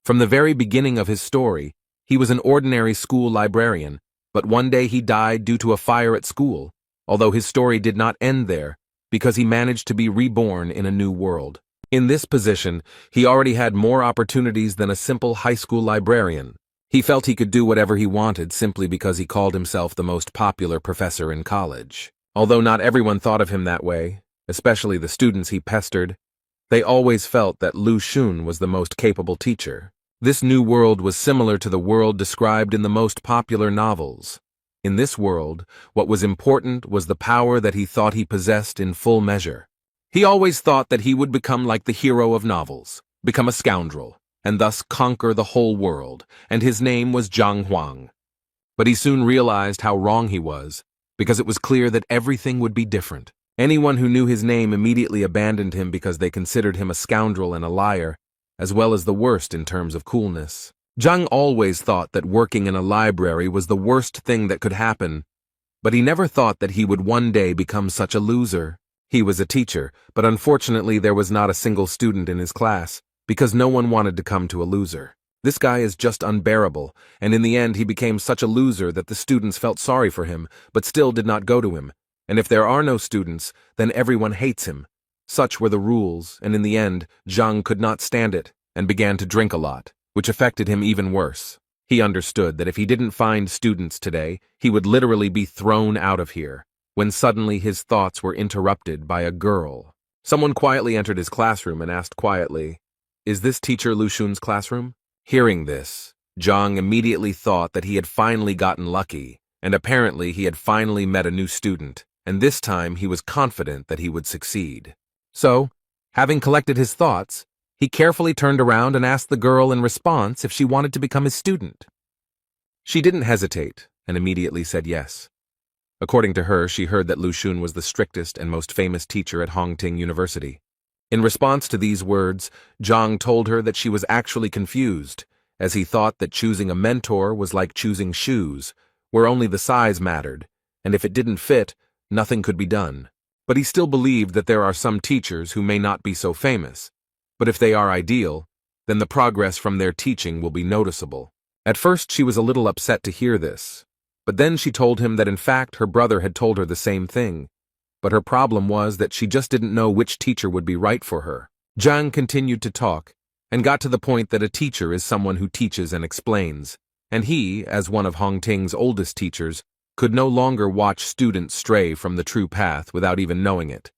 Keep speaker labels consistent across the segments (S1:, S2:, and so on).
S1: From the very beginning of his story, he was an ordinary school librarian, but one day he died due to a fire at school, although his story did not end there, because he managed to be reborn in a new world. In this position, he already had more opportunities than a simple high school librarian. He felt he could do whatever he wanted simply because he called himself the most popular professor in college. Although not everyone thought of him that way, especially the students he pestered, they always felt that Lu Xun was the most capable teacher. This new world was similar to the world described in the most popular novels. In this world, what was important was the power that he thought he possessed in full measure. He always thought that he would become like the hero of novels, become a scoundrel, and thus conquer the whole world, and his name was Zhang Huang. But he soon realized how wrong he was, because it was clear that everything would be different. Anyone who knew his name immediately abandoned him because they considered him a scoundrel and a liar, as well as the worst in terms of coolness. Zhang always thought that working in a library was the worst thing that could happen, but he never thought that he would one day become such a loser. He was a teacher, but unfortunately there was not a single student in his class, because no one wanted to come to a loser. This guy is just unbearable, and in the end he became such a loser that the students felt sorry for him, but still did not go to him. And if there are no students, then everyone hates him. Such were the rules, and in the end, Zhang could not stand it, and began to drink a lot, which affected him even worse. He understood that if he didn't find students today, he would literally be thrown out of here, when suddenly his thoughts were interrupted by a girl. Someone quietly entered his classroom and asked quietly, "Is this teacher Lu Xun's classroom?" Hearing this, Zhang immediately thought that he had finally gotten lucky, and apparently he had finally met a new student, and this time he was confident that he would succeed. So, having collected his thoughts, he carefully turned around and asked the girl in response if she wanted to become his student. She didn't hesitate, and immediately said yes. According to her, she heard that Lu Xun was the strictest and most famous teacher at Hongting University. In response to these words, Zhang told her that she was actually confused, as he thought that choosing a mentor was like choosing shoes, where only the size mattered, and if it didn't fit, nothing could be done. But he still believed that there are some teachers who may not be so famous, but if they are ideal, then the progress from their teaching will be noticeable. At first she was a little upset to hear this, but then she told him that in fact her brother had told her the same thing, but her problem was that she just didn't know which teacher would be right for her. Zhang continued to talk, and got to the point that a teacher is someone who teaches and explains, and he, as one of Hongting's oldest teachers, could no longer watch students stray from the true path without even knowing it.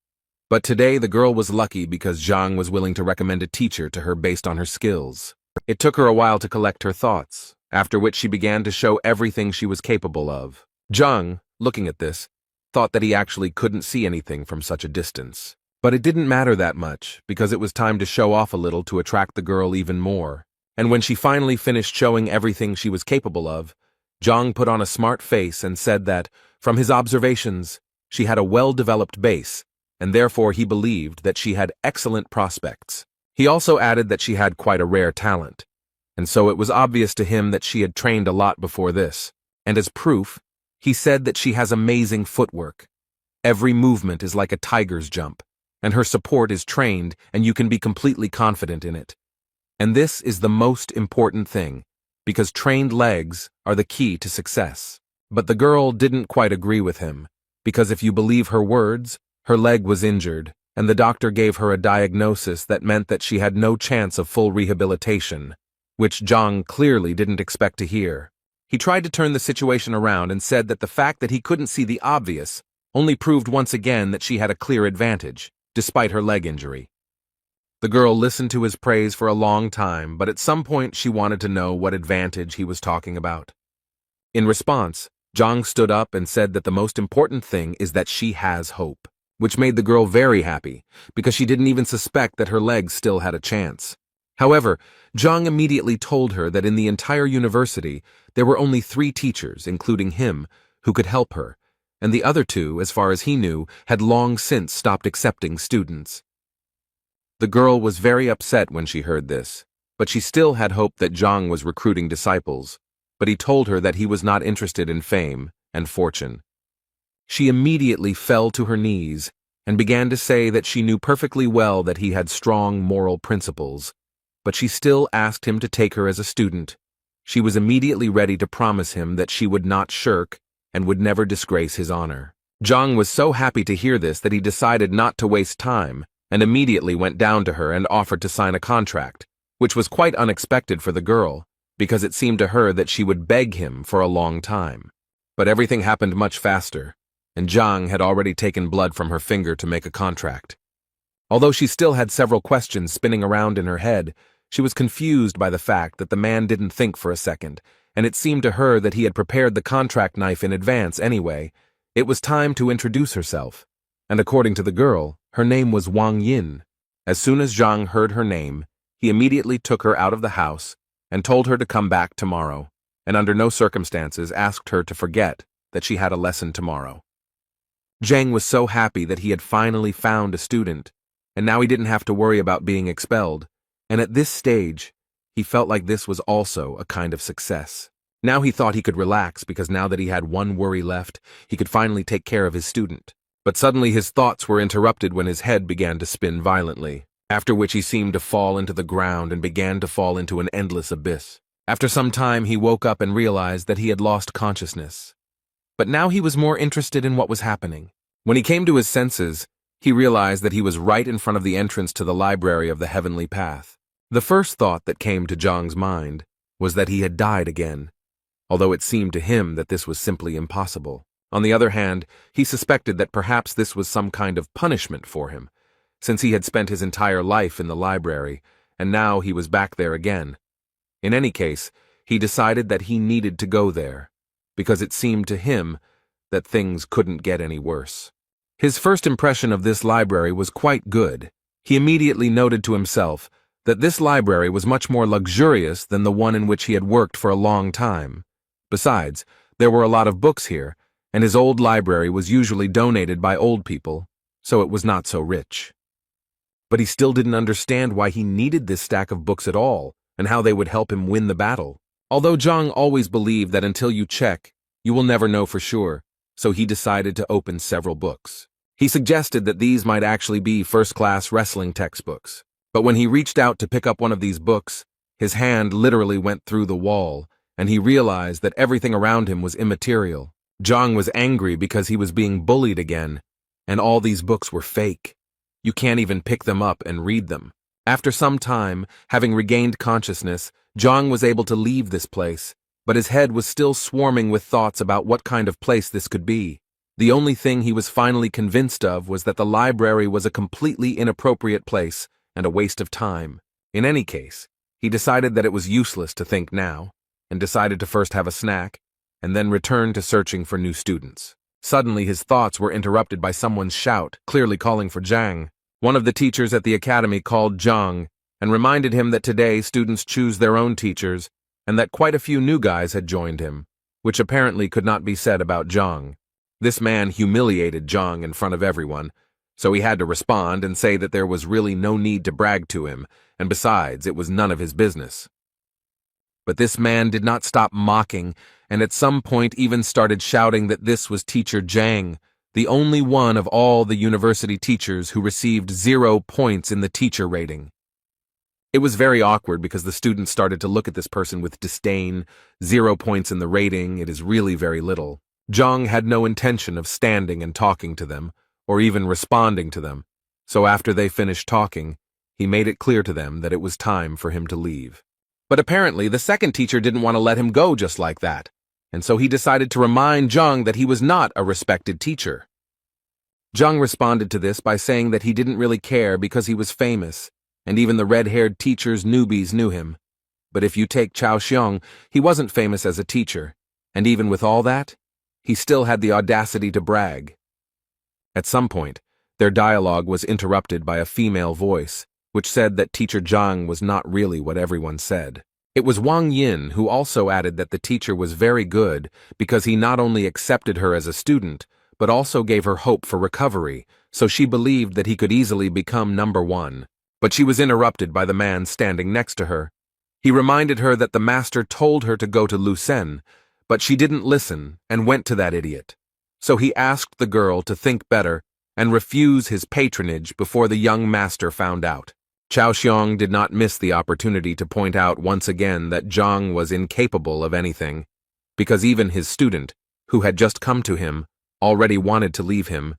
S1: But today the girl was lucky because Zhang was willing to recommend a teacher to her based on her skills. It took her a while to collect her thoughts, after which she began to show everything she was capable of. Zhang, looking at this, thought that he actually couldn't see anything from such a distance. But it didn't matter that much, because it was time to show off a little to attract the girl even more. And when she finally finished showing everything she was capable of, Zhang put on a smart face and said that, from his observations, she had a well-developed base, and therefore he believed that she had excellent prospects. He also added that she had quite a rare talent, and so it was obvious to him that she had trained a lot before this. And as proof, he said that she has amazing footwork. Every movement is like a tiger's jump, and her support is trained, and you can be completely confident in it. And this is the most important thing, because trained legs are the key to success. But the girl didn't quite agree with him, because if you believe her words, her leg was injured, and the doctor gave her a diagnosis that meant that she had no chance of full rehabilitation, which Zhang clearly didn't expect to hear. He tried to turn the situation around and said that the fact that he couldn't see the obvious only proved once again that she had a clear advantage, despite her leg injury. The girl listened to his praise for a long time, but at some point she wanted to know what advantage he was talking about. In response, Zhang stood up and said that the most important thing is that she has hope, which made the girl very happy, because she didn't even suspect that her legs still had a chance. However, Zhang immediately told her that in the entire university, there were only 3 teachers, including him, who could help her, and the other 2, as far as he knew, had long since stopped accepting students. The girl was very upset when she heard this, but she still had hope that Zhang was recruiting disciples, but he told her that he was not interested in fame and fortune. She immediately fell to her knees and began to say that she knew perfectly well that he had strong moral principles, but she still asked him to take her as a student. She was immediately ready to promise him that she would not shirk and would never disgrace his honor. Zhang was so happy to hear this that he decided not to waste time and immediately went down to her and offered to sign a contract, which was quite unexpected for the girl, because it seemed to her that she would beg him for a long time. But everything happened much faster, and Zhang had already taken blood from her finger to make a contract. Although she still had several questions spinning around in her head, she was confused by the fact that the man didn't think for a second, and it seemed to her that he had prepared the contract knife in advance anyway. It was time to introduce herself, and according to the girl, her name was Wang Yin. As soon as Zhang heard her name, he immediately took her out of the house and told her to come back tomorrow, and under no circumstances asked her to forget that she had a lesson tomorrow. Zhang was so happy that he had finally found a student, and now he didn't have to worry about being expelled, and at this stage, he felt like this was also a kind of success. Now he thought he could relax because now that he had one worry left, he could finally take care of his student. But suddenly his thoughts were interrupted when his head began to spin violently, after which he seemed to fall into the ground and began to fall into an endless abyss. After some time, he woke up and realized that he had lost consciousness. But now he was more interested in what was happening. When he came to his senses, he realized that he was right in front of the entrance to the library of the Heavenly Path. The first thought that came to Zhang's mind was that he had died again, although it seemed to him that this was simply impossible. On the other hand, he suspected that perhaps this was some kind of punishment for him, since he had spent his entire life in the library, and now he was back there again. In any case, he decided that he needed to go there, because it seemed to him that things couldn't get any worse. His first impression of this library was quite good. He immediately noted to himself that this library was much more luxurious than the one in which he had worked for a long time. Besides, there were a lot of books here, and his old library was usually donated by old people, so it was not so rich. But he still didn't understand why he needed this stack of books at all, and how they would help him win the battle. Although Zhang always believed that until you check, you will never know for sure, so he decided to open several books. He suggested that these might actually be first-class wrestling textbooks. But when he reached out to pick up one of these books, his hand literally went through the wall, and he realized that everything around him was immaterial. Zhang was angry because he was being bullied again, and all these books were fake. You can't even pick them up and read them. After some time, having regained consciousness, Zhang was able to leave this place, but his head was still swarming with thoughts about what kind of place this could be. The only thing he was finally convinced of was that the library was a completely inappropriate place and a waste of time. In any case, he decided that it was useless to think now, and decided to first have a snack, and then return to searching for new students. Suddenly his thoughts were interrupted by someone's shout, clearly calling for Zhang. One of the teachers at the academy called Zhang and reminded him that today students choose their own teachers and that quite a few new guys had joined him, which apparently could not be said about Zhang. This man humiliated Zhang in front of everyone, so he had to respond and say that there was really no need to brag to him, and besides, it was none of his business. But this man did not stop mocking, and at some point even started shouting that this was teacher Zhang, the only one of all the university teachers who received 0 points in the teacher rating. It was very awkward because the students started to look at this person with disdain. 0 points in the rating, it is really very little. Zhang had no intention of standing and talking to them, or even responding to them, so after they finished talking, he made it clear to them that it was time for him to leave. But apparently the second teacher didn't want to let him go just like that, and so he decided to remind Zhang that he was not a respected teacher. Zhang responded to this by saying that he didn't really care because he was famous, and even the red-haired teacher's newbies knew him. But if you take Chao Xiong, he wasn't famous as a teacher, and even with all that, he still had the audacity to brag. At some point, their dialogue was interrupted by a female voice, which said that teacher Zhang was not really what everyone said. It was Wang Yin who also added that the teacher was very good because he not only accepted her as a student, but also gave her hope for recovery, so she believed that he could easily become number 1. But she was interrupted by the man standing next to her. He reminded her that the master told her to go to Lucen, but she didn't listen and went to that idiot. So he asked the girl to think better and refuse his patronage before the young master found out. Chao Xiong did not miss the opportunity to point out once again that Zhang was incapable of anything, because even his student, who had just come to him, already wanted to leave him.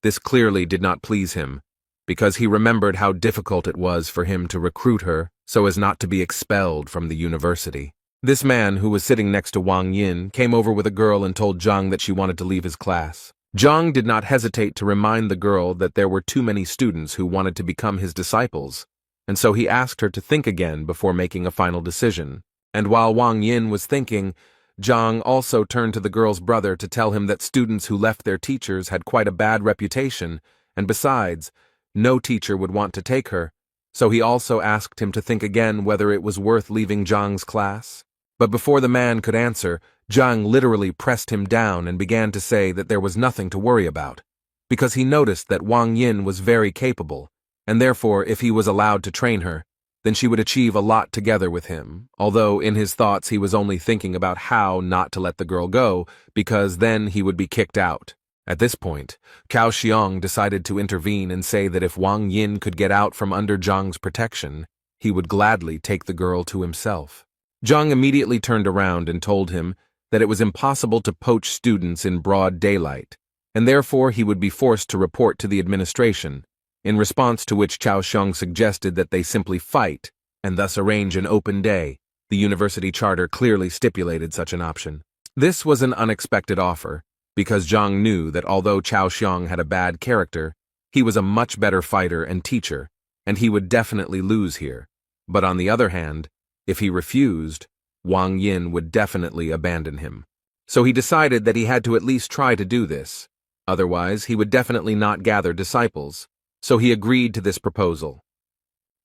S1: This clearly did not please him, because he remembered how difficult it was for him to recruit her so as not to be expelled from the university. This man, who was sitting next to Wang Yin, came over with a girl and told Zhang that she wanted to leave his class. Zhang did not hesitate to remind the girl that there were too many students who wanted to become his disciples, and so he asked her to think again before making a final decision. And while Wang Yin was thinking, Zhang also turned to the girl's brother to tell him that students who left their teachers had quite a bad reputation, and besides, no teacher would want to take her, so he also asked him to think again whether it was worth leaving Zhang's class. But before the man could answer, Zhang literally pressed him down and began to say that there was nothing to worry about, because he noticed that Wang Yin was very capable, and therefore if he was allowed to train her, then she would achieve a lot together with him, although in his thoughts he was only thinking about how not to let the girl go, because then he would be kicked out. At this point, Cao Xiong decided to intervene and say that if Wang Yin could get out from under Zhang's protection, he would gladly take the girl to himself. Zhang immediately turned around and told him that it was impossible to poach students in broad daylight, and therefore he would be forced to report to the administration, in response to which Cao Xiong suggested that they simply fight and thus arrange an open day. The university charter clearly stipulated such an option. This was an unexpected offer, because Zhang knew that although Cao Xiong had a bad character, he was a much better fighter and teacher, and he would definitely lose here. But on the other hand, if he refused, Wang Yin would definitely abandon him. So he decided that he had to at least try to do this. Otherwise, he would definitely not gather disciples. So he agreed to this proposal.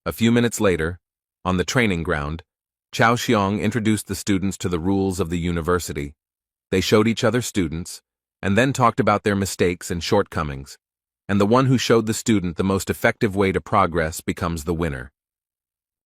S1: A few minutes later, on the training ground, Cao Xiong introduced the students to the rules of the university. They showed each other students, and then talked about their mistakes and shortcomings, and the one who showed the student the most effective way to progress becomes the winner.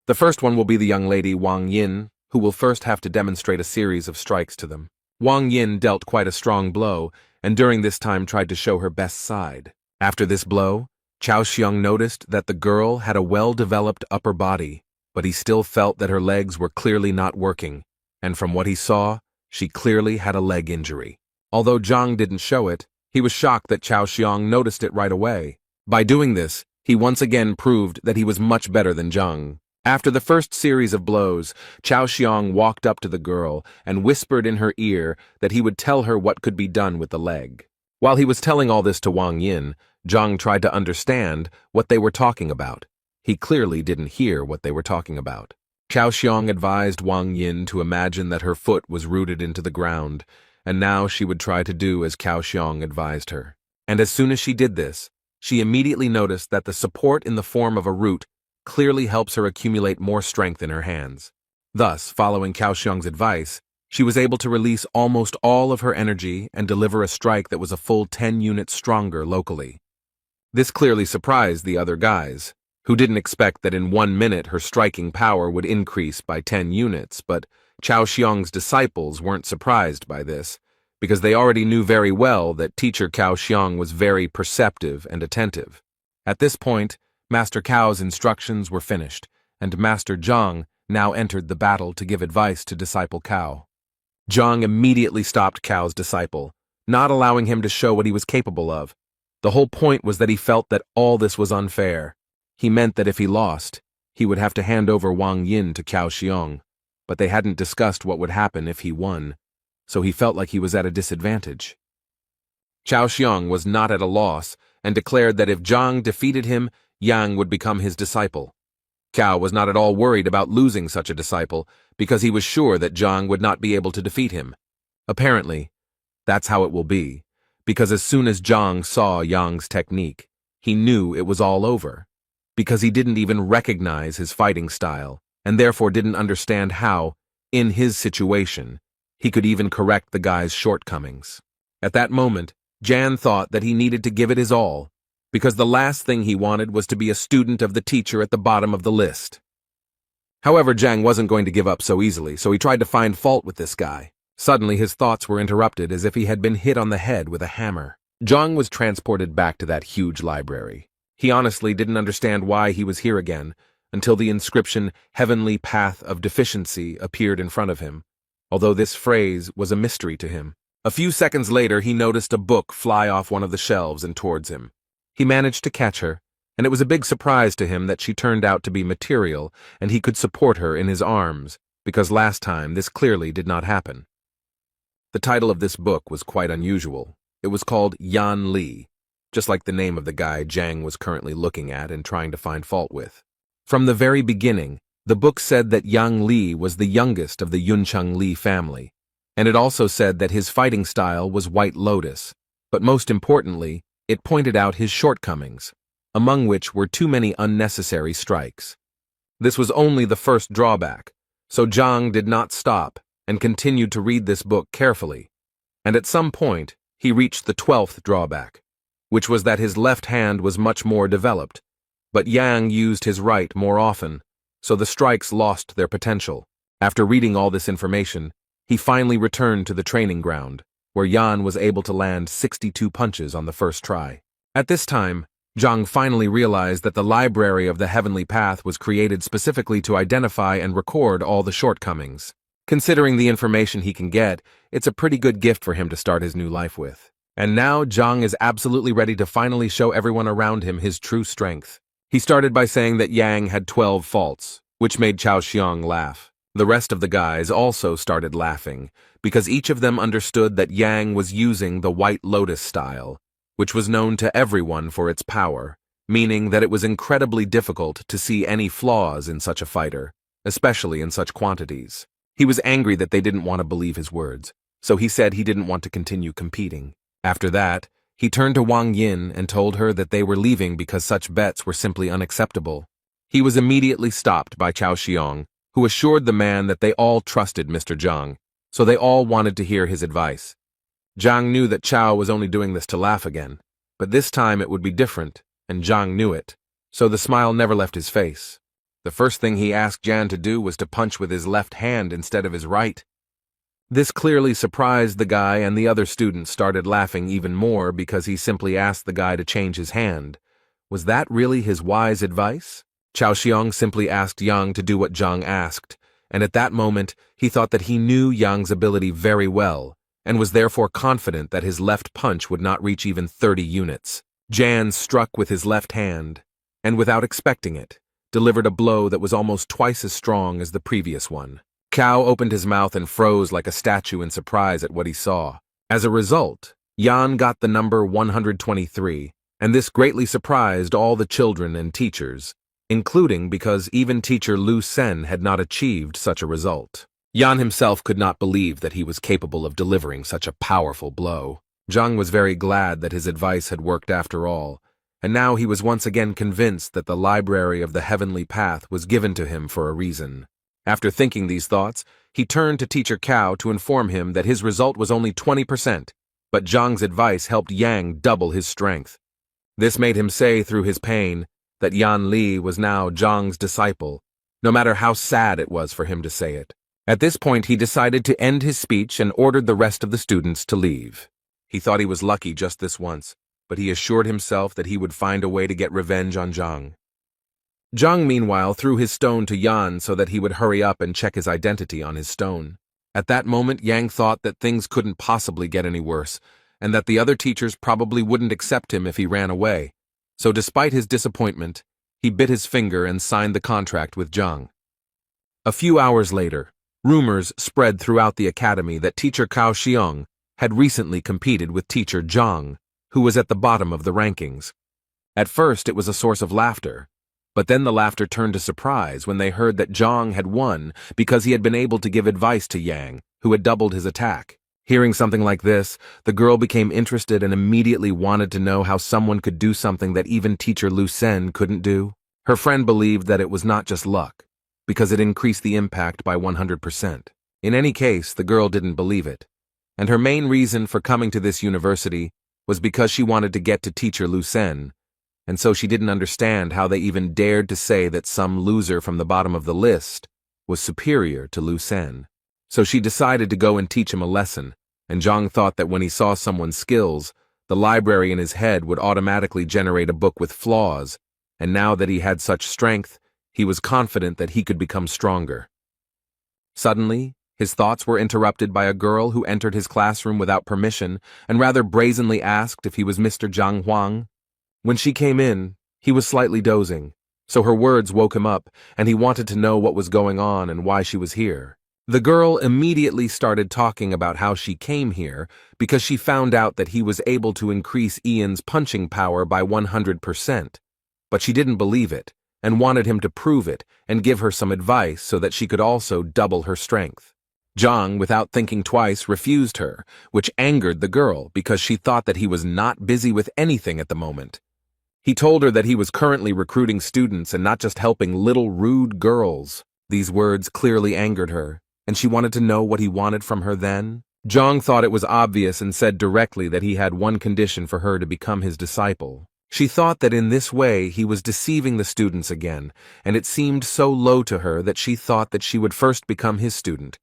S1: The first one will be the young lady Wang Yin, who will first have to demonstrate a series of strikes to them. Wang Yin dealt quite a strong blow, and during this time tried to show her best side. After this blow, Cao Xiong noticed that the girl had a well-developed upper body, but he still felt that her legs were clearly not working, and from what he saw, she clearly had a leg injury. Although Zhang didn't show it, he was shocked that Cao Xiong noticed it right away. By doing this, he once again proved that he was much better than Zhang. After the first series of blows, Cao Xiong walked up to the girl and whispered in her ear that he would tell her what could be done with the leg. While he was telling all this to Wang Yin, Zhang tried to understand what they were talking about. He clearly didn't hear what they were talking about. Cao Xiong advised Wang Yin to imagine that her foot was rooted into the ground, and now she would try to do as Cao Xiong advised her. And as soon as she did this, she immediately noticed that the support in the form of a root clearly helps her accumulate more strength in her hands. Thus, following Cao Xiong's advice, she was able to release almost all of her energy and deliver a strike that was a full 10 units stronger locally. This clearly surprised the other guys, who didn't expect that in 1 minute her striking power would increase by 10 units, but Cao Xiong's disciples weren't surprised by this, because they already knew very well that teacher Cao Xiong was very perceptive and attentive. At this point, Master Cao's instructions were finished, and Master Zhang now entered the battle to give advice to disciple Cao. Zhang immediately stopped Cao's disciple, not allowing him to show what he was capable of. The whole point was that he felt that all this was unfair. He meant that if he lost, he would have to hand over Wang Yin to Cao Xiong, but they hadn't discussed what would happen if he won, so he felt like he was at a disadvantage. Cao Xiong was not at a loss and declared that if Zhang defeated him, Yang would become his disciple. Cao was not at all worried about losing such a disciple because he was sure that Zhang would not be able to defeat him. Apparently, that's how it will be, because as soon as Zhang saw Yang's technique, he knew it was all over, because he didn't even recognize his fighting style, and therefore didn't understand how, in his situation, he could even correct the guy's shortcomings. At that moment, Jan thought that he needed to give it his all, because the last thing he wanted was to be a student of the teacher at the bottom of the list. However, Zhang wasn't going to give up so easily, so he tried to find fault with this guy. Suddenly, his thoughts were interrupted as if he had been hit on the head with a hammer. Zhang was transported back to that huge library. He honestly didn't understand why he was here again, until the inscription "Heavenly Path of Deficiency" appeared in front of him, although this phrase was a mystery to him. A few seconds later, he noticed a book fly off one of the shelves and towards him. He managed to catch her, and it was a big surprise to him that she turned out to be material and he could support her in his arms, because last time this clearly did not happen. The title of this book was quite unusual. It was called Yan Li, just like the name of the guy Zhang was currently looking at and trying to find fault with. From the very beginning, the book said that Yang Li was the youngest of the Yuncheng Li family, and it also said that his fighting style was White Lotus, but most importantly, it pointed out his shortcomings, among which were too many unnecessary strikes. This was only the first drawback, so Zhang did not stop and continued to read this book carefully, and at some point, he reached the 12th drawback, which was that his left hand was much more developed, but Yang used his right more often, so the strikes lost their potential. After reading all this information, he finally returned to the training ground, where Yan was able to land 62 punches on the first try. At this time, Zhang finally realized that the library of the Heavenly Path was created specifically to identify and record all the shortcomings. Considering the information he can get, it's a pretty good gift for him to start his new life with. And now Zhang is absolutely ready to finally show everyone around him his true strength. He started by saying that Yang had 12 faults, which made Chao Xiong laugh. The rest of the guys also started laughing, because each of them understood that Yang was using the White Lotus style, which was known to everyone for its power, meaning that it was incredibly difficult to see any flaws in such a fighter, especially in such quantities. He was angry that they didn't want to believe his words, so he said he didn't want to continue competing. After that, he turned to Wang Yin and told her that they were leaving because such bets were simply unacceptable. He was immediately stopped by Chao Xiong, who assured the man that they all trusted Mr. Zhang, so they all wanted to hear his advice. Zhang knew that Chao was only doing this to laugh again, but this time it would be different, and Zhang knew it, so the smile never left his face. The first thing he asked Jan to do was to punch with his left hand instead of his right. This clearly surprised the guy, and the other students started laughing even more because he simply asked the guy to change his hand. Was that really his wise advice? Chao Xiong simply asked Yang to do what Zhang asked, and at that moment he thought that he knew Yang's ability very well, and was therefore confident that his left punch would not reach even 30 units. Jan struck with his left hand, and without expecting it, delivered a blow that was almost twice as strong as the previous one. Cao opened his mouth and froze like a statue in surprise at what he saw. As a result, Yan got the number 123, and this greatly surprised all the children and teachers, including because even teacher Lu Sen had not achieved such a result. Yan himself could not believe that he was capable of delivering such a powerful blow. Zhang was very glad that his advice had worked after all, and now he was once again convinced that the library of the Heavenly Path was given to him for a reason. After thinking these thoughts, he turned to Teacher Cao to inform him that his result was only 20%, but Zhang's advice helped Yang double his strength. This made him say through his pain that Yan Li was now Zhang's disciple, no matter how sad it was for him to say it. At this point, he decided to end his speech and ordered the rest of the students to leave. He thought he was lucky just this once, but he assured himself that he would find a way to get revenge on Zhang. Zhang, meanwhile, threw his stone to Yan so that he would hurry up and check his identity on his stone. At that moment, Yang thought that things couldn't possibly get any worse, and that the other teachers probably wouldn't accept him if he ran away. So despite his disappointment, he bit his finger and signed the contract with Zhang. A few hours later, rumors spread throughout the academy that teacher Cao Xiong had recently competed with teacher Zhang, who was at the bottom of the rankings. At first, it was a source of laughter, but then the laughter turned to surprise when they heard that Zhang had won because he had been able to give advice to Yang, who had doubled his attack. Hearing something like this, the girl became interested and immediately wanted to know how someone could do something that even teacher Lu Sen couldn't do. Her friend believed that it was not just luck, because it increased the impact by 100%. In any case, the girl didn't believe it, and her main reason for coming to this university was because she wanted to get to teacher Lu Sen, and so she didn't understand how they even dared to say that some loser from the bottom of the list was superior to Lu Sen. So she decided to go and teach him a lesson, and Zhang thought that when he saw someone's skills, the library in his head would automatically generate a book with flaws, and now that he had such strength, He was confident that he could become stronger. Suddenly, his thoughts were interrupted by a girl who entered his classroom without permission and rather brazenly asked if he was Mr. Zhang Huang. When she came in, he was slightly dozing, so her words woke him up, and he wanted to know what was going on and why she was here. The girl immediately started talking about how she came here because she found out that he was able to increase Ian's punching power by 100%. But she didn't believe it, and wanted him to prove it and give her some advice so that she could also double her strength. Zhang, without thinking twice, refused her, which angered the girl because she thought that he was not busy with anything at the moment. He told her that he was currently recruiting students and not just helping little rude girls. These words clearly angered her, and she wanted to know what he wanted from her then. Zhang thought it was obvious and said directly that he had one condition for her to become his disciple. She thought that in this way he was deceiving the students again, and it seemed so low to her that she thought that she would first become his student,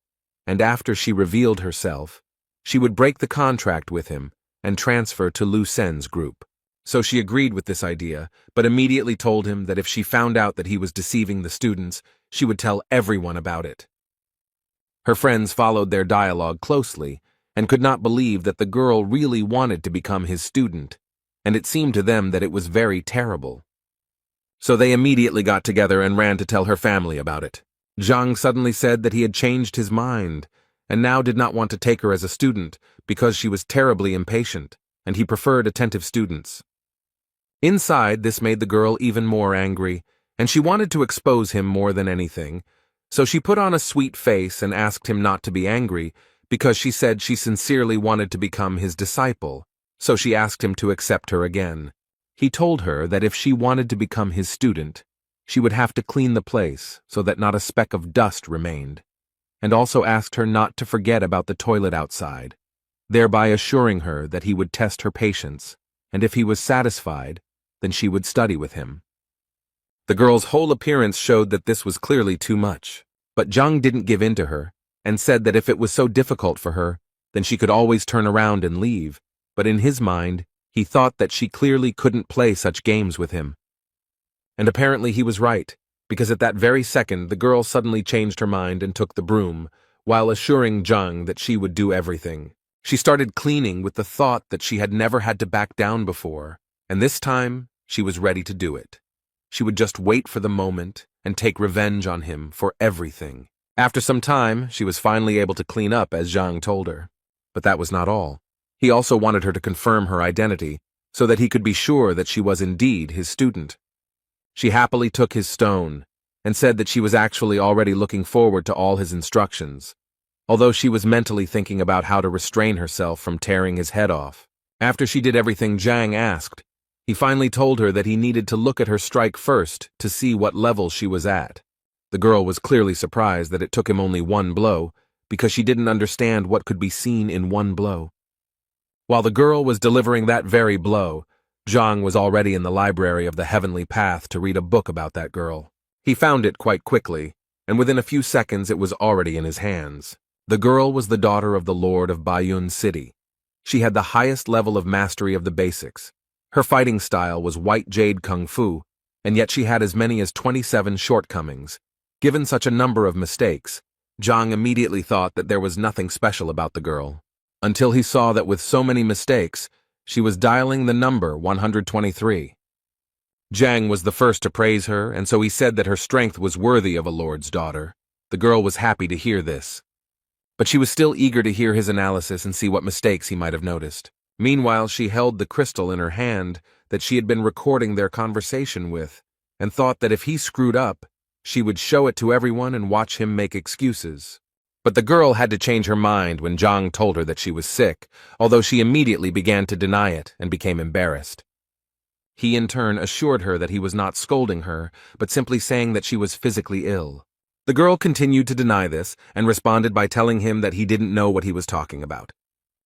S1: and after she revealed herself, she would break the contract with him and transfer to Lu Sen's group. So she agreed with this idea, but immediately told him that if she found out that he was deceiving the students, she would tell everyone about it. Her friends followed their dialogue closely and could not believe that the girl really wanted to become his student, and it seemed to them that it was very terrible. So they immediately got together and ran to tell her family about it. Zhang suddenly said that he had changed his mind and now did not want to take her as a student because she was terribly impatient, and he preferred attentive students. Inside, this made the girl even more angry, and she wanted to expose him more than anything, so she put on a sweet face and asked him not to be angry because she said she sincerely wanted to become his disciple, so she asked him to accept her again. He told her that if she wanted to become his student, she would have to clean the place so that not a speck of dust remained, and also asked her not to forget about the toilet outside, thereby assuring her that he would test her patience, and if he was satisfied, then she would study with him. The girl's whole appearance showed that this was clearly too much, but Zhang didn't give in to her, and said that if it was so difficult for her, then she could always turn around and leave, but in his mind, he thought that she clearly couldn't play such games with him. And apparently he was right, because at that very second the girl suddenly changed her mind and took the broom, while assuring Zhang that she would do everything. She started cleaning with the thought that she had never had to back down before, and this time she was ready to do it. She would just wait for the moment and take revenge on him for everything. After some time, she was finally able to clean up as Zhang told her. But that was not all. He also wanted her to confirm her identity, so that he could be sure that she was indeed his student. She happily took his stone, and said that she was actually already looking forward to all his instructions, although she was mentally thinking about how to restrain herself from tearing his head off. After she did everything Zhang asked, he finally told her that he needed to look at her strike first to see what level she was at. The girl was clearly surprised that it took him only one blow, because she didn't understand what could be seen in one blow. While the girl was delivering that very blow, Zhang was already in the library of the Heavenly Path to read a book about that girl. He found it quite quickly, and within a few seconds it was already in his hands. The girl was the daughter of the Lord of Bayun City. She had the highest level of mastery of the basics. Her fighting style was white jade kung fu, and yet she had as many as 27 shortcomings. Given such a number of mistakes, Zhang immediately thought that there was nothing special about the girl, until he saw that with so many mistakes, she was dialing the number 123. Zhang was the first to praise her, and so he said that her strength was worthy of a lord's daughter. The girl was happy to hear this, but she was still eager to hear his analysis and see what mistakes he might have noticed. Meanwhile, she held the crystal in her hand that she had been recording their conversation with, and thought that if he screwed up, she would show it to everyone and watch him make excuses. But the girl had to change her mind when Zhang told her that she was sick, although she immediately began to deny it and became embarrassed. He in turn assured her that he was not scolding her, but simply saying that she was physically ill. The girl continued to deny this and responded by telling him that he didn't know what he was talking about.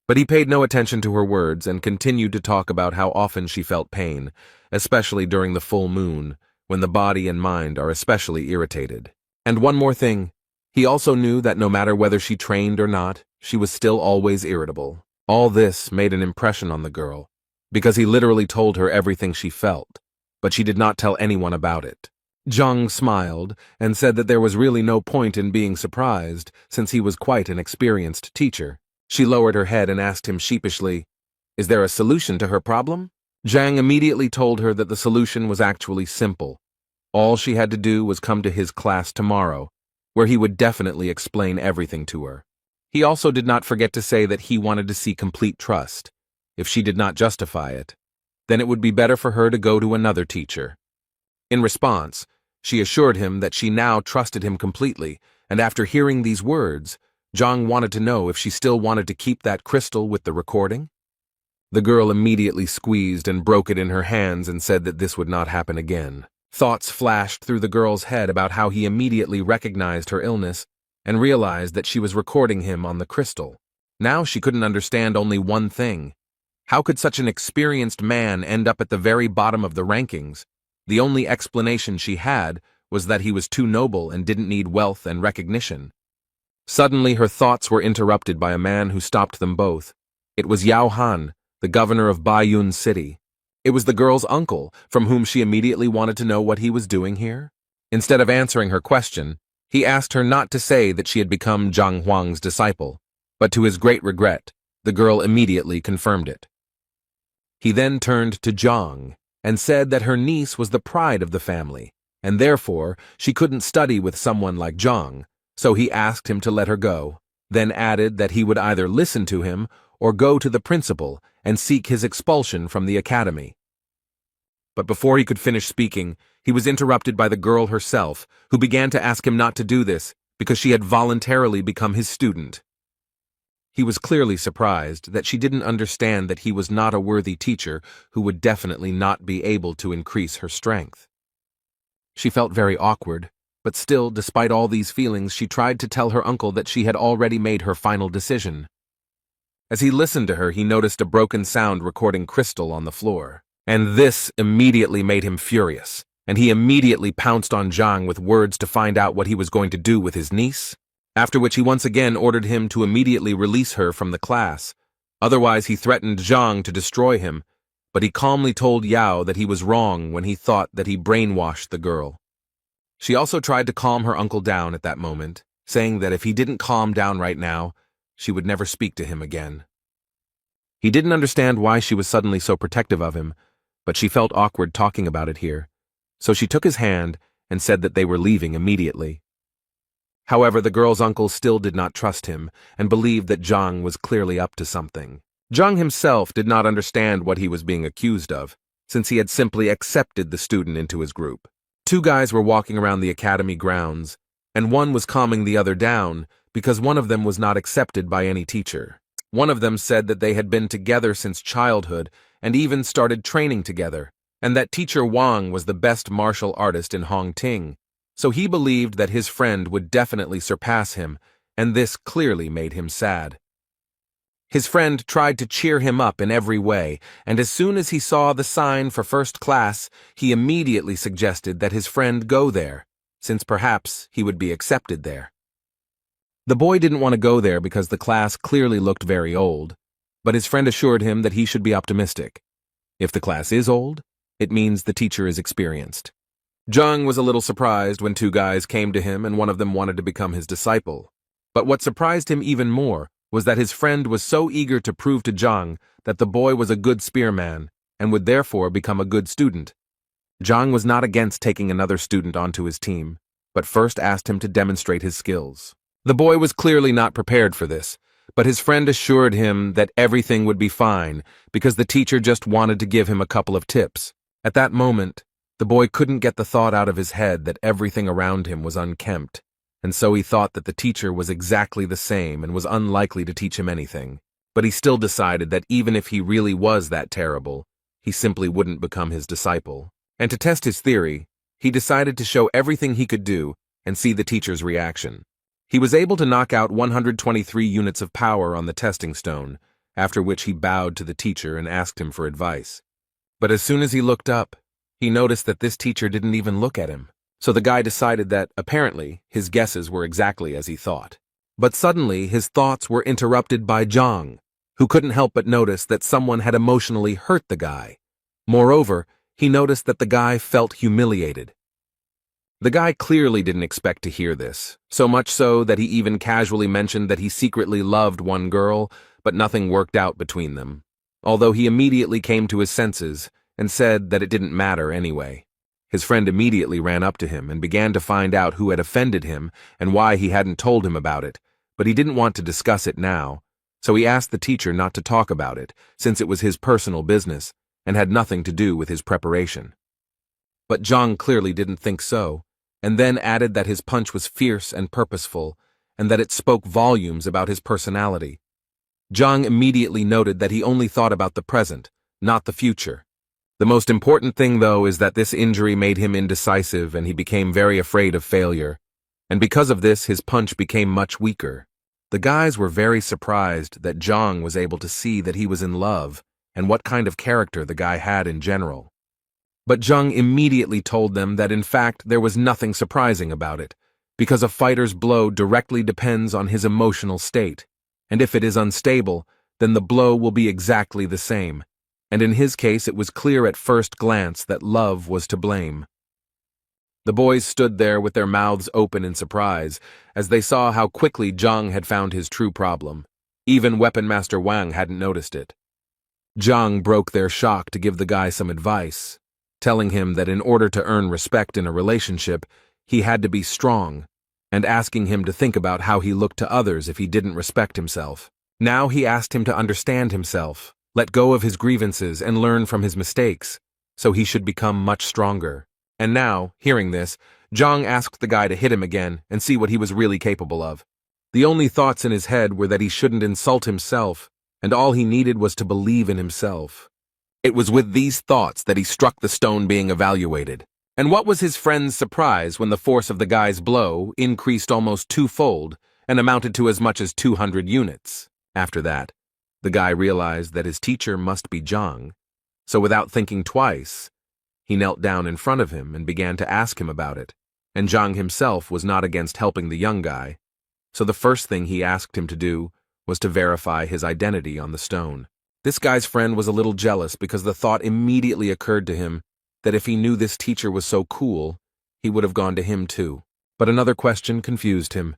S1: But he paid no attention to her words and continued to talk about how often she felt pain, especially during the full moon, when the body and mind are especially irritated. And one more thing. He also knew that no matter whether she trained or not, she was still always irritable. All this made an impression on the girl, because he literally told her everything she felt, but she did not tell anyone about it. Zhang smiled and said that there was really no point in being surprised, since he was quite an experienced teacher. She lowered her head and asked him sheepishly, "Is there a solution to her problem?" Zhang immediately told her that the solution was actually simple. All she had to do was come to his class tomorrow, where he would definitely explain everything to her. He also did not forget to say that he wanted to see complete trust. If she did not justify it, then it would be better for her to go to another teacher. In response, she assured him that she now trusted him completely, and after hearing these words, Zhang wanted to know if she still wanted to keep that crystal with the recording. The girl immediately squeezed and broke it in her hands and said that this would not happen again. Thoughts flashed through the girl's head about how he immediately recognized her illness and realized that she was recording him on the crystal. Now she couldn't understand only one thing. How could such an experienced man end up at the very bottom of the rankings? The only explanation she had was that he was too noble and didn't need wealth and recognition. Suddenly her thoughts were interrupted by a man who stopped them both. It was Yao Han, the governor of Baiyun City. It was the girl's uncle, from whom she immediately wanted to know what he was doing here. Instead of answering her question, he asked her not to say that she had become Zhang Huang's disciple, but to his great regret, the girl immediately confirmed it. He then turned to Zhang and said that her niece was the pride of the family, and therefore she couldn't study with someone like Zhang, so he asked him to let her go, then added that he would either listen to him or go to the principal and seek his expulsion from the academy. But before he could finish speaking, he was interrupted by the girl herself, who began to ask him not to do this because she had voluntarily become his student. He was clearly surprised that she didn't understand that he was not a worthy teacher who would definitely not be able to increase her strength. She felt very awkward, but still, despite all these feelings, she tried to tell her uncle that she had already made her final decision. As he listened to her, he noticed a broken sound recording crystal on the floor, and this immediately made him furious, and he immediately pounced on Zhang with words to find out what he was going to do with his niece, after which he once again ordered him to immediately release her from the class. Otherwise, he threatened Zhang to destroy him, but he calmly told Yao that he was wrong when he thought that he brainwashed the girl. She also tried to calm her uncle down at that moment, saying that if he didn't calm down right now, she would never speak to him again. He didn't understand why she was suddenly so protective of him, but she felt awkward talking about it here, so she took his hand and said that they were leaving immediately. However, the girl's uncle still did not trust him and believed that Zhang was clearly up to something. Zhang himself did not understand what he was being accused of, since he had simply accepted the student into his group. Two guys were walking around the academy grounds, and one was calming the other down because one of them was not accepted by any teacher. One of them said that they had been together since childhood and even started training together, and that teacher Wang was the best martial artist in Hongting, so he believed that his friend would definitely surpass him, and this clearly made him sad. His friend tried to cheer him up in every way, and as soon as he saw the sign for first class, he immediately suggested that his friend go there, since perhaps he would be accepted there. The boy didn't want to go there because the class clearly looked very old, but his friend assured him that he should be optimistic. If the class is old, it means the teacher is experienced. Zhang was a little surprised when two guys came to him and one of them wanted to become his disciple. But what surprised him even more was that his friend was so eager to prove to Zhang that the boy was a good spearman and would therefore become a good student. Zhang was not against taking another student onto his team, but first asked him to demonstrate his skills. The boy was clearly not prepared for this, but his friend assured him that everything would be fine because the teacher just wanted to give him a couple of tips. At that moment, the boy couldn't get the thought out of his head that everything around him was unkempt, and so he thought that the teacher was exactly the same and was unlikely to teach him anything. But he still decided that even if he really was that terrible, he simply wouldn't become his disciple. And to test his theory, he decided to show everything he could do and see the teacher's reaction. He was able to knock out 123 units of power on the testing stone, after which he bowed to the teacher and asked him for advice. But as soon as he looked up, he noticed that this teacher didn't even look at him. So the guy decided that, apparently, his guesses were exactly as he thought. But suddenly, his thoughts were interrupted by Zhang, who couldn't help but notice that someone had emotionally hurt the guy. Moreover, he noticed that the guy felt humiliated. The guy clearly didn't expect to hear this, so much so that he even casually mentioned that he secretly loved one girl, but nothing worked out between them. Although he immediately came to his senses and said that it didn't matter anyway. His friend immediately ran up to him and began to find out who had offended him and why he hadn't told him about it, but he didn't want to discuss it now, so he asked the teacher not to talk about it, since it was his personal business and had nothing to do with his preparation. But Zhang clearly didn't think so, and then added that his punch was fierce and purposeful, and that it spoke volumes about his personality. Zhang immediately noted that he only thought about the present, not the future. The most important thing, though, is that this injury made him indecisive and he became very afraid of failure, and because of this his punch became much weaker. The guys were very surprised that Zhang was able to see that he was in love and what kind of character the guy had in general. But Zhang immediately told them that in fact there was nothing surprising about it, because a fighter's blow directly depends on his emotional state, and if it is unstable, then the blow will be exactly the same, and in his case it was clear at first glance that love was to blame. The boys stood there with their mouths open in surprise, as they saw how quickly Zhang had found his true problem. Even Weapon Master Wang hadn't noticed it. Zhang broke their shock to give the guy some advice, telling him that in order to earn respect in a relationship, he had to be strong, and asking him to think about how he looked to others if he didn't respect himself. Now he asked him to understand himself, let go of his grievances and learn from his mistakes, so he should become much stronger. And now, hearing this, Zhang asked the guy to hit him again and see what he was really capable of. The only thoughts in his head were that he shouldn't insult himself, and all he needed was to believe in himself. It was with these thoughts that he struck the stone being evaluated. And what was his friend's surprise when the force of the guy's blow increased almost twofold and amounted to as much as 200 units. After that, the guy realized that his teacher must be Zhang, so without thinking twice, he knelt down in front of him and began to ask him about it, and Zhang himself was not against helping the young guy, so the first thing he asked him to do was to verify his identity on the stone. This guy's friend was a little jealous because the thought immediately occurred to him that if he knew this teacher was so cool, he would have gone to him too. But another question confused him.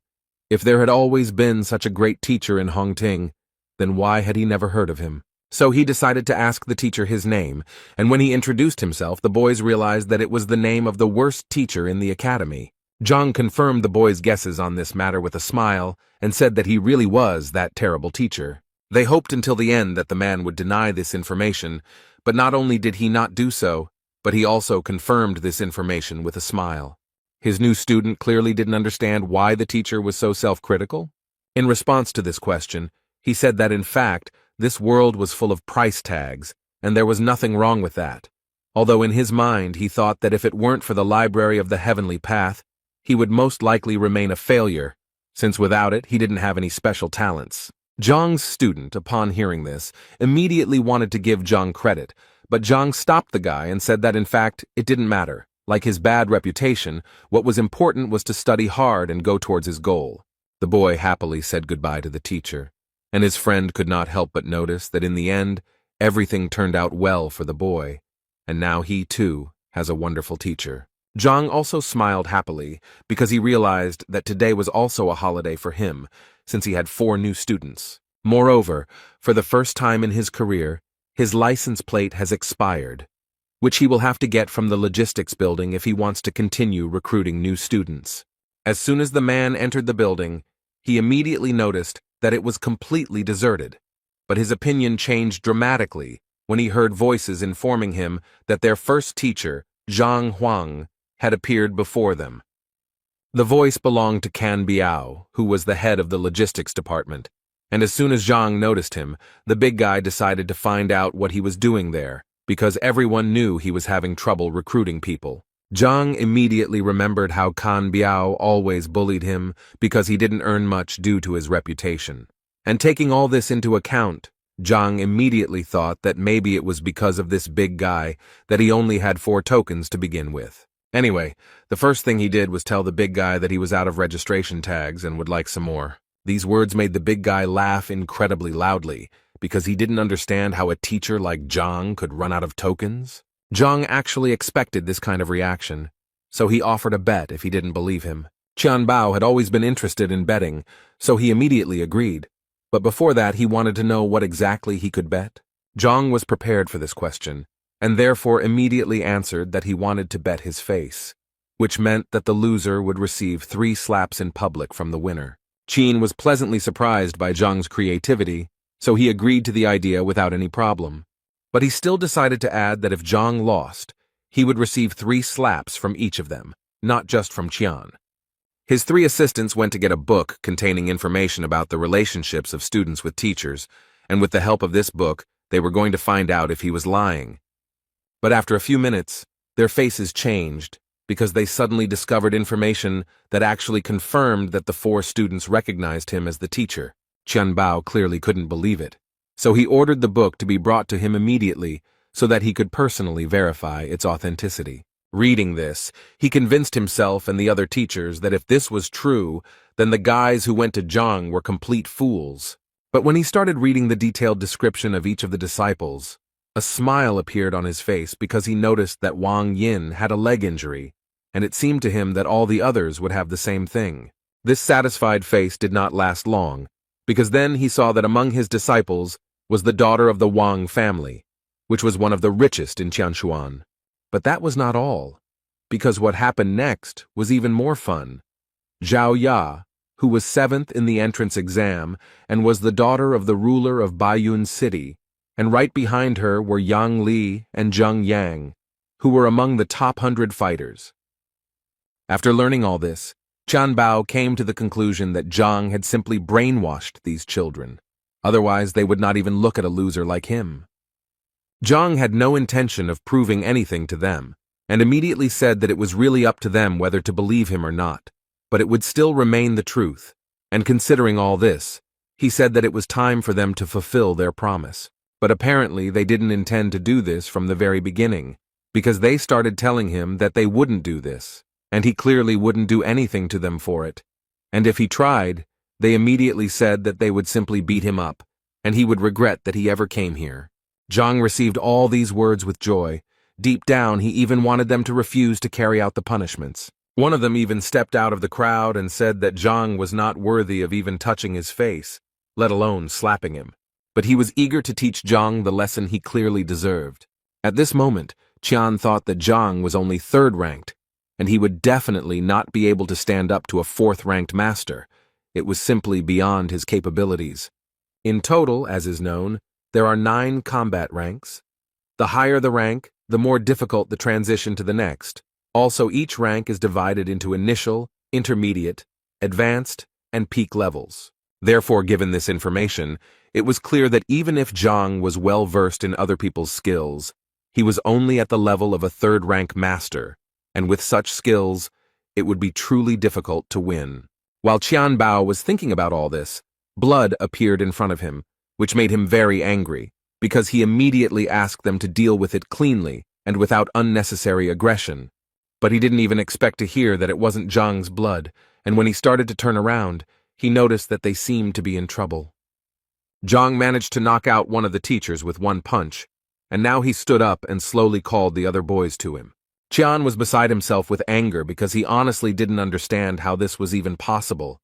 S1: If there had always been such a great teacher in Hongting, then why had he never heard of him? So he decided to ask the teacher his name, and when he introduced himself, the boys realized that it was the name of the worst teacher in the academy. Zhang confirmed the boys' guesses on this matter with a smile and said that he really was that terrible teacher. They hoped until the end that the man would deny this information, but not only did he not do so, but he also confirmed this information with a smile. His new student clearly didn't understand why the teacher was so self-critical. In response to this question, he said that in fact, this world was full of price tags, and there was nothing wrong with that. Although in his mind he thought that if it weren't for the Library of the Heavenly Path, he would most likely remain a failure, since without it he didn't have any special talents. Zhang's student, upon hearing this, immediately wanted to give Zhang credit, but Zhang stopped the guy and said that in fact, it didn't matter. Like his bad reputation, what was important was to study hard and go towards his goal. The boy happily said goodbye to the teacher, and his friend could not help but notice that in the end, everything turned out well for the boy, and now he too has a wonderful teacher. Zhang also smiled happily because he realized that today was also a holiday for him, since he had 4 new students. Moreover, for the first time in his career, his license plate has expired, which he will have to get from the logistics building if he wants to continue recruiting new students. As soon as the man entered the building, he immediately noticed that it was completely deserted, but his opinion changed dramatically when he heard voices informing him that their first teacher, Zhang Huang, had appeared before them. The voice belonged to Can Biao, who was the head of the logistics department, and as soon as Zhang noticed him, the big guy decided to find out what he was doing there, because everyone knew he was having trouble recruiting people. Zhang immediately remembered how Can Biao always bullied him because he didn't earn much due to his reputation. And taking all this into account, Zhang immediately thought that maybe it was because of this big guy that he only had 4 tokens to begin with. Anyway, the first thing he did was tell the big guy that he was out of registration tags and would like some more. These words made the big guy laugh incredibly loudly, because he didn't understand how a teacher like Zhang could run out of tokens. Zhang actually expected this kind of reaction, so he offered a bet if he didn't believe him. Qianbao had always been interested in betting, so he immediately agreed. But before that, he wanted to know what exactly he could bet. Zhang was prepared for this question, and therefore immediately answered that he wanted to bet his face, which meant that the loser would receive 3 slaps in public from the winner. Qin was pleasantly surprised by Zhang's creativity, so he agreed to the idea without any problem. But he still decided to add that if Zhang lost, he would receive 3 slaps from each of them, not just from Qian. His 3 assistants went to get a book containing information about the relationships of students with teachers, and with the help of this book, they were going to find out if he was lying. But after a few minutes, their faces changed because they suddenly discovered information that actually confirmed that the 4 students recognized him as the teacher. Qianbao clearly couldn't believe it, so he ordered the book to be brought to him immediately so that he could personally verify its authenticity. Reading this, he convinced himself and the other teachers that if this was true, then the guys who went to Zhang were complete fools. But when he started reading the detailed description of each of the disciples, a smile appeared on his face because he noticed that Wang Yin had a leg injury, and it seemed to him that all the others would have the same thing. This satisfied face did not last long, because then he saw that among his disciples was the daughter of the Wang family, which was one of the richest in Qianshuan. But that was not all, because what happened next was even more fun. Zhao Ya, who was 7th in the entrance exam and was the daughter of the ruler of Baiyun City, and right behind her were Yang Li and Zheng Yang, who were among the top 100 fighters. After learning all this, Qianbao came to the conclusion that Zhang had simply brainwashed these children. Otherwise, they would not even look at a loser like him. Zhang had no intention of proving anything to them, and immediately said that it was really up to them whether to believe him or not, but it would still remain the truth, and considering all this, he said that it was time for them to fulfill their promise. But apparently they didn't intend to do this from the very beginning, because they started telling him that they wouldn't do this, and he clearly wouldn't do anything to them for it. And if he tried, they immediately said that they would simply beat him up, and he would regret that he ever came here. Zhang received all these words with joy. Deep down, he even wanted them to refuse to carry out the punishments. One of them even stepped out of the crowd and said that Zhang was not worthy of even touching his face, let alone slapping him. But he was eager to teach Zhang the lesson he clearly deserved. At this moment, Qian thought that Zhang was only 3rd ranked, and he would definitely not be able to stand up to a 4th-ranked master. It was simply beyond his capabilities. In total, as is known, there are 9 combat ranks. The higher the rank, the more difficult the transition to the next. Also, each rank is divided into initial, intermediate, advanced, and peak levels. Therefore, given this information, it was clear that even if Zhang was well versed in other people's skills, he was only at the level of a 3rd-rank master, and with such skills, it would be truly difficult to win. While Qianbao was thinking about all this, blood appeared in front of him, which made him very angry, because he immediately asked them to deal with it cleanly and without unnecessary aggression. But he didn't even expect to hear that it wasn't Zhang's blood, and when he started to turn around, he noticed that they seemed to be in trouble. Zhang managed to knock out one of the teachers with one punch, and now he stood up and slowly called the other boys to him. Qian was beside himself with anger because he honestly didn't understand how this was even possible.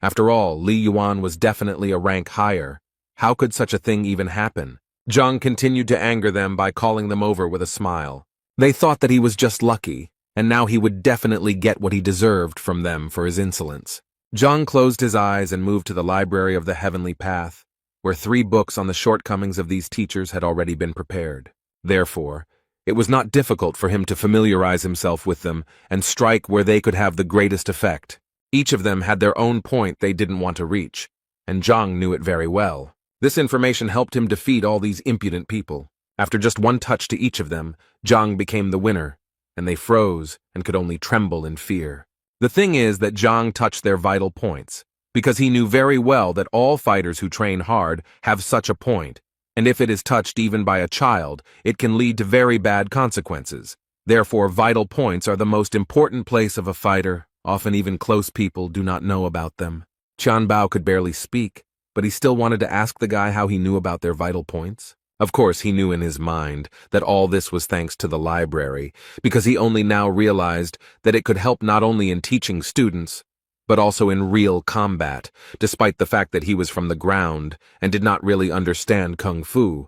S1: After all, Li Yuan was definitely a rank higher. How could such a thing even happen? Zhang continued to anger them by calling them over with a smile. They thought that he was just lucky, and now he would definitely get what he deserved from them for his insolence. Zhang closed his eyes and moved to the library of the Heavenly Path, where 3 books on the shortcomings of these teachers had already been prepared. Therefore, it was not difficult for him to familiarize himself with them and strike where they could have the greatest effect. Each of them had their own point they didn't want to reach, and Zhang knew it very well. This information helped him defeat all these impudent people. After just one touch to each of them, Zhang became the winner, and they froze and could only tremble in fear. The thing is that Zhang touched their vital points, because he knew very well that all fighters who train hard have such a point, and if it is touched even by a child, it can lead to very bad consequences. Therefore, vital points are the most important place of a fighter. Often even close people do not know about them. Qianbao could barely speak, but he still wanted to ask the guy how he knew about their vital points. Of course, he knew in his mind that all this was thanks to the library, because he only now realized that it could help not only in teaching students, but also in real combat, despite the fact that he was from the ground and did not really understand kung fu.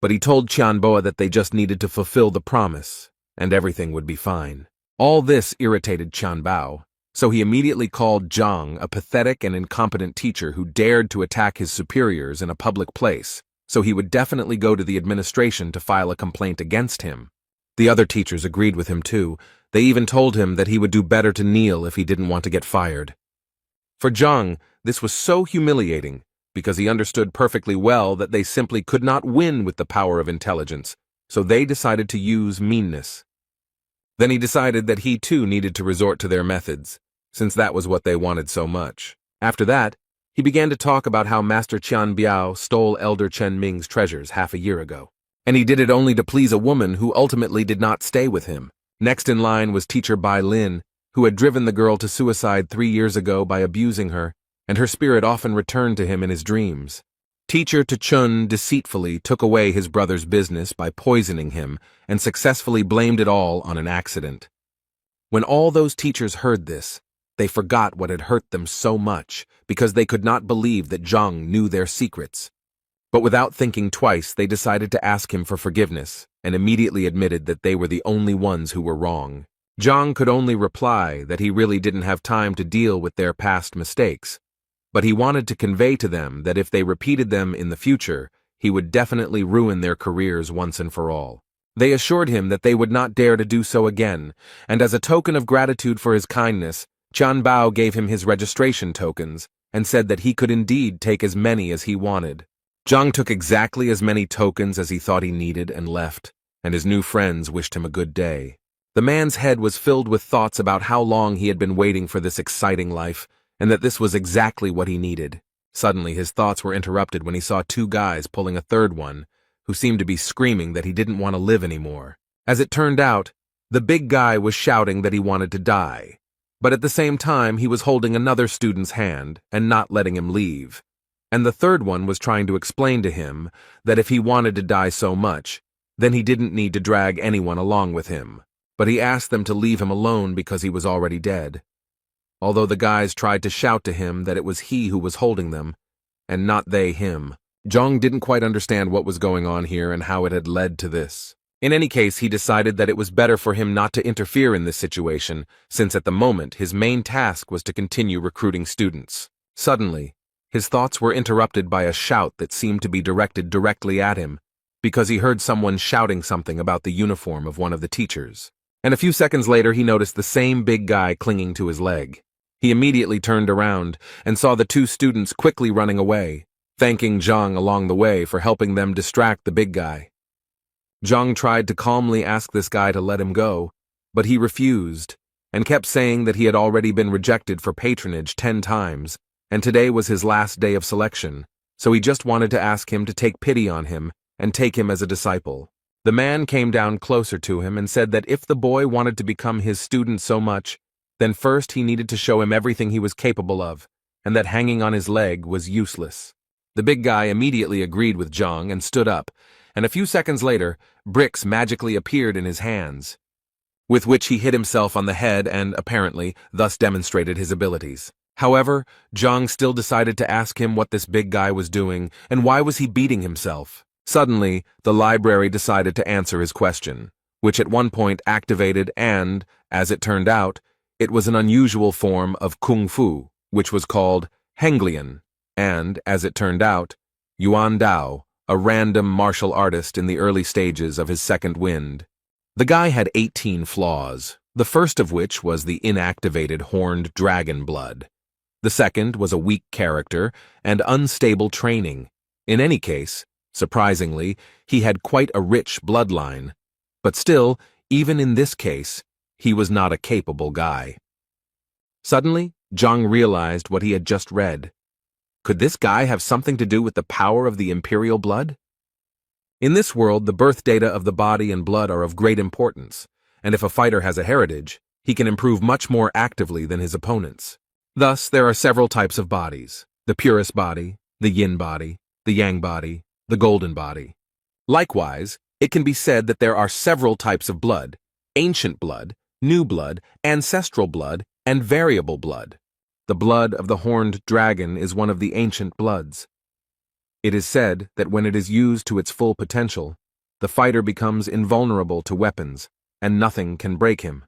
S1: But he told Tianboa that they just needed to fulfill the promise, and everything would be fine. All this irritated Tianbao, so he immediately called Zhang a pathetic and incompetent teacher who dared to attack his superiors in a public place, so he would definitely go to the administration to file a complaint against him. The other teachers agreed with him too. They even told him that he would do better to kneel if he didn't want to get fired. For Zhang, this was so humiliating, because he understood perfectly well that they simply could not win with the power of intelligence, so they decided to use meanness. Then he decided that he too needed to resort to their methods, since that was what they wanted so much. After that, he began to talk about how Master Qian Biao stole Elder Chen Ming's treasures half a year ago. And he did it only to please a woman who ultimately did not stay with him. Next in line was teacher Bai Lin, who had driven the girl to suicide 3 years ago by abusing her, and her spirit often returned to him in his dreams. Teacher Chun deceitfully took away his brother's business by poisoning him and successfully blamed it all on an accident. When all those teachers heard this, they forgot what had hurt them so much because they could not believe that Zhang knew their secrets. But without thinking twice, they decided to ask him for forgiveness and immediately admitted that they were the only ones who were wrong. Zhang could only reply that he really didn't have time to deal with their past mistakes, but he wanted to convey to them that if they repeated them in the future, he would definitely ruin their careers once and for all. They assured him that they would not dare to do so again, and as a token of gratitude for his kindness, Tian Bao gave him his registration tokens and said that he could indeed take as many as he wanted. Zhang took exactly as many tokens as he thought he needed and left, and his new friends wished him a good day. The man's head was filled with thoughts about how long he had been waiting for this exciting life, and that this was exactly what he needed. Suddenly, his thoughts were interrupted when he saw 2 guys pulling a third one, who seemed to be screaming that he didn't want to live anymore. As it turned out, the big guy was shouting that he wanted to die, but at the same time he was holding another student's hand and not letting him leave. And the third one was trying to explain to him that if he wanted to die so much, then he didn't need to drag anyone along with him. But he asked them to leave him alone because he was already dead. Although the guys tried to shout to him that it was he who was holding them, and not they him. Zhang didn't quite understand what was going on here and how it had led to this. In any case, he decided that it was better for him not to interfere in this situation, since at the moment his main task was to continue recruiting students. Suddenly, his thoughts were interrupted by a shout that seemed to be directed directly at him, because he heard someone shouting something about the uniform of one of the teachers. And a few seconds later he noticed the same big guy clinging to his leg. He immediately turned around and saw the 2 students quickly running away, thanking Zhang along the way for helping them distract the big guy. Zhang tried to calmly ask this guy to let him go, but he refused, and kept saying that he had already been rejected for patronage 10 times, and today was his last day of selection, so he just wanted to ask him to take pity on him and take him as a disciple. The man came down closer to him and said that if the boy wanted to become his student so much, then first he needed to show him everything he was capable of, and that hanging on his leg was useless. The big guy immediately agreed with Zhang and stood up, and a few seconds later, bricks magically appeared in his hands, with which he hit himself on the head and, apparently, thus demonstrated his abilities. However, Zhang still decided to ask him what this big guy was doing and why was he beating himself. Suddenly, the library decided to answer his question, which at one point activated and, as it turned out, it was an unusual form of kung fu, which was called Henglian, and, as it turned out, Yuan Dao, a random martial artist in the early stages of his second wind. The guy had 18 flaws, the first of which was the inactivated horned dragon blood. The second was a weak character and unstable training. In any case, surprisingly, he had quite a rich bloodline. But still, even in this case, he was not a capable guy. Suddenly, Zhang realized what he had just read. Could this guy have something to do with the power of the imperial blood? In this world, the birth data of the body and blood are of great importance, and if a fighter has a heritage, he can improve much more actively than his opponents. Thus, there are several types of bodies: the purest body, the yin body, the yang body, the golden body. Likewise, it can be said that there are several types of blood: ancient blood, new blood, ancestral blood, and variable blood. The blood of the horned dragon is one of the ancient bloods. It is said that when it is used to its full potential, the fighter becomes invulnerable to weapons, and nothing can break him.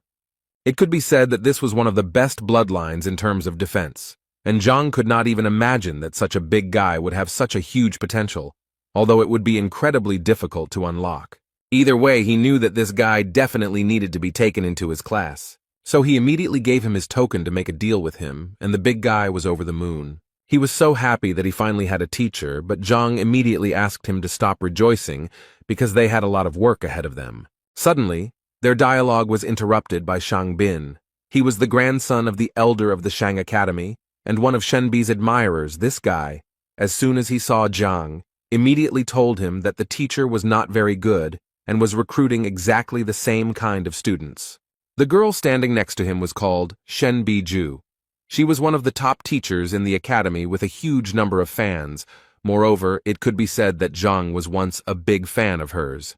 S1: It could be said that this was one of the best bloodlines in terms of defense, and Zhang could not even imagine that such a big guy would have such a huge potential, although it would be incredibly difficult to unlock. Either way, he knew that this guy definitely needed to be taken into his class. So he immediately gave him his token to make a deal with him, and the big guy was over the moon. He was so happy that he finally had a teacher, but Zhang immediately asked him to stop rejoicing because they had a lot of work ahead of them. Suddenly, their dialogue was interrupted by Shang Bin. He was the grandson of the elder of the Shang Academy, and one of Shenbi's admirers. This guy, as soon as he saw Zhang, immediately told him that the teacher was not very good and was recruiting exactly the same kind of students. The girl standing next to him was called Shenbi Ju. She was one of the top teachers in the academy with a huge number of fans. Moreover, it could be said that Zhang was once a big fan of hers.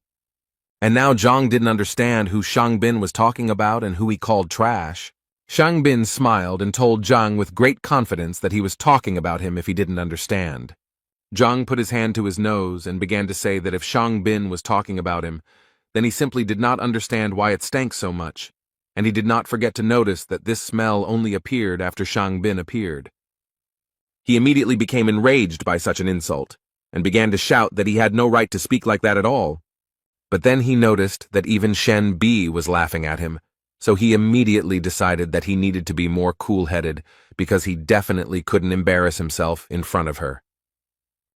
S1: And now Zhang didn't understand who Shang Bin was talking about and who he called trash. Shang Bin smiled and told Zhang with great confidence that he was talking about him if he didn't understand. Zhang put his hand to his nose and began to say that if Shang Bin was talking about him, then he simply did not understand why it stank so much, and he did not forget to notice that this smell only appeared after Shang Bin appeared. He immediately became enraged by such an insult, and began to shout that he had no right to speak like that at all. But then he noticed that even Shen Bi was laughing at him, so he immediately decided that he needed to be more cool-headed because he definitely couldn't embarrass himself in front of her.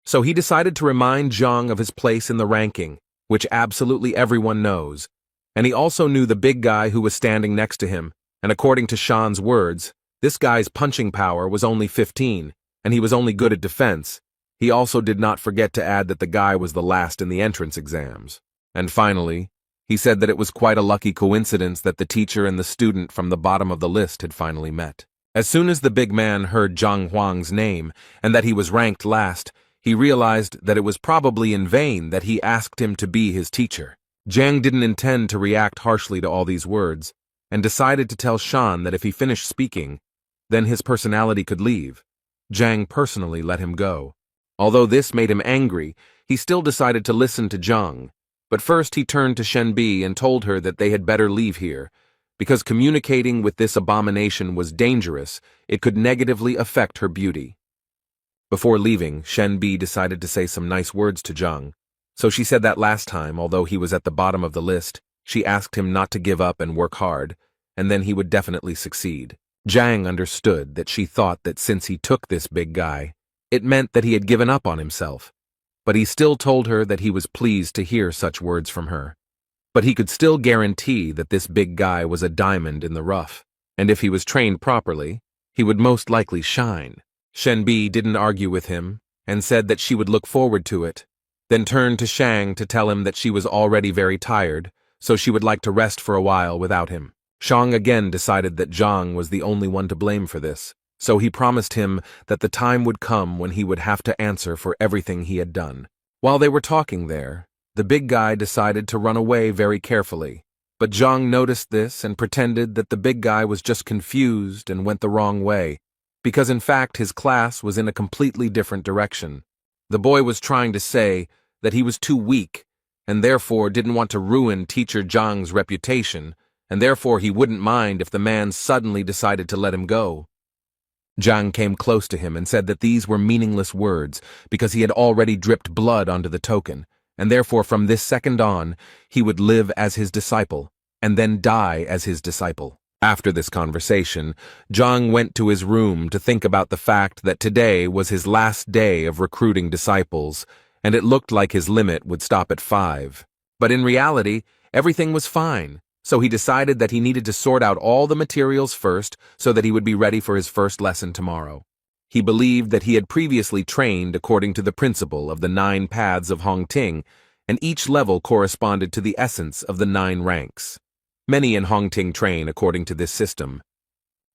S1: So he decided to remind Zhang of his place in the ranking, which absolutely everyone knows, and he also knew the big guy who was standing next to him, and according to Shan's words, this guy's punching power was only 15, and he was only good at defense. He also did not forget to add that the guy was the last in the entrance exams. And finally, he said that it was quite a lucky coincidence that the teacher and the student from the bottom of the list had finally met. As soon as the big man heard Zhang Huang's name, and that he was ranked last, he realized that it was probably in vain that he asked him to be his teacher. Zhang didn't intend to react harshly to all these words, and decided to tell Shan that if he finished speaking, then his personality could leave. Zhang personally let him go. Although this made him angry, he still decided to listen to Zhang. But first he turned to Shenbi and told her that they had better leave here, because communicating with this abomination was dangerous. It could negatively affect her beauty. Before leaving, Shenbi decided to say some nice words to Zhang. So she said that last time, although he was at the bottom of the list, she asked him not to give up and work hard, and then he would definitely succeed. Zhang understood that she thought that since he took this big guy, it meant that he had given up on himself. But he still told her that he was pleased to hear such words from her. But he could still guarantee that this big guy was a diamond in the rough, and if he was trained properly, he would most likely shine. Shenbi didn't argue with him, and said that she would look forward to it, then turned to Shang to tell him that she was already very tired, so she would like to rest for a while without him. Shang again decided that Zhang was the only one to blame for this, so he promised him that the time would come when he would have to answer for everything he had done. While they were talking there, the big guy decided to run away very carefully, but Zhang noticed this and pretended that the big guy was just confused and went the wrong way, because in fact his class was in a completely different direction. The boy was trying to say that he was too weak, and therefore didn't want to ruin teacher Zhang's reputation, and therefore he wouldn't mind if the man suddenly decided to let him go. Zhang came close to him and said that these were meaningless words because he had already dripped blood onto the token, and therefore from this second on, he would live as his disciple, and then die as his disciple. After this conversation, Zhang went to his room to think about the fact that today was his last day of recruiting disciples, and it looked like his limit would stop at 5. But in reality, everything was fine. So he decided that he needed to sort out all the materials first so that he would be ready for his first lesson tomorrow. He believed that he had previously trained according to the principle of the 9 paths of Hongting, and each level corresponded to the essence of the 9 ranks. Many in Hongting train according to this system.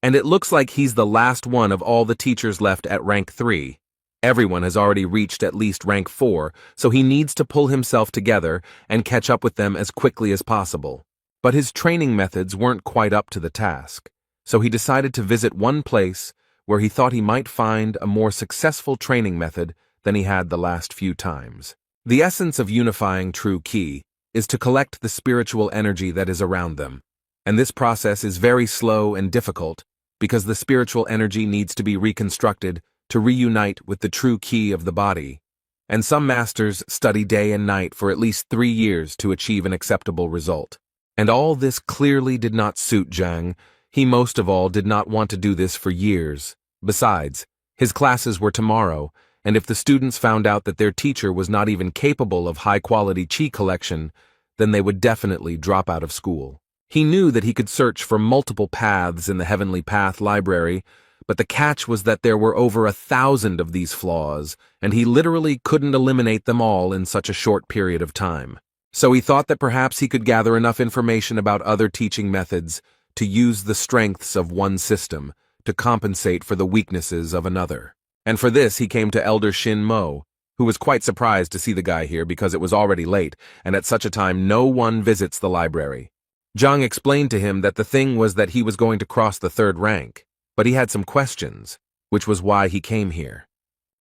S1: And it looks like he's the last one of all the teachers left at rank 3. Everyone has already reached at least rank 4, so he needs to pull himself together and catch up with them as quickly as possible. But his training methods weren't quite up to the task, so he decided to visit one place where he thought he might find a more successful training method than he had the last few times. The essence of unifying true ki is to collect the spiritual energy that is around them, and this process is very slow and difficult because the spiritual energy needs to be reconstructed to reunite with the true ki of the body, and some masters study day and night for at least 3 years to achieve an acceptable result. And all this clearly did not suit Zhang. He most of all did not want to do this for years. Besides, his classes were tomorrow, and if the students found out that their teacher was not even capable of high-quality qi collection, then they would definitely drop out of school. He knew that he could search for multiple paths in the Heavenly Path library, but the catch was that there were over 1,000 of these flaws, and he literally couldn't eliminate them all in such a short period of time. So he thought that perhaps he could gather enough information about other teaching methods to use the strengths of one system to compensate for the weaknesses of another. And for this he came to Elder Shin Mo, who was quite surprised to see the guy here because it was already late, and at such a time no one visits the library. Zhang explained to him that the thing was that he was going to cross the 3rd rank, but he had some questions, which was why he came here.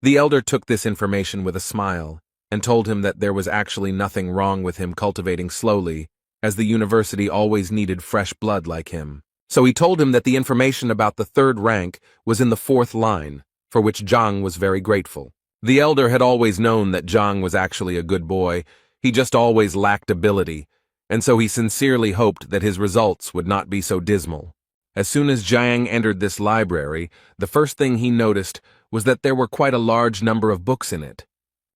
S1: The elder took this information with a smile and told him that there was actually nothing wrong with him cultivating slowly, as the university always needed fresh blood like him. So he told him that the information about the 3rd rank was in the 4th line, for which Zhang was very grateful. The elder had always known that Zhang was actually a good boy, he just always lacked ability, and so he sincerely hoped that his results would not be so dismal. As soon as Zhang entered this library, the first thing he noticed was that there were quite a large number of books in it.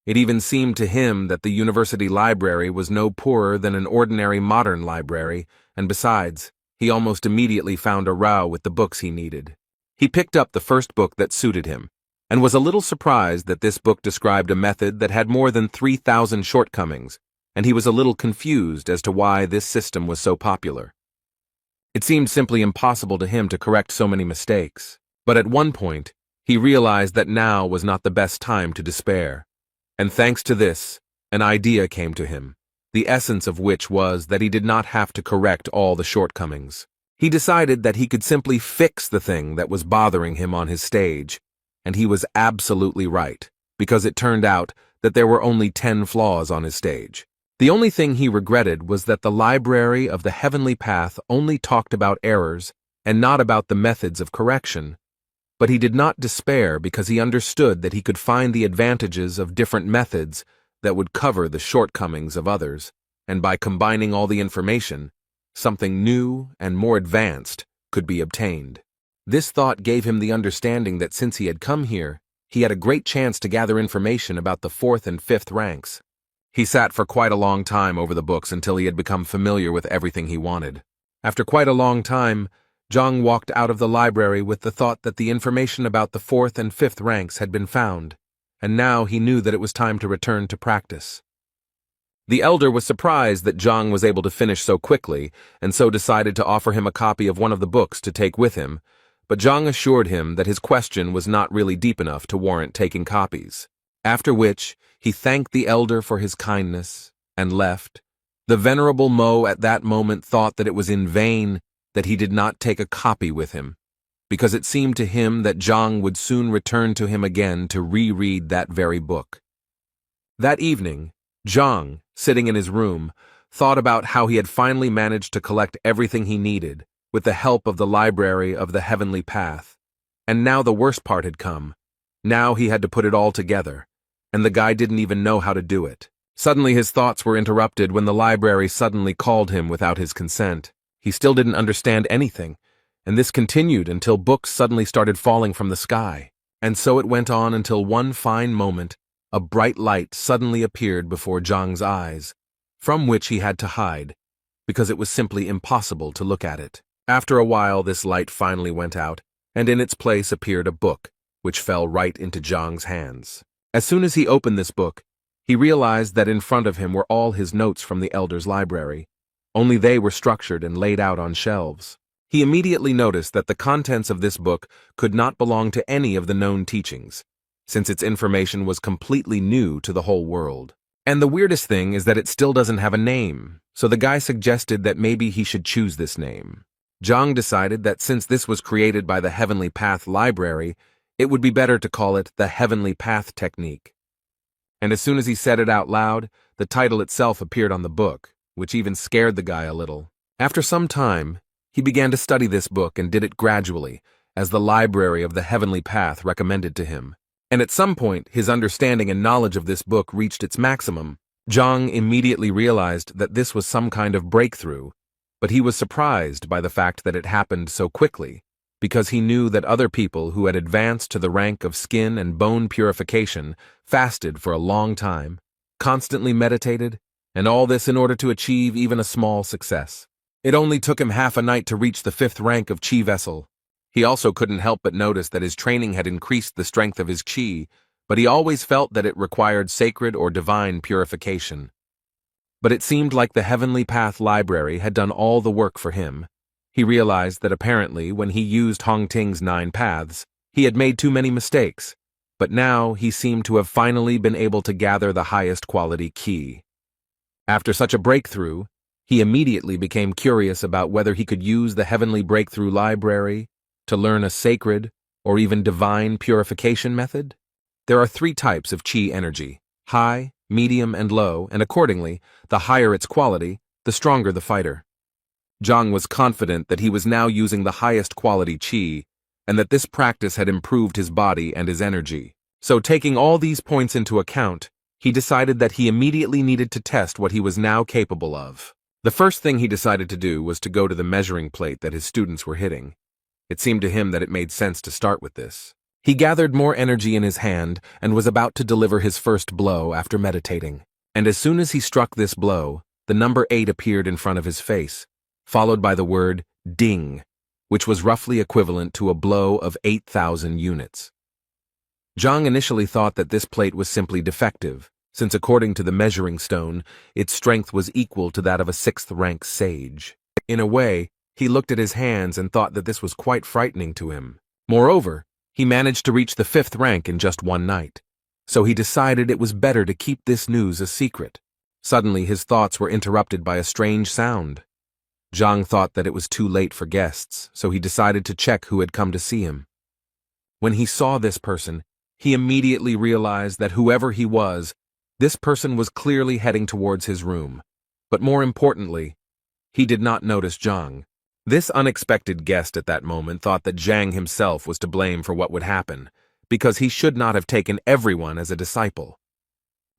S1: It even seemed to him that the university library was no poorer than an ordinary modern library, and besides, he almost immediately found a row with the books he needed. He picked up the first book that suited him, and was a little surprised that this book described a method that had more than 3,000 shortcomings, and he was a little confused as to why this system was so popular. It seemed simply impossible to him to correct so many mistakes, but at one point, he realized that now was not the best time to despair. And thanks to this, an idea came to him, the essence of which was that he did not have to correct all the shortcomings. He decided that he could simply fix the thing that was bothering him on his stage, and he was absolutely right, because it turned out that there were only 10 flaws on his stage. The only thing he regretted was that the library of the Heavenly Path only talked about errors and not about the methods of correction. But he did not despair because he understood that he could find the advantages of different methods that would cover the shortcomings of others, and by combining all the information, something new and more advanced could be obtained. This thought gave him the understanding that since he had come here, he had a great chance to gather information about the 4th and 5th ranks. He sat for quite a long time over the books until he had become familiar with everything he wanted. After quite a long time, Zhang walked out of the library with the thought that the information about the 4th and 5th ranks had been found, and now he knew that it was time to return to practice. The elder was surprised that Zhang was able to finish so quickly, and so decided to offer him a copy of one of the books to take with him, but Zhang assured him that his question was not really deep enough to warrant taking copies. After which, he thanked the elder for his kindness and left. The venerable Mo at that moment thought that it was in vain that he did not take a copy with him, because it seemed to him that Zhang would soon return to him again to reread that very book. That evening, Zhang, sitting in his room, thought about how he had finally managed to collect everything he needed with the help of the library of the Heavenly Path. And now the worst part had come. Now he had to put it all together, and the guy didn't even know how to do it. Suddenly his thoughts were interrupted when the library suddenly called him without his consent. He still didn't understand anything, and this continued until books suddenly started falling from the sky. And so it went on until one fine moment, a bright light suddenly appeared before Zhang's eyes, from which he had to hide, because it was simply impossible to look at it. After a while this light finally went out, and in its place appeared a book, which fell right into Zhang's hands. As soon as he opened this book, he realized that in front of him were all his notes from the elder's library, only they were structured and laid out on shelves. He immediately noticed that the contents of this book could not belong to any of the known teachings, since its information was completely new to the whole world. And the weirdest thing is that it still doesn't have a name, so the guy suggested that maybe he should choose this name. Zhang decided that since this was created by the Heavenly Path Library, it would be better to call it the Heavenly Path Technique. And as soon as he said it out loud, the title itself appeared on the book, which even scared the guy a little. After some time, he began to study this book and did it gradually, as the library of the Heavenly Path recommended to him. And at some point, his understanding and knowledge of this book reached its maximum. Zhang immediately realized that this was some kind of breakthrough, but he was surprised by the fact that it happened so quickly, because he knew that other people who had advanced to the rank of skin and bone purification fasted for a long time, constantly meditated, and all this in order to achieve even a small success. It only took him half a night to reach the 5th rank of Qi vessel. He also couldn't help but notice that his training had increased the strength of his Qi, but he always felt that it required sacred or divine purification. But it seemed like the Heavenly Path Library had done all the work for him. He realized that apparently when he used Hongting's 9 paths, he had made too many mistakes, but now he seemed to have finally been able to gather the highest quality Qi. After such a breakthrough, he immediately became curious about whether he could use the Heavenly Breakthrough Library to learn a sacred or even divine purification method. There are 3 types of Qi energy: high, medium, and low, and accordingly, the higher its quality, the stronger the fighter. Zhang was confident that he was now using the highest quality Qi, and that this practice had improved his body and his energy. So taking all these points into account, he decided that he immediately needed to test what he was now capable of. The first thing he decided to do was to go to the measuring plate that his students were hitting. It seemed to him that it made sense to start with this. He gathered more energy in his hand and was about to deliver his first blow after meditating. And as soon as he struck this blow, the number 8 appeared in front of his face, followed by the word ding, which was roughly equivalent to a blow of 8,000 units. Zhang initially thought that this plate was simply defective, since according to the measuring stone, its strength was equal to that of a 6th-rank sage. In a way, he looked at his hands and thought that this was quite frightening to him. Moreover, he managed to reach the 5th rank in just one night, so he decided it was better to keep this news a secret. Suddenly, his thoughts were interrupted by a strange sound. Zhang thought that it was too late for guests, so he decided to check who had come to see him. When he saw this person, he immediately realized that whoever he was, this person was clearly heading towards his room. But more importantly, he did not notice Zhang. This unexpected guest at that moment thought that Zhang himself was to blame for what would happen, because he should not have taken everyone as a disciple.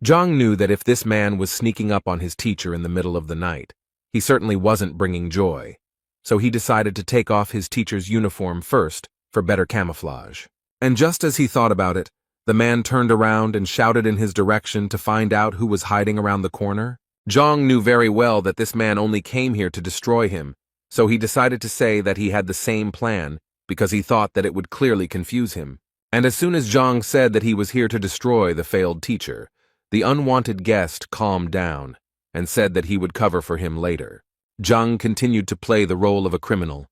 S1: Zhang knew that if this man was sneaking up on his teacher in the middle of the night, he certainly wasn't bringing joy, so he decided to take off his teacher's uniform first for better camouflage. And just as he thought about it, the man turned around and shouted in his direction to find out who was hiding around the corner. Zhang knew very well that this man only came here to destroy him, so he decided to say that he had the same plan because he thought that it would clearly confuse him. And as soon as Zhang said that he was here to destroy the failed teacher, the unwanted guest calmed down and said that he would cover for him later. Zhang continued to play the role of a criminal,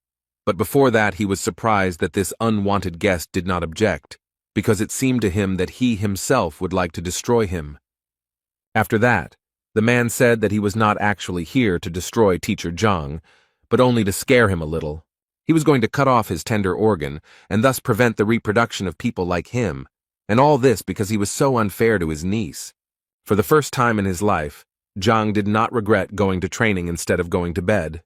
S1: but before that he was surprised that this unwanted guest did not object, because it seemed to him that he himself would like to destroy him. After that, the man said that he was not actually here to destroy Teacher Zhang, but only to scare him a little. He was going to cut off his tender organ and thus prevent the reproduction of people like him, and all this because he was so unfair to his niece. For the first time in his life, Zhang did not regret going to training instead of going to bed,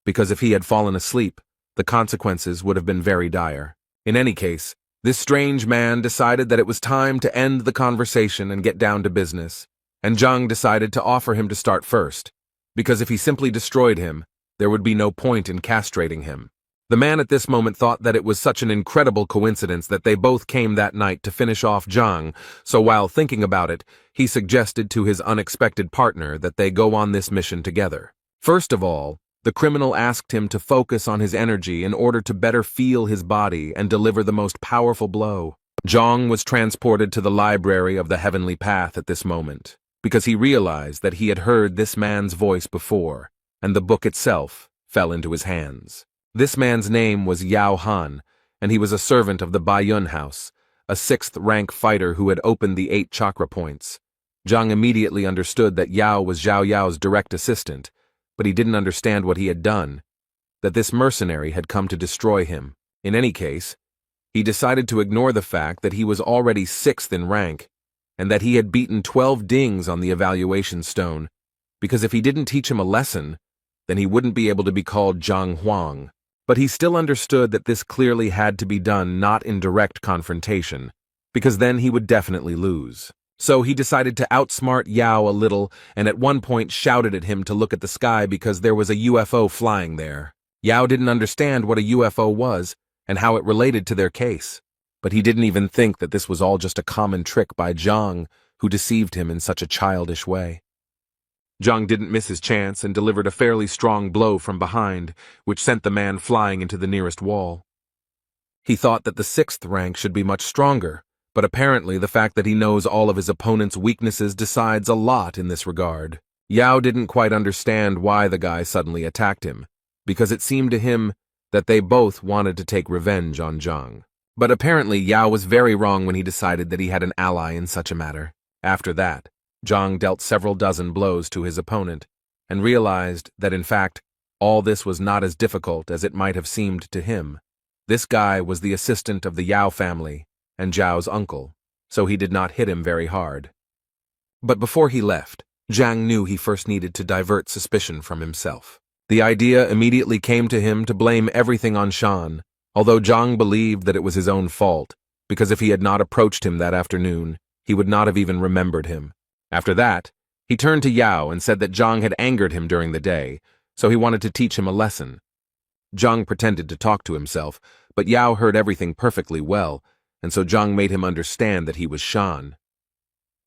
S1: because if he had fallen asleep, the consequences would have been very dire. In any case, this strange man decided that it was time to end the conversation and get down to business, and Zhang decided to offer him to start first, because if he simply destroyed him, there would be no point in castrating him. The man at this moment thought that it was such an incredible coincidence that they both came that night to finish off Zhang, so while thinking about it, he suggested to his unexpected partner that they go on this mission together. First of all, the criminal asked him to focus on his energy in order to better feel his body and deliver the most powerful blow. Zhang was transported to the library of the Heavenly Path at this moment, because he realized that he had heard this man's voice before, and the book itself fell into his hands. This man's name was Yao Han, and he was a servant of the Baiyun house, a 6th-rank fighter who had opened the 8 chakra points. Zhang immediately understood that Yao was Zhao Yao's direct assistant, but he didn't understand what he had done, that this mercenary had come to destroy him. In any case, he decided to ignore the fact that he was already 6th in rank, and that he had beaten 12 dings on the evaluation stone, because if he didn't teach him a lesson, then he wouldn't be able to be called Zhang Huang. But he still understood that this clearly had to be done not in direct confrontation, because then he would definitely lose. So he decided to outsmart Yao a little and at one point shouted at him to look at the sky because there was a UFO flying there. Yao didn't understand what a UFO was and how it related to their case, but he didn't even think that this was all just a common trick by Zhang, who deceived him in such a childish way. Zhang didn't miss his chance and delivered a fairly strong blow from behind, which sent the man flying into the nearest wall. He thought that the 6th rank should be much stronger, but apparently the fact that he knows all of his opponent's weaknesses decides a lot in this regard. Yao didn't quite understand why the guy suddenly attacked him, because it seemed to him that they both wanted to take revenge on Zhang. But apparently Yao was very wrong when he decided that he had an ally in such a matter. After that, Zhang dealt several dozen blows to his opponent, and realized that in fact, all this was not as difficult as it might have seemed to him. This guy was the assistant of the Yao family, and Zhao's uncle, so he did not hit him very hard. But before he left, Zhang knew he first needed to divert suspicion from himself. The idea immediately came to him to blame everything on Shan, although Zhang believed that it was his own fault, because if he had not approached him that afternoon, he would not have even remembered him. After that, he turned to Yao and said that Zhang had angered him during the day, so he wanted to teach him a lesson. Zhang pretended to talk to himself, but Yao heard everything perfectly well, and so Zhang made him understand that he was Shan.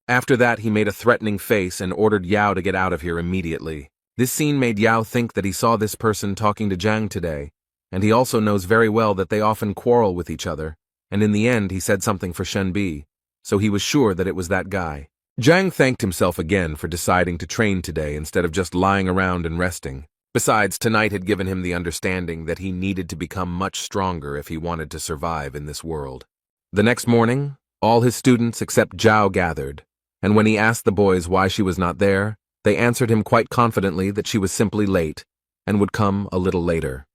S1: After that, he made a threatening face and ordered Yao to get out of here immediately. This scene made Yao think that he saw this person talking to Zhang today, and he also knows very well that they often quarrel with each other, and in the end he said something for Shenbi, so he was sure that it was that guy. Zhang thanked himself again for deciding to train today instead of just lying around and resting. Besides, tonight had given him the understanding that he needed to become much stronger if he wanted to survive in this world. The next morning, all his students except Zhao gathered, and when he asked the boys why she was not there, they answered him quite confidently that she was simply late and would come a little later.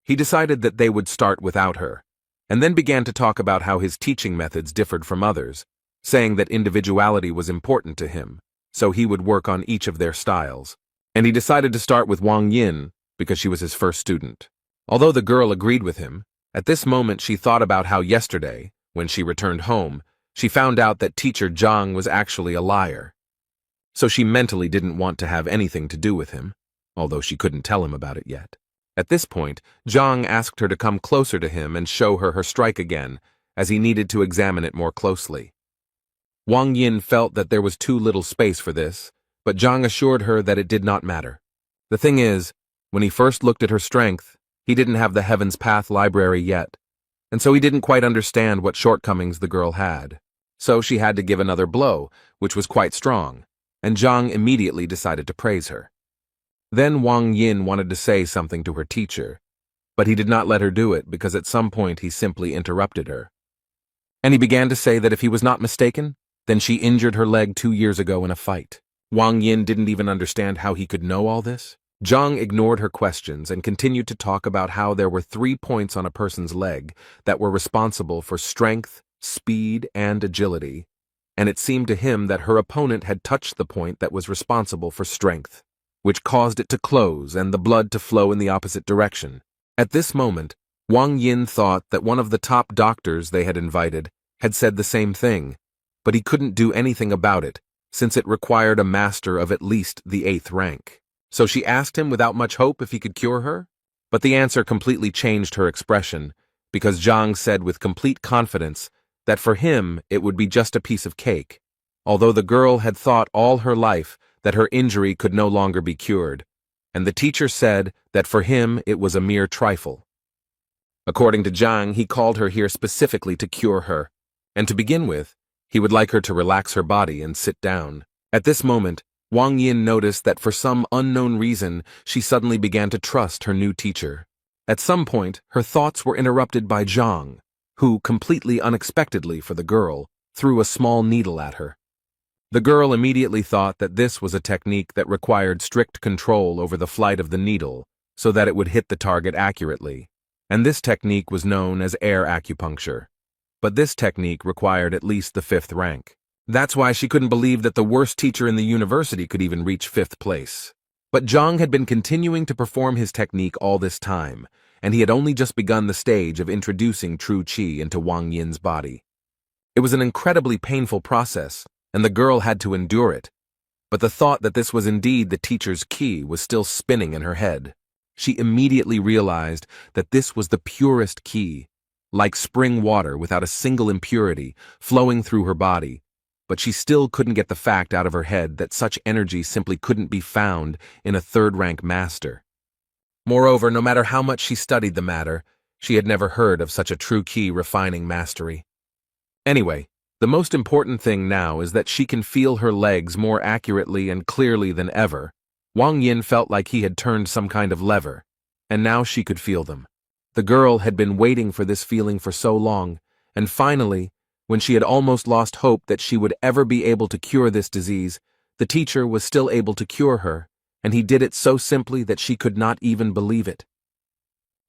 S1: He decided that they would start without her, and then began to talk about how his teaching methods differed from others, saying that individuality was important to him, so he would work on each of their styles. And he decided to start with Wang Yin because she was his first student. Although the girl agreed with him, at this moment she thought about how yesterday, when she returned home, she found out that teacher Zhang was actually a liar. So she mentally didn't want to have anything to do with him, although she couldn't tell him about it yet. At this point, Zhang asked her to come closer to him and show her strike again, as he needed to examine it more closely. Wang Yin felt that there was too little space for this, but Zhang assured her that it did not matter. The thing is, when he first looked at her strength, he didn't have the Heaven's Path library yet, and so he didn't quite understand what shortcomings the girl had. So she had to give another blow, which was quite strong, and Zhang immediately decided to praise her. Then Wang Yin wanted to say something to her teacher, but he did not let her do it because at some point he simply interrupted her. And he began to say that if he was not mistaken, then she injured her leg 2 years ago in a fight. Wang Yin didn't even understand how he could know all this. Zhang ignored her questions and continued to talk about how there were 3 points on a person's leg that were responsible for strength, speed, and agility, and it seemed to him that her opponent had touched the point that was responsible for strength, which caused it to close and the blood to flow in the opposite direction. At this moment, Wang Yin thought that one of the top doctors they had invited had said the same thing, but he couldn't do anything about it, since it required a master of at least the 8th rank. So she asked him without much hope if he could cure her, but the answer completely changed her expression, because Zhang said with complete confidence that for him it would be just a piece of cake, although the girl had thought all her life that her injury could no longer be cured, and the teacher said that for him it was a mere trifle. According to Zhang, he called her here specifically to cure her, and to begin with, he would like her to relax her body and sit down. At this moment, Wang Yin noticed that for some unknown reason, she suddenly began to trust her new teacher. At some point, her thoughts were interrupted by Zhang, who, completely unexpectedly for the girl, threw a small needle at her. The girl immediately thought that this was a technique that required strict control over the flight of the needle so that it would hit the target accurately, and this technique was known as air acupuncture. But this technique required at least the 5th rank. That's why she couldn't believe that the worst teacher in the university could even reach 5th place. But Zhang had been continuing to perform his technique all this time, and he had only just begun the stage of introducing true qi into Wang Yin's body. It was an incredibly painful process, and the girl had to endure it. But the thought that this was indeed the teacher's qi was still spinning in her head. She immediately realized that this was the purest qi, like spring water without a single impurity, flowing through her body. But she still couldn't get the fact out of her head that such energy simply couldn't be found in a 3rd-rank master. Moreover, no matter how much she studied the matter, she had never heard of such a true qi refining mastery. Anyway, the most important thing now is that she can feel her legs more accurately and clearly than ever. Wang Yin felt like he had turned some kind of lever, and now she could feel them. The girl had been waiting for this feeling for so long, and finally, when she had almost lost hope that she would ever be able to cure this disease, the teacher was still able to cure her, and he did it so simply that she could not even believe it.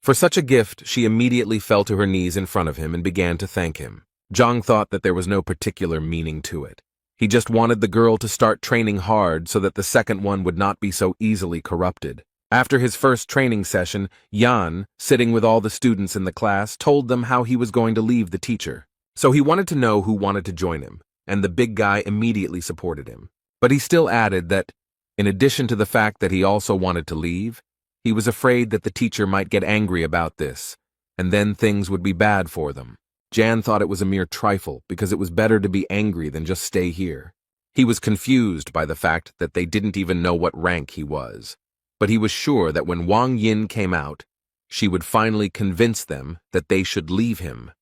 S1: For such a gift, she immediately fell to her knees in front of him and began to thank him. Zhang thought that there was no particular meaning to it. He just wanted the girl to start training hard so that the second one would not be so easily corrupted. After his first training session, Yan, sitting with all the students in the class, told them how he was going to leave the teacher. So he wanted to know who wanted to join him, and the big guy immediately supported him. But he still added that, in addition to the fact that he also wanted to leave, he was afraid that the teacher might get angry about this, and then things would be bad for them. Jan thought it was a mere trifle because it was better to be angry than just stay here. He was confused by the fact that they didn't even know what rank he was, but he was sure that when Wang Yin came out, she would finally convince them that they should leave him.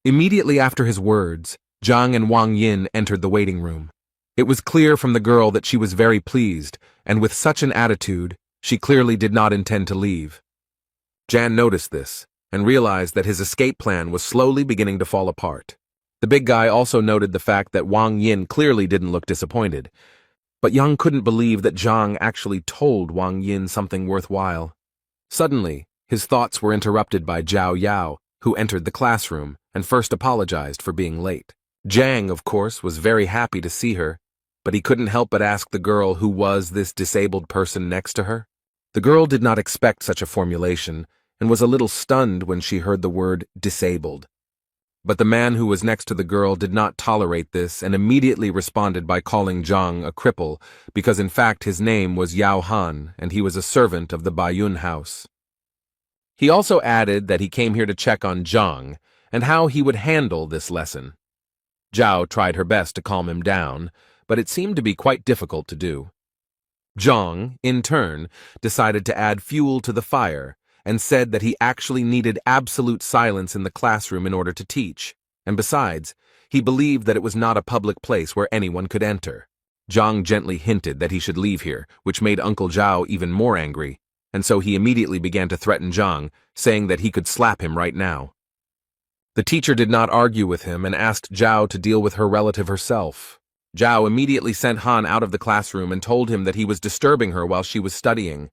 S1: Immediately after his words, Zhang and Wang Yin entered the waiting room. It was clear from the girl that she was very pleased, and with such an attitude, she clearly did not intend to leave. Jan noticed this, and realized that his escape plan was slowly beginning to fall apart. The big guy also noted the fact that Wang Yin clearly didn't look disappointed, but Yang couldn't believe that Zhang actually told Wang Yin something worthwhile. Suddenly, his thoughts were interrupted by Zhao Yao, who entered the classroom and first apologized for being late. Zhang, of course, was very happy to see her, but he couldn't help but ask the girl who was this disabled person next to her. The girl did not expect such a formulation and was a little stunned when she heard the word disabled. But the man who was next to the girl did not tolerate this and immediately responded by calling Zhang a cripple because in fact his name was Yao Han and he was a servant of the Baiyun house. He also added that he came here to check on Zhang and how he would handle this lesson. Zhao tried her best to calm him down, but it seemed to be quite difficult to do. Zhang, in turn, decided to add fuel to the fire and said that he actually needed absolute silence in the classroom in order to teach, and besides, he believed that it was not a public place where anyone could enter. Zhang gently hinted that he should leave here, which made Uncle Zhao even more angry, and so he immediately began to threaten Zhang, saying that he could slap him right now. The teacher did not argue with him and asked Zhao to deal with her relative herself. Zhao immediately sent Han out of the classroom and told him that he was disturbing her while she was studying.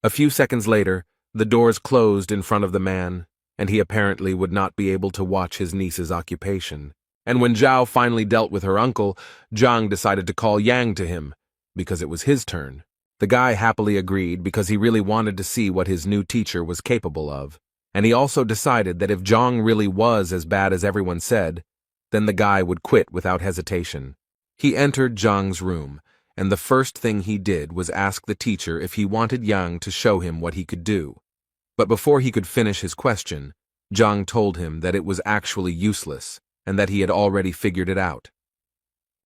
S1: A few seconds later, the doors closed in front of the man, and he apparently would not be able to watch his niece's occupation. And when Zhao finally dealt with her uncle, Zhang decided to call Yang to him, because it was his turn. The guy happily agreed because he really wanted to see what his new teacher was capable of, and he also decided that if Zhang really was as bad as everyone said, then the guy would quit without hesitation. He entered Zhang's room, and the first thing he did was ask the teacher if he wanted Yang to show him what he could do. But before he could finish his question, Zhang told him that it was actually useless, and that he had already figured it out.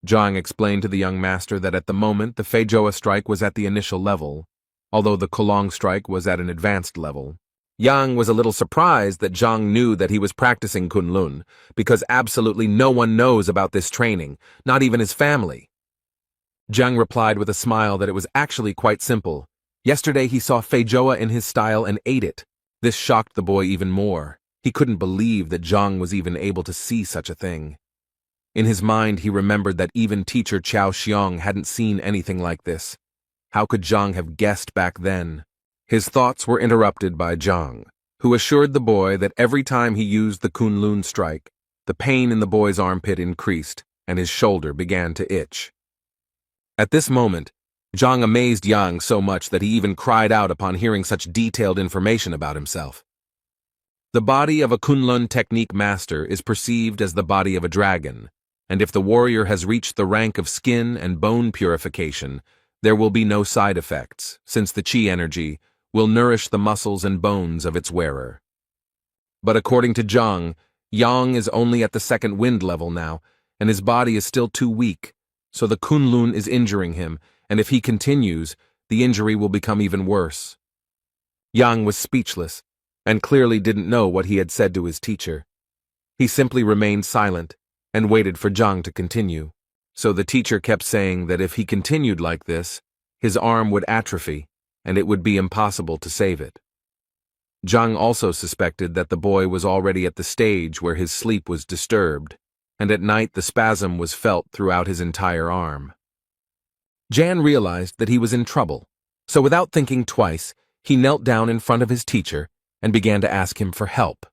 S1: Zhang explained to the young master that at the moment the Feijoa strike was at the initial level, although the Kolong strike was at an advanced level. Yang was a little surprised that Zhang knew that he was practicing Kunlun, because absolutely no one knows about this training, not even his family. Zhang replied with a smile that it was actually quite simple. Yesterday he saw Feijoa in his style and ate it. This shocked the boy even more. He couldn't believe that Zhang was even able to see such a thing. In his mind, he remembered that even teacher Qiao Xiong hadn't seen anything like this. How could Zhang have guessed back then? His thoughts were interrupted by Zhang, who assured the boy that every time he used the Kunlun strike, the pain in the boy's armpit increased and his shoulder began to itch. At this moment, Zhang amazed Yang so much that he even cried out upon hearing such detailed information about himself. The body of a Kunlun technique master is perceived as the body of a dragon, and if the warrior has reached the rank of skin and bone purification, there will be no side effects, since the qi energy will nourish the muscles and bones of its wearer. But according to Zhang, Yang is only at the second wind level now, and his body is still too weak, so the Kunlun is injuring him, and if he continues, the injury will become even worse. Yang was speechless, and clearly didn't know what he had said to his teacher. He simply remained silent, and waited for Zhang to continue. So the teacher kept saying that if he continued like this, his arm would atrophy, and it would be impossible to save it. Zhang also suspected that the boy was already at the stage where his sleep was disturbed, and at night the spasm was felt throughout his entire arm. Jan realized that he was in trouble, so without thinking twice, he knelt down in front of his teacher and began to ask him for help.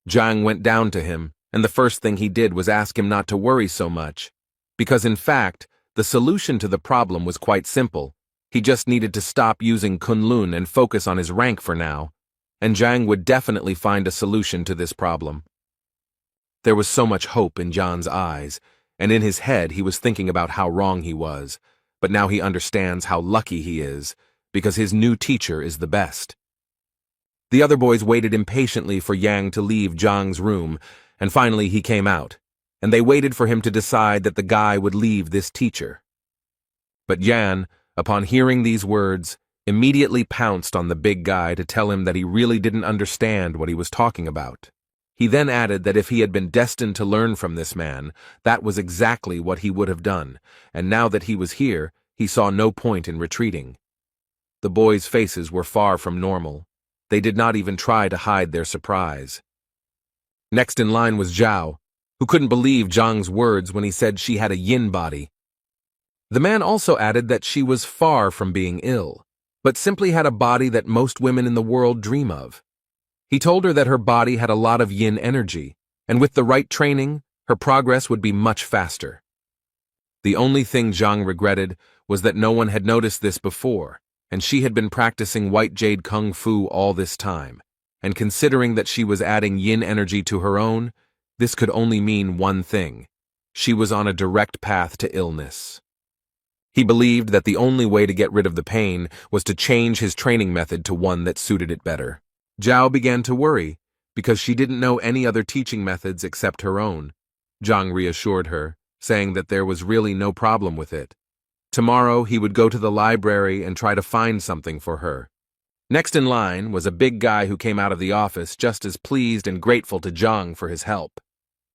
S1: Zhang went down to him, and the first thing he did was ask him not to worry so much, because in fact, the solution to the problem was quite simple. He just needed to stop using Kunlun and focus on his rank for now, and Zhang would definitely find a solution to this problem. There was so much hope in Jan's eyes, and in his head he was thinking about how wrong he was, but now he understands how lucky he is, because his new teacher is the best. The other boys waited impatiently for Yang to leave Zhang's room, and finally he came out, and they waited for him to decide that the guy would leave this teacher. But Yan, upon hearing these words, immediately pounced on the big guy to tell him that he really didn't understand what he was talking about. He then added that if he had been destined to learn from this man, that was exactly what he would have done, and now that he was here, he saw no point in retreating. The boys' faces were far from normal. They did not even try to hide their surprise. Next in line was Zhao, who couldn't believe Zhang's words when he said she had a yin body. The man also added that she was far from being ill, but simply had a body that most women in the world dream of. He told her that her body had a lot of yin energy, and with the right training, her progress would be much faster. The only thing Zhang regretted was that no one had noticed this before, and she had been practicing white jade kung fu all this time, and considering that she was adding yin energy to her own, this could only mean one thing: she was on a direct path to illness. He believed that the only way to get rid of the pain was to change his training method to one that suited it better. Zhao began to worry, because she didn't know any other teaching methods except her own. Zhang reassured her, saying that there was really no problem with it. Tomorrow he would go to the library and try to find something for her. Next in line was a big guy who came out of the office just as pleased and grateful to Zhang for his help.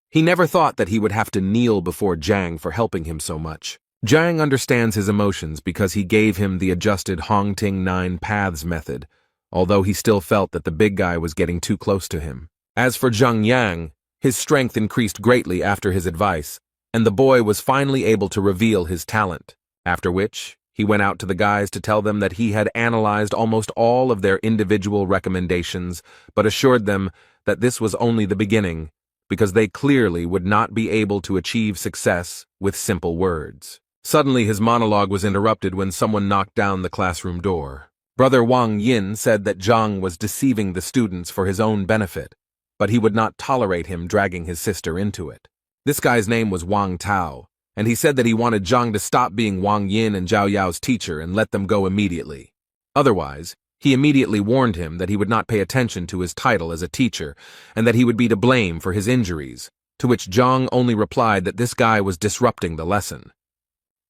S1: He never thought that he would have to kneel before Zhang for helping him so much. Zhang understands his emotions because he gave him the adjusted Hongting 9 Paths method, although he still felt that the big guy was getting too close to him. As for Zhang Yang, his strength increased greatly after his advice, and the boy was finally able to reveal his talent, after which he went out to the guys to tell them that he had analyzed almost all of their individual recommendations, but assured them that this was only the beginning, because they clearly would not be able to achieve success with simple words. Suddenly his monologue was interrupted when someone knocked down the classroom door. Brother Wang Yin said that Zhang was deceiving the students for his own benefit, but he would not tolerate him dragging his sister into it. This guy's name was Wang Tao, and he said that he wanted Zhang to stop being Wang Yin and Zhao Yao's teacher and let them go immediately. Otherwise, he immediately warned him that he would not pay attention to his title as a teacher and that he would be to blame for his injuries, to which Zhang only replied that this guy was disrupting the lesson.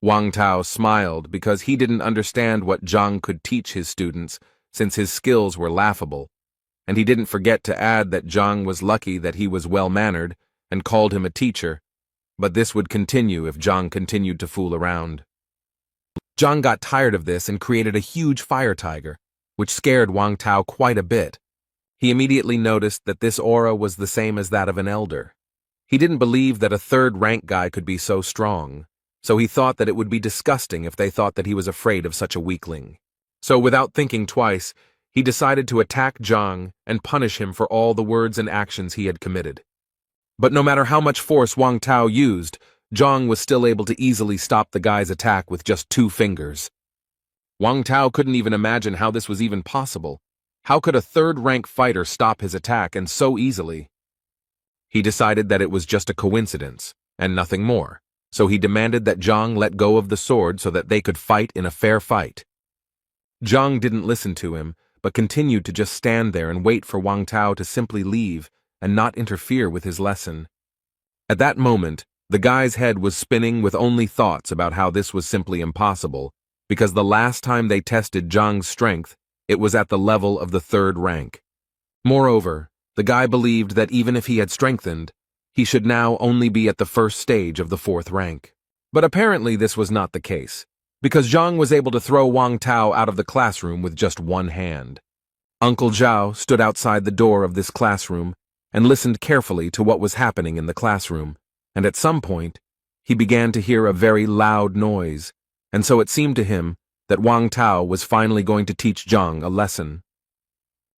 S1: Wang Tao smiled because he didn't understand what Zhang could teach his students since his skills were laughable, and he didn't forget to add that Zhang was lucky that he was well-mannered and called him a teacher, but this would continue if Zhang continued to fool around. Zhang got tired of this and created a huge fire tiger, which scared Wang Tao quite a bit. He immediately noticed that this aura was the same as that of an elder. He didn't believe that a third-rank guy could be so strong, so he thought that it would be disgusting if they thought that he was afraid of such a weakling. So without thinking twice, he decided to attack Zhang and punish him for all the words and actions he had committed. But no matter how much force Wang Tao used, Zhang was still able to easily stop the guy's attack with just 2 fingers. Wang Tao couldn't even imagine how this was even possible. How could a third-rank fighter stop his attack and so easily? He decided that it was just a coincidence, and nothing more, so he demanded that Zhang let go of the sword so that they could fight in a fair fight. Zhang didn't listen to him, but continued to just stand there and wait for Wang Tao to simply leave and not interfere with his lesson. At that moment, the guy's head was spinning with only thoughts about how this was simply impossible, because the last time they tested Zhang's strength, it was at the level of the 3rd rank. Moreover, the guy believed that even if he had strengthened, he should now only be at the 1st stage of the 4th rank. But apparently this was not the case, because Zhang was able to throw Wang Tao out of the classroom with just 1 hand. Uncle Zhao stood outside the door of this classroom and listened carefully to what was happening in the classroom, and at some point, he began to hear a very loud noise, and so it seemed to him that Wang Tao was finally going to teach Zhang a lesson.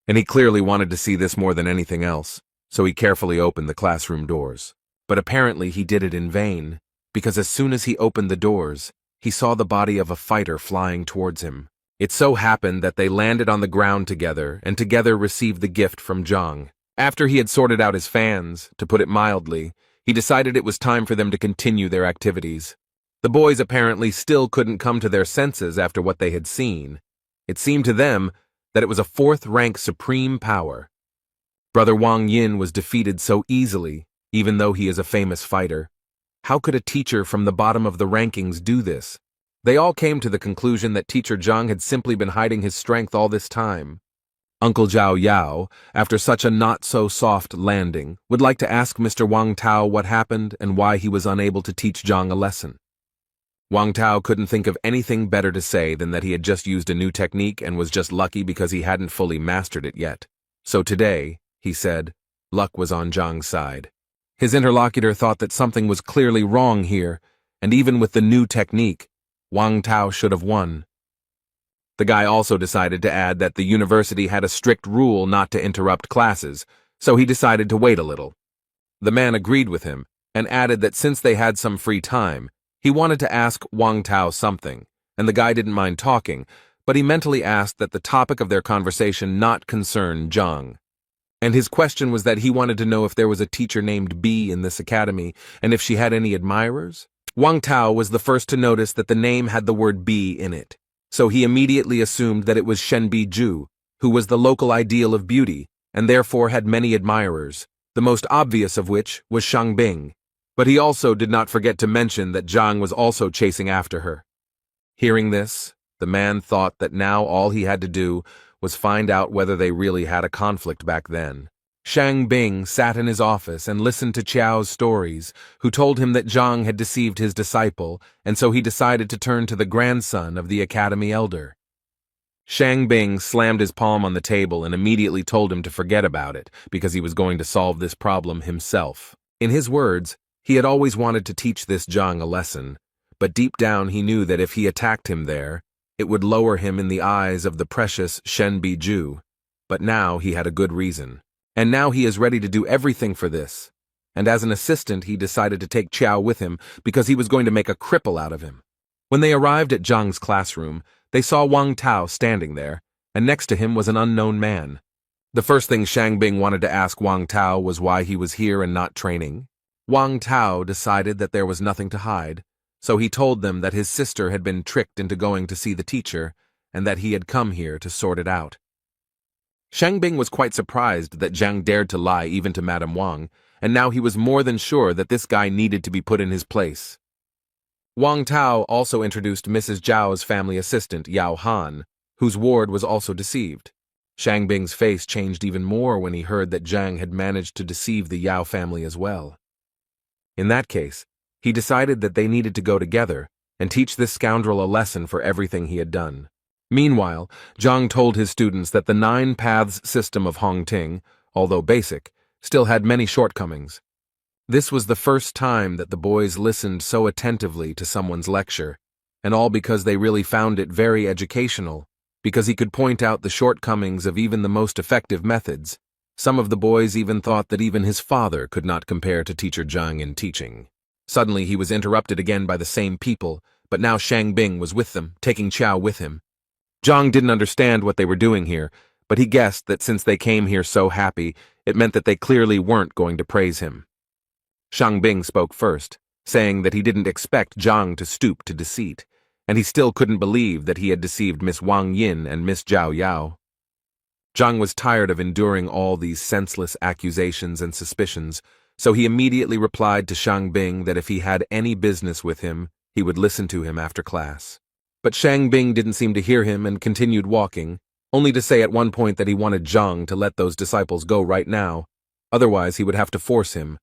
S1: And he clearly wanted to see this more than anything else, so he carefully opened the classroom doors. But apparently he did it in vain, because as soon as he opened the doors, he saw the body of a fighter flying towards him. It so happened that they landed on the ground together and together received the gift from Zhang. After he had sorted out his fans, to put it mildly, he decided it was time for them to continue their activities. The boys apparently still couldn't come to their senses after what they had seen. It seemed to them that it was a 4th-rank supreme power. Brother Wang Yin was defeated so easily, even though he is a famous fighter. How could a teacher from the bottom of the rankings do this? They all came to the conclusion that teacher Zhang had simply been hiding his strength all this time. Uncle Zhao Yao, after such a not-so-soft landing, would like to ask Mr. Wang Tao what happened and why he was unable to teach Zhang a lesson. Wang Tao couldn't think of anything better to say than that he had just used a new technique and was just lucky because he hadn't fully mastered it yet. So today, he said, luck was on Zhang's side. His interlocutor thought that something was clearly wrong here, and even with the new technique, Wang Tao should have won. The guy also decided to add that the university had a strict rule not to interrupt classes, so he decided to wait a little. The man agreed with him, and added that since they had some free time, he wanted to ask Wang Tao something, and the guy didn't mind talking, but he mentally asked that the topic of their conversation not concern Zhang. And his question was that he wanted to know if there was a teacher named B in this academy, and if she had any admirers. Wang Tao was the first to notice that the name had the word B in it, so he immediately assumed that it was Shenbi Zhu, who was the local ideal of beauty, and therefore had many admirers, the most obvious of which was Shang Bing. But he also did not forget to mention that Zhang was also chasing after her. Hearing this, the man thought that now all he had to do was find out whether they really had a conflict back then. Shang Bing sat in his office and listened to Qiao's stories, who told him that Zhang had deceived his disciple, and so he decided to turn to the grandson of the academy elder. Shang Bing slammed his palm on the table and immediately told him to forget about it, because he was going to solve this problem himself. In his words, he had always wanted to teach this Zhang a lesson, but deep down he knew that if he attacked him there, it would lower him in the eyes of the precious Shenbi Zhu. But now he had a good reason. And now he is ready to do everything for this. And as an assistant, he decided to take Qiao with him because he was going to make a cripple out of him. When they arrived at Zhang's classroom, they saw Wang Tao standing there, and next to him was an unknown man. The first thing Shang Bing wanted to ask Wang Tao was why he was here and not training. Wang Tao decided that there was nothing to hide, so he told them that his sister had been tricked into going to see the teacher, and that he had come here to sort it out. Shang Bing was quite surprised that Zhang dared to lie even to Madame Wang, and now he was more than sure that this guy needed to be put in his place. Wang Tao also introduced Mrs. Zhao's family assistant, Yao Han, whose ward was also deceived. Shang Bing's face changed even more when he heard that Zhang had managed to deceive the Yao family as well. In that case, he decided that they needed to go together and teach this scoundrel a lesson for everything he had done. Meanwhile, Zhang told his students that the nine paths system of Hongting, although basic, still had many shortcomings. This was the first time that the boys listened so attentively to someone's lecture, and all because they really found it very educational, because he could point out the shortcomings of even the most effective methods. Some of the boys even thought that even his father could not compare to Teacher Zhang in teaching. Suddenly he was interrupted again by the same people, but now Shang Bing was with them, taking Chao with him. Zhang didn't understand what they were doing here, but he guessed that since they came here so happy, it meant that they clearly weren't going to praise him. Shang Bing spoke first, saying that he didn't expect Zhang to stoop to deceit, and he still couldn't believe that he had deceived Miss Wang Yin and Miss Zhao Yao. Zhang was tired of enduring all these senseless accusations and suspicions, so he immediately replied to Shang Bing that if he had any business with him, he would listen to him after class. But Shang Bing didn't seem to hear him and continued walking, only to say at one point that he wanted Zhang to let those disciples go right now, otherwise he would have to force him.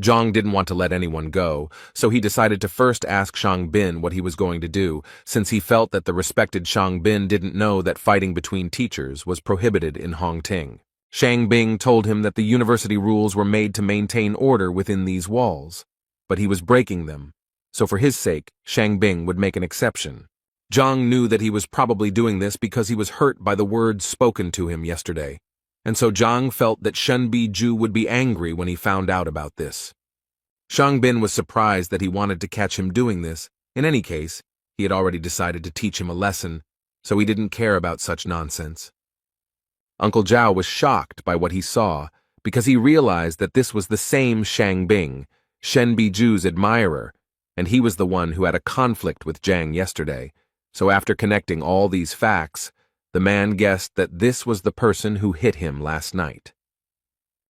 S1: Zhang didn't want to let anyone go, so he decided to first ask Shang Bin what he was going to do, since he felt that the respected Shang Bin didn't know that fighting between teachers was prohibited in Hongting. Shang Bing told him that the university rules were made to maintain order within these walls, but he was breaking them, so for his sake, Shang Bing would make an exception. Zhang knew that he was probably doing this because he was hurt by the words spoken to him yesterday, and so Zhang felt that Shen Biju would be angry when he found out about this. Shang Bin was surprised that he wanted to catch him doing this. In any case, he had already decided to teach him a lesson, so he didn't care about such nonsense. Uncle Zhao was shocked by what he saw, because he realized that this was the same Shang Bing, Shen Biju's admirer, and he was the one who had a conflict with Zhang yesterday. So after connecting all these facts, the man guessed that this was the person who hit him last night.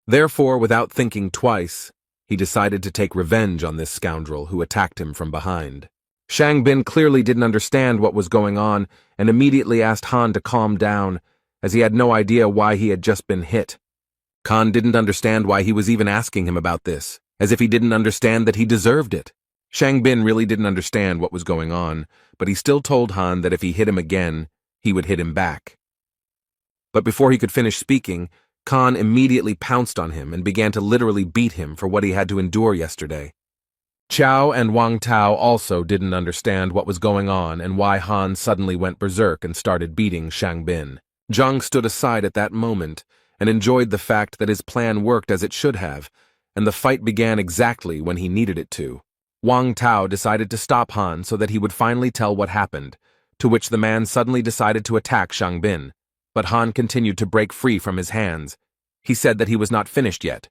S1: Therefore, without thinking twice, he decided to take revenge on this scoundrel who attacked him from behind. Shang Bin clearly didn't understand what was going on and immediately asked Han to calm down, as he had no idea why he had just been hit. Han didn't understand why he was even asking him about this, as if he didn't understand that he deserved it. Shang Bin really didn't understand what was going on, but he still told Han that if he hit him again, he would hit him back. But before he could finish speaking, Khan immediately pounced on him and began to literally beat him for what he had to endure yesterday. Chao and Wang Tao also didn't understand what was going on and why Han suddenly went berserk and started beating Shang Bin. Zhang stood aside at that moment and enjoyed the fact that his plan worked as it should have, and the fight began exactly when he needed it to. Wang Tao decided to stop Han so that he would finally tell what happened, to which the man suddenly decided to attack Shang Bin, but Han continued to break free from his hands. He said that he was not finished yet.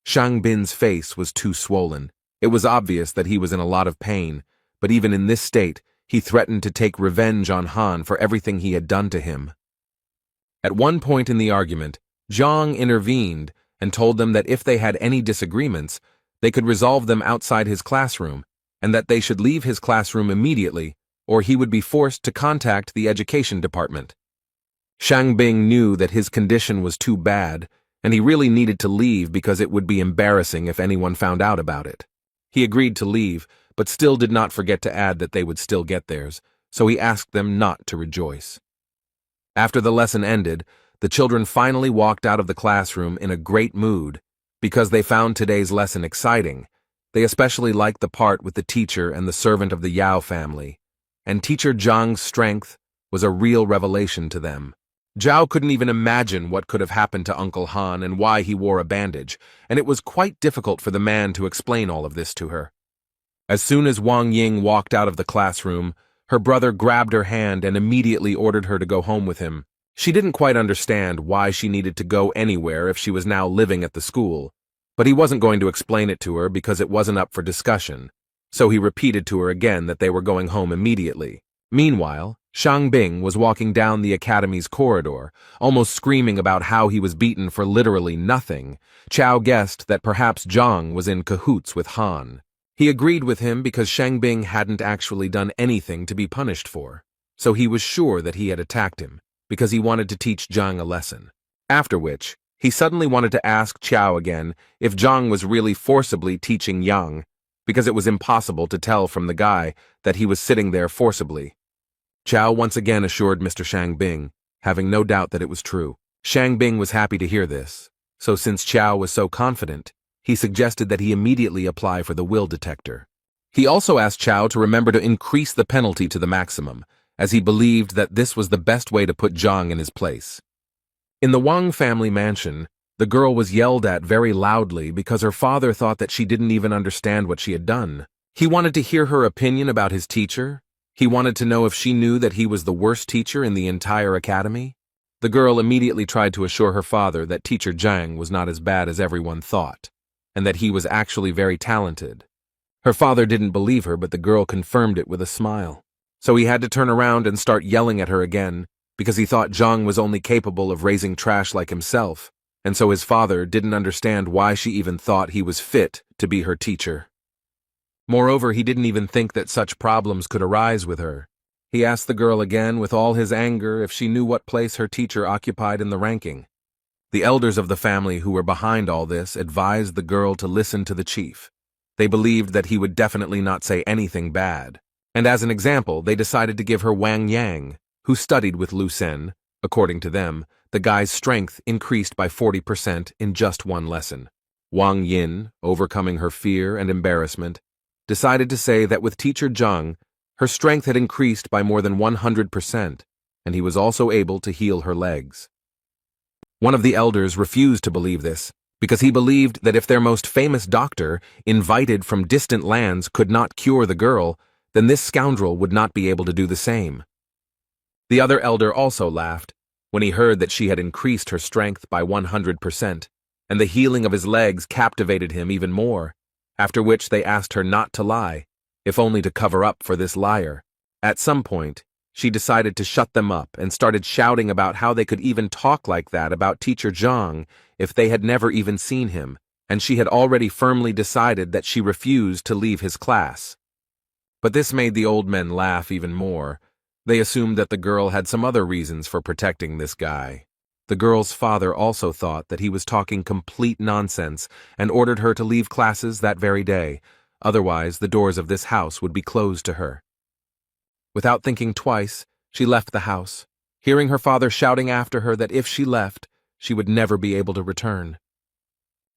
S1: Shang Bin's face was too swollen. It was obvious that he was in a lot of pain, but even in this state, he threatened to take revenge on Han for everything he had done to him. At one point in the argument, Zhang intervened and told them that if they had any disagreements, they could resolve them outside his classroom, and that they should leave his classroom immediately, or he would be forced to contact the education department. Shang Bing knew that his condition was too bad, and he really needed to leave because it would be embarrassing if anyone found out about it. He agreed to leave, but still did not forget to add that they would still get theirs, so he asked them not to rejoice. After the lesson ended, the children finally walked out of the classroom in a great mood, because they found today's lesson exciting. They especially liked the part with the teacher and the servant of the Yao family, and Teacher Zhang's strength was a real revelation to them. Zhao couldn't even imagine what could have happened to Uncle Han and why he wore a bandage, and it was quite difficult for the man to explain all of this to her. As soon as Wang Ying walked out of the classroom, her brother grabbed her hand and immediately ordered her to go home with him. She didn't quite understand why she needed to go anywhere if she was now living at the school, but he wasn't going to explain it to her because it wasn't up for discussion, so he repeated to her again that they were going home immediately. Meanwhile, Shang Bing was walking down the academy's corridor, almost screaming about how he was beaten for literally nothing. Chao guessed that perhaps Zhang was in cahoots with Han. He agreed with him because Shang Bing hadn't actually done anything to be punished for, so he was sure that he had attacked him, because he wanted to teach Zhang a lesson. After which, he suddenly wanted to ask Chao again if Zhang was really forcibly teaching Yang, because it was impossible to tell from the guy that he was sitting there forcibly. Chow once again assured Mr. Shangbing, having no doubt that it was true. Shangbing was happy to hear this, so since Chow was so confident, he suggested that he immediately apply for the will detector. He also asked Chow to remember to increase the penalty to the maximum, as he believed that this was the best way to put Zhang in his place. In the Wang family mansion, the girl was yelled at very loudly because her father thought that she didn't even understand what she had done. He wanted to hear her opinion about his teacher. He wanted to know if she knew that he was the worst teacher in the entire academy. The girl immediately tried to assure her father that teacher Zhang was not as bad as everyone thought, and that he was actually very talented. Her father didn't believe her, but the girl confirmed it with a smile. So he had to turn around and start yelling at her again, because he thought Zhang was only capable of raising trash like himself, and so his father didn't understand why she even thought he was fit to be her teacher. Moreover, he didn't even think that such problems could arise with her. He asked the girl again with all his anger if she knew what place her teacher occupied in the ranking. The elders of the family who were behind all this advised the girl to listen to the chief. They believed that he would definitely not say anything bad, and as an example, they decided to give her Wang Yang, who studied with Lu Sen. According to them, the guy's strength increased by 40% in just one lesson. Wang Yin, overcoming her fear and embarrassment, decided to say that with teacher Zhang, her strength had increased by more than 100%, and he was also able to heal her legs. One of the elders refused to believe this, because he believed that if their most famous doctor, invited from distant lands, could not cure the girl, then this scoundrel would not be able to do the same. The other elder also laughed when he heard that she had increased her strength by 100%, and the healing of his legs captivated him even more, after which they asked her not to lie, if only to cover up for this liar. At some point, she decided to shut them up and started shouting about how they could even talk like that about teacher Zhang if they had never even seen him, and she had already firmly decided that she refused to leave his class. But this made the old men laugh even more. They assumed that the girl had some other reasons for protecting this guy. The girl's father also thought that he was talking complete nonsense and ordered her to leave classes that very day. Otherwise, the doors of this house would be closed to her. Without thinking twice, she left the house, hearing her father shouting after her that if she left, she would never be able to return.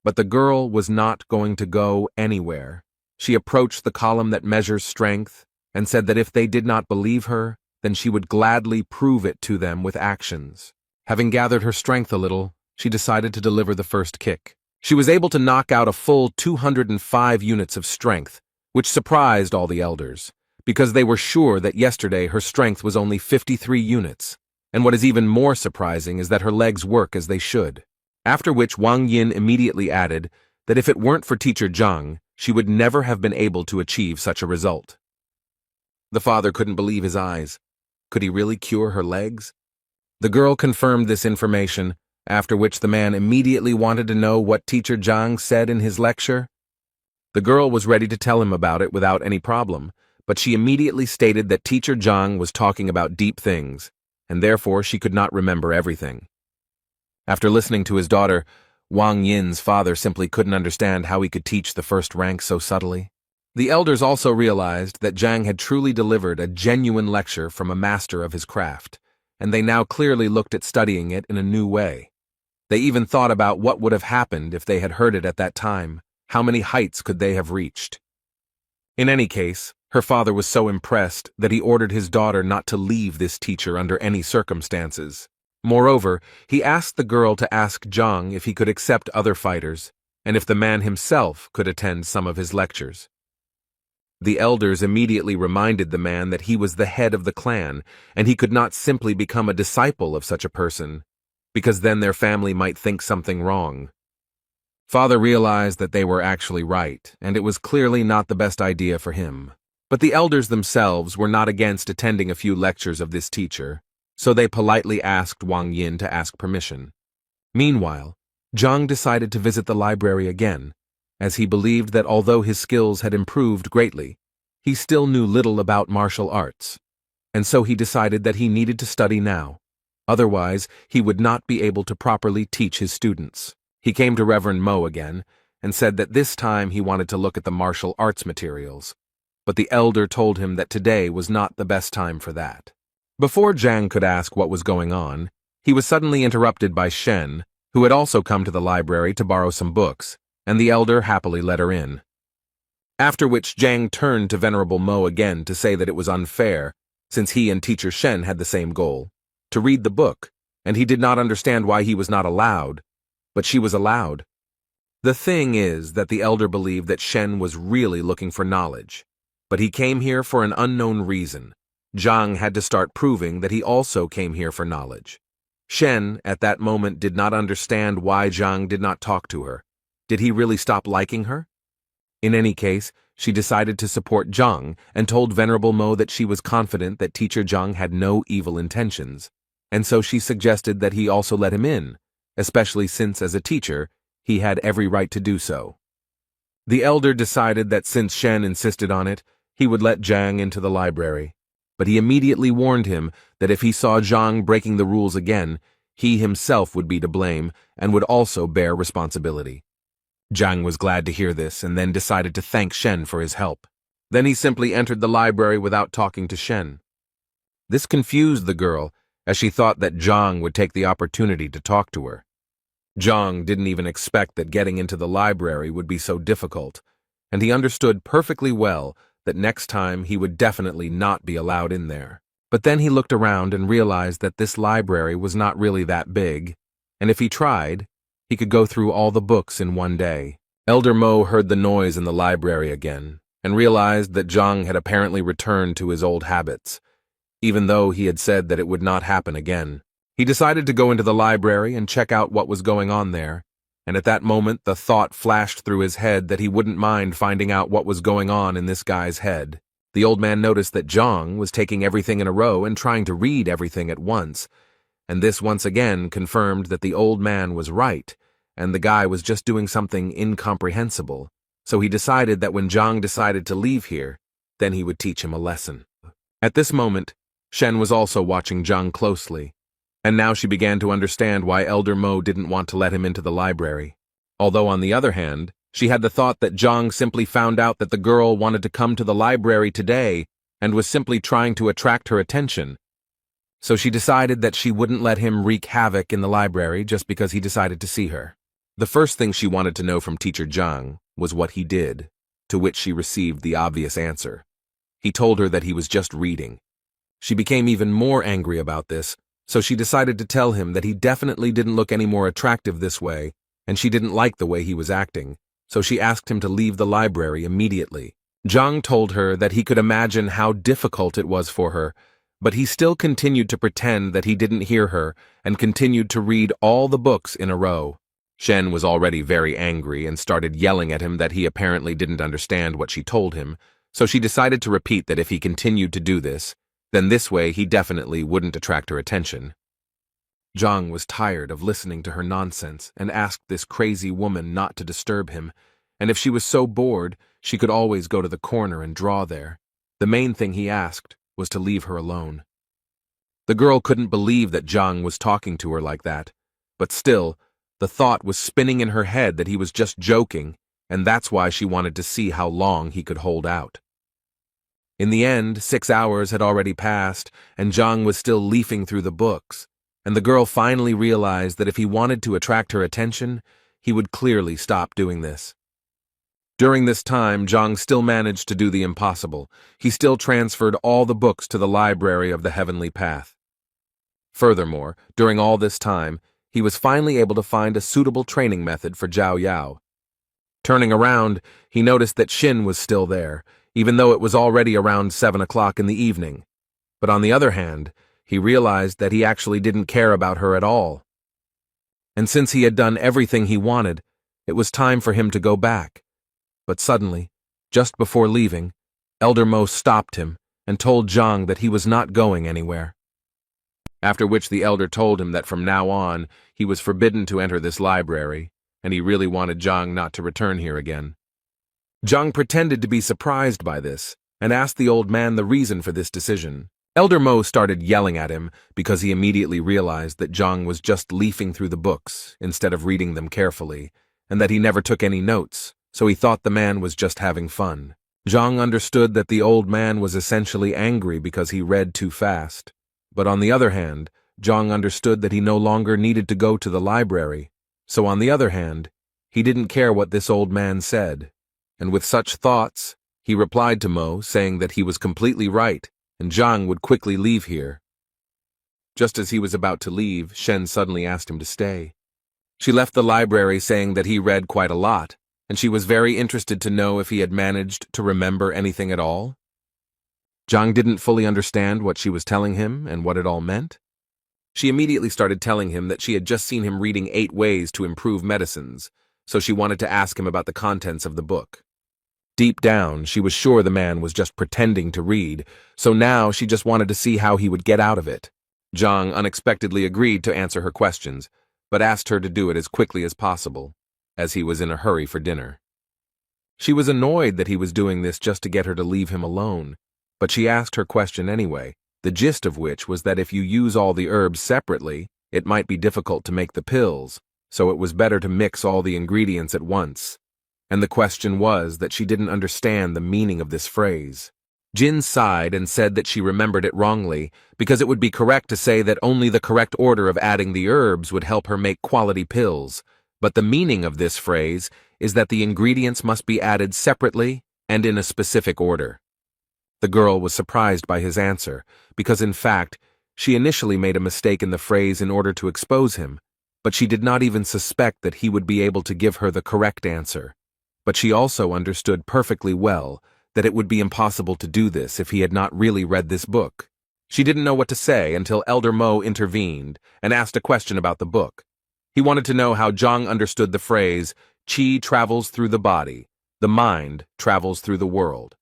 S1: But the girl was not going to go anywhere. She approached the column that measures strength and said that if they did not believe her, then she would gladly prove it to them with actions. Having gathered her strength a little, she decided to deliver the first kick. She was able to knock out a full 205 units of strength, which surprised all the elders, because they were sure that yesterday her strength was only 53 units, and what is even more surprising is that her legs work as they should. After which Wang Yin immediately added that if it weren't for teacher Zhang, she would never have been able to achieve such a result. The father couldn't believe his eyes. Could he really cure her legs? The girl confirmed this information, after which the man immediately wanted to know what teacher Zhang said in his lecture. The girl was ready to tell him about it without any problem, but she immediately stated that teacher Zhang was talking about deep things, and therefore she could not remember everything. After listening to his daughter, Wang Yin's father simply couldn't understand how he could teach the first rank so subtly. The elders also realized that Zhang had truly delivered a genuine lecture from a master of his craft, and they now clearly looked at studying it in a new way. They even thought about what would have happened if they had heard it at that time. How many heights could they have reached? In any case, her father was so impressed that he ordered his daughter not to leave this teacher under any circumstances. Moreover, he asked the girl to ask Zhang if he could accept other fighters, and if the man himself could attend some of his lectures. The elders immediately reminded the man that he was the head of the clan, and he could not simply become a disciple of such a person, because then their family might think something wrong. Father realized that they were actually right, and it was clearly not the best idea for him. But the elders themselves were not against attending a few lectures of this teacher, so they politely asked Wang Yin to ask permission. Meanwhile, Zhang decided to visit the library again, as he believed that although his skills had improved greatly, he still knew little about martial arts, and so he decided that he needed to study now. Otherwise, he would not be able to properly teach his students. He came to Reverend Mo again, and said that this time he wanted to look at the martial arts materials, but the elder told him that today was not the best time for that. Before Zhang could ask what was going on, he was suddenly interrupted by Shen, who had also come to the library to borrow some books, and the elder happily let her in. After which Zhang turned to Venerable Mo again to say that it was unfair, since he and Teacher Shen had the same goal, to read the book, and he did not understand why he was not allowed, but she was allowed. The thing is that the elder believed that Shen was really looking for knowledge, but he came here for an unknown reason. Zhang had to start proving that he also came here for knowledge. Shen, at that moment, did not understand why Zhang did not talk to her. Did he really stop liking her? In any case, she decided to support Zhang and told Venerable Mo that she was confident that Teacher Zhang had no evil intentions, and so she suggested that he also let him in, especially since, as a teacher, he had every right to do so. The elder decided that since Shen insisted on it, he would let Zhang into the library, but he immediately warned him that if he saw Zhang breaking the rules again, he himself would be to blame and would also bear responsibility. Zhang was glad to hear this and then decided to thank Shen for his help. Then he simply entered the library without talking to Shen. This confused the girl, as she thought that Zhang would take the opportunity to talk to her. Zhang didn't even expect that getting into the library would be so difficult, and he understood perfectly well that next time he would definitely not be allowed in there. But then he looked around and realized that this library was not really that big, and if he tried, he could go through all the books in one day. Elder Mo heard the noise in the library again, and realized that Zhang had apparently returned to his old habits, even though he had said that it would not happen again. He decided to go into the library and check out what was going on there, and at that moment the thought flashed through his head that he wouldn't mind finding out what was going on in this guy's head. The old man noticed that Zhang was taking everything in a row and trying to read everything at once, and this once again confirmed that the old man was right, and the guy was just doing something incomprehensible, so he decided that when Zhang decided to leave here, then he would teach him a lesson. At this moment, Shen was also watching Zhang closely, and now she began to understand why Elder Mo didn't want to let him into the library. Although on the other hand, she had the thought that Zhang simply found out that the girl wanted to come to the library today and was simply trying to attract her attention. So she decided that she wouldn't let him wreak havoc in the library just because he decided to see her. The first thing she wanted to know from Teacher Zhang was what he did, to which she received the obvious answer. He told her that he was just reading. She became even more angry about this, so she decided to tell him that he definitely didn't look any more attractive this way, and she didn't like the way he was acting, so she asked him to leave the library immediately. Zhang told her that he could imagine how difficult it was for her, but he still continued to pretend that he didn't hear her and continued to read all the books in a row. Shen was already very angry and started yelling at him that he apparently didn't understand what she told him, so she decided to repeat that if he continued to do this, then this way he definitely wouldn't attract her attention. Zhang was tired of listening to her nonsense and asked this crazy woman not to disturb him, and if she was so bored, she could always go to the corner and draw there. The main thing he asked was to leave her alone. The girl couldn't believe that Zhang was talking to her like that, but still, the thought was spinning in her head that he was just joking, and that's why she wanted to see how long he could hold out. In the end, 6 hours had already passed, and Zhang was still leafing through the books, and the girl finally realized that if he wanted to attract her attention, he would clearly stop doing this. During this time, Zhang still managed to do the impossible. He still transferred all the books to the library of the Heavenly Path. Furthermore, during all this time, he was finally able to find a suitable training method for Zhao Yao. Turning around, he noticed that Xin was still there, even though it was already around 7 o'clock in the evening. But on the other hand, he realized that he actually didn't care about her at all. And since he had done everything he wanted, it was time for him to go back. But suddenly, just before leaving, Elder Mo stopped him and told Zhang that he was not going anywhere. After which the elder told him that from now on, he was forbidden to enter this library, and he really wanted Zhang not to return here again. Zhang pretended to be surprised by this, and asked the old man the reason for this decision. Elder Mo started yelling at him because he immediately realized that Zhang was just leafing through the books instead of reading them carefully, and that he never took any notes, so he thought the man was just having fun. Zhang understood that the old man was essentially angry because he read too fast, But on the other hand, Zhang understood that he no longer needed to go to the library, so on the other hand, he didn't care what this old man said. And with such thoughts, he replied to Mo, saying that he was completely right, and Zhang would quickly leave here. Just as he was about to leave, Shen suddenly asked him to stay. She left the library saying that he read quite a lot, and she was very interested to know if he had managed to remember anything at all. Zhang didn't fully understand what she was telling him and what it all meant. She immediately started telling him that she had just seen him reading 8 ways to improve medicines, so she wanted to ask him about the contents of the book. Deep down, she was sure the man was just pretending to read, so now she just wanted to see how he would get out of it. Zhang unexpectedly agreed to answer her questions, but asked her to do it as quickly as possible, as he was in a hurry for dinner. She was annoyed that he was doing this just to get her to leave him alone, but she asked her question anyway, the gist of which was that if you use all the herbs separately, it might be difficult to make the pills, so it was better to mix all the ingredients at once. And the question was that she didn't understand the meaning of this phrase. Jin sighed and said that she remembered it wrongly, because it would be correct to say that only the correct order of adding the herbs would help her make quality pills, but the meaning of this phrase is that the ingredients must be added separately and in a specific order. The girl was surprised by his answer, because in fact, she initially made a mistake in the phrase in order to expose him, but she did not even suspect that he would be able to give her the correct answer. But she also understood perfectly well that it would be impossible to do this if he had not really read this book. She didn't know what to say until Elder Mo intervened and asked a question about the book. He wanted to know how Zhang understood the phrase, "Qi travels through the body, the mind travels through the world."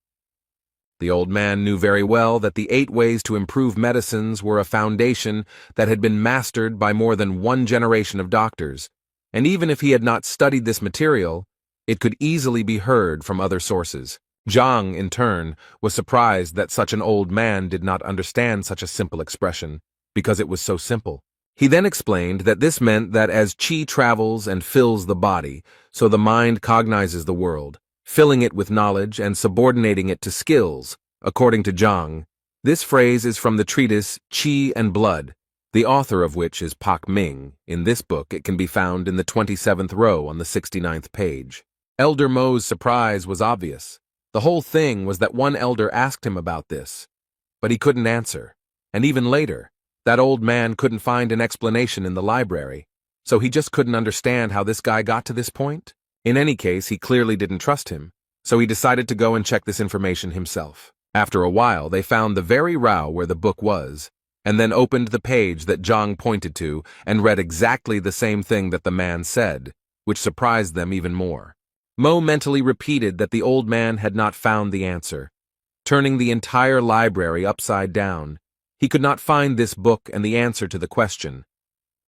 S1: The old man knew very well that the 8 ways to improve medicines were a foundation that had been mastered by more than one generation of doctors, and even if he had not studied this material, it could easily be heard from other sources. Zhang, in turn, was surprised that such an old man did not understand such a simple expression, because it was so simple. He then explained that this meant that as qi travels and fills the body, so the mind cognizes the world, filling it with knowledge and subordinating it to skills. According to Zhang, this phrase is from the treatise Qi and Blood, the author of which is Pak Ming. In this book, it can be found in the 27th row on the 69th page. Elder Mo's surprise was obvious. The whole thing was that one elder asked him about this, but he couldn't answer. And even later, that old man couldn't find an explanation in the library, so he just couldn't understand how this guy got to this point. In any case, he clearly didn't trust him, so he decided to go and check this information himself. After a while, they found the very row where the book was, and then opened the page that Zhang pointed to and read exactly the same thing that the man said, which surprised them even more. Mo mentally repeated that the old man had not found the answer, turning the entire library upside down. He could not find this book and the answer to the question.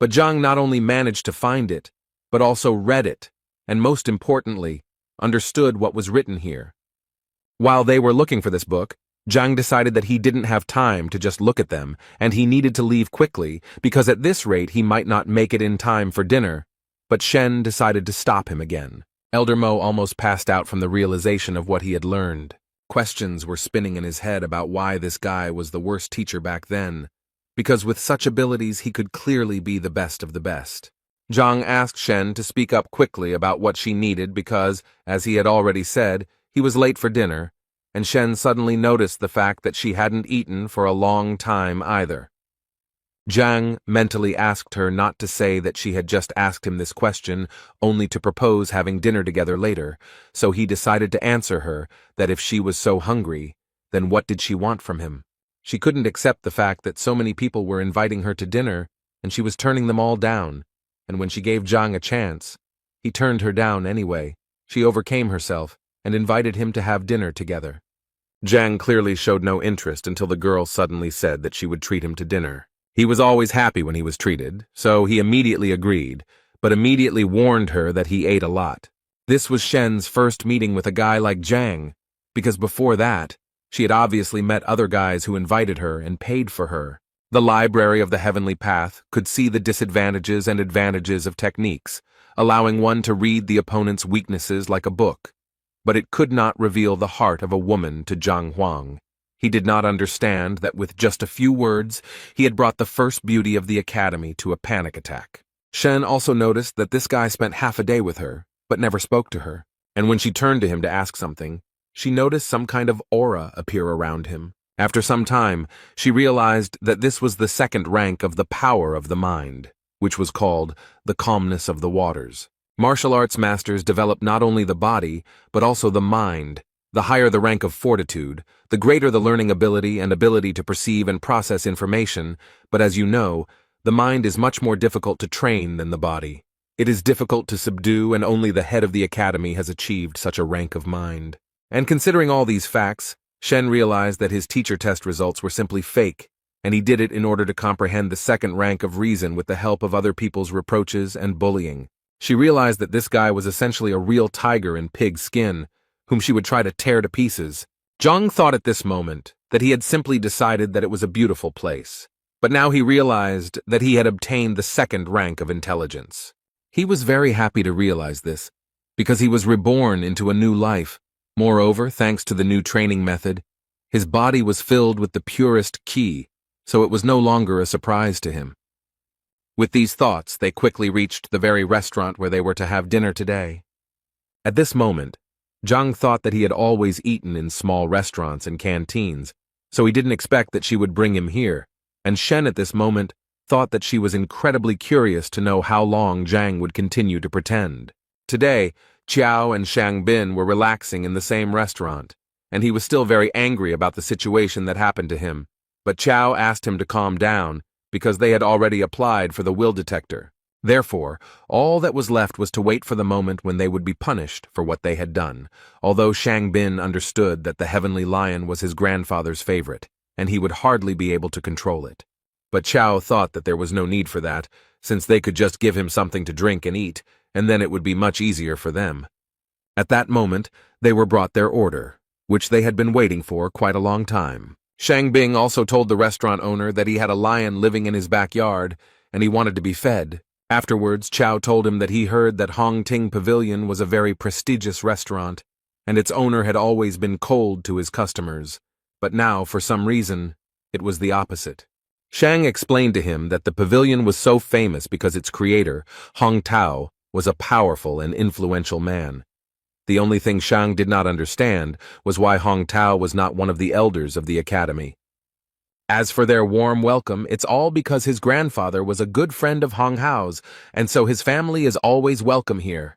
S1: But Zhang not only managed to find it, but also read it, and most importantly, understood what was written here. While they were looking for this book, Zhang decided that he didn't have time to just look at them, and he needed to leave quickly, because at this rate he might not make it in time for dinner. But Shen decided to stop him again. Elder Mo almost passed out from the realization of what he had learned. Questions were spinning in his head about why this guy was the worst teacher back then, because with such abilities he could clearly be the best of the best. Zhang asked Shen to speak up quickly about what she needed because, as he had already said, he was late for dinner, and Shen suddenly noticed the fact that she hadn't eaten for a long time either. Zhang mentally asked her not to say that she had just asked him this question only to propose having dinner together later, so he decided to answer her that if she was so hungry, then what did she want from him? She couldn't accept the fact that so many people were inviting her to dinner, and she was turning them all down, and when she gave Zhang a chance, he turned her down anyway. She overcame herself and invited him to have dinner together. Zhang clearly showed no interest until the girl suddenly said that she would treat him to dinner. He was always happy when he was treated, so he immediately agreed, but immediately warned her that he ate a lot. This was Shen's first meeting with a guy like Zhang, because before that, she had obviously met other guys who invited her and paid for her. The Library of the Heavenly Path could see the disadvantages and advantages of techniques, allowing one to read the opponent's weaknesses like a book, but it could not reveal the heart of a woman to Zhang Huang. He did not understand that with just a few words, he had brought the first beauty of the academy to a panic attack. Shen also noticed that this guy spent half a day with her, but never spoke to her. And when she turned to him to ask something, she noticed some kind of aura appear around him. After some time, she realized that this was the second rank of the power of the mind, which was called the calmness of the waters. Martial arts masters develop not only the body, but also the mind. The higher the rank of fortitude, the greater the learning ability and ability to perceive and process information, but as you know, the mind is much more difficult to train than the body. It is difficult to subdue, and only the head of the academy has achieved such a rank of mind. And considering all these facts, Shen realized that his teacher test results were simply fake, and he did it in order to comprehend the second rank of reason with the help of other people's reproaches and bullying. She realized that this guy was essentially a real tiger in pig skin, whom she would try to tear to pieces. Zhang thought at this moment that he had simply decided that it was a beautiful place, but now he realized that he had obtained the second rank of intelligence. He was very happy to realize this, because he was reborn into a new life. Moreover, thanks to the new training method, his body was filled with the purest qi, so it was no longer a surprise to him. With these thoughts, they quickly reached the very restaurant where they were to have dinner today. At this moment, Zhang thought that he had always eaten in small restaurants and canteens, so he didn't expect that she would bring him here, and Shen at this moment thought that she was incredibly curious to know how long Zhang would continue to pretend. Today, Qiao and Shang Bin were relaxing in the same restaurant, and he was still very angry about the situation that happened to him, but Qiao asked him to calm down because they had already applied for the will detector. Therefore, all that was left was to wait for the moment when they would be punished for what they had done, although Shang Bin understood that the heavenly lion was his grandfather's favorite, and he would hardly be able to control it. But Qiao thought that there was no need for that, since they could just give him something to drink and eat, and then it would be much easier for them. At that moment, they were brought their order, which they had been waiting for quite a long time. Shang Bing also told the restaurant owner that he had a lion living in his backyard, and he wanted to be fed. Afterwards, Qiao told him that he heard that Hong Ting Pavilion was a very prestigious restaurant, and its owner had always been cold to his customers, but now, for some reason, it was the opposite. Shang explained to him that the pavilion was so famous because its creator, Hong Tao, was a powerful and influential man. The only thing Shang did not understand was why Hong Tao was not one of the elders of the academy. As for their warm welcome, it's all because his grandfather was a good friend of Hong Hao's, and so his family is always welcome here.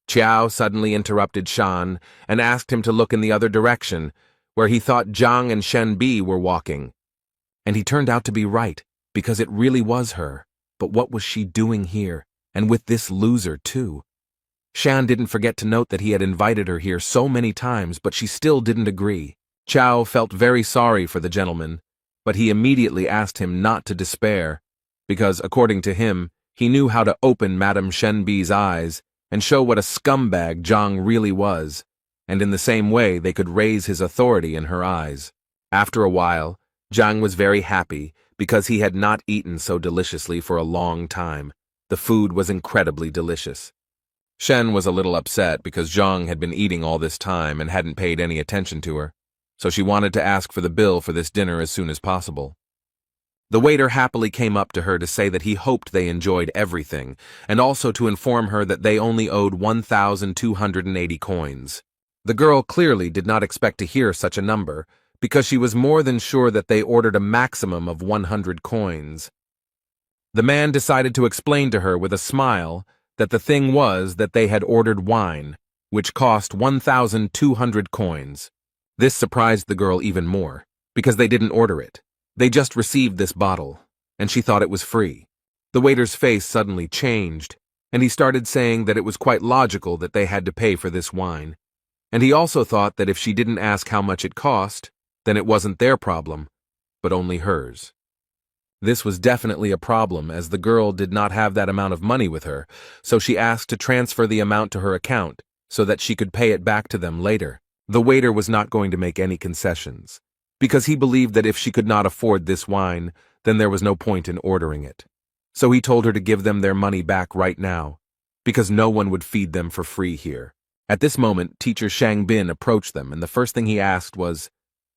S1: Qiao suddenly interrupted Shan and asked him to look in the other direction, where he thought Zhang and Shen Bi were walking. And he turned out to be right, because it really was her. But what was she doing here, and with this loser too? Shan didn't forget to note that he had invited her here so many times, but she still didn't agree. Qiao felt very sorry for the gentleman, but he immediately asked him not to despair, because, according to him, he knew how to open Madame Shenbi's eyes and show what a scumbag Zhang really was, and in the same way they could raise his authority in her eyes. After a while, Zhang was very happy because he had not eaten so deliciously for a long time. The food was incredibly delicious. Shen was a little upset because Zhang had been eating all this time and hadn't paid any attention to her, so she wanted to ask for the bill for this dinner as soon as possible. The waiter happily came up to her to say that he hoped they enjoyed everything, and also to inform her that they only owed 1,280 coins. The girl clearly did not expect to hear such a number, because she was more than sure that they ordered a maximum of 100 coins. The man decided to explain to her with a smile that the thing was that they had ordered wine, which cost 1,200 coins. This surprised the girl even more, because they didn't order it. They just received this bottle, and she thought it was free. The waiter's face suddenly changed, and he started saying that it was quite logical that they had to pay for this wine. And he also thought that if she didn't ask how much it cost, then it wasn't their problem, but only hers. This was definitely a problem, as the girl did not have that amount of money with her, so she asked to transfer the amount to her account so that she could pay it back to them later. The waiter was not going to make any concessions, because he believed that if she could not afford this wine, then there was no point in ordering it. So he told her to give them their money back right now, because no one would feed them for free here. At this moment, teacher Shang Bin approached them, and the first thing he asked was,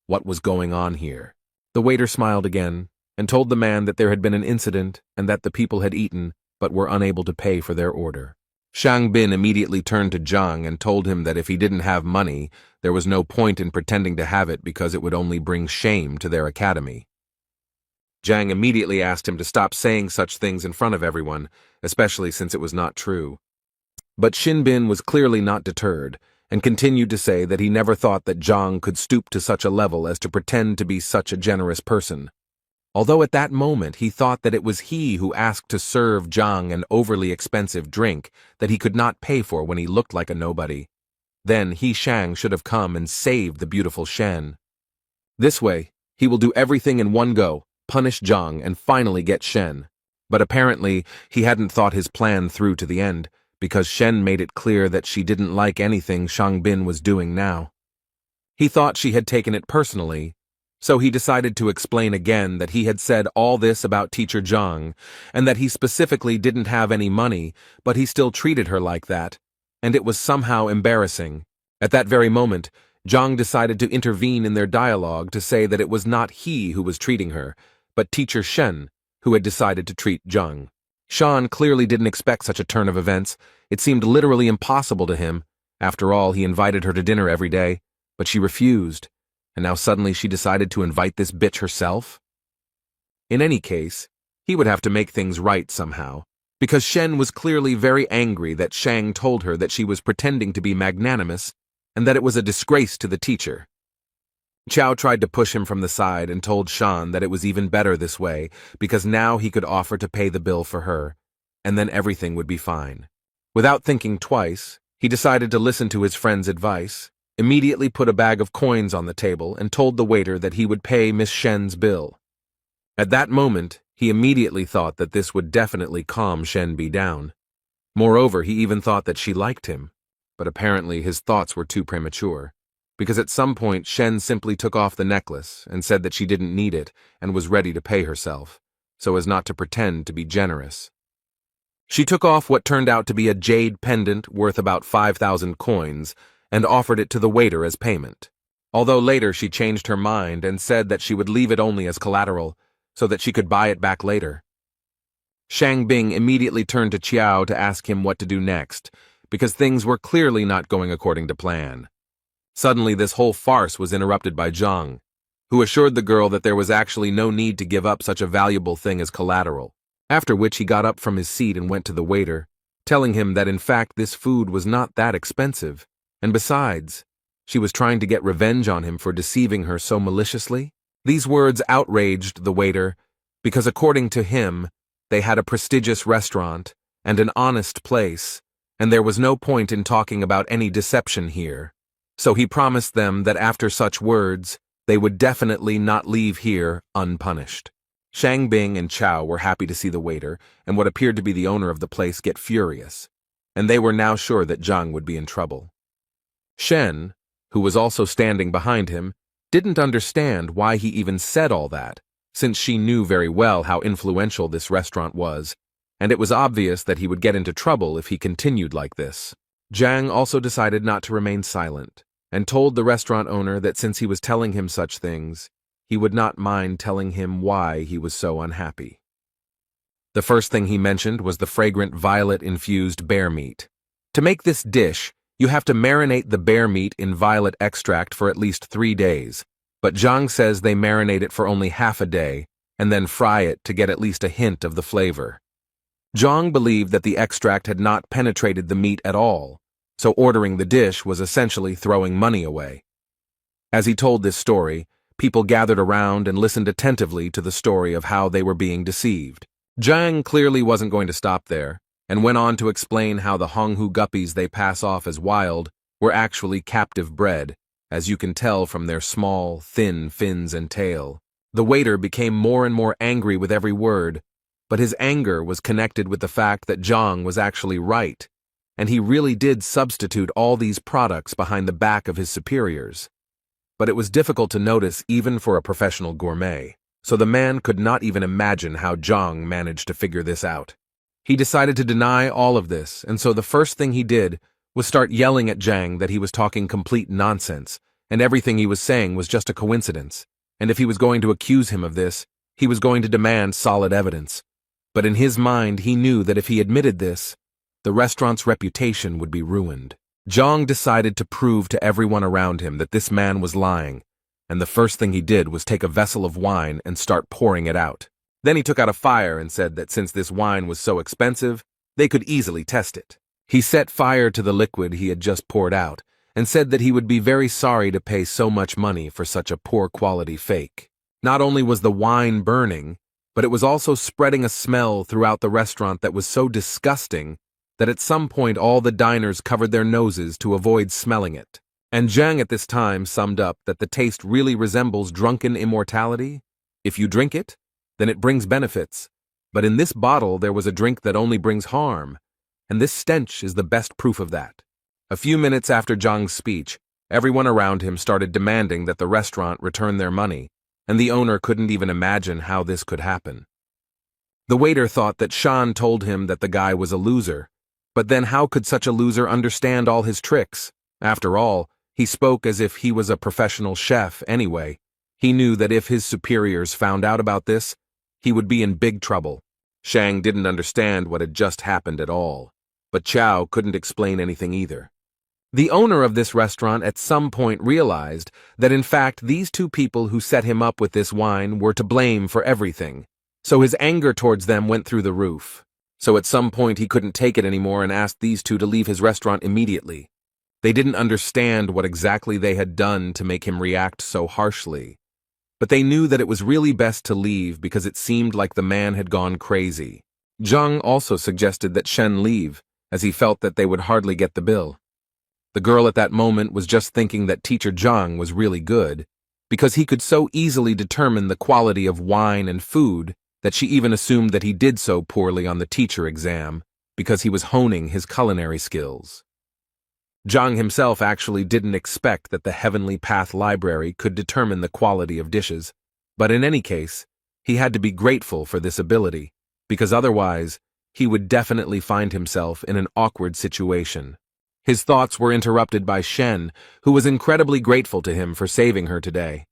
S1: what was going on here. The waiter smiled again and told the man that there had been an incident and that the people had eaten but were unable to pay for their order. Shang Bin immediately turned to Zhang and told him that if he didn't have money, there was no point in pretending to have it because it would only bring shame to their academy. Zhang immediately asked him to stop saying such things in front of everyone, especially since it was not true. But Xin Bin was clearly not deterred, and continued to say that he never thought that Zhang could stoop to such a level as to pretend to be such a generous person. Although at that moment he thought that it was he who asked to serve Zhang an overly expensive drink that he could not pay for when he looked like a nobody. Then he, Shang, should have come and saved the beautiful Shen. This way, he will do everything in one go, punish Zhang, and finally get Shen. But apparently, he hadn't thought his plan through to the end, because Shen made it clear that she didn't like anything Shang Bin was doing now. He thought she had taken it personally, so he decided to explain again that he had said all this about teacher Zhang, and that he specifically didn't have any money, but he still treated her like that, and it was somehow embarrassing. At that very moment, Zhang decided to intervene in their dialogue to say that it was not he who was treating her, but teacher Shen, who had decided to treat Zhang. Shan clearly didn't expect such a turn of events. It seemed literally impossible to him. After all, he invited her to dinner every day, but she refused. And now suddenly she decided to invite this bitch herself? In any case, he would have to make things right somehow, because Shen was clearly very angry that Shang told her that she was pretending to be magnanimous and that it was a disgrace to the teacher. Chao tried to push him from the side and told Shan that it was even better this way because now he could offer to pay the bill for her, and then everything would be fine. Without thinking twice, he decided to listen to his friend's advice, immediately put a bag of coins on the table and told the waiter that he would pay Miss Shen's bill. At that moment, he immediately thought that this would definitely calm Shen Bi down. Moreover, he even thought that she liked him, but apparently his thoughts were too premature, because at some point Shen simply took off the necklace and said that she didn't need it and was ready to pay herself, so as not to pretend to be generous. She took off what turned out to be a jade pendant worth about 5,000 coins, and offered it to the waiter as payment. Although later she changed her mind and said that she would leave it only as collateral, so that she could buy it back later. Shang Bing immediately turned to Qiao to ask him what to do next, because things were clearly not going according to plan. Suddenly this whole farce was interrupted by Zhang, who assured the girl that there was actually no need to give up such a valuable thing as collateral, after which he got up from his seat and went to the waiter, telling him that in fact this food was not that expensive. And besides, she was trying to get revenge on him for deceiving her so maliciously. These words outraged the waiter, because according to him, they had a prestigious restaurant and an honest place, and there was no point in talking about any deception here. So he promised them that after such words, they would definitely not leave here unpunished. Shang Bing and Chao were happy to see the waiter and what appeared to be the owner of the place get furious, and they were now sure that Zhang would be in trouble. Shen, who was also standing behind him, didn't understand why he even said all that, since she knew very well how influential this restaurant was, and it was obvious that he would get into trouble if he continued like this. Zhang also decided not to remain silent, and told the restaurant owner that since he was telling him such things, he would not mind telling him why he was so unhappy. The first thing he mentioned was the fragrant violet-infused bear meat. To make this dish, you have to marinate the bear meat in violet extract for at least 3 days, but Zhang says they marinate it for only half a day and then fry it to get at least a hint of the flavor. Zhang believed that the extract had not penetrated the meat at all, so ordering the dish was essentially throwing money away. As he told this story, people gathered around and listened attentively to the story of how they were being deceived. Zhang clearly wasn't going to stop there, and went on to explain how the Honghu guppies they pass off as wild were actually captive bred, as you can tell from their small, thin fins and tail. The waiter became more and more angry with every word, but his anger was connected with the fact that Zhang was actually right, and he really did substitute all these products behind the back of his superiors. But it was difficult to notice even for a professional gourmet, so the man could not even imagine how Zhang managed to figure this out. He decided to deny all of this, and so the first thing he did was start yelling at Zhang that he was talking complete nonsense, and everything he was saying was just a coincidence, and if he was going to accuse him of this, he was going to demand solid evidence. But in his mind, he knew that if he admitted this, the restaurant's reputation would be ruined. Zhang decided to prove to everyone around him that this man was lying, and the first thing he did was take a vessel of wine and start pouring it out. Then he took out a fire and said that since this wine was so expensive, they could easily test it. He set fire to the liquid he had just poured out, and said that he would be very sorry to pay so much money for such a poor quality fake. Not only was the wine burning, but it was also spreading a smell throughout the restaurant that was so disgusting that at some point all the diners covered their noses to avoid smelling it. And Zhang at this time summed up that the taste really resembles drunken immortality. If you drink it, then it brings benefits. But in this bottle there was a drink that only brings harm, and this stench is the best proof of that. A few minutes after Zhang's speech, everyone around him started demanding that the restaurant return their money, and the owner couldn't even imagine how this could happen. The waiter thought that Shan told him that the guy was a loser, but then how could such a loser understand all his tricks? After all, he spoke as if he was a professional chef anyway. He knew that if his superiors found out about this, he would be in big trouble. Shang didn't understand what had just happened at all, but Chow couldn't explain anything either. The owner of this restaurant at some point realized that in fact these two people who set him up with this wine were to blame for everything, so his anger towards them went through the roof. So at some point he couldn't take it anymore and asked these two to leave his restaurant immediately. They didn't understand what exactly they had done to make him react so harshly, but they knew that it was really best to leave because it seemed like the man had gone crazy. Zhang also suggested that Shen leave, as he felt that they would hardly get the bill. The girl at that moment was just thinking that Teacher Zhang was really good, because he could so easily determine the quality of wine and food that she even assumed that he did so poorly on the teacher exam, because he was honing his culinary skills. Zhang himself actually didn't expect that the Heavenly Path Library could determine the quality of dishes, but in any case, he had to be grateful for this ability, because otherwise, he would definitely find himself in an awkward situation. His thoughts were interrupted by Shen, who was incredibly grateful to him for saving her today.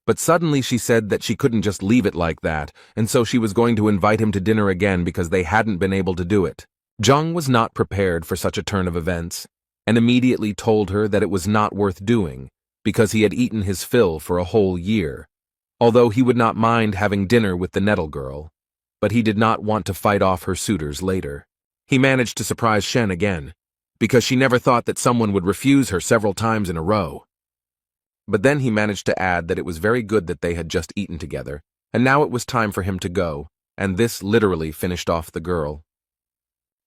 S1: But suddenly she said that she couldn't just leave it like that, and so she was going to invite him to dinner again because they hadn't been able to do it. Zhang was not prepared for such a turn of events, and immediately told her that it was not worth doing, because he had eaten his fill for a whole year, although he would not mind having dinner with the Nettle girl, but he did not want to fight off her suitors later. He managed to surprise Shen again, because she never thought that someone would refuse her several times in a row. But then he managed to add that it was very good that they had just eaten together, and now it was time for him to go, and this literally finished off the girl.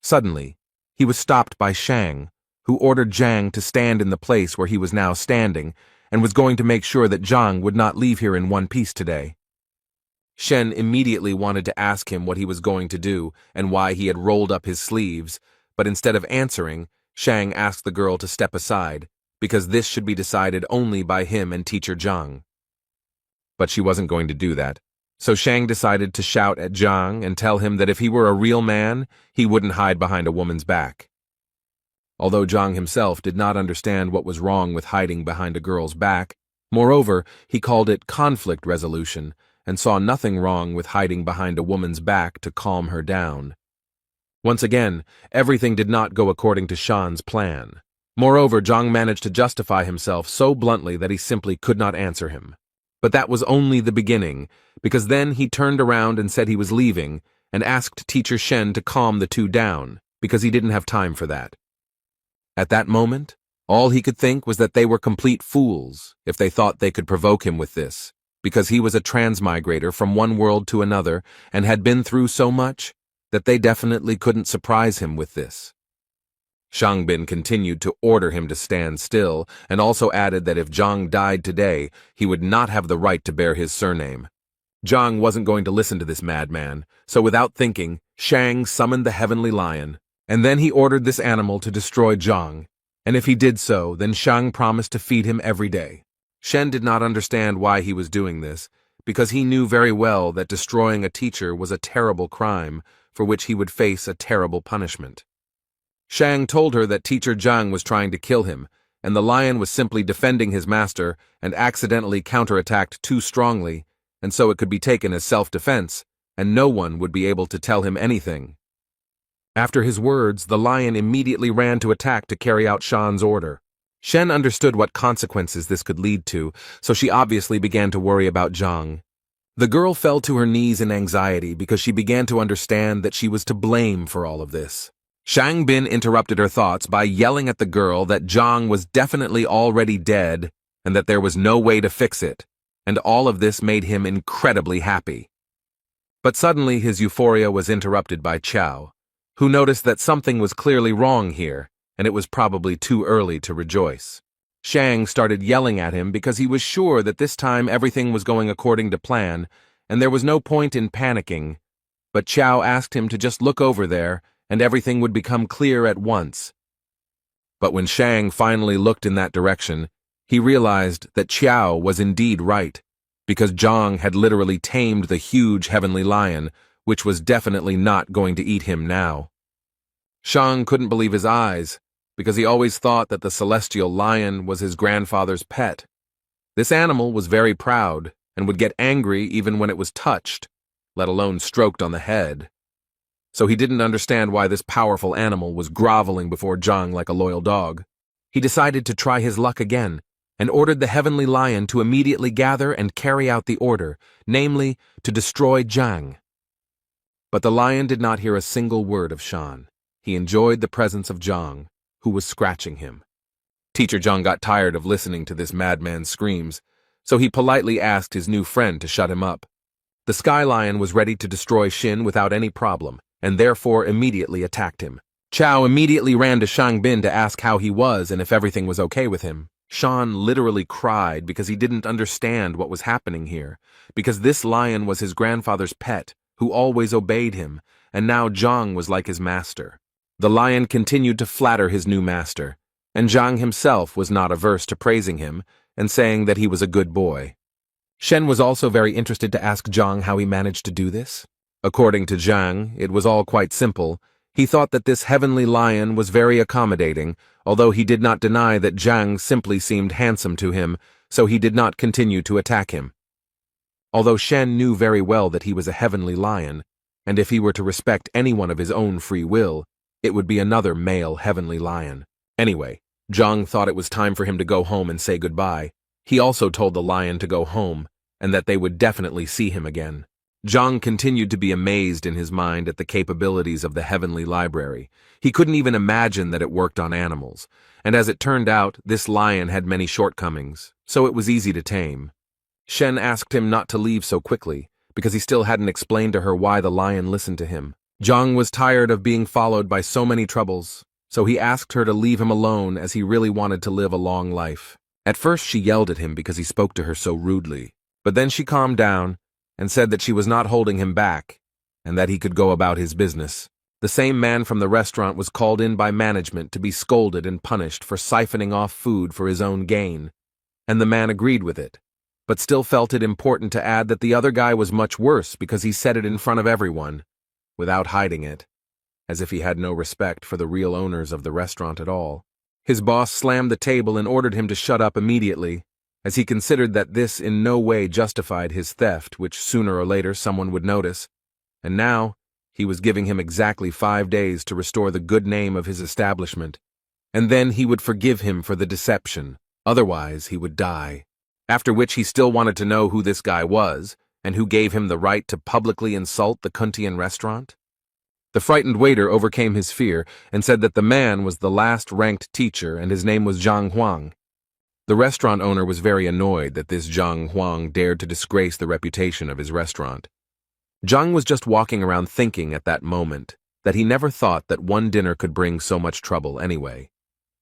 S1: Suddenly, he was stopped by Shang, who ordered Zhang to stand in the place where he was now standing, and was going to make sure that Zhang would not leave here in one piece today. Shen immediately wanted to ask him what he was going to do and why he had rolled up his sleeves, but instead of answering, Shang asked the girl to step aside, because this should be decided only by him and Teacher Zhang. But she wasn't going to do that, so Shang decided to shout at Zhang and tell him that if he were a real man, he wouldn't hide behind a woman's back. Although Zhang himself did not understand what was wrong with hiding behind a girl's back, moreover, he called it conflict resolution and saw nothing wrong with hiding behind a woman's back to calm her down. Once again, everything did not go according to Shan's plan. Moreover, Zhang managed to justify himself so bluntly that he simply could not answer him. But that was only the beginning, because then he turned around and said he was leaving, and asked Teacher Shen to calm the two down, because he didn't have time for that. At that moment, all he could think was that they were complete fools if they thought they could provoke him with this, because he was a transmigrator from one world to another and had been through so much that they definitely couldn't surprise him with this. Shangbin continued to order him to stand still, and also added that if Zhang died today, he would not have the right to bear his surname. Zhang wasn't going to listen to this madman, so without thinking, Shang summoned the heavenly lion, and then he ordered this animal to destroy Zhang, and if he did so, then Shang promised to feed him every day. Shen did not understand why he was doing this, because he knew very well that destroying a teacher was a terrible crime, for which he would face a terrible punishment. Shang told her that Teacher Zhang was trying to kill him, and the lion was simply defending his master and accidentally counterattacked too strongly, and so it could be taken as self-defense, and no one would be able to tell him anything. After his words, the lion immediately ran to attack to carry out Shan's order. Shen understood what consequences this could lead to, so she obviously began to worry about Zhang. The girl fell to her knees in anxiety because she began to understand that she was to blame for all of this. Shang Bin interrupted her thoughts by yelling at the girl that Zhang was definitely already dead and that there was no way to fix it, and all of this made him incredibly happy. But suddenly his euphoria was interrupted by Qiao, who noticed that something was clearly wrong here, and it was probably too early to rejoice. Shang started yelling at him because he was sure that this time everything was going according to plan, and there was no point in panicking, but Qiao asked him to just look over there, and everything would become clear at once. But when Shang finally looked in that direction, he realized that Qiao was indeed right, because Zhang had literally tamed the huge heavenly lion, which was definitely not going to eat him now. Shang couldn't believe his eyes, because he always thought that the celestial lion was his grandfather's pet. This animal was very proud and would get angry even when it was touched, let alone stroked on the head. So he didn't understand why this powerful animal was groveling before Zhang like a loyal dog. He decided to try his luck again and ordered the heavenly lion to immediately gather and carry out the order, namely, to destroy Zhang. But the lion did not hear a single word of Shan. He enjoyed the presence of Zhang, who was scratching him. Teacher Zhang got tired of listening to this madman's screams, so he politely asked his new friend to shut him up. The Sky Lion was ready to destroy Shin without any problem, and therefore immediately attacked him. Qiao immediately ran to Shang Bin to ask how he was and if everything was okay with him. Shan literally cried because he didn't understand what was happening here, because this lion was his grandfather's pet, who always obeyed him, and now Zhang was like his master. The lion continued to flatter his new master, and Zhang himself was not averse to praising him and saying that he was a good boy. Shen was also very interested to ask Zhang how he managed to do this. According to Zhang, it was all quite simple. He thought that this heavenly lion was very accommodating, although he did not deny that Zhang simply seemed handsome to him, so he did not continue to attack him. Although Shen knew very well that he was a heavenly lion, and if he were to respect anyone of his own free will, it would be another male heavenly lion. Anyway, Zhang thought it was time for him to go home and say goodbye. He also told the lion to go home, and that they would definitely see him again. Zhang continued to be amazed in his mind at the capabilities of the heavenly library. He couldn't even imagine that it worked on animals, and as it turned out, this lion had many shortcomings, so it was easy to tame. Shen asked him not to leave so quickly, because he still hadn't explained to her why the lion listened to him. Zhang was tired of being followed by so many troubles, so he asked her to leave him alone as he really wanted to live a long life. At first she yelled at him because he spoke to her so rudely, but then she calmed down and said that she was not holding him back, and that he could go about his business. The same man from the restaurant was called in by management to be scolded and punished for siphoning off food for his own gain, and the man agreed with it, but still felt it important to add that the other guy was much worse because he said it in front of everyone, without hiding it, as if he had no respect for the real owners of the restaurant at all. His boss slammed the table and ordered him to shut up immediately, as he considered that this in no way justified his theft, which sooner or later someone would notice, and now he was giving him exactly 5 days to restore the good name of his establishment, and then he would forgive him for the deception, otherwise he would die. After which he still wanted to know who this guy was, and who gave him the right to publicly insult the Kuntian restaurant? The frightened waiter overcame his fear and said that the man was the last-ranked teacher and his name was Zhang Huang. The restaurant owner was very annoyed that this Zhang Huang dared to disgrace the reputation of his restaurant. Zhang was just walking around thinking at that moment that he never thought that one dinner could bring so much trouble anyway.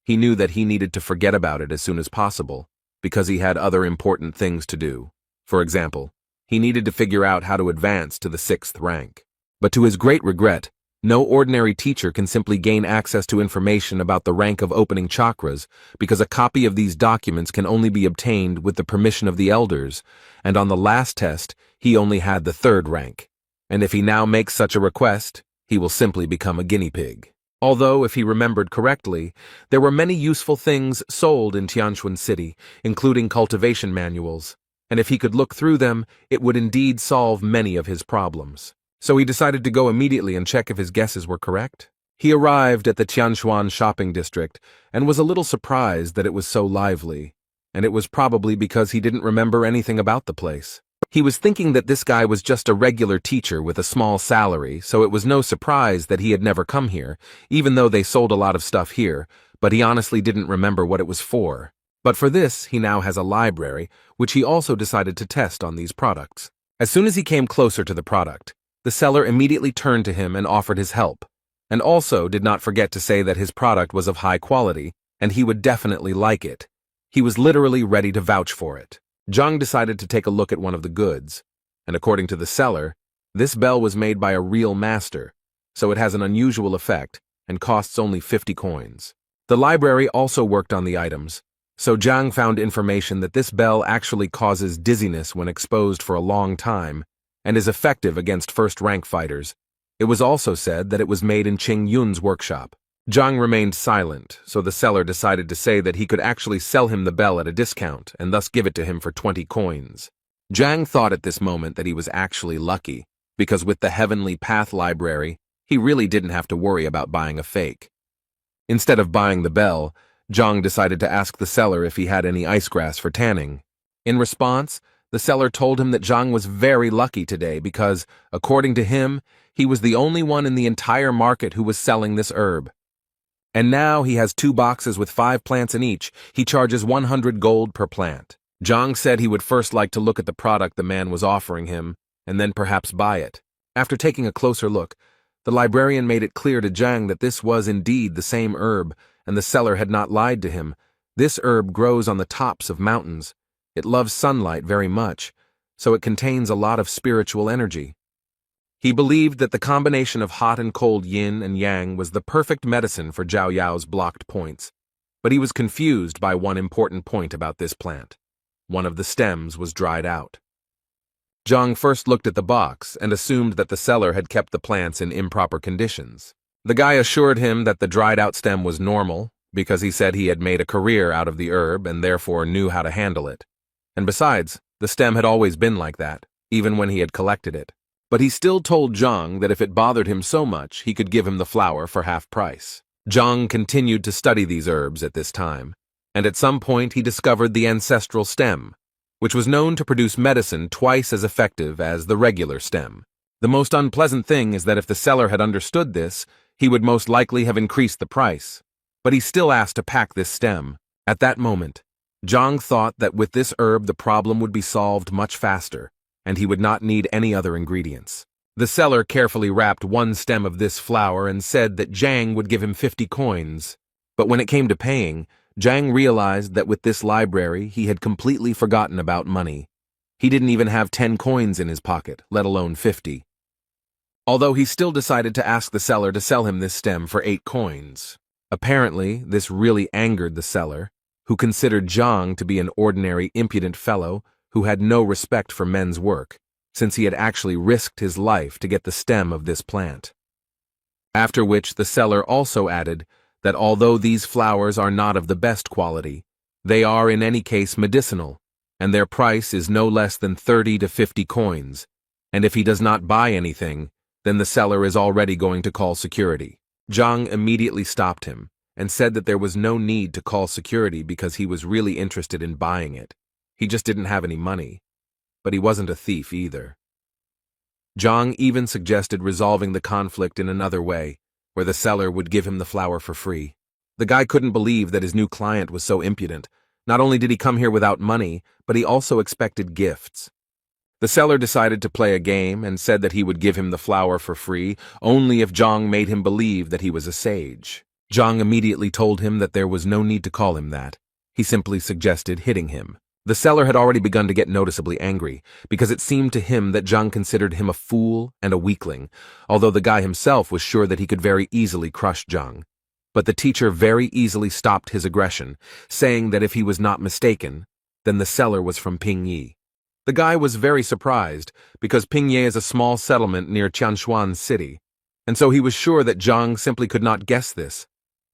S1: He knew that he needed to forget about it as soon as possible, because he had other important things to do. For example, he needed to figure out how to advance to the 6th rank. But to his great regret, no ordinary teacher can simply gain access to information about the rank of opening chakras, because a copy of these documents can only be obtained with the permission of the elders, and on the last test, he only had the 3rd rank. And if he now makes such a request, he will simply become a guinea pig. Although, if he remembered correctly, there were many useful things sold in Tianquan City, including cultivation manuals, and if he could look through them, it would indeed solve many of his problems. So he decided to go immediately and check if his guesses were correct. He arrived at the Tianquan shopping district and was a little surprised that it was so lively, and it was probably because he didn't remember anything about the place. He was thinking that this guy was just a regular teacher with a small salary, so it was no surprise that he had never come here, even though they sold a lot of stuff here, but he honestly didn't remember what it was for. But for this, he now has a library, which he also decided to test on these products. As soon as he came closer to the product, the seller immediately turned to him and offered his help, and also did not forget to say that his product was of high quality, and he would definitely like it. He was literally ready to vouch for it. Zhang decided to take a look at one of the goods, and according to the seller, this bell was made by a real master, so it has an unusual effect and costs only 50 coins. The library also worked on the items, so Zhang found information that this bell actually causes dizziness when exposed for a long time and is effective against first-rank fighters. It was also said that it was made in Qing Yun's workshop. Zhang remained silent, so the seller decided to say that he could actually sell him the bell at a discount and thus give it to him for 20 coins. Zhang thought at this moment that he was actually lucky, because with the Heavenly Path library, he really didn't have to worry about buying a fake. Instead of buying the bell, Zhang decided to ask the seller if he had any ice grass for tanning. In response, the seller told him that Zhang was very lucky today because, according to him, he was the only one in the entire market who was selling this herb. And now he has 2 boxes with 5 plants in each. He charges 100 gold per plant. Zhang said he would first like to look at the product the man was offering him, and then perhaps buy it. After taking a closer look, the librarian made it clear to Zhang that this was indeed the same herb, and the seller had not lied to him. This herb grows on the tops of mountains. It loves sunlight very much, so it contains a lot of spiritual energy. He believed that the combination of hot and cold yin and yang was the perfect medicine for Zhao Yao's blocked points, but he was confused by one important point about this plant. One of the stems was dried out. Zhang first looked at the box and assumed that the seller had kept the plants in improper conditions. The guy assured him that the dried-out stem was normal, because he said he had made a career out of the herb and therefore knew how to handle it. And besides, the stem had always been like that, even when he had collected it. But he still told Zhang that if it bothered him so much, he could give him the flower for half price. Zhang continued to study these herbs at this time, and at some point he discovered the ancestral stem, which was known to produce medicine twice as effective as the regular stem. The most unpleasant thing is that if the seller had understood this, he would most likely have increased the price. But he still asked to pack this stem. At that moment, Zhang thought that with this herb the problem would be solved much faster, and he would not need any other ingredients. The seller carefully wrapped 1 stem of this flower and said that Zhang would give him 50 coins. But when it came to paying, Zhang realized that with this library he had completely forgotten about money. He didn't even have 10 coins in his pocket, let alone 50. Although he still decided to ask the seller to sell him this stem for 8 coins. Apparently, this really angered the seller, who considered Zhang to be an ordinary impudent fellow who had no respect for men's work, since he had actually risked his life to get the stem of this plant. After which the seller also added that although these flowers are not of the best quality, they are in any case medicinal, and their price is no less than 30 to 50 coins, and if he does not buy anything, then the seller is already going to call security. Zhang immediately stopped him and said that there was no need to call security because he was really interested in buying it. He just didn't have any money, but he wasn't a thief either. Zhang even suggested resolving the conflict in another way, where the seller would give him the flower for free. The guy couldn't believe that his new client was so impudent. Not only did he come here without money, but he also expected gifts. The seller decided to play a game and said that he would give him the flower for free only if Zhang made him believe that he was a sage. Zhang immediately told him that there was no need to call him that. He simply suggested hitting him. The seller had already begun to get noticeably angry, because it seemed to him that Zhang considered him a fool and a weakling, although the guy himself was sure that he could very easily crush Zhang. But the teacher very easily stopped his aggression, saying that if he was not mistaken, then the seller was from Pingyi. The guy was very surprised, because Pingyi is a small settlement near Tianquan City. And so he was sure that Zhang simply could not guess this,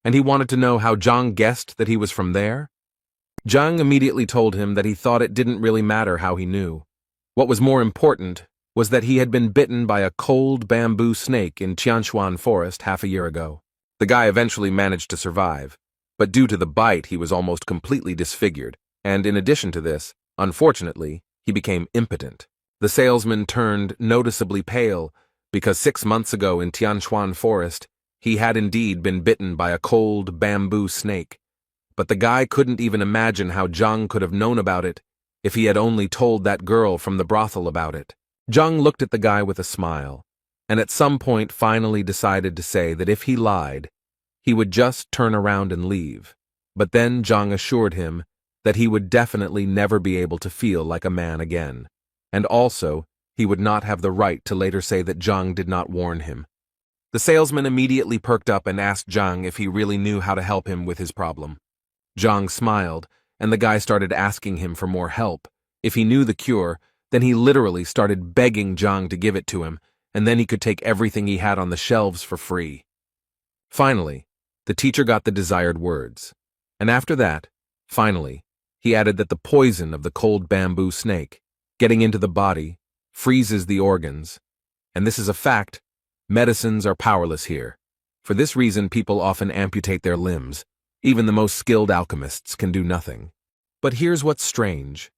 S1: and he wanted to know how Zhang guessed that he was from there. Zhang immediately told him that he thought it didn't really matter how he knew. What was more important was that he had been bitten by a cold bamboo snake in Tianshuan forest half a year ago. The guy eventually managed to survive, but due to the bite he was almost completely disfigured, and in addition to this, unfortunately, he became impotent. The salesman turned noticeably pale because 6 months ago in Tianshuan forest, he had indeed been bitten by a cold bamboo snake. But the guy couldn't even imagine how Zhang could have known about it if he had only told that girl from the brothel about it. Zhang looked at the guy with a smile, and at some point finally decided to say that if he lied, he would just turn around and leave. But then Zhang assured him that he would definitely never be able to feel like a man again, and also he would not have the right to later say that Zhang did not warn him. The salesman immediately perked up and asked Zhang if he really knew how to help him with his problem. Zhang smiled, and the guy started asking him for more help. If he knew the cure, then he literally started begging Zhang to give it to him, and then he could take everything he had on the shelves for free. Finally, the teacher got the desired words, and after that, finally, he added that the poison of the cold bamboo snake, getting into the body, freezes the organs. And this is a fact. Medicines are powerless here. For this reason, people often amputate their limbs. Even the most skilled alchemists can do nothing. But here's what's strange.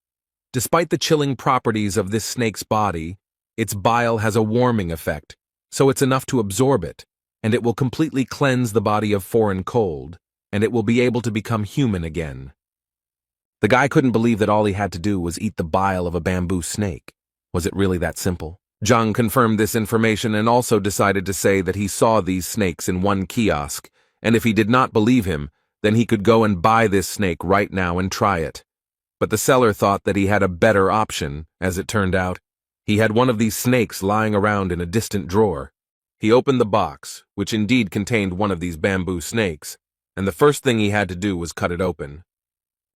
S1: Despite the chilling properties of this snake's body, its bile has a warming effect, so it's enough to absorb it, and it will completely cleanse the body of foreign cold, and it will be able to become human again. The guy couldn't believe that all he had to do was eat the bile of a bamboo snake. Was it really that simple? Zhang confirmed this information and also decided to say that he saw these snakes in one kiosk, and if he did not believe him, then he could go and buy this snake right now and try it. But the seller thought that he had a better option, as it turned out. He had one of these snakes lying around in a distant drawer. He opened the box, which indeed contained one of these bamboo snakes, and the first thing he had to do was cut it open.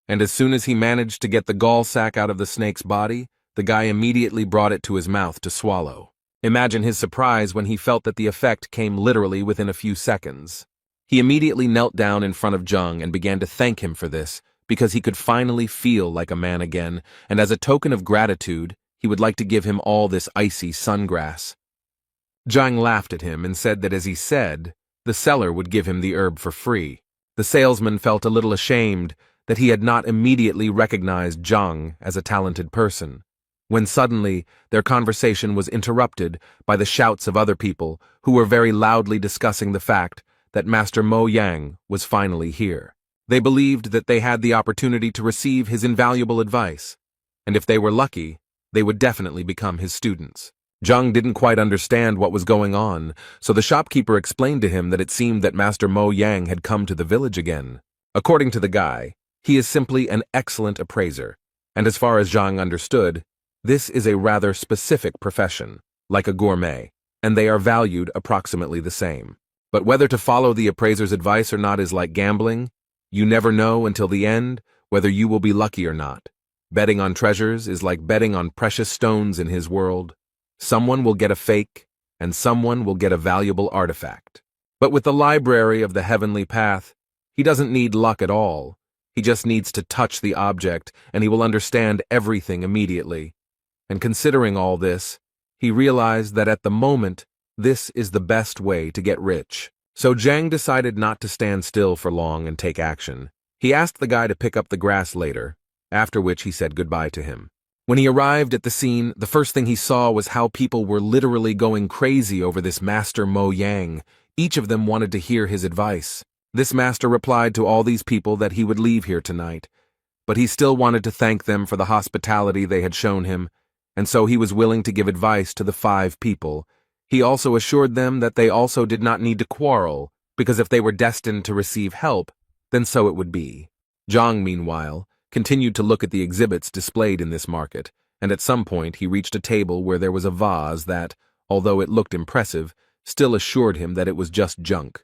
S1: And as soon as he managed to get the gall sac out of the snake's body, the guy immediately brought it to his mouth to swallow. Imagine his surprise when he felt that the effect came literally within a few seconds. He immediately knelt down in front of Zhang and began to thank him for this, because he could finally feel like a man again, and as a token of gratitude, he would like to give him all this icy sungrass. Zhang laughed at him and said that as he said, the seller would give him the herb for free. The salesman felt a little ashamed that he had not immediately recognized Zhang as a talented person, when suddenly their conversation was interrupted by the shouts of other people who were very loudly discussing the fact that Master Mo Yang was finally here. They believed that they had the opportunity to receive his invaluable advice, and if they were lucky, they would definitely become his students. Zhang didn't quite understand what was going on, so the shopkeeper explained to him that it seemed that Master Mo Yang had come to the village again. According to the guy, he is simply an excellent appraiser, and as far as Zhang understood, this is a rather specific profession, like a gourmet, and they are valued approximately the same. But whether to follow the appraiser's advice or not is like gambling. You never know until the end whether you will be lucky or not. Betting on treasures is like betting on precious stones in his world. Someone will get a fake, and someone will get a valuable artifact. But with the library of the heavenly path, he doesn't need luck at all. He just needs to touch the object, and he will understand everything immediately. And considering all this, he realized that at the moment, this is the best way to get rich. So Zhang decided not to stand still for long and take action. He asked the guy to pick up the grass later, after which he said goodbye to him. When he arrived at the scene, the first thing he saw was how people were literally going crazy over this Master Mo Yang. Each of them wanted to hear his advice. This master replied to all these people that he would leave here tonight, but he still wanted to thank them for the hospitality they had shown him, and so he was willing to give advice to the 5 people. He also assured them that they also did not need to quarrel, because if they were destined to receive help, then so it would be. Zhang, meanwhile, continued to look at the exhibits displayed in this market, and at some point he reached a table where there was a vase that, although it looked impressive, still assured him that it was just junk.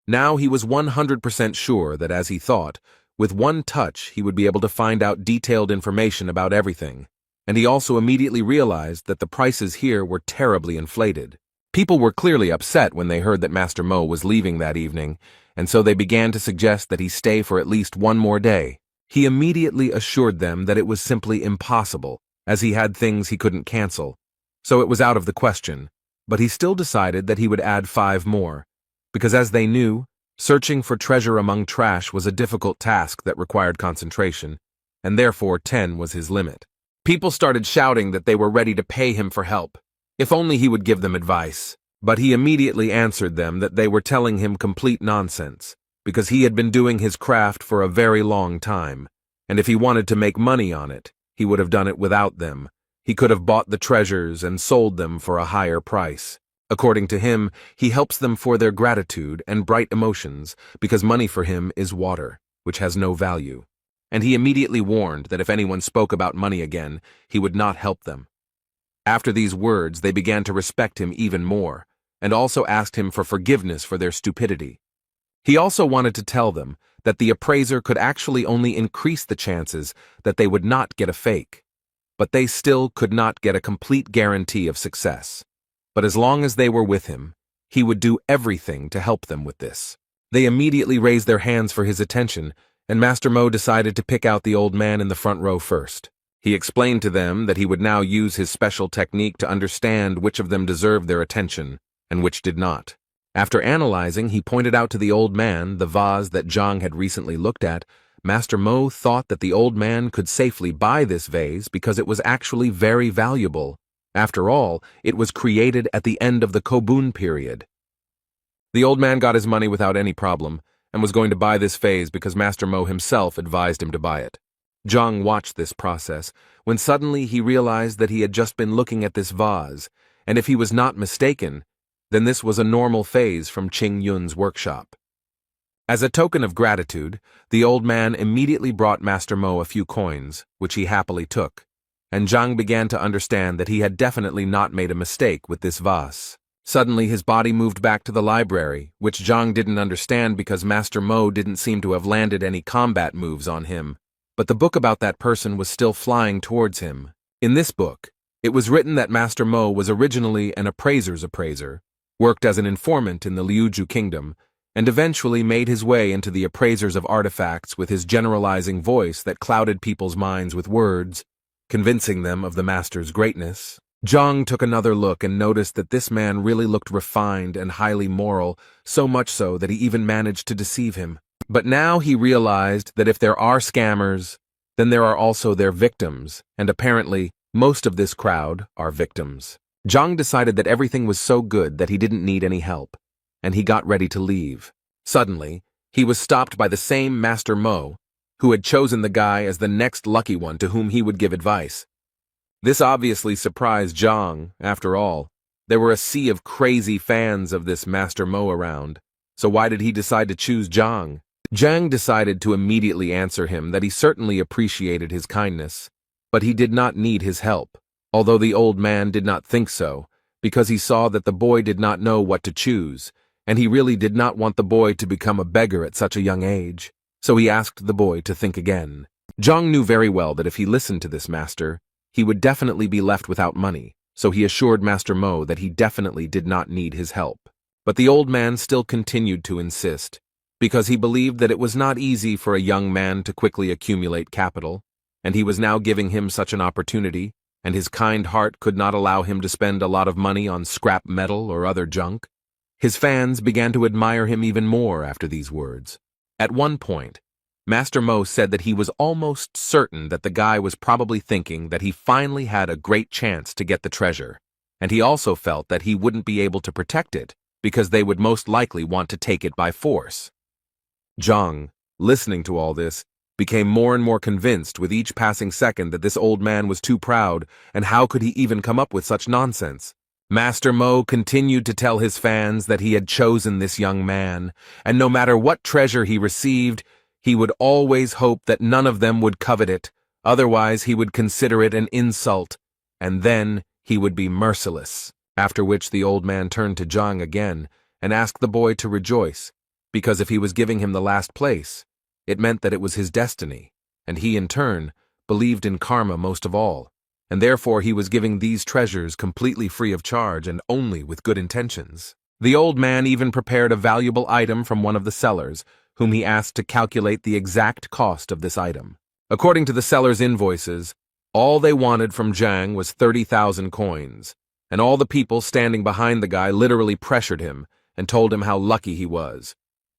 S1: Now he was 100% sure that, as he thought, with one touch he would be able to find out detailed information about everything, and he also immediately realized that the prices here were terribly inflated. People were clearly upset when they heard that Master Mo was leaving that evening, and so they began to suggest that he stay for at least one more day. He immediately assured them that it was simply impossible, as he had things he couldn't cancel, so it was out of the question, but he still decided that he would add 5 more, because as they knew, searching for treasure among trash was a difficult task that required concentration, and therefore 10 was his limit. People started shouting that they were ready to pay him for help, if only he would give them advice, but he immediately answered them that they were telling him complete nonsense, because he had been doing his craft for a very long time, and if he wanted to make money on it, he would have done it without them. He could have bought the treasures and sold them for a higher price. According to him, he helps them for their gratitude and bright emotions, because money for him is water, which has no value. And he immediately warned that if anyone spoke about money again, he would not help them. After these words, they began to respect him even more, and also asked him for forgiveness for their stupidity. He also wanted to tell them that the appraiser could actually only increase the chances that they would not get a fake, but they still could not get a complete guarantee of success. But as long as they were with him, he would do everything to help them with this. They immediately raised their hands for his attention, and Master Mo decided to pick out the old man in the front row first. He explained to them that he would now use his special technique to understand which of them deserved their attention and which did not. After analyzing, he pointed out to the old man the vase that Zhang had recently looked at. Master Mo thought that the old man could safely buy this vase because it was actually very valuable. After all, it was created at the end of the Kobun period. The old man got his money without any problem and was going to buy this vase because Master Mo himself advised him to buy it. Zhang watched this process, when suddenly he realized that he had just been looking at this vase, and if he was not mistaken, then this was a normal phase from Qing Yun's workshop. As a token of gratitude, the old man immediately brought Master Mo a few coins, which he happily took, and Zhang began to understand that he had definitely not made a mistake with this vase. Suddenly his body moved back to the library, which Zhang didn't understand because Master Mo didn't seem to have landed any combat moves on him. But the book about that person was still flying towards him. In this book, it was written that Master Mo was originally an appraiser's appraiser, worked as an informant in the Liuju kingdom, and eventually made his way into the appraisers of artifacts with his generalizing voice that clouded people's minds with words, convincing them of the master's greatness. Zhang took another look and noticed that this man really looked refined and highly moral, so much so that he even managed to deceive him. But now he realized that if there are scammers, then there are also their victims, and apparently, most of this crowd are victims. Zhang decided that everything was so good that he didn't need any help, and he got ready to leave. Suddenly, he was stopped by the same Master Mo, who had chosen the guy as the next lucky one to whom he would give advice. This obviously surprised Zhang. After all, there were a sea of crazy fans of this Master Mo around, so why did he decide to choose Zhang? Zhang decided to immediately answer him that he certainly appreciated his kindness, but he did not need his help, although the old man did not think so, because he saw that the boy did not know what to choose, and he really did not want the boy to become a beggar at such a young age, so he asked the boy to think again. Zhang knew very well that if he listened to this master, he would definitely be left without money, so he assured Master Mo that he definitely did not need his help. But the old man still continued to insist, because he believed that it was not easy for a young man to quickly accumulate capital, and he was now giving him such an opportunity, and his kind heart could not allow him to spend a lot of money on scrap metal or other junk. His fans began to admire him even more after these words. At one point, Master Mo said that he was almost certain that the guy was probably thinking that he finally had a great chance to get the treasure, and he also felt that he wouldn't be able to protect it because they would most likely want to take it by force. Zhang, listening to all this, became more and more convinced with each passing second that this old man was too proud, and how could he even come up with such nonsense? Master Mo continued to tell his fans that he had chosen this young man, and no matter what treasure he received, he would always hope that none of them would covet it, otherwise he would consider it an insult, and then he would be merciless. After which the old man turned to Zhang again and asked the boy to rejoice, because if he was giving him the last place, it meant that it was his destiny, and he in turn believed in karma most of all, and therefore he was giving these treasures completely free of charge and only with good intentions. The old man even prepared a valuable item from one of the sellers, whom he asked to calculate the exact cost of this item. According to the seller's invoices, all they wanted from Zhang was 30,000 coins, and all the people standing behind the guy literally pressured him and told him how lucky he was,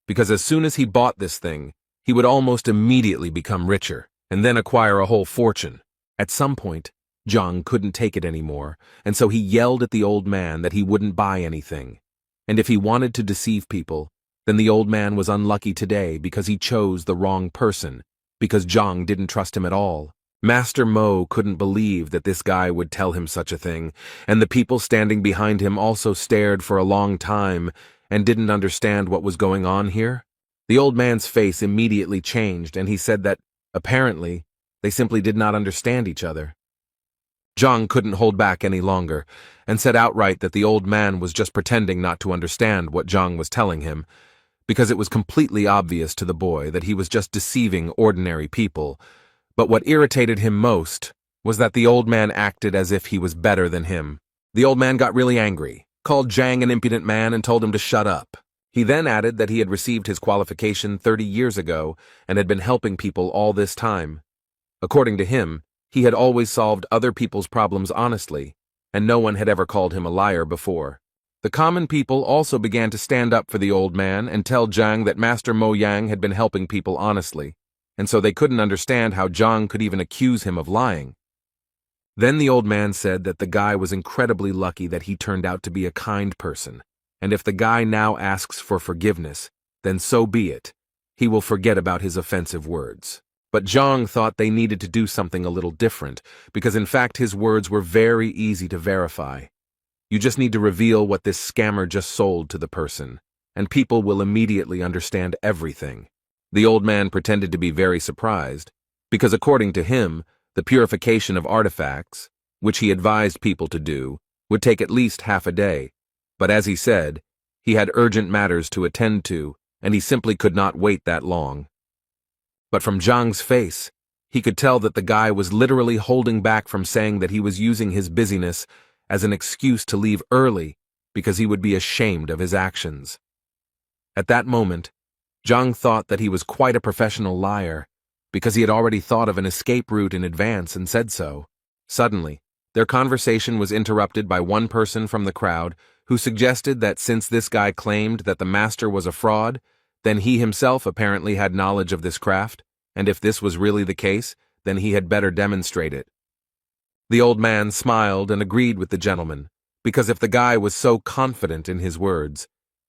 S1: because as soon as he bought this thing, he would almost immediately become richer and then acquire a whole fortune. At some point, Zhang couldn't take it anymore, and so he yelled at the old man that he wouldn't buy anything. And if he wanted to deceive people, then the old man was unlucky today because he chose the wrong person, because Zhang didn't trust him at all. Master Mo couldn't believe that this guy would tell him such a thing, and the people standing behind him also stared for a long time and didn't understand what was going on here. The old man's face immediately changed, and he said that, apparently, they simply did not understand each other. Zhang couldn't hold back any longer, and said outright that the old man was just pretending not to understand what Zhang was telling him, because it was completely obvious to the boy that he was just deceiving ordinary people. But what irritated him most was that the old man acted as if he was better than him. The old man got really angry, called Zhang an impudent man, and told him to shut up. He then added that he had received his qualification 30 years ago and had been helping people all this time. According to him, he had always solved other people's problems honestly, and no one had ever called him a liar before. The common people also began to stand up for the old man and tell Zhang that Master Mo Yang had been helping people honestly, and so they couldn't understand how Zhang could even accuse him of lying. Then the old man said that the guy was incredibly lucky that he turned out to be a kind person, and if the guy now asks for forgiveness, then so be it. He will forget about his offensive words. But Zhang thought they needed to do something a little different, because in fact his words were very easy to verify. You just need to reveal what this scammer just sold to the person, and people will immediately understand everything. The old man pretended to be very surprised, because according to him, the purification of artifacts, which he advised people to do, would take at least half a day. But as he said, he had urgent matters to attend to, and he simply could not wait that long. But from Zhang's face, he could tell that the guy was literally holding back from saying that he was using his busyness as an excuse to leave early because he would be ashamed of his actions. At that moment, Zhang thought that he was quite a professional liar because he had already thought of an escape route in advance and said so. Suddenly, their conversation was interrupted by one person from the crowd who suggested that since this guy claimed that the master was a fraud, then he himself apparently had knowledge of this craft, and if this was really the case, then he had better demonstrate it. The old man smiled and agreed with the gentleman, because if the guy was so confident in his words,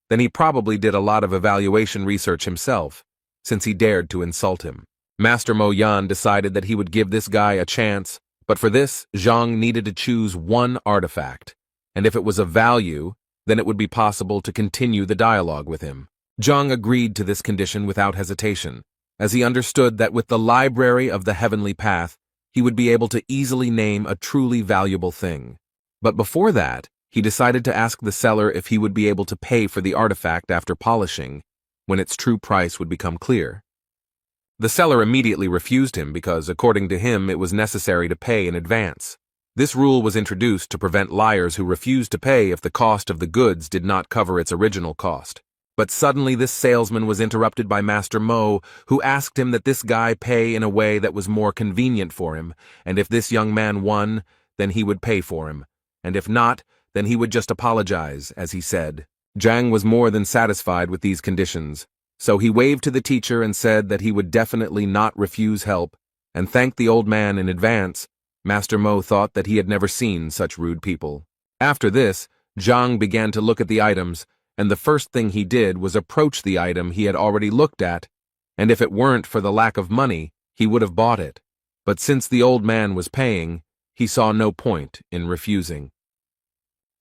S1: then he probably did a lot of evaluation research himself, since he dared to insult him. Master Mo Yan decided that he would give this guy a chance, but for this, Zhang needed to choose one artifact, and if it was of value, then it would be possible to continue the dialogue with him. Zhang agreed to this condition without hesitation, as he understood that with the library of the heavenly path, he would be able to easily name a truly valuable thing. But before that, he decided to ask the seller if he would be able to pay for the artifact after polishing, when its true price would become clear. The seller immediately refused him because, according to him, it was necessary to pay in advance. This rule was introduced to prevent liars who refused to pay if the cost of the goods did not cover its original cost. But suddenly this salesman was interrupted by Master Mo, who asked him that this guy pay in a way that was more convenient for him, and if this young man won, then he would pay for him, and if not, then he would just apologize, as he said. Zhang was more than satisfied with these conditions, so he waved to the teacher and said that he would definitely not refuse help, and thanked the old man in advance. Master Mo thought that he had never seen such rude people. After this, Zhang began to look at the items, and the first thing he did was approach the item he had already looked at, and if it weren't for the lack of money, he would have bought it. But since the old man was paying, he saw no point in refusing.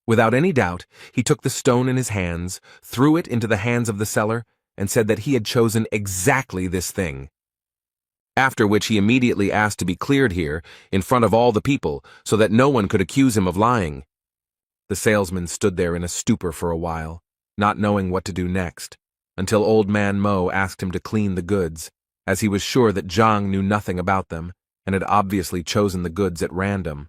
S1: Without any doubt, he took the stone in his hands, threw it into the hands of the seller, and said that he had chosen exactly this thing. After which he immediately asked to be cleared here, in front of all the people, so that no one could accuse him of lying. The salesman stood there in a stupor for a while, not knowing what to do next, until old man Mo asked him to clean the goods, as he was sure that Zhang knew nothing about them, and had obviously chosen the goods at random.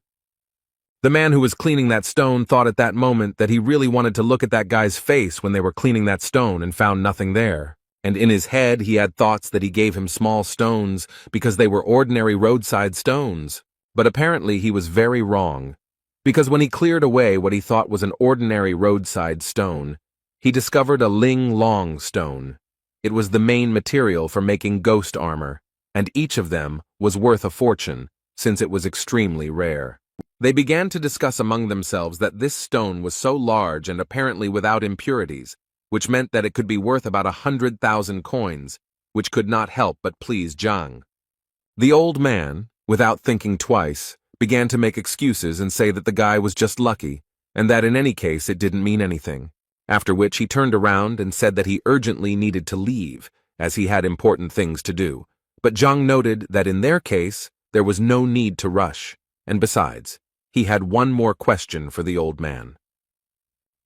S1: The man who was cleaning that stone thought at that moment that he really wanted to look at that guy's face when they were cleaning that stone and found nothing there. And in his head he had thoughts that he gave him small stones because they were ordinary roadside stones. But apparently he was very wrong, because when he cleared away what he thought was an ordinary roadside stone, he discovered a ling long stone. It was the main material for making ghost armor, and each of them was worth a fortune, since it was extremely rare. They began to discuss among themselves that this stone was so large and apparently without impurities, which meant that it could be worth about 100,000 coins, which could not help but please Zhang. The old man, without thinking twice, began to make excuses and say that the guy was just lucky, and that in any case it didn't mean anything, after which he turned around and said that he urgently needed to leave, as he had important things to do. But Zhang noted that in their case, there was no need to rush, and besides, he had one more question for the old man.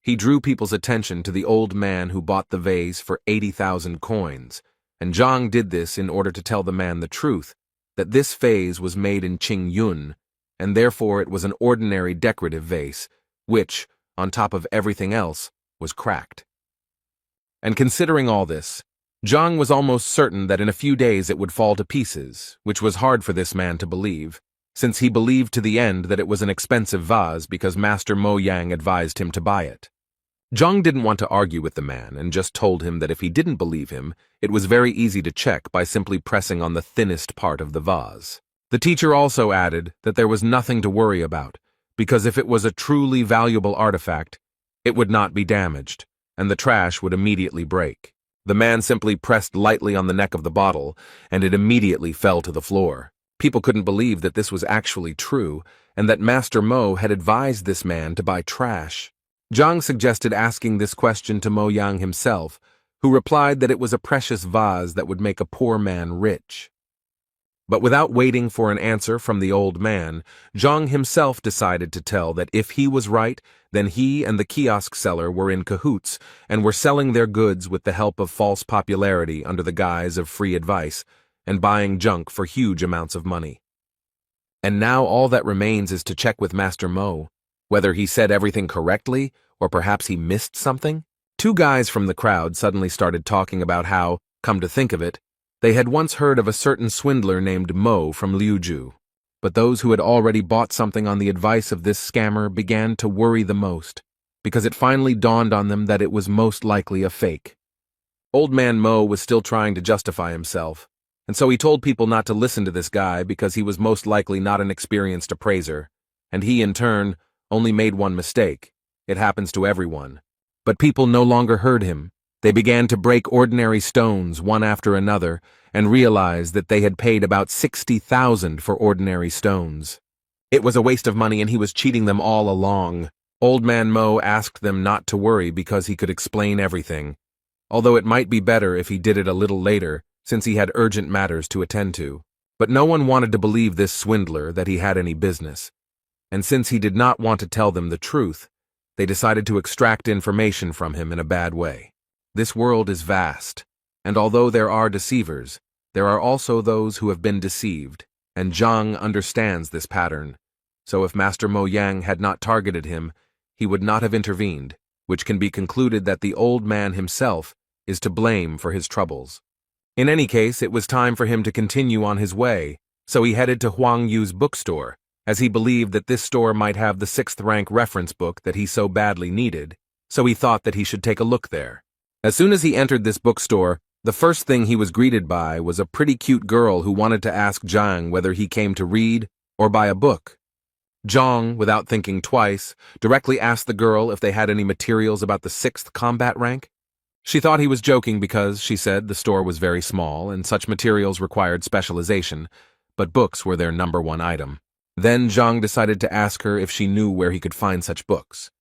S1: He drew people's attention to the old man who bought the vase for 80,000 coins, and Zhang did this in order to tell the man the truth, that this vase was made in Qingyun, and therefore it was an ordinary decorative vase, which, on top of everything else, was cracked. And considering all this, Zhang was almost certain that in a few days it would fall to pieces, which was hard for this man to believe, since he believed to the end that it was an expensive vase because Master Mo Yang advised him to buy it. Zhang didn't want to argue with the man and just told him that if he didn't believe him, it was very easy to check by simply pressing on the thinnest part of the vase. The teacher also added that there was nothing to worry about, because if it was a truly valuable artifact, it would not be damaged, and the trash would immediately break. The man simply pressed lightly on the neck of the bottle, and it immediately fell to the floor. People couldn't believe that this was actually true, and that Master Mo had advised this man to buy trash. Zhang suggested asking this question to Mo Yang himself, who replied that it was a precious vase that would make a poor man rich. But without waiting for an answer from the old man, Zhang himself decided to tell that if he was right, then he and the kiosk seller were in cahoots and were selling their goods with the help of false popularity under the guise of free advice, and buying junk for huge amounts of money. And now all that remains is to check with Master Mo, whether he said everything correctly, or perhaps he missed something. Two guys from the crowd suddenly started talking about how, come to think of it, they had once heard of a certain swindler named Mo from Liuju. But those who had already bought something on the advice of this scammer began to worry the most, because it finally dawned on them that it was most likely a fake. Old man Mo was still trying to justify himself, and so he told people not to listen to this guy because he was most likely not an experienced appraiser, and he, in turn, only made one mistake. It happens to everyone. But people no longer heard him. They began to break ordinary stones one after another and realized that they had paid about 60,000 for ordinary stones. It was a waste of money and he was cheating them all along. Old man Mo asked them not to worry because he could explain everything, although it might be better if he did it a little later, since he had urgent matters to attend to. But no one wanted to believe this swindler that he had any business, and since he did not want to tell them the truth, they decided to extract information from him in a bad way. This world is vast, and although there are deceivers, there are also those who have been deceived, and Zhang understands this pattern. So if Master Mo Yang had not targeted him, he would not have intervened, which can be concluded that the old man himself is to blame for his troubles. In any case, it was time for him to continue on his way, so he headed to Huang Yu's bookstore, as he believed that this store might have the 6th-rank reference book that he so badly needed, so he thought that he should take a look there. As soon as he entered this bookstore, the first thing he was greeted by was a pretty cute girl who wanted to ask Zhang whether he came to read or buy a book. Zhang, without thinking twice, directly asked the girl if they had any materials about the 6th combat rank. She thought he was joking because, she said, the store was very small and such materials required specialization, but books were their #1 item. Then Zhang decided to ask her if she knew where he could find such books.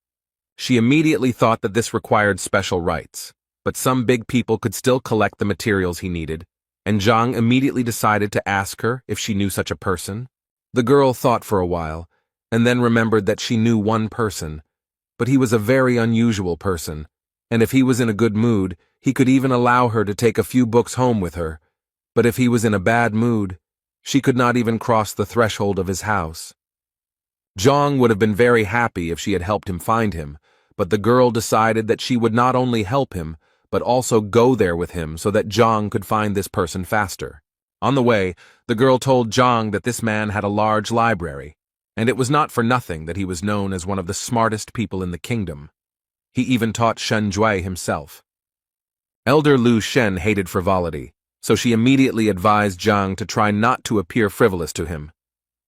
S1: She immediately thought that this required special rights, but some big people could still collect the materials he needed, and Zhang immediately decided to ask her if she knew such a person. The girl thought for a while, and then remembered that she knew one person, but he was a very unusual person, and if he was in a good mood, he could even allow her to take a few books home with her, but if he was in a bad mood, she could not even cross the threshold of his house. Zhang would have been very happy if she had helped him find him, but the girl decided that she would not only help him, but also go there with him so that Zhang could find this person faster. On the way, the girl told Zhang that this man had a large library, and it was not for nothing that he was known as one of the smartest people in the kingdom. He even taught Shen Jue himself. Elder Lu Shen hated frivolity, so she immediately advised Zhang to try not to appear frivolous to him.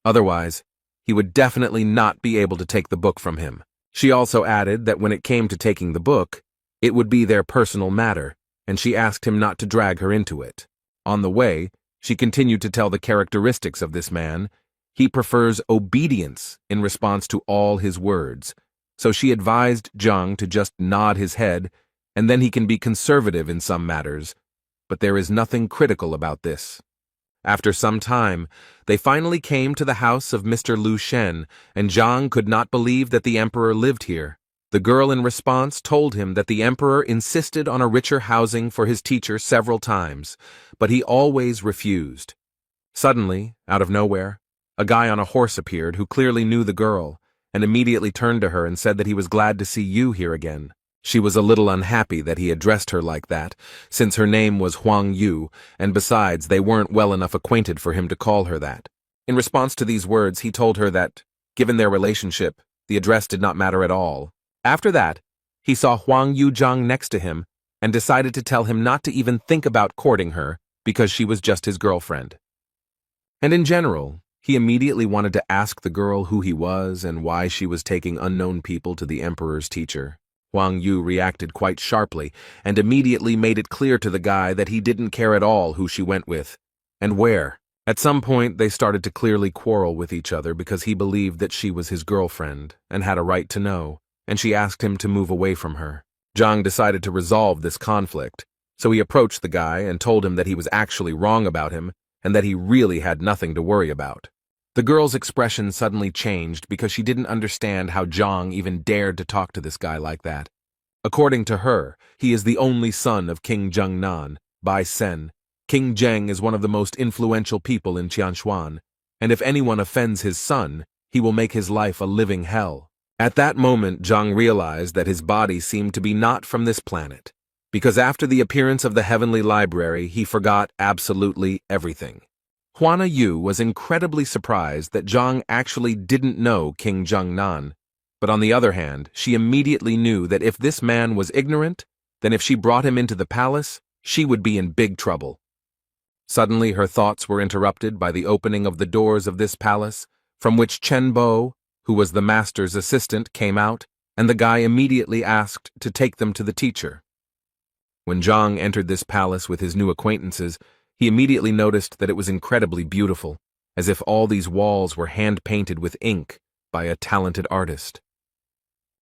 S1: Otherwise, he would definitely not be able to take the book from him. She also added that when it came to taking the book, it would be their personal matter, and she asked him not to drag her into it. On the way, she continued to tell the characteristics of this man. He prefers obedience in response to all his words, so she advised Zhang to just nod his head, and then he can be conservative in some matters, but there is nothing critical about this. After some time, they finally came to the house of Mr. Lu Shen, and Zhang could not believe that the emperor lived here. The girl in response told him that the emperor insisted on a richer housing for his teacher several times, but he always refused. Suddenly, out of nowhere, a guy on a horse appeared who clearly knew the girl, and immediately turned to her and said that he was glad to see you here again. She was a little unhappy that he addressed her like that, since her name was Huang Yu, and besides, they weren't well enough acquainted for him to call her that. In response to these words, he told her that, given their relationship, the address did not matter at all. After that, he saw Huang Yu Zhang next to him, and decided to tell him not to even think about courting her, because she was just his girlfriend. And in general, he immediately wanted to ask the girl who he was and why she was taking unknown people to the emperor's teacher. Huang Yu reacted quite sharply and immediately made it clear to the guy that he didn't care at all who she went with, and where. At some point, they started to clearly quarrel with each other because he believed that she was his girlfriend and had a right to know, and she asked him to move away from her. Zhang decided to resolve this conflict, so he approached the guy and told him that he was actually wrong about him and that he really had nothing to worry about. The girl's expression suddenly changed because she didn't understand how Zhang even dared to talk to this guy like that. According to her, he is the only son of King Zhengnan, Bai Sen. King Zheng is one of the most influential people in Qianshuan, and if anyone offends his son, he will make his life a living hell. At that moment, Zhang realized that his body seemed to be not from this planet, because after the appearance of the heavenly library, he forgot absolutely everything. Huana Yu was incredibly surprised that Zhang actually didn't know King Zhengnan, but on the other hand, she immediately knew that if this man was ignorant, then if she brought him into the palace, she would be in big trouble. Suddenly her thoughts were interrupted by the opening of the doors of this palace, from which Chen Bo, who was the master's assistant, came out, and the guy immediately asked to take them to the teacher. When Zhang entered this palace with his new acquaintances, he immediately noticed that it was incredibly beautiful, as if all these walls were hand-painted with ink by a talented artist.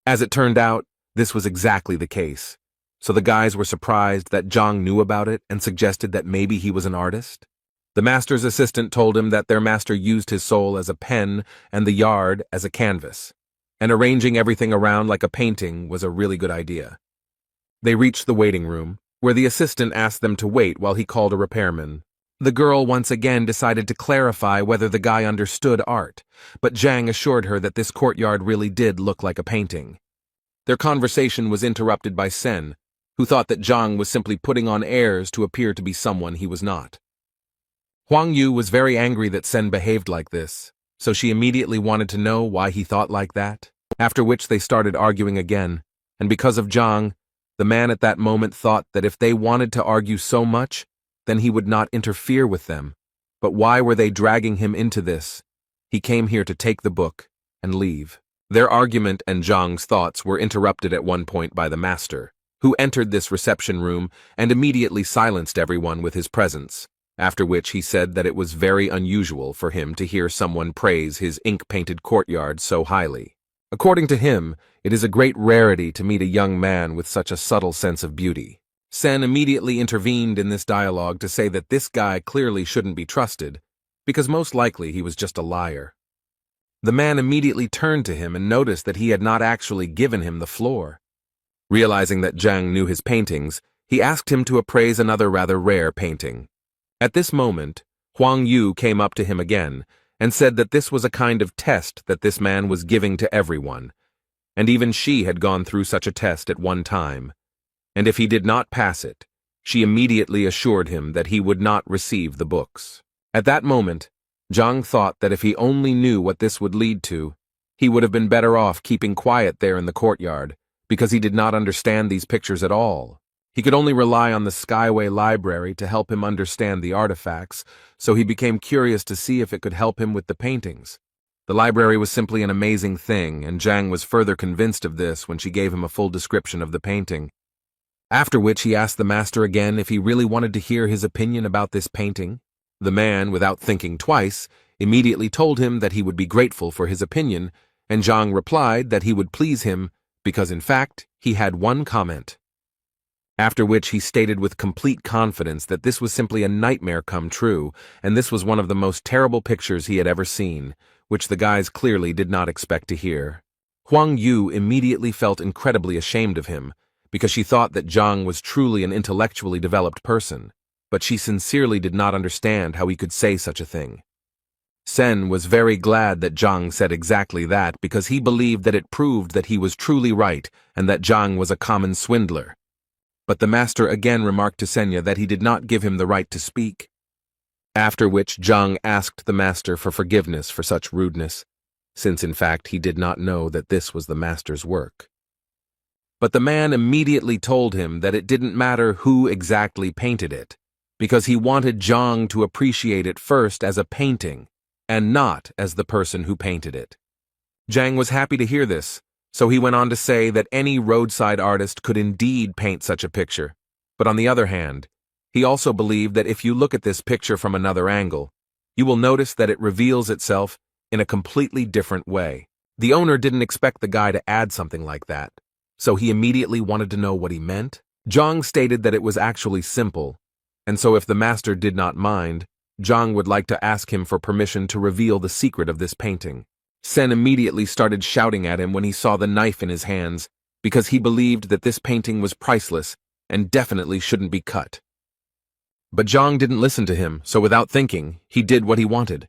S1: As it turned out, this was exactly the case, so the guys were surprised that Zhang knew about it and suggested that maybe he was an artist. The master's assistant told him that their master used his soul as a pen and the yard as a canvas, and arranging everything around like a painting was a really good idea. They reached the waiting room, where the assistant asked them to wait while he called a repairman. The girl once again decided to clarify whether the guy understood art, but Zhang assured her that this courtyard really did look like a painting. Their conversation was interrupted by Sen, who thought that Zhang was simply putting on airs to appear to be someone he was not. Huang Yu was very angry that Sen behaved like this, so she immediately wanted to know why he thought like that, after which they started arguing again, and because of Zhang, the man at that moment thought that if they wanted to argue so much, then he would not interfere with them. But why were they dragging him into this? He came here to take the book and leave. Their argument and Zhang's thoughts were interrupted at one point by the master, who entered this reception room and immediately silenced everyone with his presence, after which he said that it was very unusual for him to hear someone praise his ink-painted courtyard so highly. According to him, it is a great rarity to meet a young man with such a subtle sense of beauty. Sen immediately intervened in this dialogue to say that this guy clearly shouldn't be trusted, because most likely he was just a liar. The man immediately turned to him and noticed that he had not actually given him the floor. Realizing that Zhang knew his paintings, he asked him to appraise another rather rare painting. At this moment, Huang Yu came up to him again, and said that this was a kind of test that this man was giving to everyone, and even she had gone through such a test at one time, and if he did not pass it, she immediately assured him that he would not receive the books. At that moment, Zhang thought that if he only knew what this would lead to, he would have been better off keeping quiet there in the courtyard, because he did not understand these pictures at all. He could only rely on the Skyway Library to help him understand the artifacts, so he became curious to see if it could help him with the paintings. The library was simply an amazing thing, and Zhang was further convinced of this when she gave him a full description of the painting. After which he asked the master again if he really wanted to hear his opinion about this painting. The man, without thinking twice, immediately told him that he would be grateful for his opinion, and Zhang replied that he would please him because, in fact, he had one comment. After which he stated with complete confidence that this was simply a nightmare come true, and this was one of the most terrible pictures he had ever seen, which the guys clearly did not expect to hear. Huang Yu immediately felt incredibly ashamed of him, because she thought that Zhang was truly an intellectually developed person, but she sincerely did not understand how he could say such a thing. Sen was very glad that Zhang said exactly that because he believed that it proved that he was truly right and that Zhang was a common swindler. But the master again remarked to Senya that he did not give him the right to speak. After which Zhang asked the master for forgiveness for such rudeness, since in fact he did not know that this was the master's work. But the man immediately told him that it didn't matter who exactly painted it, because he wanted Zhang to appreciate it first as a painting, and not as the person who painted it. Zhang was happy to hear this, so he went on to say that any roadside artist could indeed paint such a picture, but on the other hand, he also believed that if you look at this picture from another angle, you will notice that it reveals itself in a completely different way. The owner didn't expect the guy to add something like that, so he immediately wanted to know what he meant. Zhang stated that it was actually simple, and so if the master did not mind, Zhang would like to ask him for permission to reveal the secret of this painting. Sen immediately started shouting at him when he saw the knife in his hands, because he believed that this painting was priceless and definitely shouldn't be cut. But Zhang didn't listen to him, so without thinking, he did what he wanted.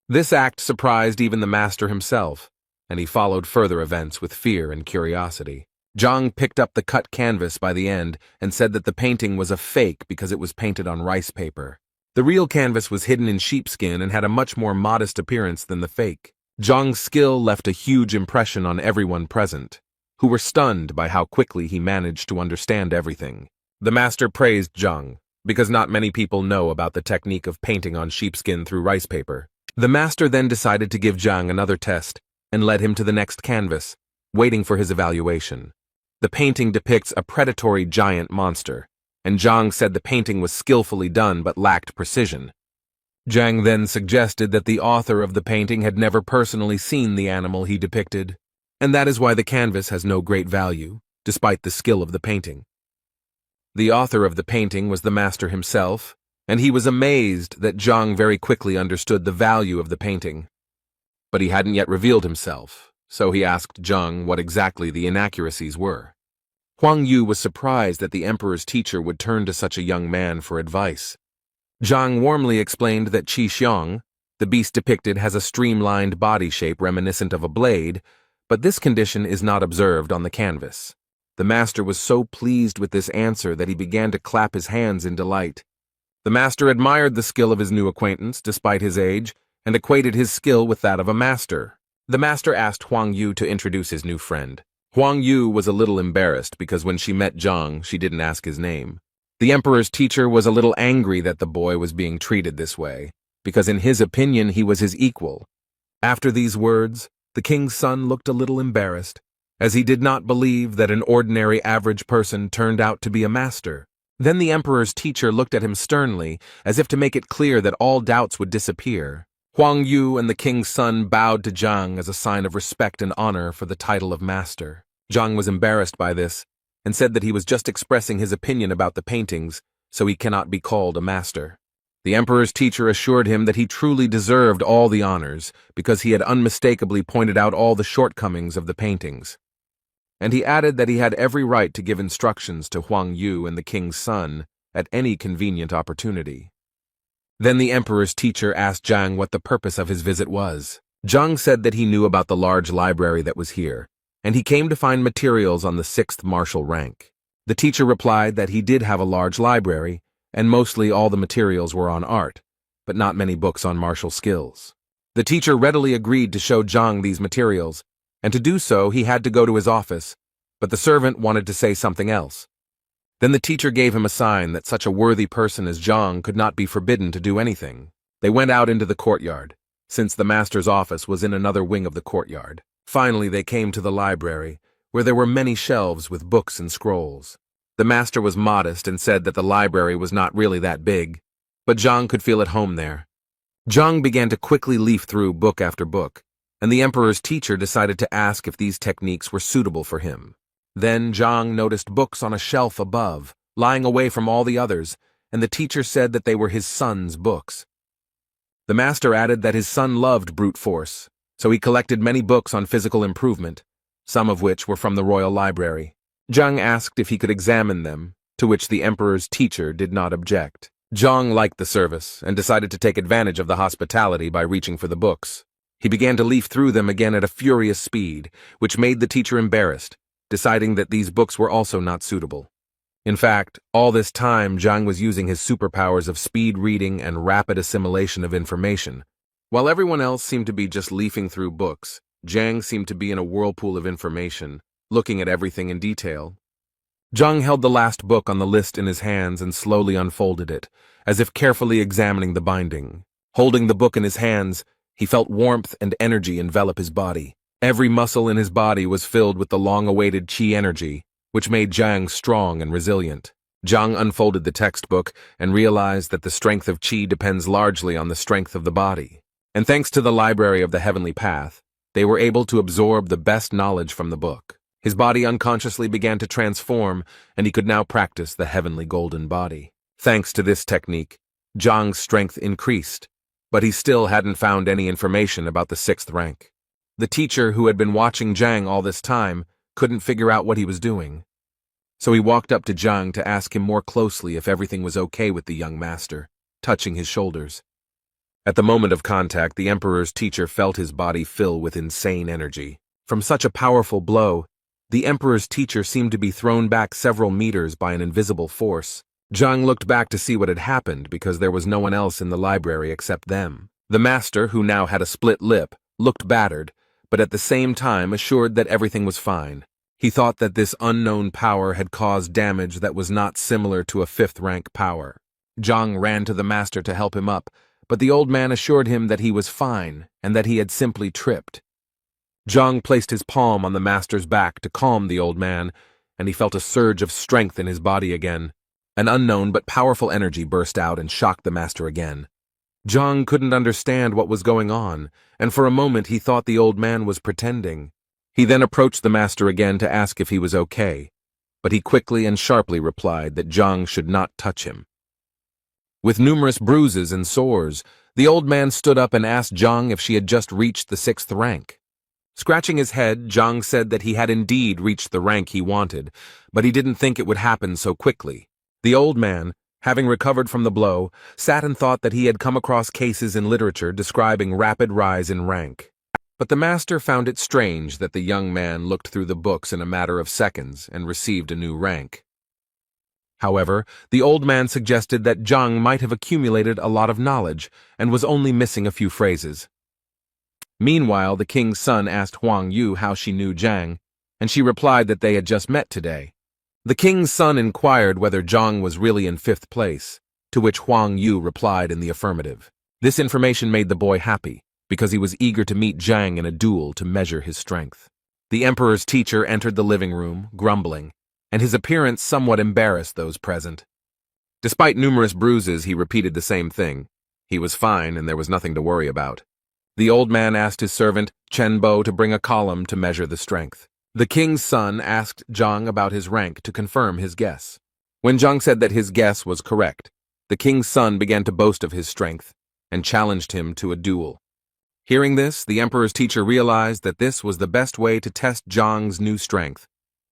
S1: This act surprised even the master himself, and he followed further events with fear and curiosity. Zhang picked up the cut canvas by the end and said that the painting was a fake because it was painted on rice paper. The real canvas was hidden in sheepskin and had a much more modest appearance than the fake. Zhang's skill left a huge impression on everyone present, who were stunned by how quickly he managed to understand everything. The master praised Zhang, because not many people know about the technique of painting on sheepskin through rice paper. The master then decided to give Zhang another test and led him to the next canvas, waiting for his evaluation. The painting depicts a predatory giant monster, and Zhang said the painting was skillfully done but lacked precision. Zhang then suggested that the author of the painting had never personally seen the animal he depicted, and that is why the canvas has no great value, despite the skill of the painting. The author of the painting was the master himself, and he was amazed that Zhang very quickly understood the value of the painting. But he hadn't yet revealed himself, so he asked Zhang what exactly the inaccuracies were. Huang Yu was surprised that the emperor's teacher would turn to such a young man for advice. Zhang warmly explained that Qi Xiong, the beast depicted, has a streamlined body shape reminiscent of a blade, but this condition is not observed on the canvas. The master was so pleased with this answer that he began to clap his hands in delight. The master admired the skill of his new acquaintance, despite his age, and equated his skill with that of a master. The master asked Huang Yu to introduce his new friend. Huang Yu was a little embarrassed because when she met Zhang, she didn't ask his name. The emperor's teacher was a little angry that the boy was being treated this way, because in his opinion he was his equal. After these words, the king's son looked a little embarrassed, as he did not believe that an ordinary average person turned out to be a master. Then the emperor's teacher looked at him sternly, as if to make it clear that all doubts would disappear. Huang Yu and the king's son bowed to Zhang as a sign of respect and honor for the title of master. Zhang was embarrassed by this, and said that he was just expressing his opinion about the paintings, so he cannot be called a master. The emperor's teacher assured him that he truly deserved all the honors, because he had unmistakably pointed out all the shortcomings of the paintings. And he added that he had every right to give instructions to Huang Yu and the king's son at any convenient opportunity. Then the emperor's teacher asked Zhang what the purpose of his visit was. Zhang said that he knew about the large library that was here, and he came to find materials on the 6th martial rank. The teacher replied that he did have a large library, and mostly all the materials were on art, but not many books on martial skills. The teacher readily agreed to show Zhang these materials, and to do so he had to go to his office, but the servant wanted to say something else. Then the teacher gave him a sign that such a worthy person as Zhang could not be forbidden to do anything. They went out into the courtyard, since the master's office was in another wing of the courtyard. Finally they came to the library, where there were many shelves with books and scrolls. The master was modest and said that the library was not really that big, but Zhang could feel at home there. Zhang began to quickly leaf through book after book, and the emperor's teacher decided to ask if these techniques were suitable for him. Then Zhang noticed books on a shelf above, lying away from all the others, and the teacher said that they were his son's books. The master added that his son loved brute force, so he collected many books on physical improvement, some of which were from the royal library. Zhang asked if he could examine them, to which the emperor's teacher did not object. Zhang liked the service and decided to take advantage of the hospitality by reaching for the books. He began to leaf through them again at a furious speed, which made the teacher embarrassed, deciding that these books were also not suitable. In fact, all this time Zhang was using his superpowers of speed reading and rapid assimilation of information. While everyone else seemed to be just leafing through books, Zhang seemed to be in a whirlpool of information, looking at everything in detail. Zhang held the last book on the list in his hands and slowly unfolded it, as if carefully examining the binding. Holding the book in his hands, he felt warmth and energy envelop his body. Every muscle in his body was filled with the long-awaited qi energy, which made Zhang strong and resilient. Zhang unfolded the textbook and realized that the strength of qi depends largely on the strength of the body. And thanks to the library of the heavenly path, they were able to absorb the best knowledge from the book. His body unconsciously began to transform, and he could now practice the heavenly golden body. Thanks to this technique, Zhang's strength increased, but he still hadn't found any information about the 6th rank. The teacher, who had been watching Zhang all this time, couldn't figure out what he was doing. So he walked up to Zhang to ask him more closely if everything was okay with the young master, touching his shoulders. At the moment of contact, the emperor's teacher felt his body fill with insane energy. From such a powerful blow, the emperor's teacher seemed to be thrown back several meters by an invisible force. Zhang looked back to see what had happened because there was no one else in the library except them. The master, who now had a split lip, looked battered, but at the same time assured that everything was fine. He thought that this unknown power had caused damage that was not similar to a 5th rank power. Zhang ran to the master to help him up, but the old man assured him that he was fine and that he had simply tripped. Zhang placed his palm on the master's back to calm the old man, and he felt a surge of strength in his body again. An unknown but powerful energy burst out and shocked the master again. Zhang couldn't understand what was going on, and for a moment he thought the old man was pretending. He then approached the master again to ask if he was okay, but he quickly and sharply replied that Zhang should not touch him. With numerous bruises and sores, the old man stood up and asked Zhang if she had just reached the 6th rank. Scratching his head, Zhang said that he had indeed reached the rank he wanted, but he didn't think it would happen so quickly. The old man, having recovered from the blow, sat and thought that he had come across cases in literature describing rapid rise in rank. But the master found it strange that the young man looked through the books in a matter of seconds and received a new rank. However, the old man suggested that Zhang might have accumulated a lot of knowledge and was only missing a few phrases. Meanwhile, the king's son asked Huang Yu how she knew Zhang, and she replied that they had just met today. The king's son inquired whether Zhang was really in 5th place, to which Huang Yu replied in the affirmative. This information made the boy happy, because he was eager to meet Zhang in a duel to measure his strength. The emperor's teacher entered the living room, grumbling, and his appearance somewhat embarrassed those present. Despite numerous bruises, he repeated the same thing. He was fine, and there was nothing to worry about. The old man asked his servant, Chen Bo, to bring a column to measure the strength. The king's son asked Zhang about his rank to confirm his guess. When Zhang said that his guess was correct, the king's son began to boast of his strength and challenged him to a duel. Hearing this, the emperor's teacher realized that this was the best way to test Zhang's new strength.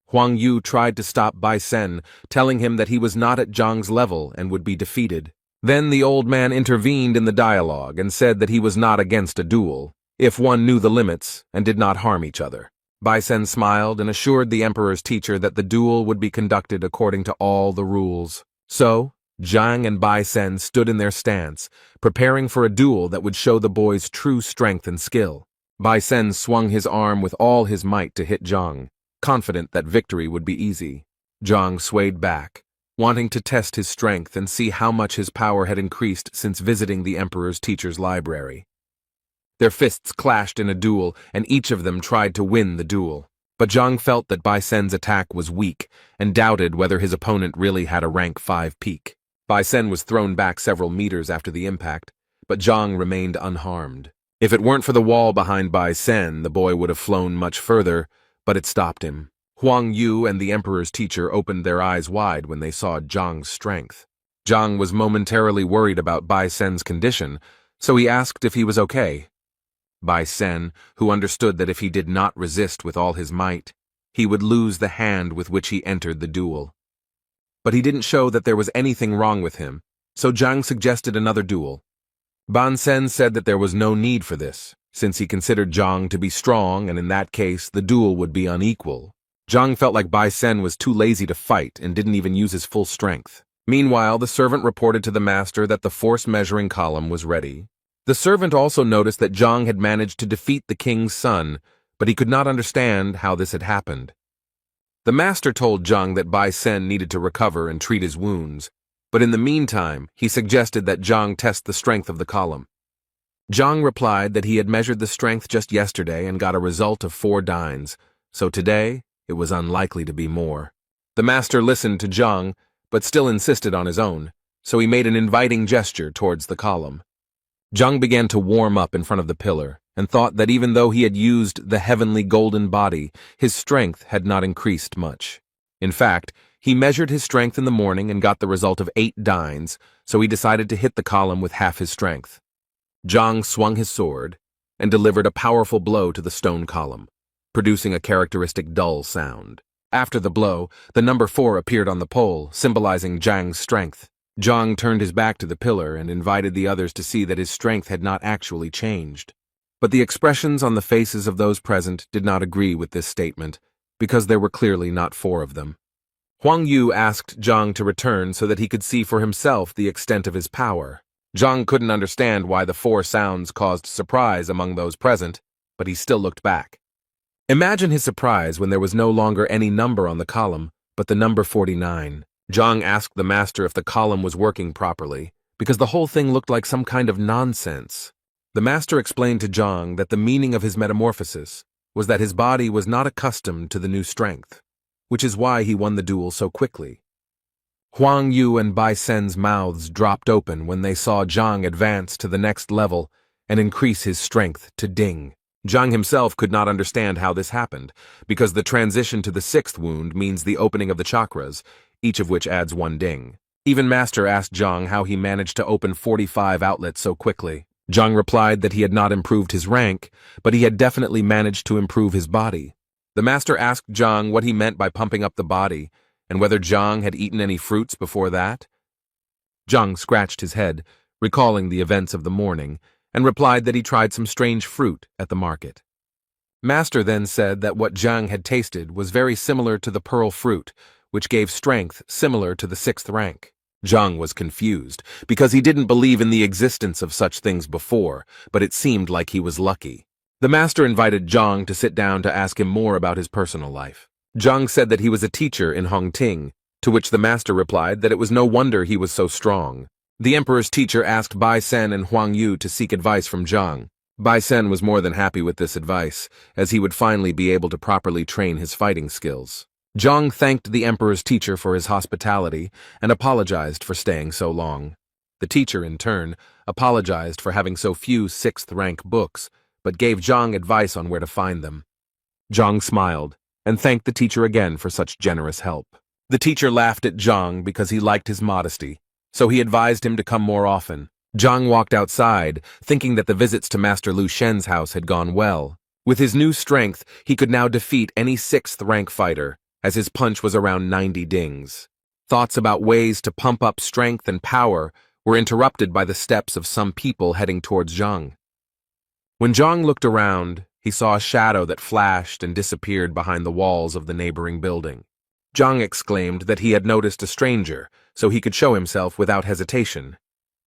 S1: Huang Yu tried to stop Bai Sen, telling him that he was not at Zhang's level and would be defeated. Then the old man intervened in the dialogue and said that he was not against a duel, if one knew the limits and did not harm each other. Bai Sen smiled and assured the emperor's teacher that the duel would be conducted according to all the rules. So, Zhang and Bai Sen stood in their stance, preparing for a duel that would show the boy's true strength and skill. Bai Sen swung his arm with all his might to hit Zhang, confident that victory would be easy. Zhang swayed back, wanting to test his strength and see how much his power had increased since visiting the emperor's teacher's library. Their fists clashed in a duel, and each of them tried to win the duel. But Zhang felt that Bai Sen's attack was weak and doubted whether his opponent really had a rank 5 peak. Bai Sen was thrown back several meters after the impact, but Zhang remained unharmed. If it weren't for the wall behind Bai Sen, the boy would have flown much further, but it stopped him. Huang Yu and the emperor's teacher opened their eyes wide when they saw Zhang's strength. Zhang was momentarily worried about Bai Sen's condition, so he asked if he was okay. Bai Sen, who understood that if he did not resist with all his might, he would lose the hand with which he entered the duel. But he didn't show that there was anything wrong with him, so Zhang suggested another duel. Ban Sen said that there was no need for this, since he considered Zhang to be strong and in that case the duel would be unequal. Zhang felt like Bai Sen was too lazy to fight and didn't even use his full strength. Meanwhile, the servant reported to the master that the force measuring column was ready. The servant also noticed that Zhang had managed to defeat the king's son, but he could not understand how this had happened. The master told Zhang that Bai Sen needed to recover and treat his wounds, but in the meantime, he suggested that Zhang test the strength of the column. Zhang replied that he had measured the strength just yesterday and got a result of 4 dynes, so today it was unlikely to be more. The master listened to Zhang, but still insisted on his own, so he made an inviting gesture towards the column. Zhang began to warm up in front of the pillar, and thought that even though he had used the heavenly golden body, his strength had not increased much. In fact, he measured his strength in the morning and got the result of 8 dynes, so he decided to hit the column with half his strength. Zhang swung his sword and delivered a powerful blow to the stone column, producing a characteristic dull sound. After the blow, the number 4 appeared on the pole, symbolizing Zhang's strength. Zhang turned his back to the pillar and invited the others to see that his strength had not actually changed. But the expressions on the faces of those present did not agree with this statement, because there were clearly not 4 of them. Huang Yu asked Zhang to return so that he could see for himself the extent of his power. Zhang couldn't understand why the 4 sounds caused surprise among those present, but he still looked back. Imagine his surprise when there was no longer any number on the column, but the number 49. Zhang asked the master if the column was working properly, because the whole thing looked like some kind of nonsense. The master explained to Zhang that the meaning of his metamorphosis was that his body was not accustomed to the new strength, which is why he won the duel so quickly. Huang Yu and Bai Sen's mouths dropped open when they saw Zhang advance to the next level and increase his strength to ding. Zhang himself could not understand how this happened, because the transition to the 6th wound means the opening of the chakras, each of which adds 1 ding. Even Master asked Zhang how he managed to open 45 outlets so quickly. Zhang replied that he had not improved his rank, but he had definitely managed to improve his body. The Master asked Zhang what he meant by pumping up the body, and whether Zhang had eaten any fruits before that. Zhang scratched his head, recalling the events of the morning, and replied that he tried some strange fruit at the market. Master then said that what Zhang had tasted was very similar to the pearl fruit, which gave strength similar to the 6th rank. Zhang was confused, because he didn't believe in the existence of such things before, but it seemed like he was lucky. The master invited Zhang to sit down to ask him more about his personal life. Zhang said that he was a teacher in Hongting, to which the master replied that it was no wonder he was so strong. The emperor's teacher asked Bai Sen and Huang Yu to seek advice from Zhang. Bai Sen was more than happy with this advice, as he would finally be able to properly train his fighting skills. Zhang thanked the emperor's teacher for his hospitality and apologized for staying so long. The teacher, in turn, apologized for having so few 6th rank books, but gave Zhang advice on where to find them. Zhang smiled and thanked the teacher again for such generous help. The teacher laughed at Zhang because he liked his modesty, so he advised him to come more often. Zhang walked outside, thinking that the visits to Master Lu Shen's house had gone well. With his new strength, he could now defeat any 6th rank fighter, as his punch was around 90 dings. Thoughts about ways to pump up strength and power were interrupted by the steps of some people heading towards Zhang. When Zhang looked around, he saw a shadow that flashed and disappeared behind the walls of the neighboring building. Zhang exclaimed that he had noticed a stranger, so he could show himself without hesitation.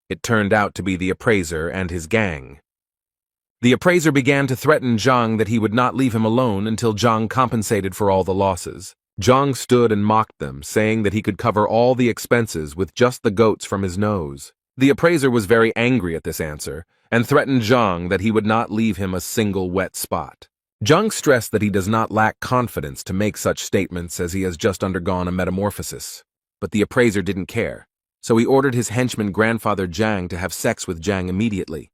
S1: It turned out to be the appraiser and his gang. The appraiser began to threaten Zhang that he would not leave him alone until Zhang compensated for all the losses. Zhang stood and mocked them, saying that he could cover all the expenses with just the goats from his nose. The appraiser was very angry at this answer, and threatened Zhang that he would not leave him a single wet spot. Zhang stressed that he does not lack confidence to make such statements as he has just undergone a metamorphosis. But the appraiser didn't care, so he ordered his henchman grandfather Zhang to have sex with Zhang immediately.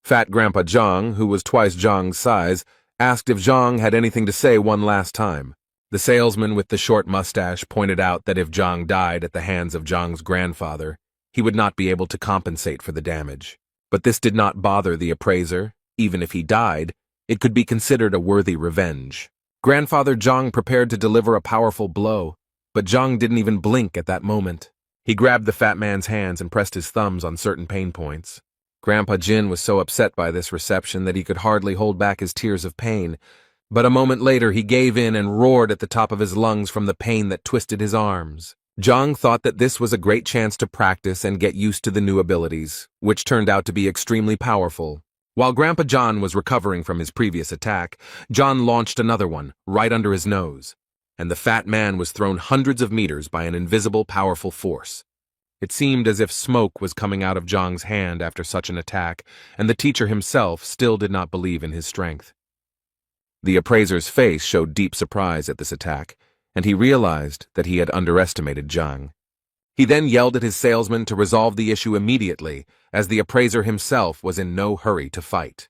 S1: Fat Grandpa Zhang, who was twice Zhang's size, asked if Zhang had anything to say one last time. The salesman with the short mustache pointed out that if Zhang died at the hands of Zhang's grandfather, he would not be able to compensate for the damage. But this did not bother the appraiser. Even if he died, it could be considered a worthy revenge. Grandfather Zhang prepared to deliver a powerful blow, but Zhang didn't even blink at that moment. He grabbed the fat man's hands and pressed his thumbs on certain pain points. Grandpa Jin was so upset by this reception that he could hardly hold back his tears of pain, but a moment later he gave in and roared at the top of his lungs from the pain that twisted his arms. Zhang thought that this was a great chance to practice and get used to the new abilities, which turned out to be extremely powerful. While Grandpa John was recovering from his previous attack, John launched another one, right under his nose, and the fat man was thrown hundreds of meters by an invisible, powerful force. It seemed as if smoke was coming out of Zhang's hand after such an attack, and the teacher himself still did not believe in his strength. The appraiser's face showed deep surprise at this attack, and he realized that he had underestimated Zhang. He then yelled at his salesman to resolve the issue immediately, as the appraiser himself was in no hurry to fight.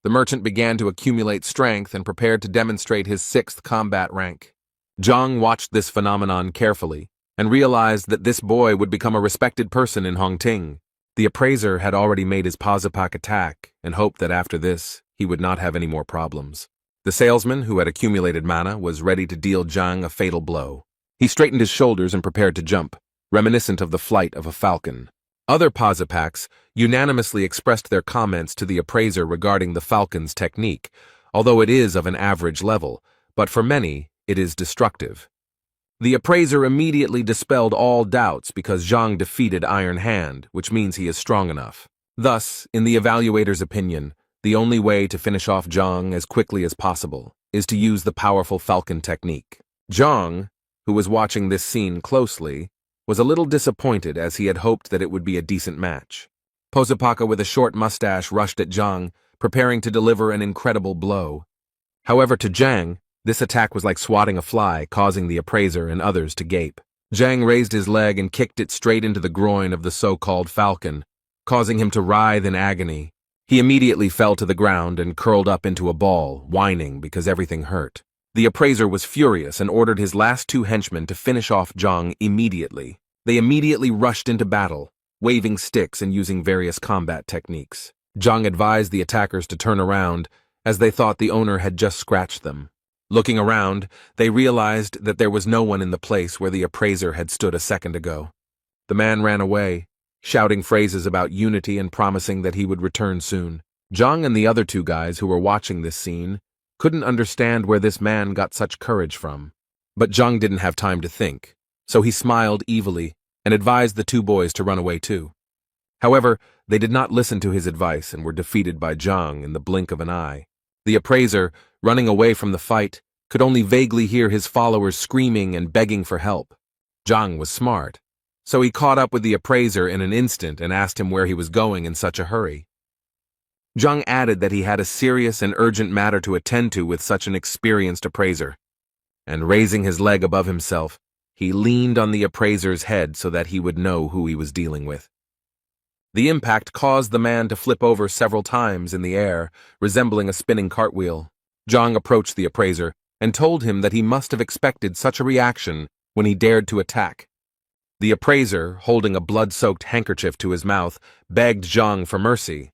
S1: The merchant began to accumulate strength and prepared to demonstrate his 6th combat rank. Zhang watched this phenomenon carefully, and realized that this boy would become a respected person in Hongting. The appraiser had already made his Pazapak attack, and hoped that after this, he would not have any more problems. The salesman, who had accumulated mana, was ready to deal Zhang a fatal blow. He straightened his shoulders and prepared to jump, reminiscent of the flight of a falcon. Other Pazapaks unanimously expressed their comments to the appraiser regarding the falcon's technique, although it is of an average level, but for many, it is destructive. The appraiser immediately dispelled all doubts because Zhang defeated Iron Hand, which means he is strong enough. Thus, in the evaluator's opinion, the only way to finish off Zhang as quickly as possible is to use the powerful falcon technique. Zhang, who was watching this scene closely, was a little disappointed as he had hoped that it would be a decent match. Posapaka with a short mustache rushed at Zhang, preparing to deliver an incredible blow. However, to Zhang, this attack was like swatting a fly, causing the appraiser and others to gape. Zhang raised his leg and kicked it straight into the groin of the so-called falcon, causing him to writhe in agony. He immediately fell to the ground and curled up into a ball, whining because everything hurt. The appraiser was furious and ordered his last 2 henchmen to finish off Zhang immediately. They immediately rushed into battle, waving sticks and using various combat techniques. Zhang advised the attackers to turn around, as they thought the owner had just scratched them. Looking around, they realized that there was no one in the place where the appraiser had stood a second ago. The man ran away, shouting phrases about unity and promising that he would return soon. Zhang and the other 2 guys who were watching this scene couldn't understand where this man got such courage from. But Zhang didn't have time to think, so he smiled evilly and advised the 2 boys to run away too. However, they did not listen to his advice and were defeated by Zhang in the blink of an eye. The appraiser, running away from the fight, could only vaguely hear his followers screaming and begging for help. Zhang was smart, so he caught up with the appraiser in an instant and asked him where he was going in such a hurry. Zhang added that he had a serious and urgent matter to attend to with such an experienced appraiser, and raising his leg above himself, he leaned on the appraiser's head so that he would know who he was dealing with. The impact caused the man to flip over several times in the air, resembling a spinning cartwheel. Zhang approached the appraiser and told him that he must have expected such a reaction when he dared to attack. The appraiser, holding a blood-soaked handkerchief to his mouth, begged Zhang for mercy.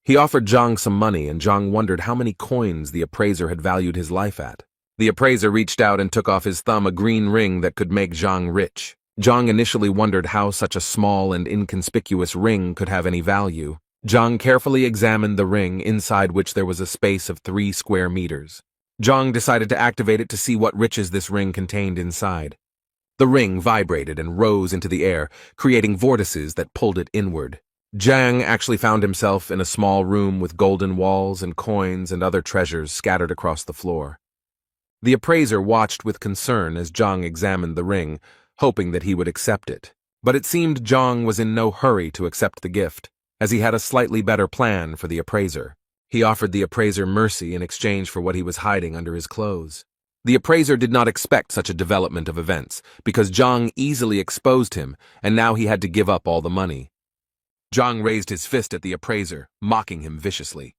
S1: He offered Zhang some money, and Zhang wondered how many coins the appraiser had valued his life at. The appraiser reached out and took off his thumb a green ring that could make Zhang rich. Zhang initially wondered how such a small and inconspicuous ring could have any value. Zhang carefully examined the ring, inside which there was a space of 3 square meters. Zhang decided to activate it to see what riches this ring contained inside. The ring vibrated and rose into the air, creating vortices that pulled it inward. Zhang actually found himself in a small room with golden walls and coins and other treasures scattered across the floor. The appraiser watched with concern as Zhang examined the ring, hoping that he would accept it. But it seemed Zhang was in no hurry to accept the gift, as he had a slightly better plan for the appraiser. He offered the appraiser mercy in exchange for what he was hiding under his clothes. The appraiser did not expect such a development of events, because Zhang easily exposed him, and now he had to give up all the money. Zhang raised his fist at the appraiser, mocking him viciously.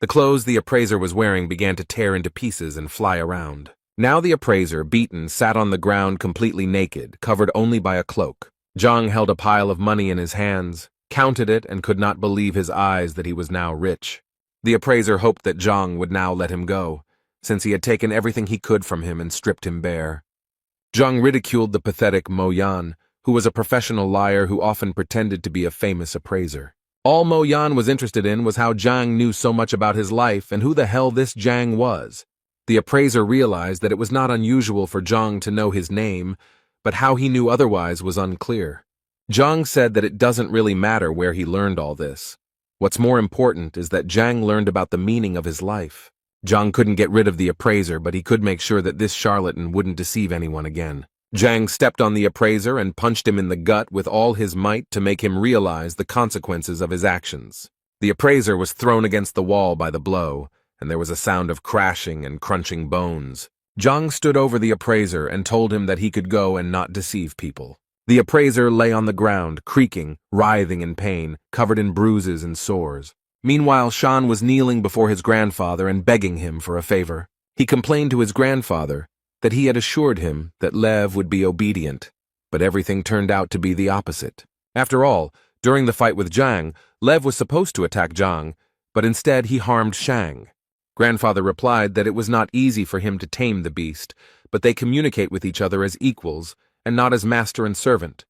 S1: The clothes the appraiser was wearing began to tear into pieces and fly around. Now the appraiser, beaten, sat on the ground completely naked, covered only by a cloak. Zhang held a pile of money in his hands, counted it, and could not believe his eyes that he was now rich. The appraiser hoped that Zhang would now let him go, since he had taken everything he could from him and stripped him bare. Zhang ridiculed the pathetic Mo Yan, who was a professional liar who often pretended to be a famous appraiser. All Mo Yan was interested in was how Zhang knew so much about his life and who the hell this Zhang was. The appraiser realized that it was not unusual for Zhang to know his name, but how he knew otherwise was unclear. Zhang said that it doesn't really matter where he learned all this. What's more important is that Zhang learned about the meaning of his life. Zhang couldn't get rid of the appraiser, but he could make sure that this charlatan wouldn't deceive anyone again. Zhang stepped on the appraiser and punched him in the gut with all his might to make him realize the consequences of his actions. The appraiser was thrown against the wall by the blow, and there was a sound of crashing and crunching bones. Zhang stood over the appraiser and told him that he could go and not deceive people. The appraiser lay on the ground, creaking, writhing in pain, covered in bruises and sores. Meanwhile, Shan was kneeling before his grandfather and begging him for a favor. He complained to his grandfather that he had assured him that Lev would be obedient, but everything turned out to be the opposite. After all, during the fight with Zhang, Lev was supposed to attack Zhang, but instead he harmed Shang. Grandfather replied that it was not easy for him to tame the beast, but they communicate with each other as equals and not as master and servant.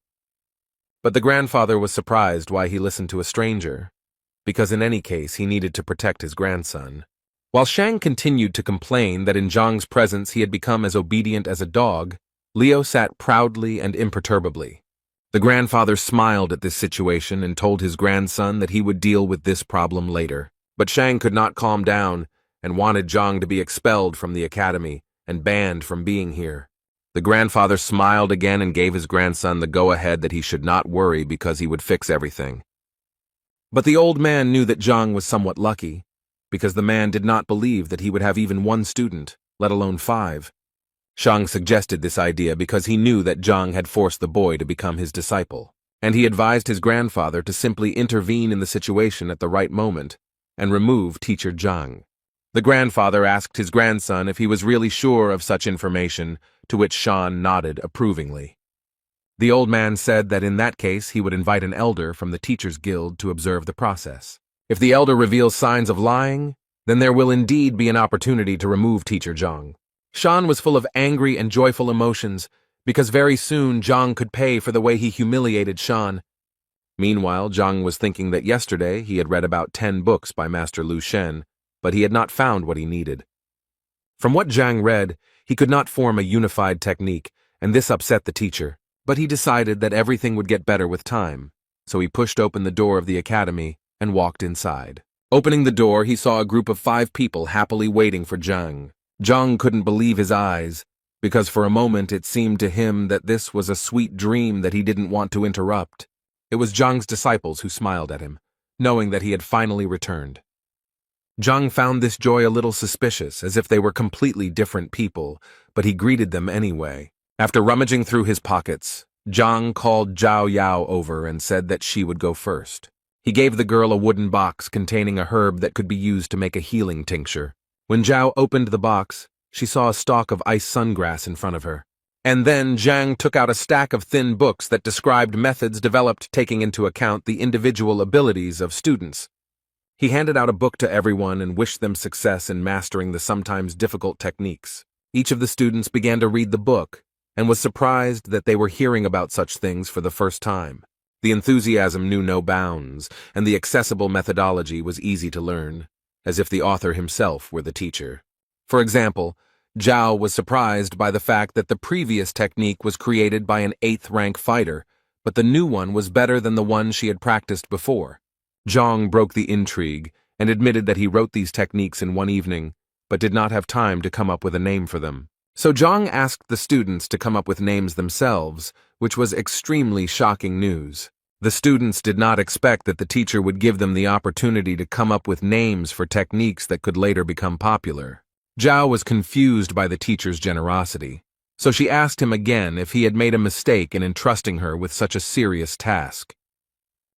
S1: But the grandfather was surprised why he listened to a stranger, because in any case he needed to protect his grandson. While Shang continued to complain that in Zhang's presence he had become as obedient as a dog, Liu sat proudly and imperturbably. The grandfather smiled at this situation and told his grandson that he would deal with this problem later. But Shang could not calm down and wanted Zhang to be expelled from the academy and banned from being here. The grandfather smiled again and gave his grandson the go-ahead that he should not worry because he would fix everything. But the old man knew that Zhang was somewhat lucky, because the man did not believe that he would have even 1 student, let alone 5. Shang suggested this idea because he knew that Zhang had forced the boy to become his disciple, and he advised his grandfather to simply intervene in the situation at the right moment and remove teacher Zhang. The grandfather asked his grandson if he was really sure of such information, to which Shan nodded approvingly. The old man said that in that case he would invite an elder from the Teachers Guild to observe the process. If the elder reveals signs of lying, then there will indeed be an opportunity to remove teacher Zhang. Shan was full of angry and joyful emotions, because very soon Zhang could pay for the way he humiliated Shan. Meanwhile, Zhang was thinking that yesterday he had read about 10 books by Master Lu Shen, but he had not found what he needed. From what Zhang read, he could not form a unified technique, and this upset the teacher. But he decided that everything would get better with time, so he pushed open the door of the academy and walked inside. Opening the door, he saw a group of 5 people happily waiting for Zhang. Zhang couldn't believe his eyes, because for a moment it seemed to him that this was a sweet dream that he didn't want to interrupt. It was Zhang's disciples who smiled at him, knowing that he had finally returned. Zhang found this joy a little suspicious, as if they were completely different people, but he greeted them anyway. After rummaging through his pockets, Zhang called Zhao Yao over and said that she would go first. He gave the girl a wooden box containing a herb that could be used to make a healing tincture. When Zhao opened the box, she saw a stalk of ice sungrass in front of her. And then Zhang took out a stack of thin books that described methods developed taking into account the individual abilities of students. He handed out a book to everyone and wished them success in mastering the sometimes difficult techniques. Each of the students began to read the book, and was surprised that they were hearing about such things for the first time. The enthusiasm knew no bounds, and the accessible methodology was easy to learn, as if the author himself were the teacher. For example, Zhao was surprised by the fact that the previous technique was created by an 8th-rank fighter, but the new one was better than the one she had practiced before. Zhang broke the intrigue and admitted that he wrote these techniques in one evening, but did not have time to come up with a name for them. So Zhang asked the students to come up with names themselves, which was extremely shocking news. The students did not expect that the teacher would give them the opportunity to come up with names for techniques that could later become popular. Zhao was confused by the teacher's generosity, so she asked him again if he had made a mistake in entrusting her with such a serious task.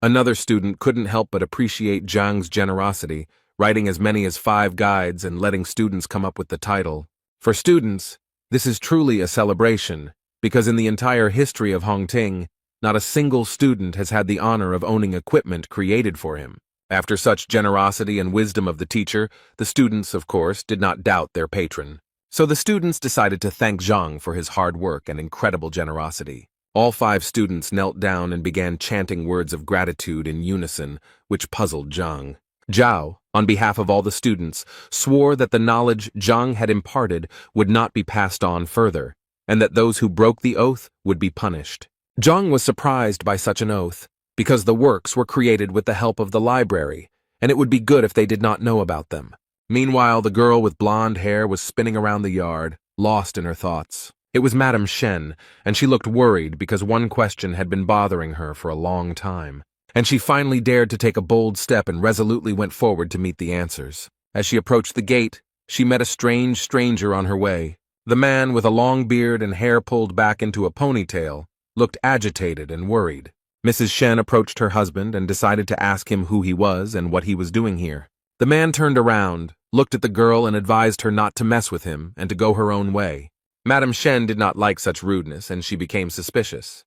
S1: Another student couldn't help but appreciate Zhang's generosity, writing as many as 5 guides and letting students come up with the title. For students, this is truly a celebration, because in the entire history of Hongting, not a single student has had the honor of owning equipment created for him. After such generosity and wisdom of the teacher, the students, of course, did not doubt their patron. So the students decided to thank Zhang for his hard work and incredible generosity. All 5 students knelt down and began chanting words of gratitude in unison, which puzzled Zhang. Zhao, on behalf of all the students, swore that the knowledge Zhang had imparted would not be passed on further, and that those who broke the oath would be punished. Zhang was surprised by such an oath, because the works were created with the help of the library, and it would be good if they did not know about them. Meanwhile, the girl with blonde hair was spinning around the yard, lost in her thoughts. It was Madame Shen, and she looked worried because one question had been bothering her for a long time. And she finally dared to take a bold step and resolutely went forward to meet the answers. As she approached the gate, she met a strange stranger on her way. The man, with a long beard and hair pulled back into a ponytail, looked agitated and worried. Mrs. Shen approached her husband and decided to ask him who he was and what he was doing here. The man turned around, looked at the girl and advised her not to mess with him and to go her own way. Madame Shen did not like such rudeness, and she became suspicious.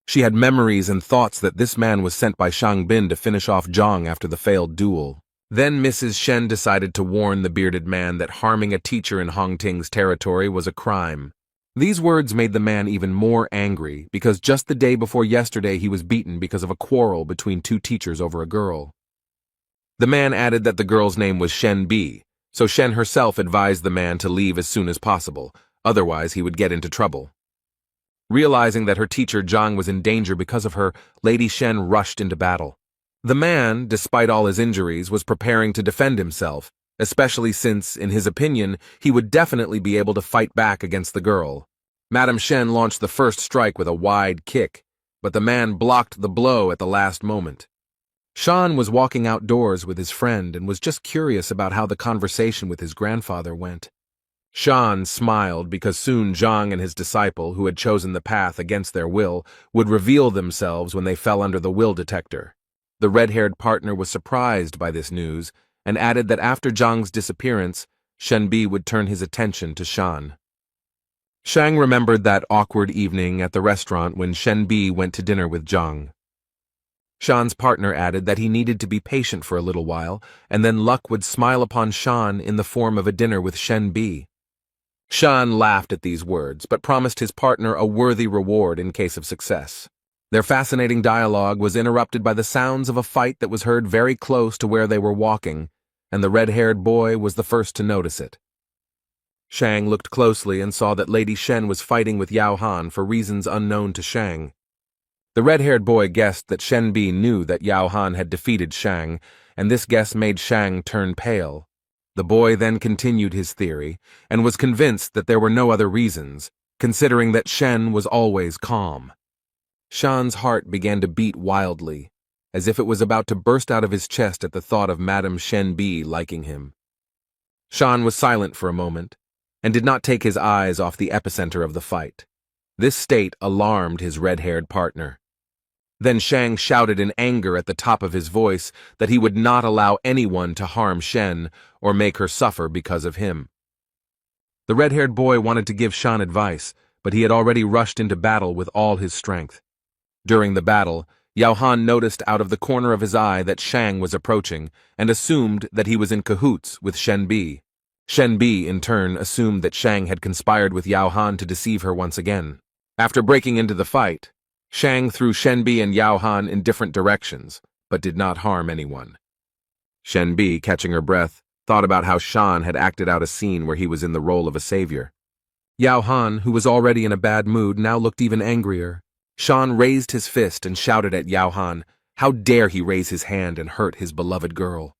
S1: She had memories and thoughts that this man was sent by Shang Bin to finish off Zhang after the failed duel. Then Mrs. Shen decided to warn the bearded man that harming a teacher in Hongting's territory was a crime. These words made the man even more angry, because just the day before yesterday he was beaten because of a quarrel between 2 teachers over a girl. The man added that the girl's name was Shen Bi, so Shen herself advised the man to leave as soon as possible, otherwise he would get into trouble. Realizing that her teacher Zhang was in danger because of her, Lady Shen rushed into battle. The man, despite all his injuries, was preparing to defend himself, especially since, in his opinion, he would definitely be able to fight back against the girl. Madame Shen launched the first strike with a wide kick, but the man blocked the blow at the last moment. Shan was walking outdoors with his friend and was just curious about how the conversation with his grandfather went. Shan smiled because soon Zhang and his disciple, who had chosen the path against their will, would reveal themselves when they fell under the will detector. The red-haired partner was surprised by this news and added that after Zhang's disappearance, Shenbi would turn his attention to Shan. Shang remembered that awkward evening at the restaurant when Shenbi went to dinner with Zhang. Shan's partner added that he needed to be patient for a little while, and then luck would smile upon Shan in the form of a dinner with Shenbi. Shan laughed at these words, but promised his partner a worthy reward in case of success. Their fascinating dialogue was interrupted by the sounds of a fight that was heard very close to where they were walking, and the red-haired boy was the first to notice it. Shang looked closely and saw that Lady Shen was fighting with Yao Han for reasons unknown to Shang. The red-haired boy guessed that Shenbi knew that Yao Han had defeated Shang, and this guess made Shang turn pale. The boy then continued his theory, and was convinced that there were no other reasons, considering that Shen was always calm. Shan's heart began to beat wildly, as if it was about to burst out of his chest at the thought of Madame Shenbi liking him. Shan was silent for a moment, and did not take his eyes off the epicenter of the fight. This state alarmed his red-haired partner. Then Shang shouted in anger at the top of his voice that he would not allow anyone to harm Shen or make her suffer because of him. The red-haired boy wanted to give Shan advice, but he had already rushed into battle with all his strength. During the battle, Yao Han noticed out of the corner of his eye that Shang was approaching and assumed that he was in cahoots with Shenbi. Shenbi, in turn, assumed that Shang had conspired with Yao Han to deceive her once again. After breaking into the fight, Shang threw Shenbi and Yao Han in different directions, but did not harm anyone. Shenbi, catching her breath, thought about how Shan had acted out a scene where he was in the role of a savior. Yao Han, who was already in a bad mood, now looked even angrier. Shan raised his fist and shouted at Yao Han, how dare he raise his hand and hurt his beloved girl.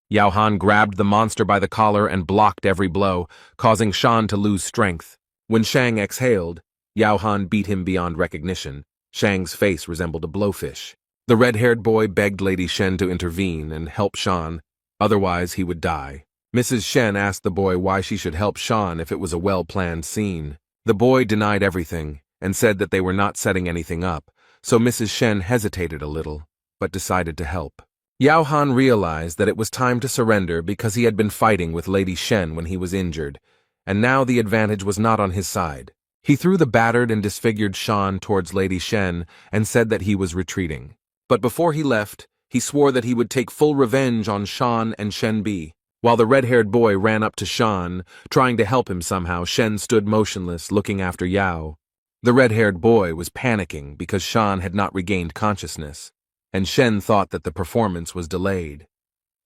S1: Yao Han grabbed the monster by the collar and blocked every blow, causing Shan to lose strength. When Shang exhaled, Yao Han beat him beyond recognition. Shang's face resembled a blowfish. The red-haired boy begged Lady Shen to intervene and help Shan, otherwise he would die. Mrs. Shen asked the boy why she should help Shan if it was a well-planned scene. The boy denied everything and said that they were not setting anything up, so Mrs. Shen hesitated a little, but decided to help. Yao Han realized that it was time to surrender because he had been fighting with Lady Shen when he was injured, and now the advantage was not on his side. He threw the battered and disfigured Shan towards Lady Shen and said that he was retreating. But before he left, he swore that he would take full revenge on Shan and Shenbi. While the red-haired boy ran up to Shan, trying to help him somehow, Shen stood motionless, looking after Yao. The red-haired boy was panicking because Shan had not regained consciousness, and Shen thought that the performance was delayed.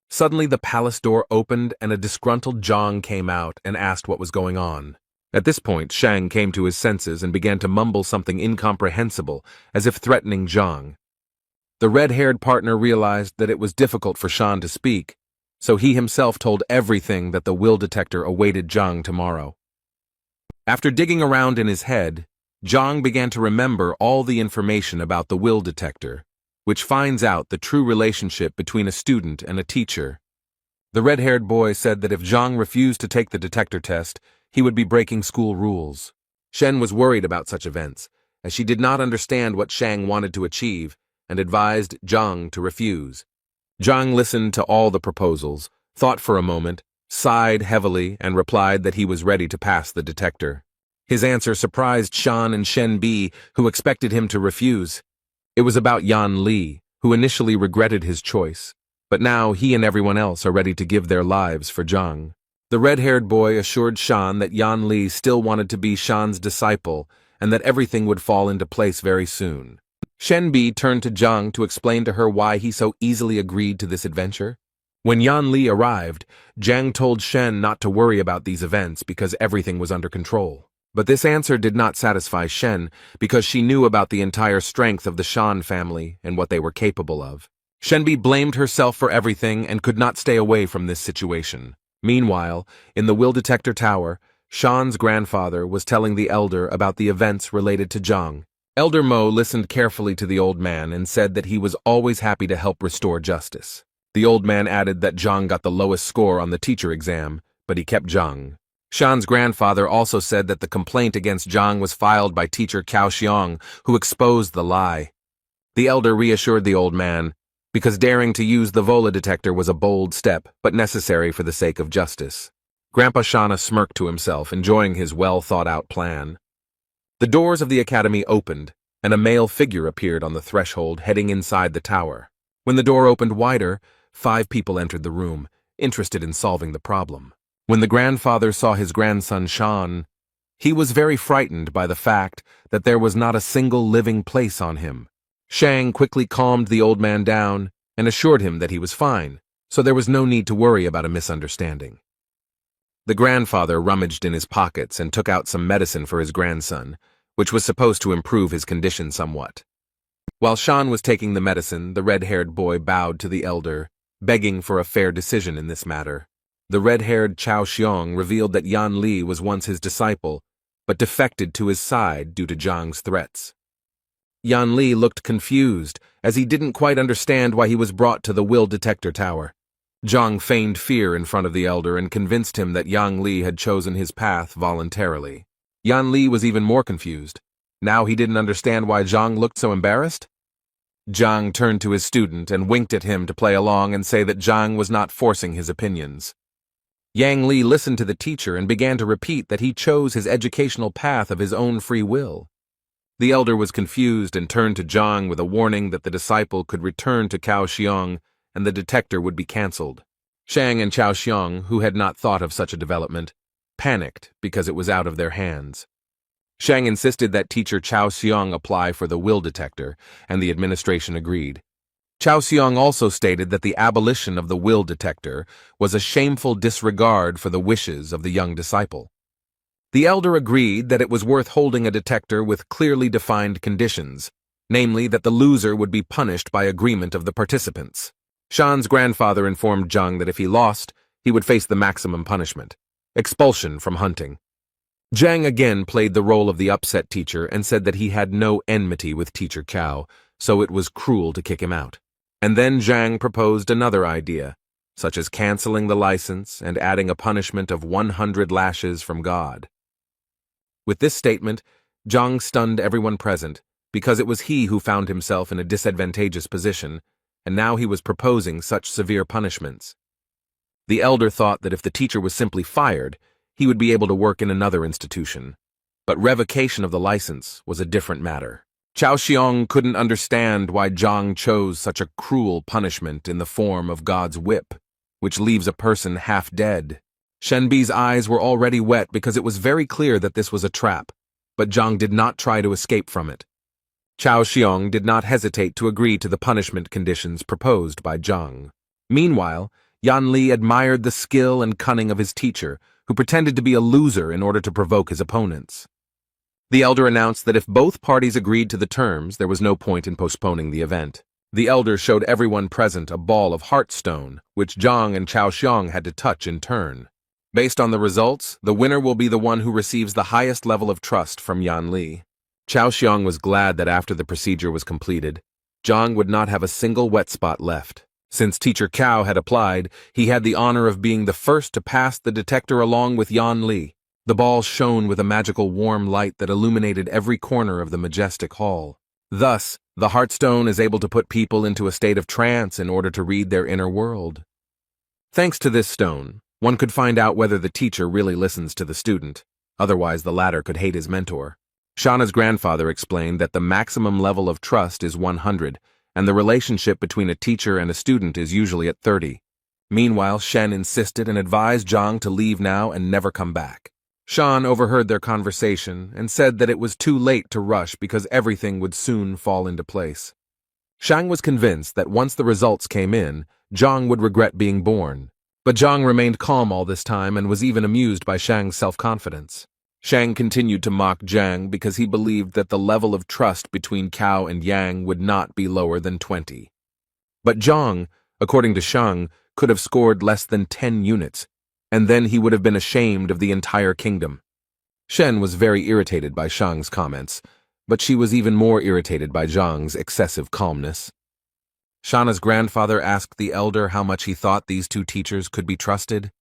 S1: Suddenly the palace door opened and a disgruntled Zhang came out and asked what was going on. At this point, Shang came to his senses and began to mumble something incomprehensible, as if threatening Zhang. The red-haired partner realized that it was difficult for Shan to speak, so he himself told everything that the will detector awaited Zhang tomorrow. After digging around in his head, Zhang began to remember all the information about the will detector, which finds out the true relationship between a student and a teacher. The red-haired boy said that if Zhang refused to take the detector test, he would be breaking school rules. Shen was worried about such events, as she did not understand what Shang wanted to achieve, and advised Zhang to refuse. Zhang listened to all the proposals, thought for a moment, sighed heavily, and replied that he was ready to pass the detector. His answer surprised Shan and Shenbi, who expected him to refuse. It was about Yan Li, who initially regretted his choice, but now he and everyone else are ready to give their lives for Zhang. The red-haired boy assured Shan that Yan Li still wanted to be Shan's disciple and that everything would fall into place very soon. Shenbi turned to Zhang to explain to her why he so easily agreed to this adventure. When Yan Li arrived, Zhang told Shen not to worry about these events because everything was under control. But this answer did not satisfy Shen because she knew about the entire strength of the Shan family and what they were capable of. Shenbi blamed herself for everything and could not stay away from this situation. Meanwhile, in the will detector tower, Shan's grandfather was telling the elder about the events related to Zhang. Elder Mo listened carefully to the old man and said that he was always happy to help restore justice. The old man added that Zhang got the lowest score on the teacher exam, but he kept Zhang. Shan's grandfather also said that the complaint against Zhang was filed by teacher Cao Xiong, who exposed the lie. The elder reassured the old man, because daring to use the Vola detector was a bold step, but necessary for the sake of justice. Grandpa Shana smirked to himself, enjoying his well-thought-out plan. The doors of the academy opened, and a male figure appeared on the threshold, heading inside the tower. When the door opened wider, 5 people entered the room, interested in solving the problem. When the grandfather saw his grandson Shan, he was very frightened by the fact that there was not a single living place on him. Shang quickly calmed the old man down and assured him that he was fine, so there was no need to worry about a misunderstanding. The grandfather rummaged in his pockets and took out some medicine for his grandson, which was supposed to improve his condition somewhat. While Shan was taking the medicine, the red-haired boy bowed to the elder, begging for a fair decision in this matter. The red-haired Cao Xiong revealed that Yan Li was once his disciple, but defected to his side due to Zhang's threats. Yan Li looked confused, as he didn't quite understand why he was brought to the will detector tower. Zhang feigned fear in front of the elder and convinced him that Yan Li had chosen his path voluntarily. Yan Li was even more confused. Now he didn't understand why Zhang looked so embarrassed. Zhang turned to his student and winked at him to play along and say that Zhang was not forcing his opinions. Yang Li listened to the teacher and began to repeat that he chose his educational path of his own free will. The elder was confused and turned to Zhang with a warning that the disciple could return to Cao Xiong and the detector would be cancelled. Shang and Cao Xiong, who had not thought of such a development, panicked because it was out of their hands. Shang insisted that teacher Chao Xiong apply for the will detector, and the administration agreed. Chao Xiong also stated that the abolition of the will detector was a shameful disregard for the wishes of the young disciple. The elder agreed that it was worth holding a detector with clearly defined conditions, namely that the loser would be punished by agreement of the participants. Shan's grandfather informed Zhang that if he lost, he would face the maximum punishment, expulsion from hunting. Zhang again played the role of the upset teacher and said that he had no enmity with teacher Cao, so it was cruel to kick him out. And then Zhang proposed another idea, such as canceling the license and adding a punishment of 100 lashes from God. With this statement, Zhang stunned everyone present, because it was he who found himself in a disadvantageous position, and now he was proposing such severe punishments. The elder thought that if the teacher was simply fired, he would be able to work in another institution. But revocation of the license was a different matter. Chao Xiong couldn't understand why Zhang chose such a cruel punishment in the form of God's whip, which leaves a person half dead. Shenbi's eyes were already wet because it was very clear that this was a trap, but Zhang did not try to escape from it. Chao Xiong did not hesitate to agree to the punishment conditions proposed by Zhang. Meanwhile, Yan Li admired the skill and cunning of his teacher, who pretended to be a loser in order to provoke his opponents. The elder announced that if both parties agreed to the terms, there was no point in postponing the event. The elder showed everyone present a ball of heartstone, which Zhang and Chao Xiong had to touch in turn. Based on the results, the winner will be the one who receives the highest level of trust from Yan Li. Chao Xiong was glad that after the procedure was completed, Zhang would not have a single wet spot left. Since teacher Cao had applied, he had the honor of being the first to pass the detector along with Yan Li. The ball shone with a magical warm light that illuminated every corner of the majestic hall. Thus, the Heartstone is able to put people into a state of trance in order to read their inner world. Thanks to this stone, one could find out whether the teacher really listens to the student, otherwise the latter could hate his mentor. Shauna's grandfather explained that the maximum level of trust is 100, and the relationship between a teacher and a student is usually at 30. Meanwhile, Shen insisted and advised Zhang to leave now and never come back. Shan overheard their conversation and said that it was too late to rush because everything would soon fall into place. Shang was convinced that once the results came in, Zhang would regret being born. But Zhang remained calm all this time and was even amused by Shang's self-confidence. Shang continued to mock Zhang because he believed that the level of trust between Cao and Yang would not be lower than 20. But Zhang, according to Shang, could have scored less than 10 units, and then he would have been ashamed of the entire kingdom. Shen was very irritated by Shang's comments, but she was even more irritated by Zhang's excessive calmness. Shauna's grandfather asked the elder how much he thought these two teachers could be trusted.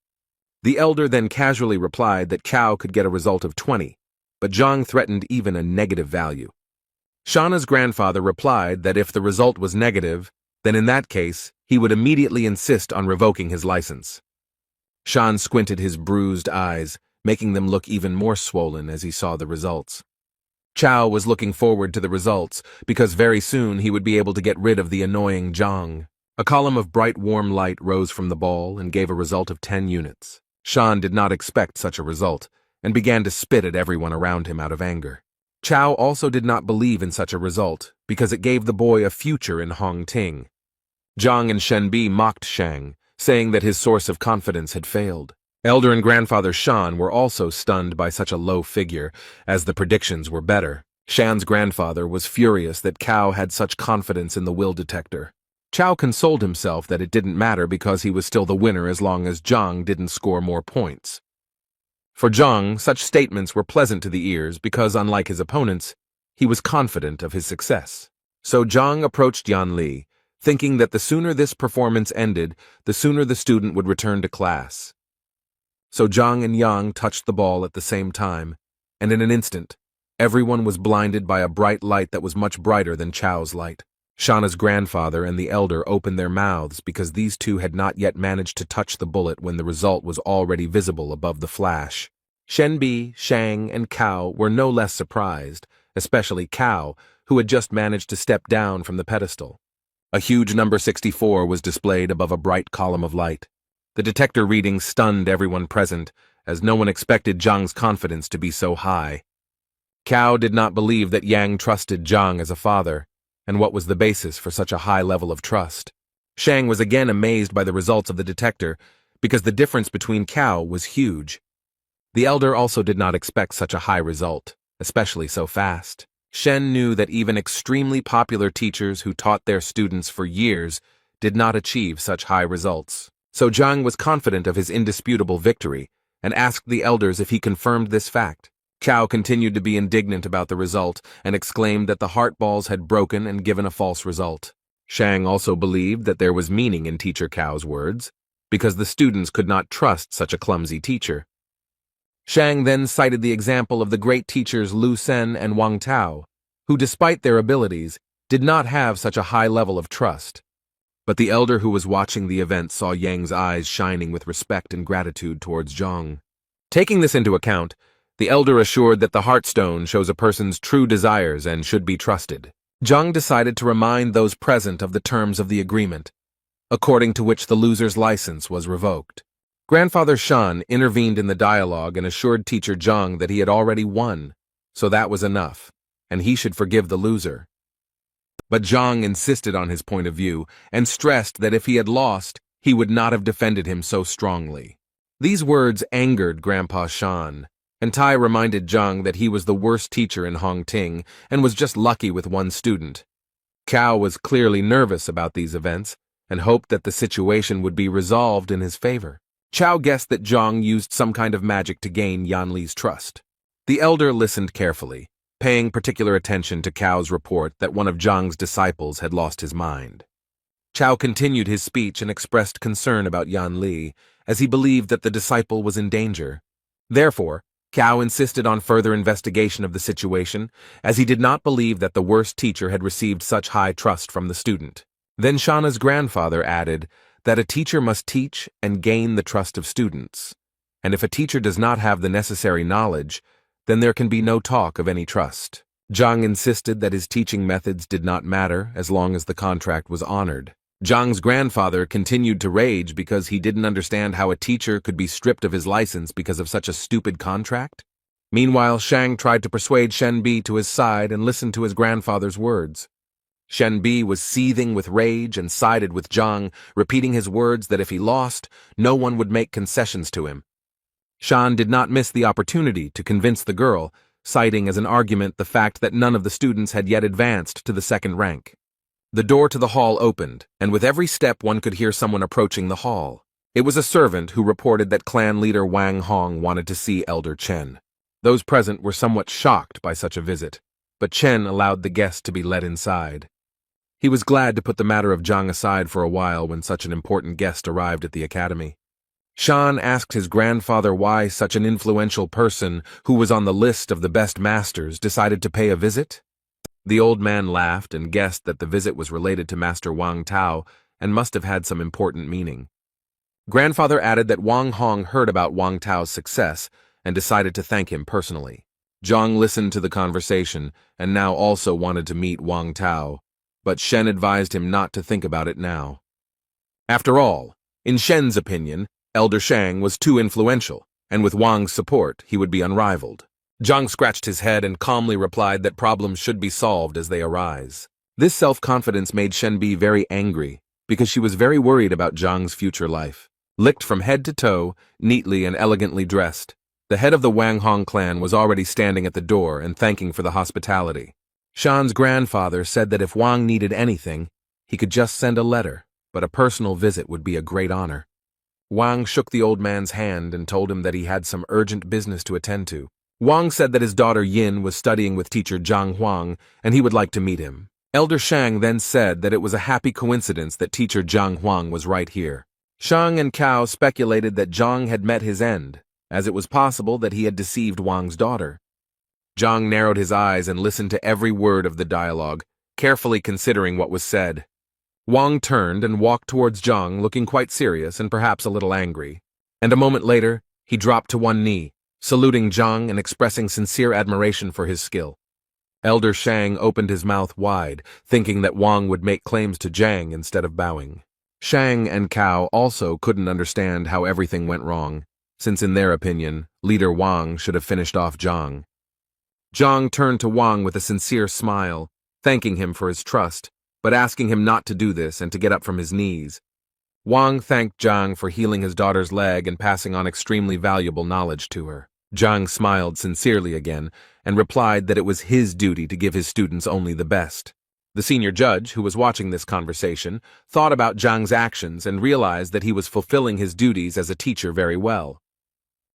S1: The elder then casually replied that Cao could get a result of 20, but Zhang threatened even a negative value. Shauna's grandfather replied that if the result was negative, then in that case, he would immediately insist on revoking his license. Shan squinted his bruised eyes, making them look even more swollen as he saw the results. Chao was looking forward to the results because very soon he would be able to get rid of the annoying Zhang. A column of bright warm light rose from the ball and gave a result of 10 units. Shan did not expect such a result, and began to spit at everyone around him out of anger. Chao also did not believe in such a result, because it gave the boy a future in Hongting. Zhang and Shenbi mocked Shang, saying that his source of confidence had failed. Elder and grandfather Shan were also stunned by such a low figure, as the predictions were better. Shan's grandfather was furious that Cao had such confidence in the will detector. Chao consoled himself that it didn't matter because he was still the winner as long as Zhang didn't score more points. For Zhang, such statements were pleasant to the ears because, unlike his opponents, he was confident of his success. So Zhang approached Yan Li, thinking that the sooner this performance ended, the sooner the student would return to class. So Zhang and Yang touched the ball at the same time, and in an instant, everyone was blinded by a bright light that was much brighter than Chao's light. Shauna's grandfather and the elder opened their mouths because these two had not yet managed to touch the bullet when the result was already visible above the flash. Shenbi, Shang, and Cao were no less surprised, especially Cao, who had just managed to step down from the pedestal. A huge number 64 was displayed above a bright column of light. The detector reading stunned everyone present, as no one expected Zhang's confidence to be so high. Cao did not believe that Yang trusted Zhang as a father, and what was the basis for such a high level of trust. Shang was again amazed by the results of the detector, because the difference between Cao was huge. The elder also did not expect such a high result, especially so fast. Shen knew that even extremely popular teachers who taught their students for years did not achieve such high results. So Zhang was confident of his indisputable victory, and asked the elders if he confirmed this fact. Cao continued to be indignant about the result, and exclaimed that the heart balls had broken and given a false result. Shang also believed that there was meaning in Teacher Cao's words, because the students could not trust such a clumsy teacher. Shang then cited the example of the great teachers Lu Sen and Wang Tao, who despite their abilities, did not have such a high level of trust. But the elder who was watching the event saw Yang's eyes shining with respect and gratitude towards Zhang. Taking this into account, the elder assured that the Heartstone shows a person's true desires and should be trusted. Zhang decided to remind those present of the terms of the agreement, according to which the loser's license was revoked. Grandfather Shan intervened in the dialogue and assured Teacher Zhang that he had already won, so that was enough, and he should forgive the loser. But Zhang insisted on his point of view and stressed that if he had lost, he would not have defended him so strongly. These words angered Grandpa Shan, and Tai reminded Zhang that he was the worst teacher in Hongting and was just lucky with one student. Cao was clearly nervous about these events and hoped that the situation would be resolved in his favor. Chao guessed that Zhang used some kind of magic to gain Yan Li's trust. The elder listened carefully, paying particular attention to Cao's report that one of Zhang's disciples had lost his mind. Chao continued his speech and expressed concern about Yan Li, as he believed that the disciple was in danger. Therefore, Cao insisted on further investigation of the situation, as he did not believe that the worst teacher had received such high trust from the student. Then Shana's grandfather added that a teacher must teach and gain the trust of students, and if a teacher does not have the necessary knowledge, then there can be no talk of any trust. Zhang insisted that his teaching methods did not matter as long as the contract was honored. Zhang's grandfather continued to rage because he didn't understand how a teacher could be stripped of his license because of such a stupid contract. Meanwhile, Shang tried to persuade Shen Bi to his side and listened to his grandfather's words. Shen Bi was seething with rage and sided with Zhang, repeating his words that if he lost, no one would make concessions to him. Shan did not miss the opportunity to convince the girl, citing as an argument the fact that none of the students had yet advanced to the second rank. The door to the hall opened, and with every step one could hear someone approaching the hall. It was a servant who reported that clan leader Wang Hong wanted to see Elder Chen. Those present were somewhat shocked by such a visit, but Chen allowed the guest to be led inside. He was glad to put the matter of Zhang aside for a while when such an important guest arrived at the academy. Shan asked his grandfather why such an influential person, who was on the list of the best masters, decided to pay a visit. The old man laughed and guessed that the visit was related to Master Wang Tao and must have had some important meaning. Grandfather added that Wang Hong heard about Wang Tao's success and decided to thank him personally. Zhang listened to the conversation and now also wanted to meet Wang Tao, but Shen advised him not to think about it now. After all, in Shen's opinion, Elder Shang was too influential, and with Wang's support, he would be unrivaled. Zhang scratched his head and calmly replied that problems should be solved as they arise. This self-confidence made Shen Bi very angry, because she was very worried about Zhang's future life. Licked from head to toe, neatly and elegantly dressed, the head of the Wang Hong clan was already standing at the door and thanking for the hospitality. Shan's grandfather said that if Wang needed anything, he could just send a letter, but a personal visit would be a great honor. Wang shook the old man's hand and told him that he had some urgent business to attend to. Wang said that his daughter Yin was studying with teacher Zhang Huang, and he would like to meet him. Elder Shang then said that it was a happy coincidence that teacher Zhang Huang was right here. Shang and Cao speculated that Zhang had met his end, as it was possible that he had deceived Wang's daughter. Zhang narrowed his eyes and listened to every word of the dialogue, carefully considering what was said. Wang turned and walked towards Zhang, looking quite serious and perhaps a little angry. And a moment later, he dropped to one knee, saluting Zhang and expressing sincere admiration for his skill. Elder Shang opened his mouth wide, thinking that Wang would make claims to Zhang instead of bowing. Shang and Cao also couldn't understand how everything went wrong, since in their opinion, leader Wang should have finished off Zhang. Zhang turned to Wang with a sincere smile, thanking him for his trust, but asking him not to do this and to get up from his knees. Wang thanked Zhang for healing his daughter's leg and passing on extremely valuable knowledge to her. Zhang smiled sincerely again and replied that it was his duty to give his students only the best. The senior judge, who was watching this conversation, thought about Zhang's actions and realized that he was fulfilling his duties as a teacher very well.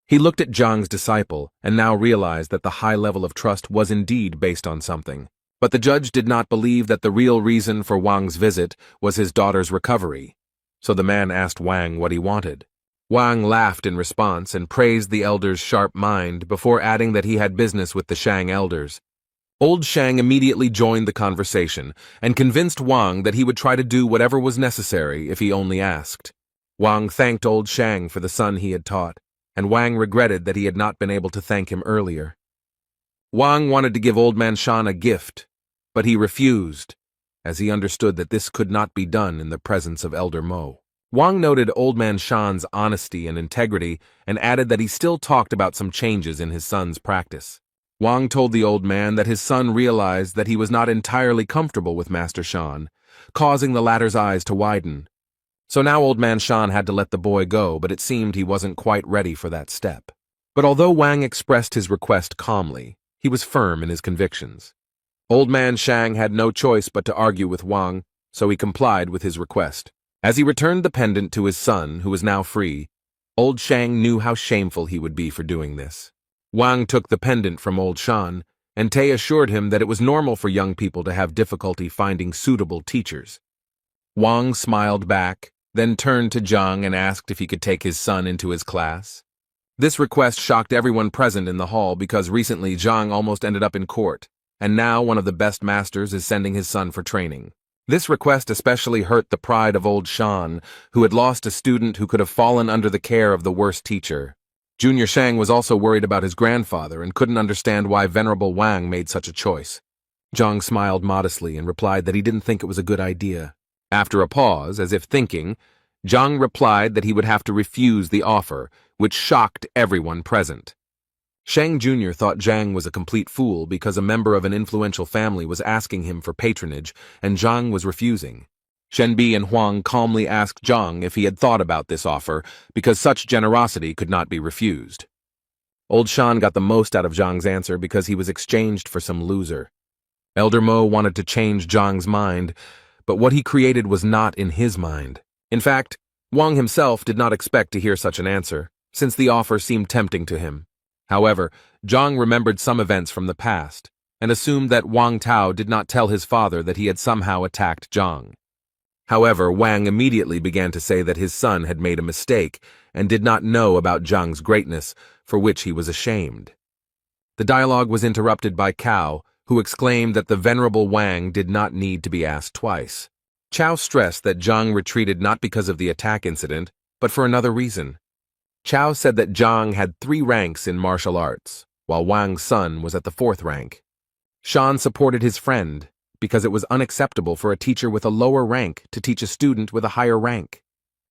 S1: He looked at Zhang's disciple and now realized that the high level of trust was indeed based on something. But the judge did not believe that the real reason for Wang's visit was his daughter's recovery. So the man asked Wang what he wanted. Wang laughed in response and praised the elder's sharp mind before adding that he had business with the Shang elders. Old Shang immediately joined the conversation and convinced Wang that he would try to do whatever was necessary if he only asked. Wang thanked Old Shang for the son he had taught, and Wang regretted that he had not been able to thank him earlier. Wang wanted to give Old Man Shan a gift, but he refused, as he understood that this could not be done in the presence of Elder Mo. Wang noted Old Man Shan's honesty and integrity and added that he still talked about some changes in his son's practice. Wang told the old man that his son realized that he was not entirely comfortable with Master Shan, causing the latter's eyes to widen. So now Old Man Shan had to let the boy go, but it seemed he wasn't quite ready for that step. But although Wang expressed his request calmly, he was firm in his convictions. Old Man Shang had no choice but to argue with Wang, so he complied with his request. As he returned the pendant to his son, who was now free, Old Shang knew how shameful he would be for doing this. Wang took the pendant from Old Shan, and Tay assured him that it was normal for young people to have difficulty finding suitable teachers. Wang smiled back, then turned to Zhang and asked if he could take his son into his class. This request shocked everyone present in the hall because recently Zhang almost ended up in court, and now one of the best masters is sending his son for training. This request especially hurt the pride of Old Shan, who had lost a student who could have fallen under the care of the worst teacher. Junior Shang was also worried about his grandfather and couldn't understand why Venerable Wang made such a choice. Zhang smiled modestly and replied that he didn't think it was a good idea. After a pause, as if thinking, Zhang replied that he would have to refuse the offer, which shocked everyone present. Shang Jr. thought Zhang was a complete fool because a member of an influential family was asking him for patronage, and Zhang was refusing. Shenbi and Huang calmly asked Zhang if he had thought about this offer, because such generosity could not be refused. Old Shan got the most out of Zhang's answer because he was exchanged for some loser. Elder Mo wanted to change Zhang's mind, but what he created was not in his mind. In fact, Wang himself did not expect to hear such an answer, since the offer seemed tempting to him. However, Zhang remembered some events from the past, and assumed that Wang Tao did not tell his father that he had somehow attacked Zhang. However, Wang immediately began to say that his son had made a mistake and did not know about Zhang's greatness, for which he was ashamed. The dialogue was interrupted by Cao, who exclaimed that the venerable Wang did not need to be asked twice. Cao stressed that Zhang retreated not because of the attack incident, but for another reason. Cao said that Zhang had 3 ranks in martial arts, while Wang's son was at the 4th rank. Shan supported his friend, because it was unacceptable for a teacher with a lower rank to teach a student with a higher rank.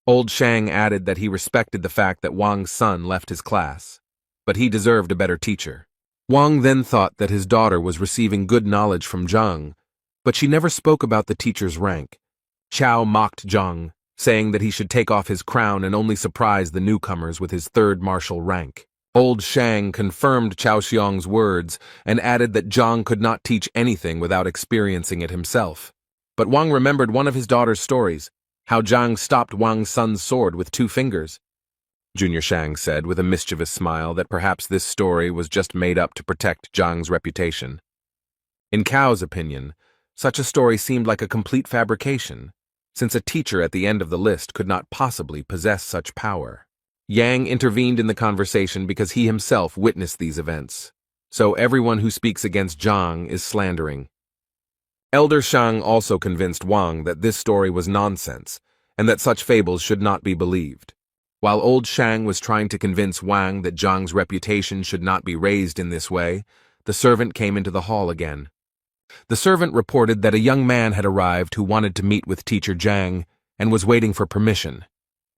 S1: Old Shang added that he respected the fact that Wang's son left his class, but he deserved a better teacher. Wang then thought that his daughter was receiving good knowledge from Zhang, but she never spoke about the teacher's rank. Cao mocked Zhang, saying that he should take off his crown and only surprise the newcomers with his 3rd martial rank. Old Shang confirmed Cao Xiong's words and added that Zhang could not teach anything without experiencing it himself. But Wang remembered one of his daughter's stories, how Zhang stopped Wang's son's sword with 2 fingers. Junior Shang said with a mischievous smile that perhaps this story was just made up to protect Zhang's reputation. In Cao's opinion, such a story seemed like a complete fabrication, since a teacher at the end of the list could not possibly possess such power. Yang intervened in the conversation because he himself witnessed these events, so everyone who speaks against Zhang is slandering. Elder Shang also convinced Wang that this story was nonsense, and that such fables should not be believed. While Old Shang was trying to convince Wang that Zhang's reputation should not be raised in this way, the servant came into the hall again. The servant reported that a young man had arrived who wanted to meet with Teacher Zhang and was waiting for permission.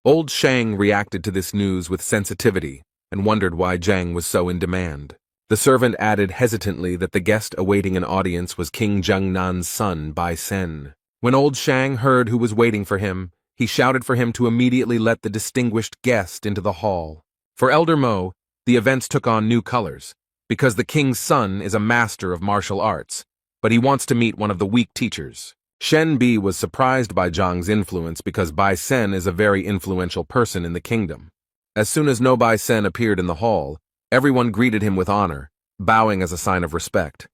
S1: Old Shang reacted to this news with sensitivity and wondered why Zhang was so in demand. The servant added hesitantly that the guest awaiting an audience was King Jiangnan's son, Bai Sen. When old Shang heard who was waiting for him, he shouted for him to immediately let the distinguished guest into the hall. For Elder Mo, the events took on new colors, because the king's son is a master of martial arts, but he wants to meet one of the weak teachers. Shen Bi was surprised by Zhang's influence because Bai Sen is a very influential person in the kingdom. As soon as No Bai Sen appeared in the hall, everyone greeted him with honor, bowing as a sign of respect.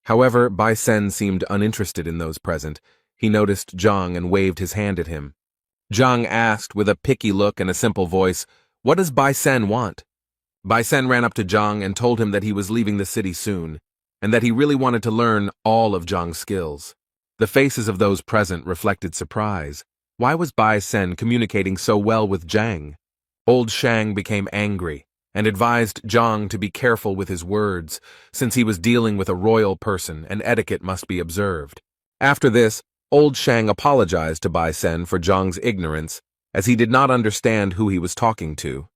S1: However, Bai Sen seemed uninterested in those present. He noticed Zhang and waved his hand at him. Zhang asked with a picky look and a simple voice, "What does Bai Sen want?" Bai Sen ran up to Zhang and told him that he was leaving the city soon, and that he really wanted to learn all of Zhang's skills. The faces of those present reflected surprise. Why was Bai Sen communicating so well with Zhang? Old Shang became angry and advised Zhang to be careful with his words, since he was dealing with a royal person and etiquette must be observed. After this, Old Shang apologized to Bai Sen for Zhang's ignorance, as he did not understand who he was talking to.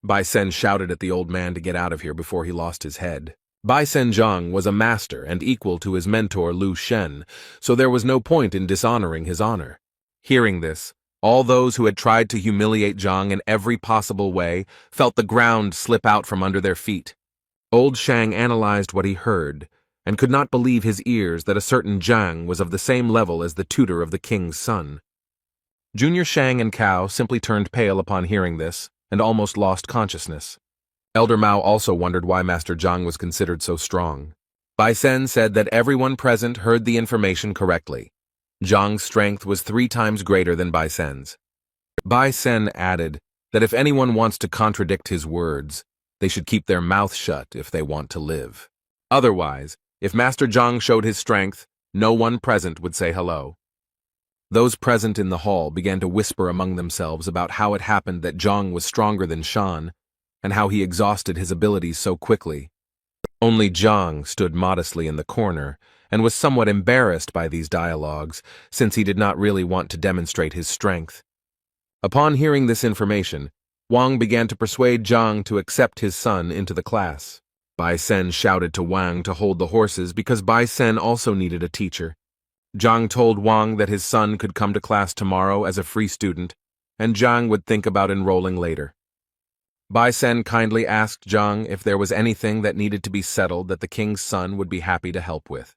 S1: Bai Sen shouted at the old man to get out of here before he lost his head. Bai Sen Zhang was a master and equal to his mentor Lu Shen, so there was no point in dishonoring his honor. Hearing this, all those who had tried to humiliate Zhang in every possible way felt the ground slip out from under their feet. Old Shang analyzed what he heard, and could not believe his ears that a certain Zhang was of the same level as the tutor of the king's son. Junior Shang and Cao simply turned pale upon hearing this, and almost lost consciousness. Elder Mao also wondered why Master Zhang was considered so strong. Bai Sen said that everyone present heard the information correctly. Zhang's strength was 3 times greater than Bai Sen's. Bai Sen added that if anyone wants to contradict his words, they should keep their mouth shut if they want to live. Otherwise, if Master Zhang showed his strength, no one present would say hello. Those present in the hall began to whisper among themselves about how it happened that Zhang was stronger than Shan, and how he exhausted his abilities so quickly. Only Zhang stood modestly in the corner, and was somewhat embarrassed by these dialogues, since he did not really want to demonstrate his strength. Upon hearing this information, Wang began to persuade Zhang to accept his son into the class. Bai Sen shouted to Wang to hold the horses because Bai Sen also needed a teacher. Zhang told Wang that his son could come to class tomorrow as a free student, and Zhang would think about enrolling later. Bai Sen kindly asked Zhang if there was anything that needed to be settled that the king's son would be happy to help with.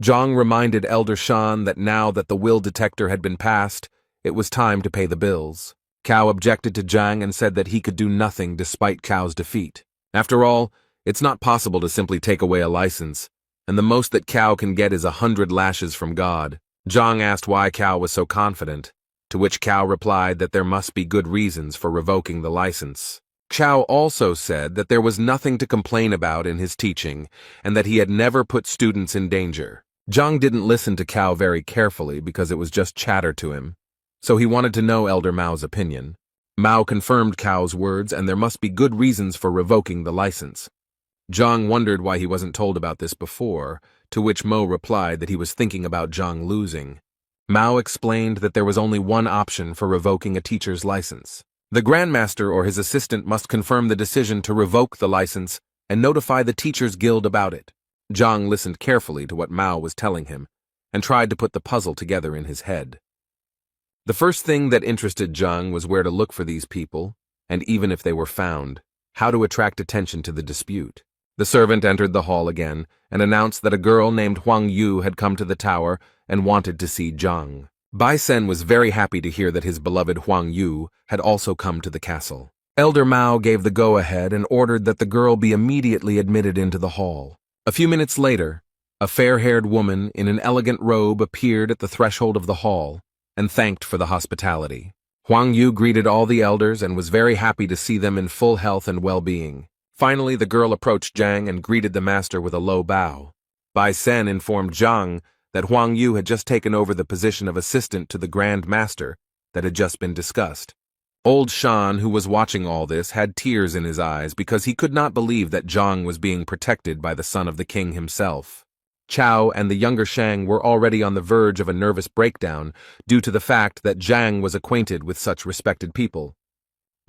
S1: Zhang reminded Elder Shan that now that the will detector had been passed, it was time to pay the bills. Cao objected to Zhang and said that he could do nothing despite Cao's defeat. After all, it's not possible to simply take away a license, and the most that Cao can get is 100 lashes from God. Zhang asked why Cao was so confident, to which Cao replied that there must be good reasons for revoking the license. Cao also said that there was nothing to complain about in his teaching, and that he had never put students in danger. Zhang didn't listen to Cao very carefully because it was just chatter to him, so he wanted to know Elder Mao's opinion. Mao confirmed Cao's words, and there must be good reasons for revoking the license. Zhang wondered why he wasn't told about this before, to which Mo replied that he was thinking about Zhang losing. Mao explained that there was only one option for revoking a teacher's license. The Grandmaster or his assistant must confirm the decision to revoke the license and notify the Teachers Guild about it. Zhang listened carefully to what Mao was telling him and tried to put the puzzle together in his head. The first thing that interested Zhang was where to look for these people, and even if they were found, how to attract attention to the dispute. The servant entered the hall again and announced that a girl named Huang Yu had come to the tower and wanted to see Zhang. Bai Sen was very happy to hear that his beloved Huang Yu had also come to the castle. Elder Mao gave the go-ahead and ordered that the girl be immediately admitted into the hall. A few minutes later, a fair-haired woman in an elegant robe appeared at the threshold of the hall and thanked for the hospitality. Huang Yu greeted all the elders and was very happy to see them in full health and well-being. Finally, the girl approached Zhang and greeted the master with a low bow. Bai Sen informed Zhang that Huang Yu had just taken over the position of assistant to the Grand Master that had just been discussed. Old Shan, who was watching all this, had tears in his eyes because he could not believe that Zhang was being protected by the son of the king himself. Cao and the younger Shang were already on the verge of a nervous breakdown due to the fact that Zhang was acquainted with such respected people.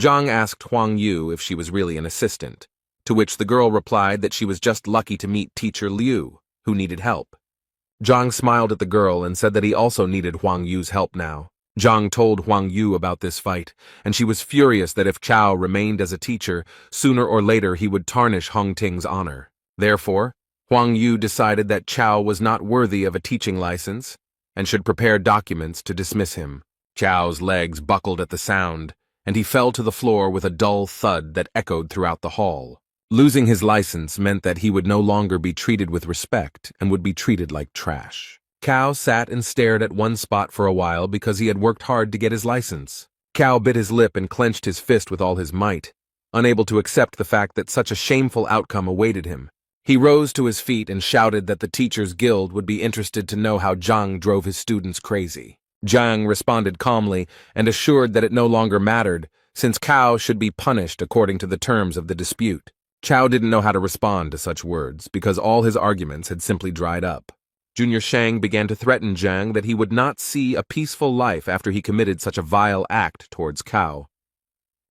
S1: Zhang asked Huang Yu if she was really an assistant, to which the girl replied that she was just lucky to meet teacher Liu, who needed help. Zhang smiled at the girl and said that he also needed Huang Yu's help now. Zhang told Huang Yu about this fight, and she was furious that if Chao remained as a teacher, sooner or later he would tarnish Hong Ting's honor. Therefore, Huang Yu decided that Chao was not worthy of a teaching license and should prepare documents to dismiss him. Chao's legs buckled at the sound, and he fell to the floor with a dull thud that echoed throughout the hall. Losing his license meant that he would no longer be treated with respect and would be treated like trash. Cao sat and stared at one spot for a while because he had worked hard to get his license. Cao bit his lip and clenched his fist with all his might, unable to accept the fact that such a shameful outcome awaited him. He rose to his feet and shouted that the Teachers Guild would be interested to know how Zhang drove his students crazy. Zhang responded calmly and assured that it no longer mattered, since Cao should be punished according to the terms of the dispute. Cao didn't know how to respond to such words because all his arguments had simply dried up. Junior Shang began to threaten Zhang that he would not see a peaceful life after he committed such a vile act towards Cao.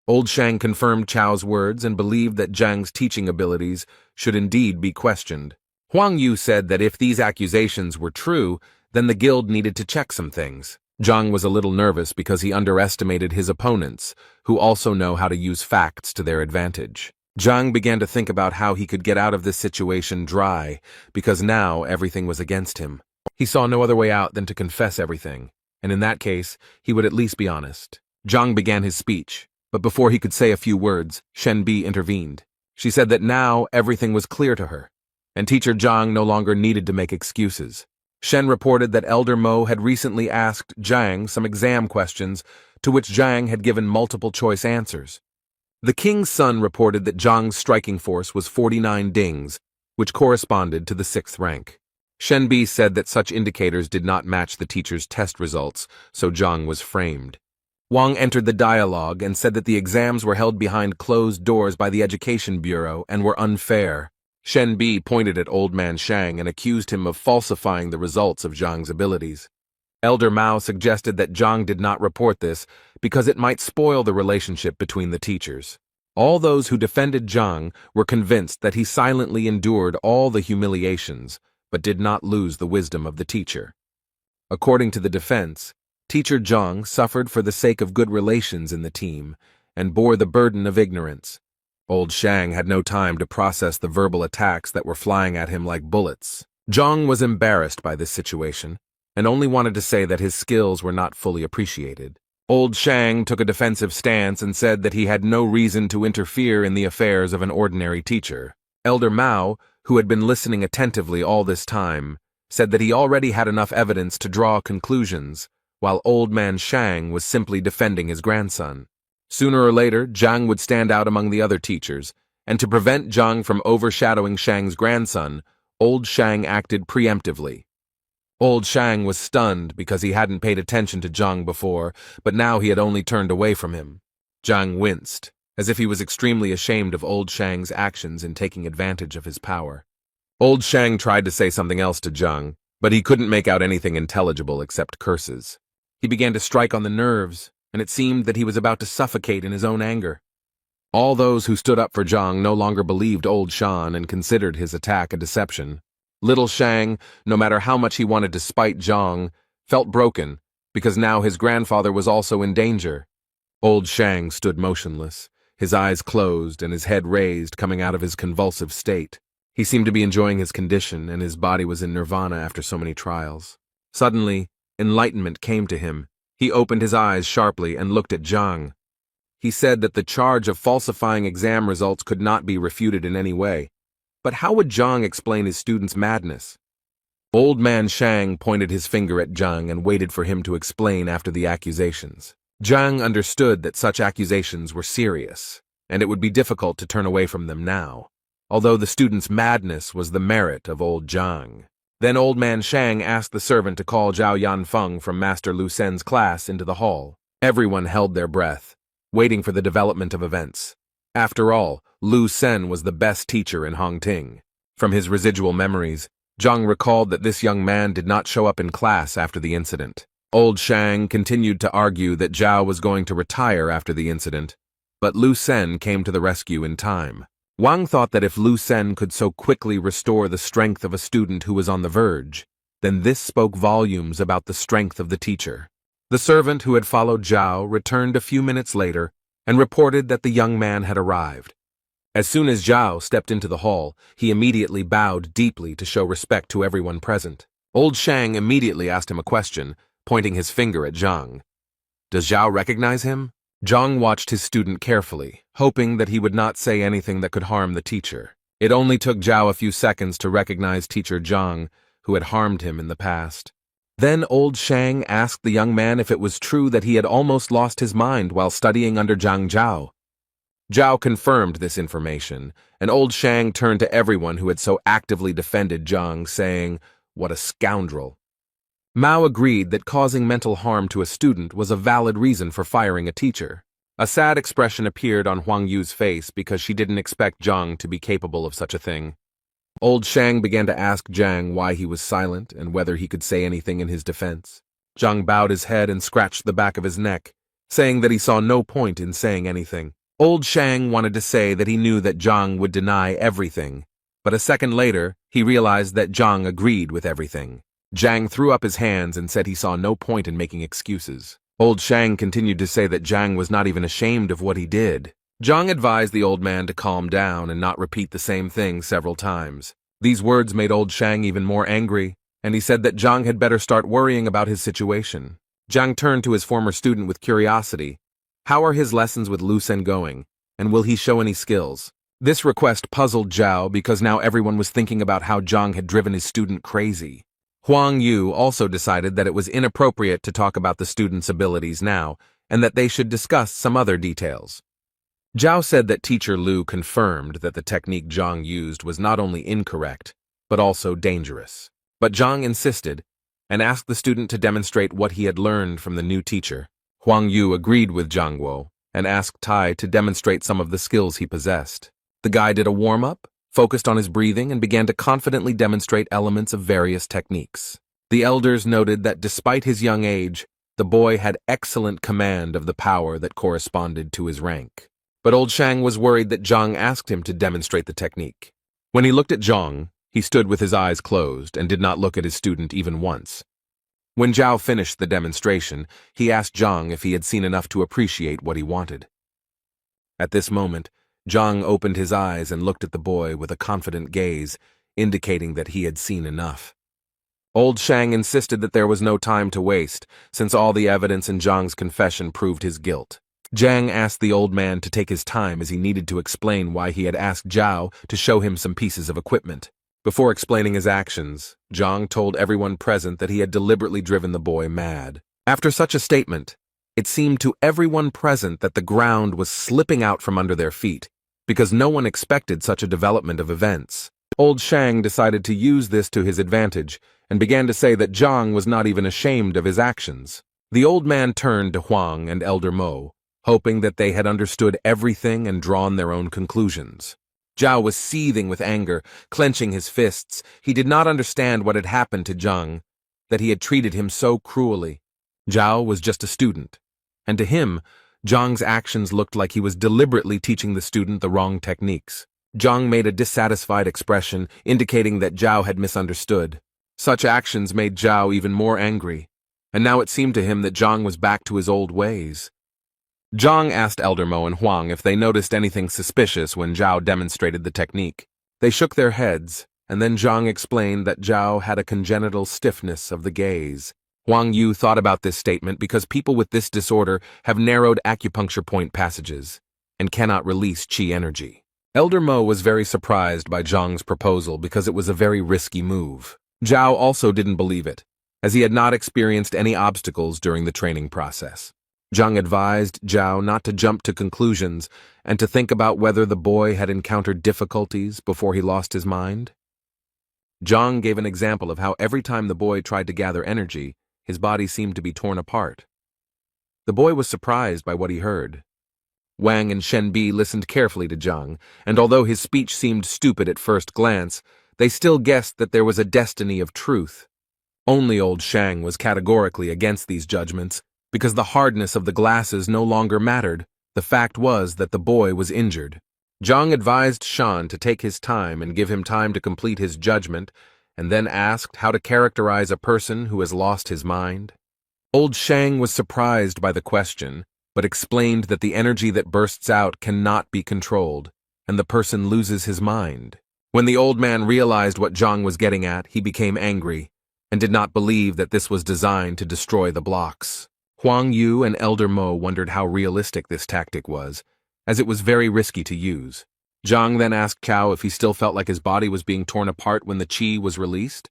S1: Old Shang confirmed Chao's words and believed that Zhang's teaching abilities should indeed be questioned. Huang Yu said that if these accusations were true, then the guild needed to check some things. Zhang was a little nervous because he underestimated his opponents, who also know how to use facts to their advantage. Zhang began to think about how he could get out of this situation dry, because now everything was against him. He saw no other way out than to confess everything, and in that case, he would at least be honest. Zhang began his speech, but before he could say a few words, Shen Bi intervened. She said that now everything was clear to her, and teacher Zhang no longer needed to make excuses. Shen reported that Elder Mo had recently asked Zhang some exam questions, to which Zhang had given multiple-choice answers. The king's son reported that Zhang's striking force was 49 dings, which corresponded to the 6th rank. Shen Bi said that such indicators did not match the teacher's test results, so Zhang was framed. Wang entered the dialogue and said that the exams were held behind closed doors by the Education Bureau and were unfair. Shen Bi pointed at Old Man Shang and accused him of falsifying the results of Zhang's abilities. Elder Mao suggested that Zhang did not report this because it might spoil the relationship between the teachers. All those who defended Zhang were convinced that he silently endured all the humiliations, but did not lose the wisdom of the teacher. According to the defense, teacher Zhang suffered for the sake of good relations in the team and bore the burden of ignorance. Old Shang had no time to process the verbal attacks that were flying at him like bullets. Zhang was embarrassed by this situation and only wanted to say that his skills were not fully appreciated. Old Shang took a defensive stance and said that he had no reason to interfere in the affairs of an ordinary teacher. Elder Mao, who had been listening attentively all this time, said that he already had enough evidence to draw conclusions, while Old Man Shang was simply defending his grandson. Sooner or later, Zhang would stand out among the other teachers, and to prevent Zhang from overshadowing Shang's grandson, Old Shang acted preemptively. Old Shang was stunned because he hadn't paid attention to Zhang before, but now he had only turned away from him. Zhang winced, as if he was extremely ashamed of Old Shang's actions in taking advantage of his power. Old Shang tried to say something else to Zhang, but he couldn't make out anything intelligible except curses. He began to strike on the nerves, and it seemed that he was about to suffocate in his own anger. All those who stood up for Zhang no longer believed Old Shan and considered his attack a deception. Little Shang, no matter how much he wanted to spite Zhang, felt broken because now his grandfather was also in danger. Old Shang stood motionless, his eyes closed and his head raised, coming out of his convulsive state. He seemed to be enjoying his condition, and his body was in nirvana after so many trials. Suddenly, enlightenment came to him. He opened his eyes sharply and looked at Zhang. He said that the charge of falsifying exam results could not be refuted in any way. But how would Zhang explain his student's madness? Old Man Shang pointed his finger at Zhang and waited for him to explain after the accusations. Zhang understood that such accusations were serious, and it would be difficult to turn away from them now, although the student's madness was the merit of old Zhang. Then Old Man Shang asked the servant to call Zhao Yanfeng from Master Lu Sen's class into the hall. Everyone held their breath, waiting for the development of events. After all, Lu Sen was the best teacher in Hongting. From his residual memories, Zhang recalled that this young man did not show up in class after the incident. Old Shang continued to argue that Zhao was going to retire after the incident, but Lu Sen came to the rescue in time. Wang thought that if Lu Sen could so quickly restore the strength of a student who was on the verge, then this spoke volumes about the strength of the teacher. The servant who had followed Zhao returned a few minutes later and reported that the young man had arrived. As soon as Zhao stepped into the hall, he immediately bowed deeply to show respect to everyone present. Old Shang immediately asked him a question, pointing his finger at Zhang. "Does Zhao recognize him?" Zhang watched his student carefully, hoping that he would not say anything that could harm the teacher. It only took Zhao a few seconds to recognize teacher Zhang, who had harmed him in the past. Then old Shang asked the young man if it was true that he had almost lost his mind while studying under Zhang Zhao. Zhao confirmed this information, and old Shang turned to everyone who had so actively defended Zhang, saying, "What a scoundrel." Mao agreed that causing mental harm to a student was a valid reason for firing a teacher. A sad expression appeared on Huang Yu's face because she didn't expect Zhang to be capable of such a thing. Old Shang began to ask Zhang why he was silent and whether he could say anything in his defense. Zhang bowed his head and scratched the back of his neck, saying that he saw no point in saying anything. Old Shang wanted to say that he knew that Zhang would deny everything, but a second later, he realized that Zhang agreed with everything. Zhang threw up his hands and said he saw no point in making excuses. Old Shang continued to say that Zhang was not even ashamed of what he did. Zhang advised the old man to calm down and not repeat the same thing several times. These words made old Shang even more angry, and he said that Zhang had better start worrying about his situation. Zhang turned to his former student with curiosity. How are his lessons with Lu Sen going, and will he show any skills? This request puzzled Zhao because now everyone was thinking about how Zhang had driven his student crazy. Huang Yu also decided that it was inappropriate to talk about the student's abilities now, and that they should discuss some other details. Zhao said that teacher Lu confirmed that the technique Zhang used was not only incorrect, but also dangerous. But Zhang insisted, and asked the student to demonstrate what he had learned from the new teacher. Huang Yu agreed with Zhang Guo, and asked Tai to demonstrate some of the skills he possessed. The guy did a warm-up, focused on his breathing, and began to confidently demonstrate elements of various techniques. The elders noted that despite his young age, the boy had excellent command of the power that corresponded to his rank. But old Shang was worried that Zhang asked him to demonstrate the technique. When he looked at Zhang, he stood with his eyes closed and did not look at his student even once. When Zhao finished the demonstration, he asked Zhang if he had seen enough to appreciate what he wanted. At this moment, Zhang opened his eyes and looked at the boy with a confident gaze, indicating that he had seen enough. Old Shang insisted that there was no time to waste, since all the evidence in Zhang's confession proved his guilt. Zhang asked the old man to take his time as he needed to explain why he had asked Zhao to show him some pieces of equipment. Before explaining his actions, Zhang told everyone present that he had deliberately driven the boy mad. After such a statement, it seemed to everyone present that the ground was slipping out from under their feet, because no one expected such a development of events. Old Shang decided to use this to his advantage, and began to say that Zhang was not even ashamed of his actions. The old man turned to Huang and Elder Mo, hoping that they had understood everything and drawn their own conclusions. Zhao was seething with anger, clenching his fists. He did not understand what had happened to Zhang, that he had treated him so cruelly. Zhao was just a student, and to him, Zhang's actions looked like he was deliberately teaching the student the wrong techniques. Zhang made a dissatisfied expression, indicating that Zhao had misunderstood. Such actions made Zhao even more angry, and now it seemed to him that Zhang was back to his old ways. Zhang asked Elder Mo and Huang if they noticed anything suspicious when Zhao demonstrated the technique. They shook their heads, and then Zhang explained that Zhao had a congenital stiffness of the gaze. Huang Yu thought about this statement because people with this disorder have narrowed acupuncture point passages and cannot release qi energy. Elder Mo was very surprised by Zhang's proposal because it was a very risky move. Zhao also didn't believe it, as he had not experienced any obstacles during the training process. Zhang advised Zhao not to jump to conclusions and to think about whether the boy had encountered difficulties before he lost his mind. Zhang gave an example of how every time the boy tried to gather energy, his body seemed to be torn apart. The boy was surprised by what he heard. Wang and Shen Bi listened carefully to Zhang, and although his speech seemed stupid at first glance, they still guessed that there was a destiny of truth. Only old Shang was categorically against these judgments, because the hardness of the glasses no longer mattered. The fact was that the boy was injured. Zhang advised Shan to take his time and give him time to complete his judgment, and then asked how to characterize a person who has lost his mind. Old Shang was surprised by the question, but explained that the energy that bursts out cannot be controlled, and the person loses his mind. When the old man realized what Zhang was getting at, he became angry, and did not believe that this was designed to destroy the blocks. Huang Yu and Elder Mo wondered how realistic this tactic was, as it was very risky to use. Zhang then asked Cao if he still felt like his body was being torn apart when the qi was released.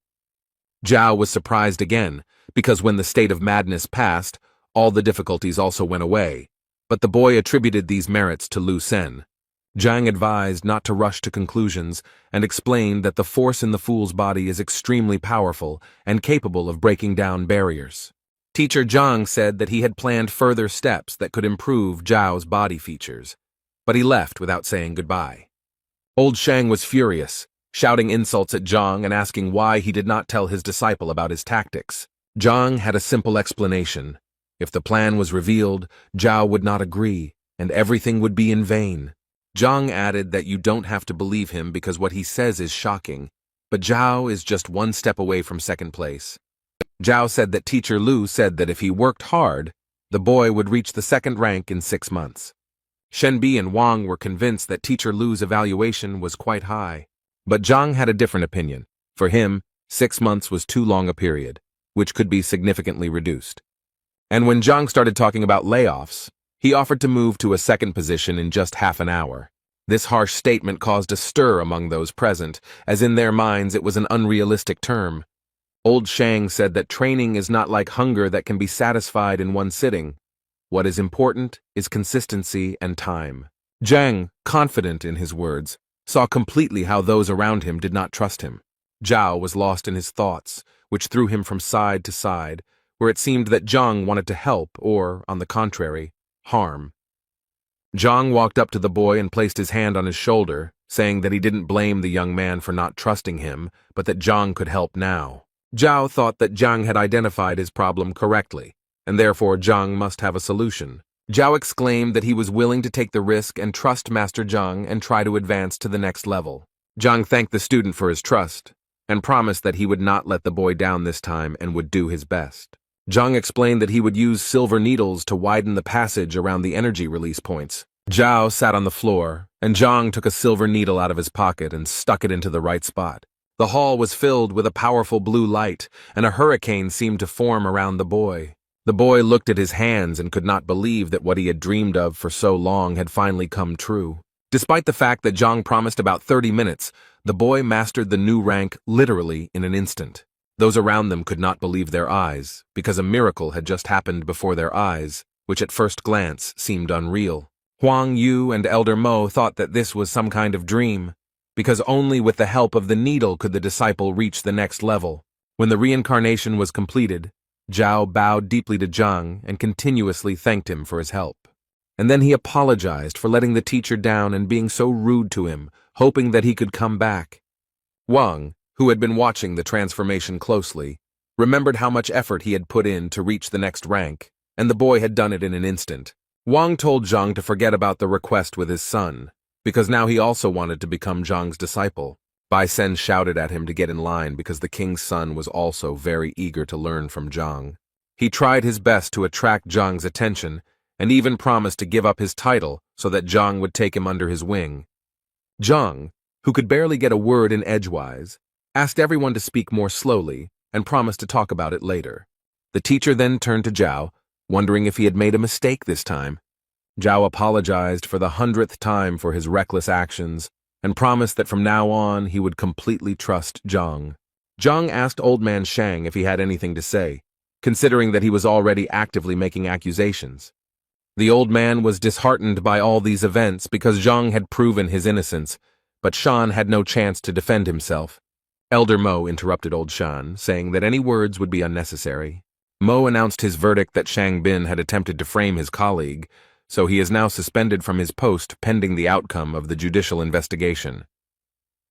S1: Zhao was surprised again, because when the state of madness passed, all the difficulties also went away, but the boy attributed these merits to Lu Sen. Zhang advised not to rush to conclusions and explained that the force in the fool's body is extremely powerful and capable of breaking down barriers. Teacher Zhang said that he had planned further steps that could improve Zhao's body features, but he left without saying goodbye. Old Shang was furious, shouting insults at Zhang and asking why he did not tell his disciple about his tactics. Zhang had a simple explanation. If the plan was revealed, Zhao would not agree, and everything would be in vain. Zhang added that you don't have to believe him because what he says is shocking, but Zhao is just one step away from second place. Zhao said that Teacher Lu said that if he worked hard, the boy would reach the second rank in 6 months. Shenbi and Wang were convinced that Teacher Lu's evaluation was quite high. But Zhang had a different opinion. For him, 6 months was too long a period, which could be significantly reduced. And when Zhang started talking about layoffs, he offered to move to a second position in just half an hour. This harsh statement caused a stir among those present, as in their minds it was an unrealistic term. Old Shang said that training is not like hunger that can be satisfied in one sitting. What is important is consistency and time. Zhang, confident in his words, saw completely how those around him did not trust him. Zhao was lost in his thoughts, which threw him from side to side, where it seemed that Zhang wanted to help or, on the contrary, harm. Zhang walked up to the boy and placed his hand on his shoulder, saying that he didn't blame the young man for not trusting him, but that Zhang could help now. Zhao thought that Zhang had identified his problem correctly, and therefore Zhang must have a solution. Zhao exclaimed that he was willing to take the risk and trust Master Zhang and try to advance to the next level. Zhang thanked the student for his trust, and promised that he would not let the boy down this time and would do his best. Zhang explained that he would use silver needles to widen the passage around the energy release points. Zhao sat on the floor, and Zhang took a silver needle out of his pocket and stuck it into the right spot. The hall was filled with a powerful blue light, and a hurricane seemed to form around the boy. The boy looked at his hands and could not believe that what he had dreamed of for so long had finally come true. Despite the fact that Zhang promised about 30 minutes, the boy mastered the new rank literally in an instant. Those around them could not believe their eyes, because a miracle had just happened before their eyes, which at first glance seemed unreal. Huang Yu and Elder Mo thought that this was some kind of dream, because only with the help of the needle could the disciple reach the next level. When the reincarnation was completed, Zhao bowed deeply to Zhang and continuously thanked him for his help. And then he apologized for letting the teacher down and being so rude to him, hoping that he could come back. Wang, who had been watching the transformation closely, remembered how much effort he had put in to reach the next rank, and the boy had done it in an instant. Wang told Zhang to forget about the request with his son, because now he also wanted to become Zhang's disciple. Bai Sen shouted at him to get in line because the king's son was also very eager to learn from Zhang. He tried his best to attract Zhang's attention, and even promised to give up his title so that Zhang would take him under his wing. Zhang, who could barely get a word in edgewise, asked everyone to speak more slowly and promised to talk about it later. The teacher then turned to Zhao, wondering if he had made a mistake this time. Zhao apologized for the 100th time for his reckless actions and promised that from now on he would completely trust Zhang. Zhang asked Old Man Shang if he had anything to say, considering that he was already actively making accusations. The old man was disheartened by all these events because Zhang had proven his innocence, but Shan had no chance to defend himself. Elder Mo interrupted Old Shan, saying that any words would be unnecessary. Mo announced his verdict that Shang Bin had attempted to frame his colleague, so he is now suspended from his post pending the outcome of the judicial investigation.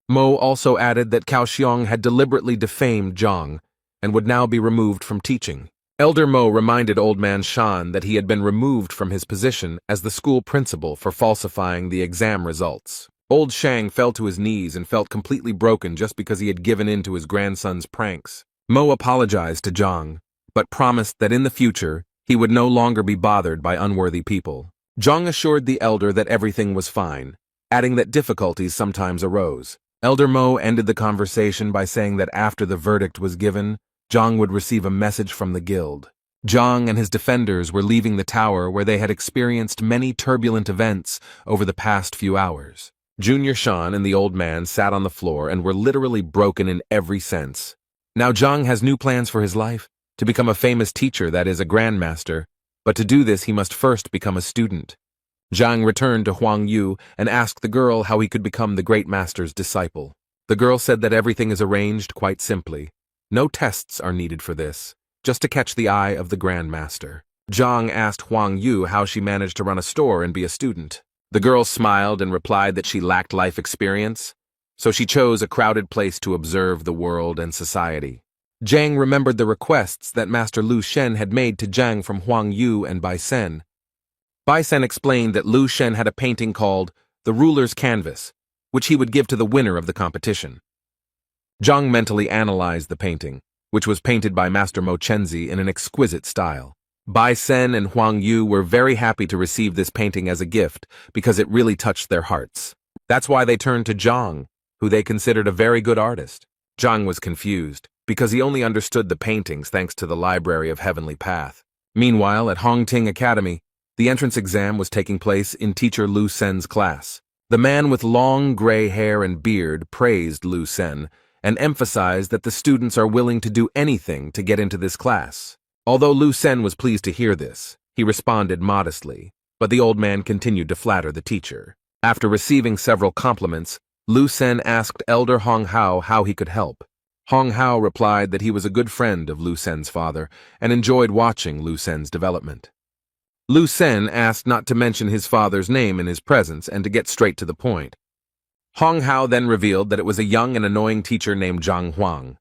S1: Mo also added that Cao Xiong had deliberately defamed Zhang and would now be removed from teaching. Elder Mo reminded Old Man Shan that he had been removed from his position as the school principal for falsifying the exam results. Old Shang fell to his knees and felt completely broken just because he had given in to his grandson's pranks. Mo apologized to Zhang, but promised that in the future, he would no longer be bothered by unworthy people. Zhang assured the elder that everything was fine, adding that difficulties sometimes arose. Elder Mo ended the conversation by saying that after the verdict was given, Zhang would receive a message from the guild. Zhang and his defenders were leaving the tower where they had experienced many turbulent events over the past few hours. Junior Shan and the old man sat on the floor and were literally broken in every sense. Now Zhang has new plans for his life, to become a famous teacher, that is, a grandmaster, but to do this he must first become a student. Zhang returned to Huang Yu and asked the girl how he could become the great master's disciple. The girl said that everything is arranged quite simply. No tests are needed for this, just to catch the eye of the Grand Master. Zhang asked Huang Yu how she managed to run a store and be a student. The girl smiled and replied that she lacked life experience, so she chose a crowded place to observe the world and society. Zhang remembered the requests that Master Lu Shen had made to Zhang from Huang Yu and Bai Sen. Bai Sen explained that Lu Shen had a painting called The Ruler's Canvas, which he would give to the winner of the competition. Zhang mentally analyzed the painting, which was painted by Master Mo Chenzi in an exquisite style. Bai Sen and Huang Yu were very happy to receive this painting as a gift because it really touched their hearts. That's why they turned to Zhang, who they considered a very good artist. Zhang was confused because he only understood the paintings thanks to the Library of Heavenly Path. Meanwhile, at Hongting Academy, the entrance exam was taking place in teacher Lu Sen's class. The man with long gray hair and beard praised Lu Sen and emphasized that the students are willing to do anything to get into this class. Although Lu Sen was pleased to hear this, he responded modestly, but the old man continued to flatter the teacher. After receiving several compliments, Lu Sen asked Elder Hong Hao how he could help. Hong Hao replied that he was a good friend of Lu Sen's father and enjoyed watching Lu Sen's development. Lu Sen asked not to mention his father's name in his presence and to get straight to the point. Hong Hao then revealed that it was a young and annoying teacher named Zhang Huang.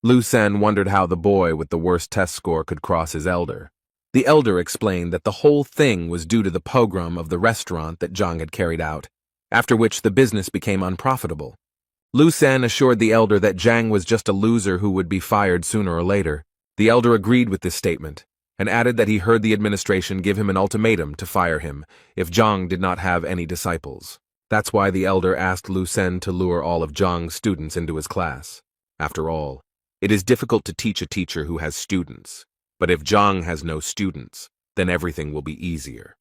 S1: Lu Sen wondered how the boy with the worst test score could cross his elder. The elder explained that the whole thing was due to the pogrom of the restaurant that Zhang had carried out, after which the business became unprofitable. Lu Sen assured the elder that Zhang was just a loser who would be fired sooner or later. The elder agreed with this statement, and added that he heard the administration give him an ultimatum to fire him if Zhang did not have any disciples. That's why the elder asked Lu Sen to lure all of Zhang's students into his class. After all, it is difficult to teach a teacher who has students, but if Zhang has no students, then everything will be easier.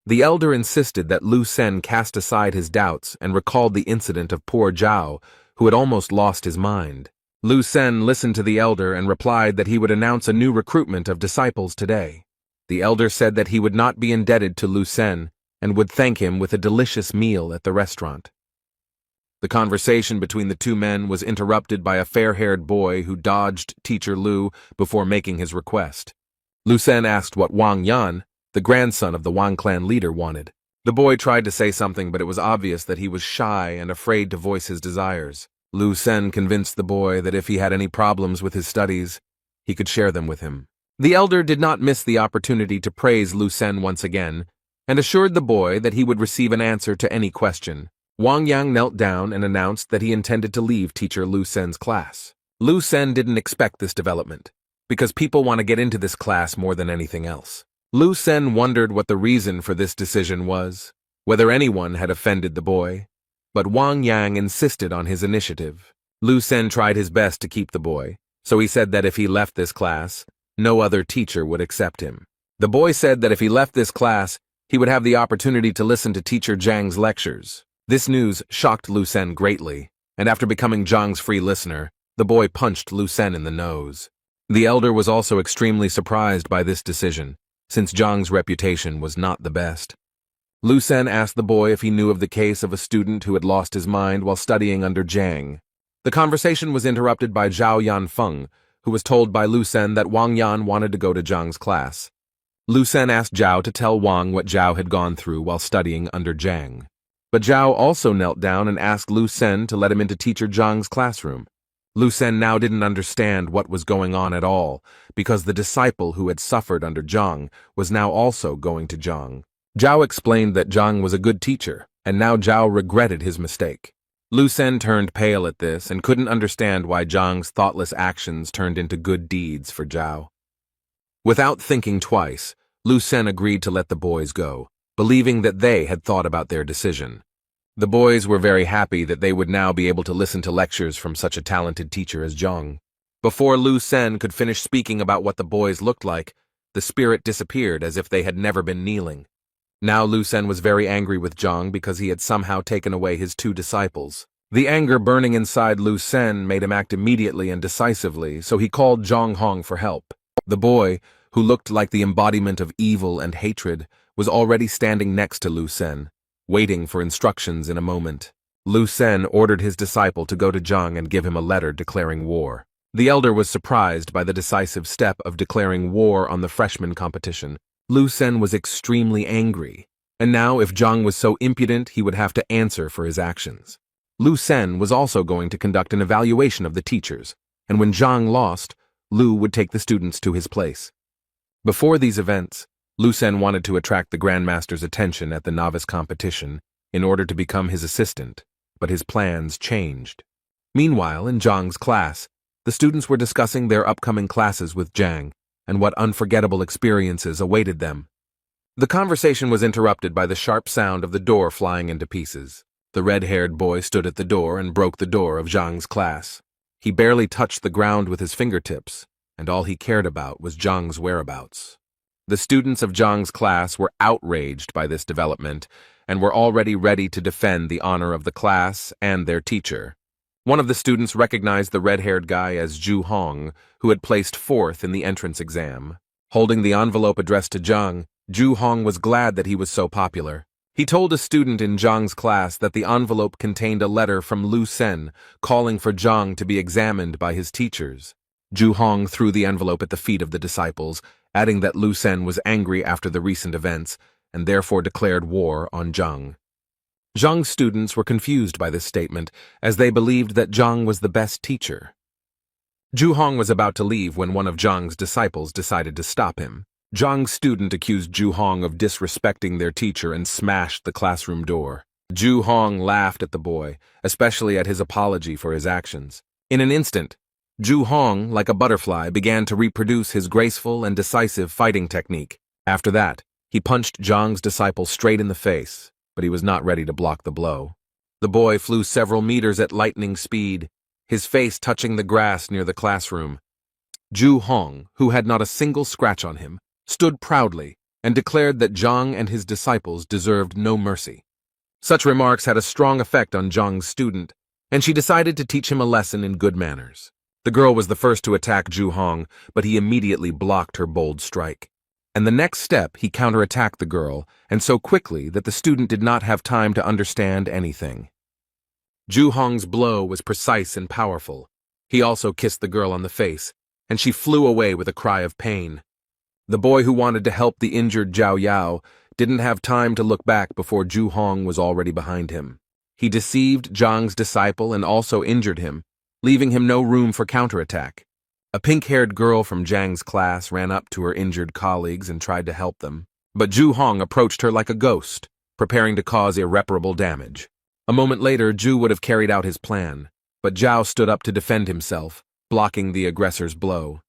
S1: The elder insisted that Lu Sen cast aside his doubts and recalled the incident of poor Zhao, who had almost lost his mind. Lu Sen listened to the elder and replied that he would announce a new recruitment of disciples today. The elder said that he would not be indebted to Lu Sen and would thank him with a delicious meal at the restaurant. The conversation between the two men was interrupted by a fair-haired boy who dodged teacher Lu before making his request. Lu Sen asked what Wang Yan, the grandson of the Wang clan leader, wanted. The boy tried to say something, but it was obvious that he was shy and afraid to voice his desires. Lu Sen convinced the boy that if he had any problems with his studies, he could share them with him. The elder did not miss the opportunity to praise Lu Sen once again, and assured the boy that he would receive an answer to any question. Wang Yang knelt down and announced that he intended to leave teacher Lu Sen's class. Lu Sen didn't expect this development, because people want to get into this class more than anything else. Lu Sen wondered what the reason for this decision was, whether anyone had offended the boy, but Wang Yang insisted on his initiative. Lu Sen tried his best to keep the boy, so he said that if he left this class, no other teacher would accept him. The boy said that if he left this class, he would have the opportunity to listen to teacher Zhang's lectures. This news shocked Lu Sen greatly, and after becoming Zhang's free listener, the boy punched Lu Sen in the nose. The elder was also extremely surprised by this decision, since Zhang's reputation was not the best. Lu Sen asked the boy if he knew of the case of a student who had lost his mind while studying under Zhang. The conversation was interrupted by Zhao Yanfeng, who was told by Lu Sen that Wang Yan wanted to go to Zhang's class. Lu Sen asked Zhao to tell Wang what Zhao had gone through while studying under Zhang. But Zhao also knelt down and asked Lu Sen to let him into teacher Zhang's classroom. Lu Sen now didn't understand what was going on at all, because the disciple who had suffered under Zhang was now also going to Zhang. Zhao explained that Zhang was a good teacher, and now Zhao regretted his mistake. Lu Sen turned pale at this and couldn't understand why Zhang's thoughtless actions turned into good deeds for Zhao. Without thinking twice, Lu Sen agreed to let the boys go, believing that they had thought about their decision. The boys were very happy that they would now be able to listen to lectures from such a talented teacher as Zhang. Before Lu Sen could finish speaking about what the boys looked like, the spirit disappeared as if they had never been kneeling. Now Lu Sen was very angry with Zhang because he had somehow taken away his 2 disciples. The anger burning inside Lu Sen made him act immediately and decisively, so he called Zhang Hong for help. The boy, who looked like the embodiment of evil and hatred, was already standing next to Lu Sen, waiting for instructions in a moment. Lu Sen ordered his disciple to go to Zhang and give him a letter declaring war. The elder was surprised by the decisive step of declaring war on the freshman competition. Lu Sen was extremely angry, and now if Zhang was so impudent, he would have to answer for his actions. Lu Sen was also going to conduct an evaluation of the teachers, and when Zhang lost, Lu would take the students to his place. Before these events, Lu Sen wanted to attract the Grandmaster's attention at the novice competition in order to become his assistant, but his plans changed. Meanwhile, in Zhang's class, the students were discussing their upcoming classes with Zhang and what unforgettable experiences awaited them. The conversation was interrupted by the sharp sound of the door flying into pieces. The red-haired boy stood at the door and broke the door of Zhang's class. He barely touched the ground with his fingertips, and all he cared about was Zhang's whereabouts. The students of Zhang's class were outraged by this development and were already ready to defend the honor of the class and their teacher. One of the students recognized the red-haired guy as Zhu Hong, who had placed 4th in the entrance exam. Holding the envelope addressed to Zhang, Zhu Hong was glad that he was so popular. He told a student in Zhang's class that the envelope contained a letter from Lu Sen calling for Zhang to be examined by his teachers. Zhu Hong threw the envelope at the feet of the disciples, adding that Lu Sen was angry after the recent events and therefore declared war on Zhang. Zhang's students were confused by this statement, as they believed that Zhang was the best teacher. Zhu Hong was about to leave when one of Zhang's disciples decided to stop him. Zhang's student accused Zhu Hong of disrespecting their teacher and smashed the classroom door. Zhu Hong laughed at the boy, especially at his apology for his actions. In an instant, Zhu Hong, like a butterfly, began to reproduce his graceful and decisive fighting technique. After that, he punched Zhang's disciple straight in the face, but he was not ready to block the blow. The boy flew several meters at lightning speed, his face touching the grass near the classroom. Zhu Hong, who had not a single scratch on him, stood proudly and declared that Zhang and his disciples deserved no mercy. Such remarks had a strong effect on Zhang's student, and she decided to teach him a lesson in good manners. The girl was the first to attack Zhu Hong, but he immediately blocked her bold strike. And the next step, he counterattacked the girl, and so quickly that the student did not have time to understand anything. Zhu Hong's blow was precise and powerful. He also kissed the girl on the face, and she flew away with a cry of pain. The boy who wanted to help the injured Zhao Yao didn't have time to look back before Zhu Hong was already behind him. He deceived Zhang's disciple and also injured him, leaving him no room for counterattack. A pink-haired girl from Zhang's class ran up to her injured colleagues and tried to help them, but Zhu Hong approached her like a ghost, preparing to cause irreparable damage. A moment later, Zhu would have carried out his plan, but Zhao stood up to defend himself, blocking the aggressor's blow.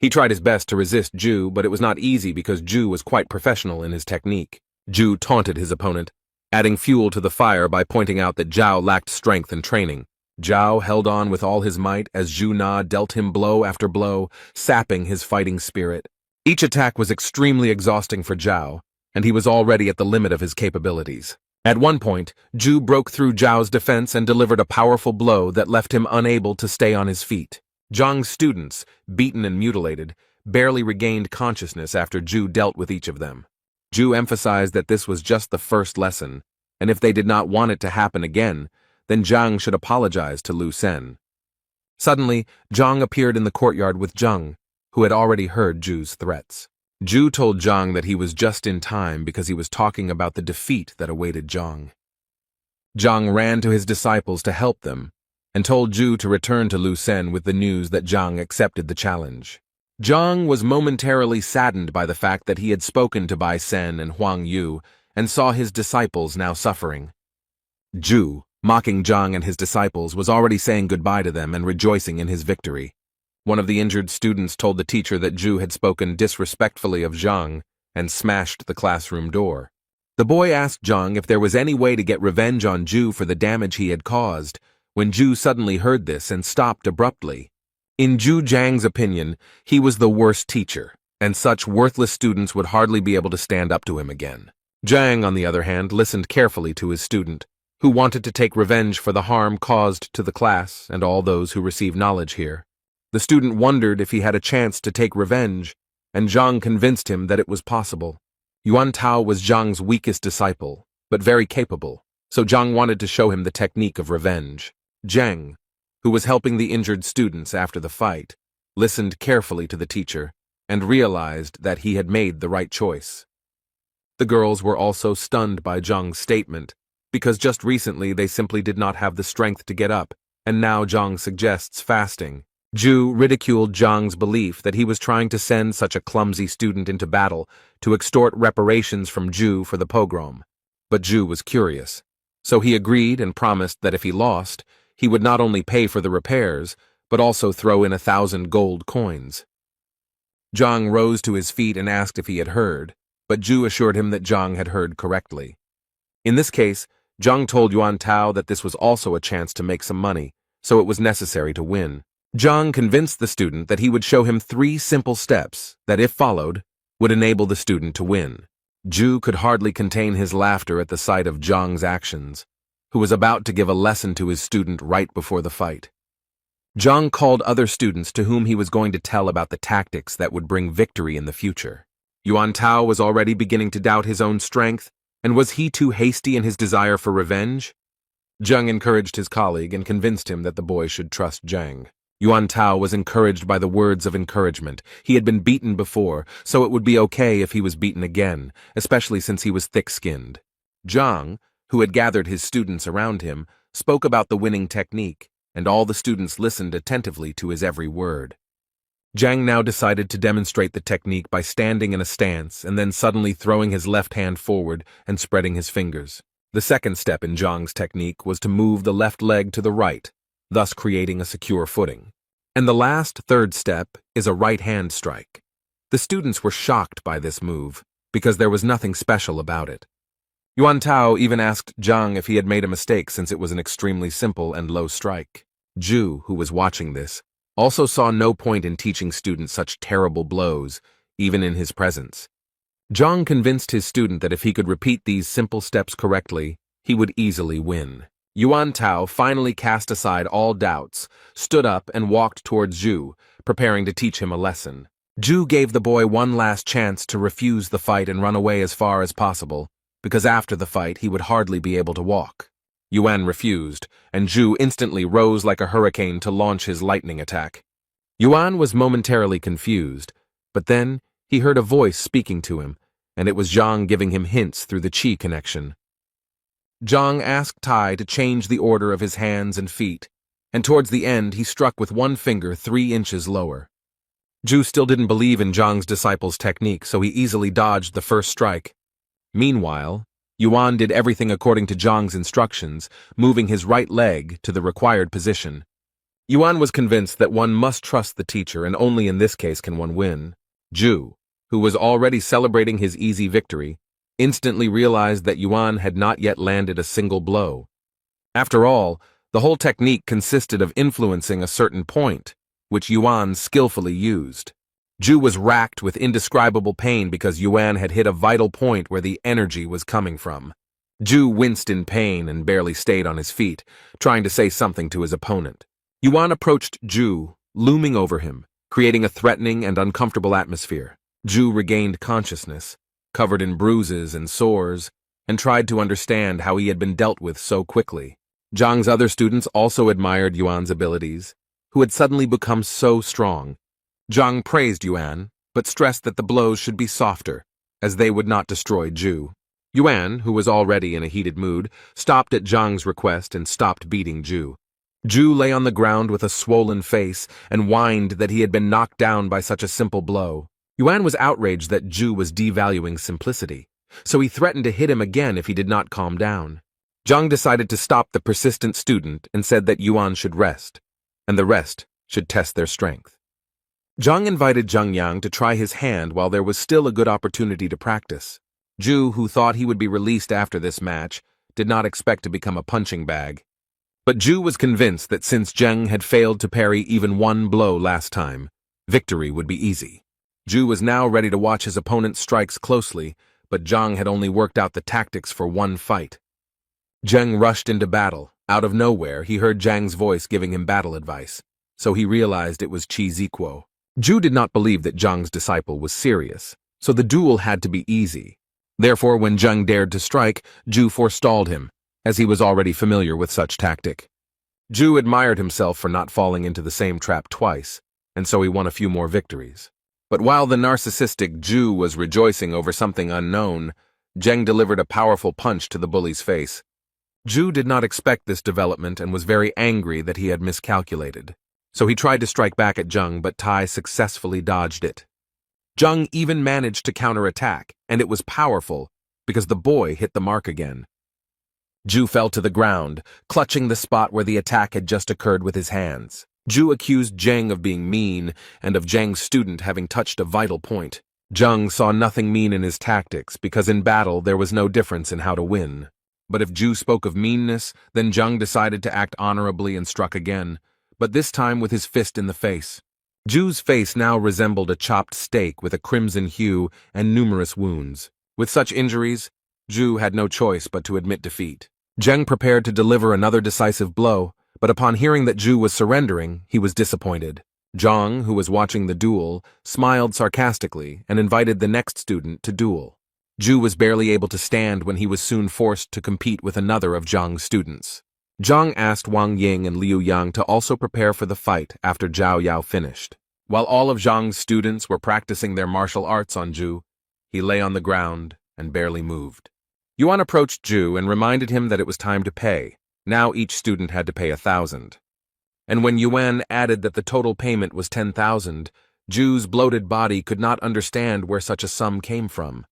S1: He tried his best to resist Zhu, but it was not easy because Zhu was quite professional in his technique. Zhu taunted his opponent, adding fuel to the fire by pointing out that Zhao lacked strength and training. Zhao held on with all his might as Zhu Na dealt him blow after blow, sapping his fighting spirit. Each attack was extremely exhausting for Zhao, and he was already at the limit of his capabilities. At one point, Zhu broke through Zhao's defense and delivered a powerful blow that left him unable to stay on his feet. Zhang's students, beaten and mutilated, barely regained consciousness after Zhu dealt with each of them. Zhu emphasized that this was just the first lesson, and if they did not want it to happen again, then Zhang should apologize to Lu Sen. Suddenly, Zhang appeared in the courtyard with Zhang, who had already heard Zhu's threats. Zhu told Zhang that he was just in time because he was talking about the defeat that awaited Zhang. Zhang ran to his disciples to help them, and told Ju to return to Lu Sen with the news that Zhang accepted the challenge. Zhang was momentarily saddened by the fact that he had spoken to Bai Sen and Huang Yu and saw his disciples now suffering. Ju, mocking Zhang and his disciples, was already saying goodbye to them and rejoicing in his victory. One of the injured students told the teacher that Ju had spoken disrespectfully of Zhang and smashed the classroom door. The boy asked Zhang if there was any way to get revenge on Ju for the damage he had caused, when Ju suddenly heard this and stopped abruptly. In Ju Zhang's opinion, he was the worst teacher, and such worthless students would hardly be able to stand up to him again. Zhang, on the other hand, listened carefully to his student, who wanted to take revenge for the harm caused to the class and all those who receive knowledge here. The student wondered if he had a chance to take revenge, and Zhang convinced him that it was possible. Yuan Tao was Zhang's weakest disciple, but very capable, so Zhang wanted to show him the technique of revenge. Zhang, who was helping the injured students after the fight, listened carefully to the teacher and realized that he had made the right choice. The girls were also stunned by Zhang's statement, because just recently they simply did not have the strength to get up, and now Zhang suggests fasting. Ju ridiculed Zhang's belief that he was trying to send such a clumsy student into battle to extort reparations from Ju for the pogrom. But Ju was curious, so he agreed and promised that if he lost, he would not only pay for the repairs, but also throw in 1,000 gold coins. Zhang rose to his feet and asked if he had heard, but Ju assured him that Zhang had heard correctly. In this case, Zhang told Yuan Tao that this was also a chance to make some money, so it was necessary to win. Zhang convinced the student that he would show him 3 simple steps that, if followed, would enable the student to win. Ju could hardly contain his laughter at the sight of Zhang's actions, who was about to give a lesson to his student right before the fight. Zhang called other students to whom he was going to tell about the tactics that would bring victory in the future. Yuan Tao was already beginning to doubt his own strength, and was he too hasty in his desire for revenge? Zhang encouraged his colleague and convinced him that the boy should trust Zhang. Yuan Tao was encouraged by the words of encouragement. He had been beaten before, so it would be okay if he was beaten again, especially since he was thick-skinned. Zhang, who had gathered his students around him, spoke about the winning technique, and all the students listened attentively to his every word. Zhang now decided to demonstrate the technique by standing in a stance and then suddenly throwing his left hand forward and spreading his fingers. The second step in Zhang's technique was to move the left leg to the right, thus creating a secure footing. And the last, third step is a right hand strike. The students were shocked by this move, because there was nothing special about it. Yuan Tao even asked Zhang if he had made a mistake since it was an extremely simple and low strike. Ju, who was watching this, also saw no point in teaching students such terrible blows, even in his presence. Zhang convinced his student that if he could repeat these simple steps correctly, he would easily win. Yuan Tao finally cast aside all doubts, stood up and walked towards Ju, preparing to teach him a lesson. Ju gave the boy one last chance to refuse the fight and run away as far as possible, because after the fight he would hardly be able to walk. Yuan refused, and Ju instantly rose like a hurricane to launch his lightning attack. Yuan was momentarily confused, but then he heard a voice speaking to him, and it was Zhang giving him hints through the qi connection. Zhang asked Tai to change the order of his hands and feet, and towards the end he struck with one finger 3 inches lower. Ju still didn't believe in Zhang's disciple's technique, so he easily dodged the first strike. Meanwhile, Yuan did everything according to Zhang's instructions, moving his right leg to the required position. Yuan was convinced that one must trust the teacher, and only in this case can one win. Ju, who was already celebrating his easy victory, instantly realized that Yuan had not yet landed a single blow. After all, the whole technique consisted of influencing a certain point, which Yuan skillfully used. Ju was racked with indescribable pain because Yuan had hit a vital point where the energy was coming from. Ju winced in pain and barely stayed on his feet, trying to say something to his opponent. Yuan approached Ju, looming over him, creating a threatening and uncomfortable atmosphere. Ju regained consciousness, covered in bruises and sores, and tried to understand how he had been dealt with so quickly. Zhang's other students also admired Yuan's abilities, who had suddenly become so strong. Zhang praised Yuan, but stressed that the blows should be softer, as they would not destroy Ju. Yuan, who was already in a heated mood, stopped at Zhang's request and stopped beating Ju. Ju lay on the ground with a swollen face and whined that he had been knocked down by such a simple blow. Yuan was outraged that Ju was devaluing simplicity, so he threatened to hit him again if he did not calm down. Zhang decided to stop the persistent student and said that Yuan should rest, and the rest should test their strength. Zhang invited Zhang Yang to try his hand while there was still a good opportunity to practice. Ju, who thought he would be released after this match, did not expect to become a punching bag. But Ju was convinced that since Zheng had failed to parry even one blow last time, victory would be easy. Ju was now ready to watch his opponent's strikes closely, but Zhang had only worked out the tactics for one fight. Zheng rushed into battle. Out of nowhere, he heard Zhang's voice giving him battle advice, so he realized it was Chi Ziquo. Ju did not believe that Zhang's disciple was serious, so the duel had to be easy. Therefore, when Zheng dared to strike, Ju forestalled him, as he was already familiar with such tactic. Ju admired himself for not falling into the same trap twice, and so he won a few more victories. But while the narcissistic Ju was rejoicing over something unknown, Zheng delivered a powerful punch to the bully's face. Ju did not expect this development and was very angry that he had miscalculated. So he tried to strike back at Zheng, but Tai successfully dodged it. Zheng even managed to counterattack, and it was powerful because the boy hit the mark again. Ju fell to the ground, clutching the spot where the attack had just occurred with his hands. Ju accused Zheng of being mean and of Zheng's student having touched a vital point. Zheng saw nothing mean in his tactics because in battle there was no difference in how to win. But if Ju spoke of meanness, then Zheng decided to act honorably and struck again, but this time with his fist in the face. Ju's face now resembled a chopped steak with a crimson hue and numerous wounds. With such injuries, Ju had no choice but to admit defeat. Zheng prepared to deliver another decisive blow, but upon hearing that Ju was surrendering, he was disappointed. Zhang, who was watching the duel, smiled sarcastically and invited the next student to duel. Ju was barely able to stand when he was soon forced to compete with another of Zhang's students. Zhang asked Wang Ying and Liu Yang to also prepare for the fight after Zhao Yao finished. While all of Zhang's students were practicing their martial arts on Ju, he lay on the ground and barely moved. Yuan approached Ju and reminded him that it was time to pay. Now each student had to pay 1,000. And when Yuan added that the total payment was 10,000, Ju's bloated body could not understand where such a sum came from.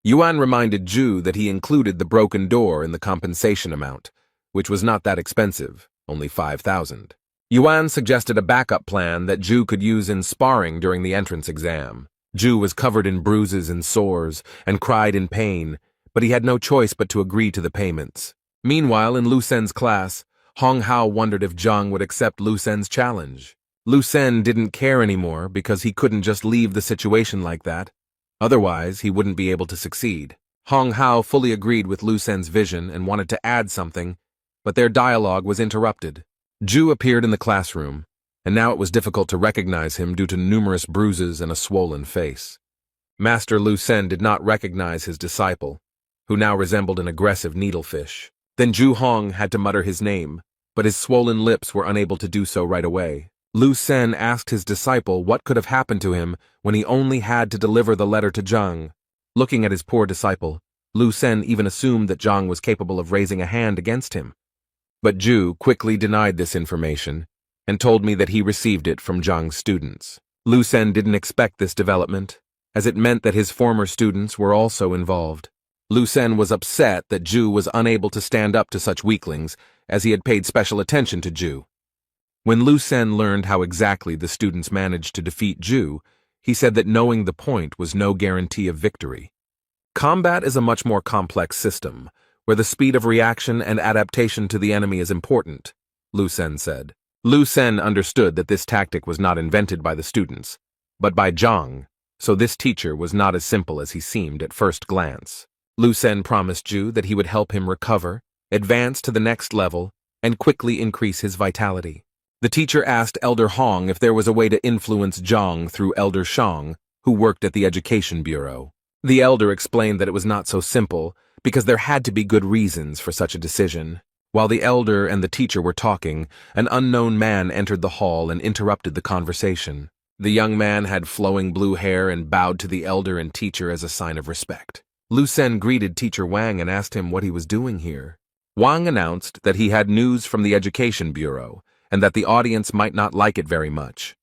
S1: Yuan reminded Ju that he included the broken door in the compensation amount, which was not that expensive, only 5,000. Yuan suggested a backup plan that Ju could use in sparring during the entrance exam. Ju was covered in bruises and sores and cried in pain, but he had no choice but to agree to the payments. Meanwhile, in Lu Sen's class, Hong Hao wondered if Zhang would accept Lu Sen's challenge. Lu Sen didn't care anymore because he couldn't just leave the situation like that. Otherwise, he wouldn't be able to succeed. Hong Hao fully agreed with Lu Sen's vision and wanted to add something, but their dialogue was interrupted. Ju appeared in the classroom, and now it was difficult to recognize him due to numerous bruises and a swollen face. Master Lu Sen did not recognize his disciple, who now resembled an aggressive needlefish. Then Ju Hong had to mutter his name, but his swollen lips were unable to do so right away. Lu Sen asked his disciple what could have happened to him when he only had to deliver the letter to Zhang. Looking at his poor disciple, Lu Sen even assumed that Zhang was capable of raising a hand against him. But Ju quickly denied this information and told me that he received it from Zhang's students. Lu Sen didn't expect this development, as it meant that his former students were also involved. Lu Sen was upset that Ju was unable to stand up to such weaklings, as he had paid special attention to Ju. When Lu Sen learned how exactly the students managed to defeat Ju, he said that knowing the point was no guarantee of victory. Combat is a much more complex system, where the speed of reaction and adaptation to the enemy is important, Lu Sen said. Lu Sen understood that this tactic was not invented by the students, but by Zhang, so this teacher was not as simple as he seemed at first glance. Lu Sen promised Ju that he would help him recover, advance to the next level, and quickly increase his vitality. The teacher asked Elder Hong if there was a way to influence Zhang through Elder Shang, who worked at the Education Bureau. The elder explained that it was not so simple, because there had to be good reasons for such a decision. While the elder and the teacher were talking, an unknown man entered the hall and interrupted the conversation. The young man had flowing blue hair and bowed to the elder and teacher as a sign of respect. Lu Sen greeted Teacher Wang and asked him what he was doing here. Wang announced that he had news from the Education Bureau and that the audience might not like it very much.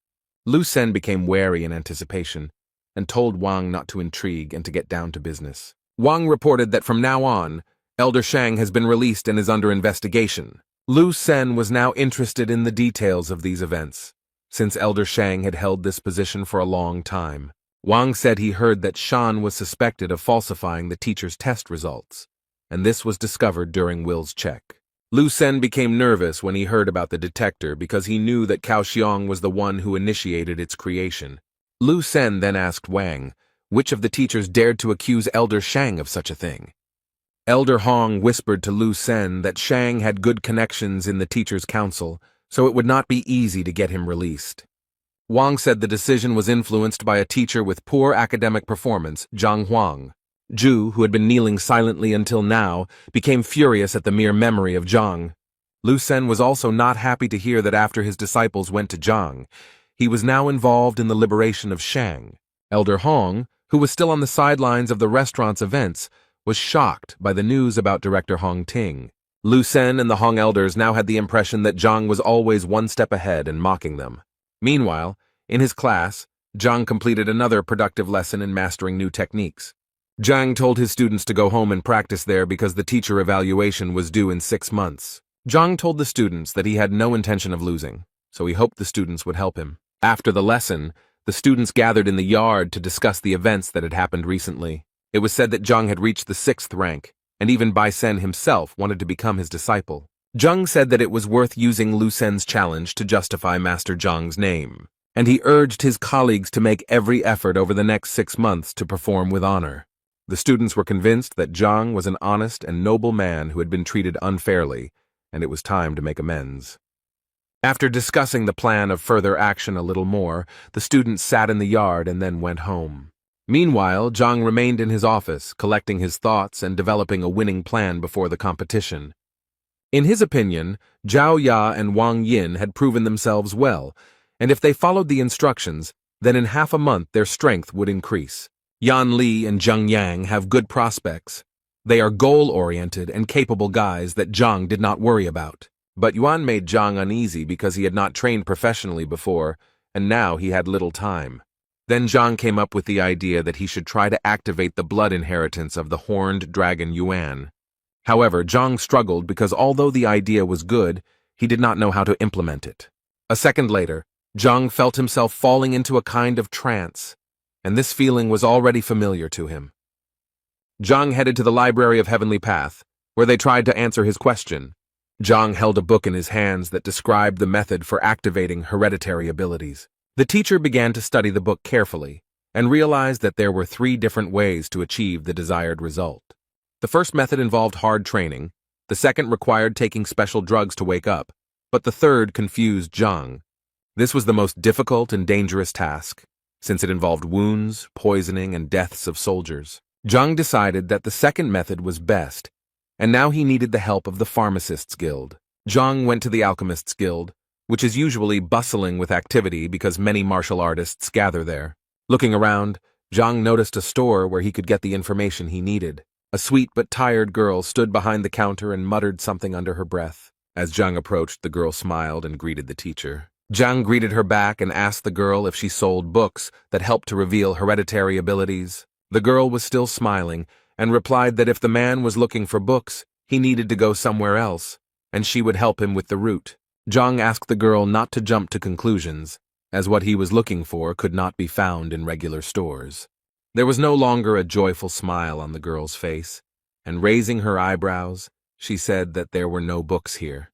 S1: Lu Sen became wary in anticipation and told Wang not to intrigue and to get down to business. Wang reported that from now on, Elder Shang has been released and is under investigation. Lu Sen was now interested in the details of these events, since Elder Shang had held this position for a long time. Wang said he heard that Shan was suspected of falsifying the teacher's test results, and this was discovered during Will's check. Lu Sen became nervous when he heard about the detector because he knew that Cao Xiong was the one who initiated its creation. Lu Sen then asked Wang which of the teachers dared to accuse Elder Shang of such a thing. Elder Hong whispered to Lu Sen that Shang had good connections in the teachers' council, so it would not be easy to get him released. Wang said the decision was influenced by a teacher with poor academic performance, Zhang Huang. Zhu, who had been kneeling silently until now, became furious at the mere memory of Zhang. Lu Sen was also not happy to hear that after his disciples went to Zhang, he was now involved in the liberation of Shang. Elder Hong, who was still on the sidelines of the restaurant's events, was shocked by the news about Director Hong Ting. Lu Sen and the Hong elders now had the impression that Zhang was always one step ahead and mocking them. Meanwhile, in his class, Zhang completed another productive lesson in mastering new techniques. Zhang told his students to go home and practice there because the teacher evaluation was due in 6 months. Zhang told the students that he had no intention of losing, so he hoped the students would help him. After the lesson, the students gathered in the yard to discuss the events that had happened recently. It was said that Zhang had reached the 6th rank, and even Bai Sen himself wanted to become his disciple. Zhang said that it was worth using Lu Sen's challenge to justify Master Zhang's name, and he urged his colleagues to make every effort over the next 6 months to perform with honor. The students were convinced that Zhang was an honest and noble man who had been treated unfairly, and it was time to make amends. After discussing the plan of further action a little more, the students sat in the yard and then went home. Meanwhile, Zhang remained in his office, collecting his thoughts and developing a winning plan before the competition. In his opinion, Zhao Ya and Wang Yin had proven themselves well, and if they followed the instructions, then in half a month their strength would increase. Yan Li and Zheng Yang have good prospects. They are goal-oriented and capable guys that Zhang did not worry about. But Yuan made Zhang uneasy because he had not trained professionally before, and now he had little time. Then Zhang came up with the idea that he should try to activate the blood inheritance of the horned dragon Yuan. However, Zhang struggled because although the idea was good, he did not know how to implement it. A second later, Zhang felt himself falling into a kind of trance, and this feeling was already familiar to him. Zhang headed to the Library of Heavenly Path, where they tried to answer his question. Zhang held a book in his hands that described the method for activating hereditary abilities. The teacher began to study the book carefully and realized that there were 3 different ways to achieve the desired result. The first method involved hard training, the second required taking special drugs to wake up, but the third confused Zhang. This was the most difficult and dangerous task, since it involved wounds, poisoning, and deaths of soldiers. Zhang decided that the second method was best, and now he needed the help of the Pharmacists Guild. Zhang went to the Alchemists Guild, which is usually bustling with activity because many martial artists gather there. Looking around, Zhang noticed a store where he could get the information he needed. A sweet but tired girl stood behind the counter and muttered something under her breath. As Zhang approached, the girl smiled and greeted the teacher. Zhang greeted her back and asked the girl if she sold books that helped to reveal hereditary abilities. The girl was still smiling and replied that if the man was looking for books, he needed to go somewhere else, and she would help him with the route. Zhang asked the girl not to jump to conclusions, as what he was looking for could not be found in regular stores. There was no longer a joyful smile on the girl's face, and raising her eyebrows, she said that there were no books here.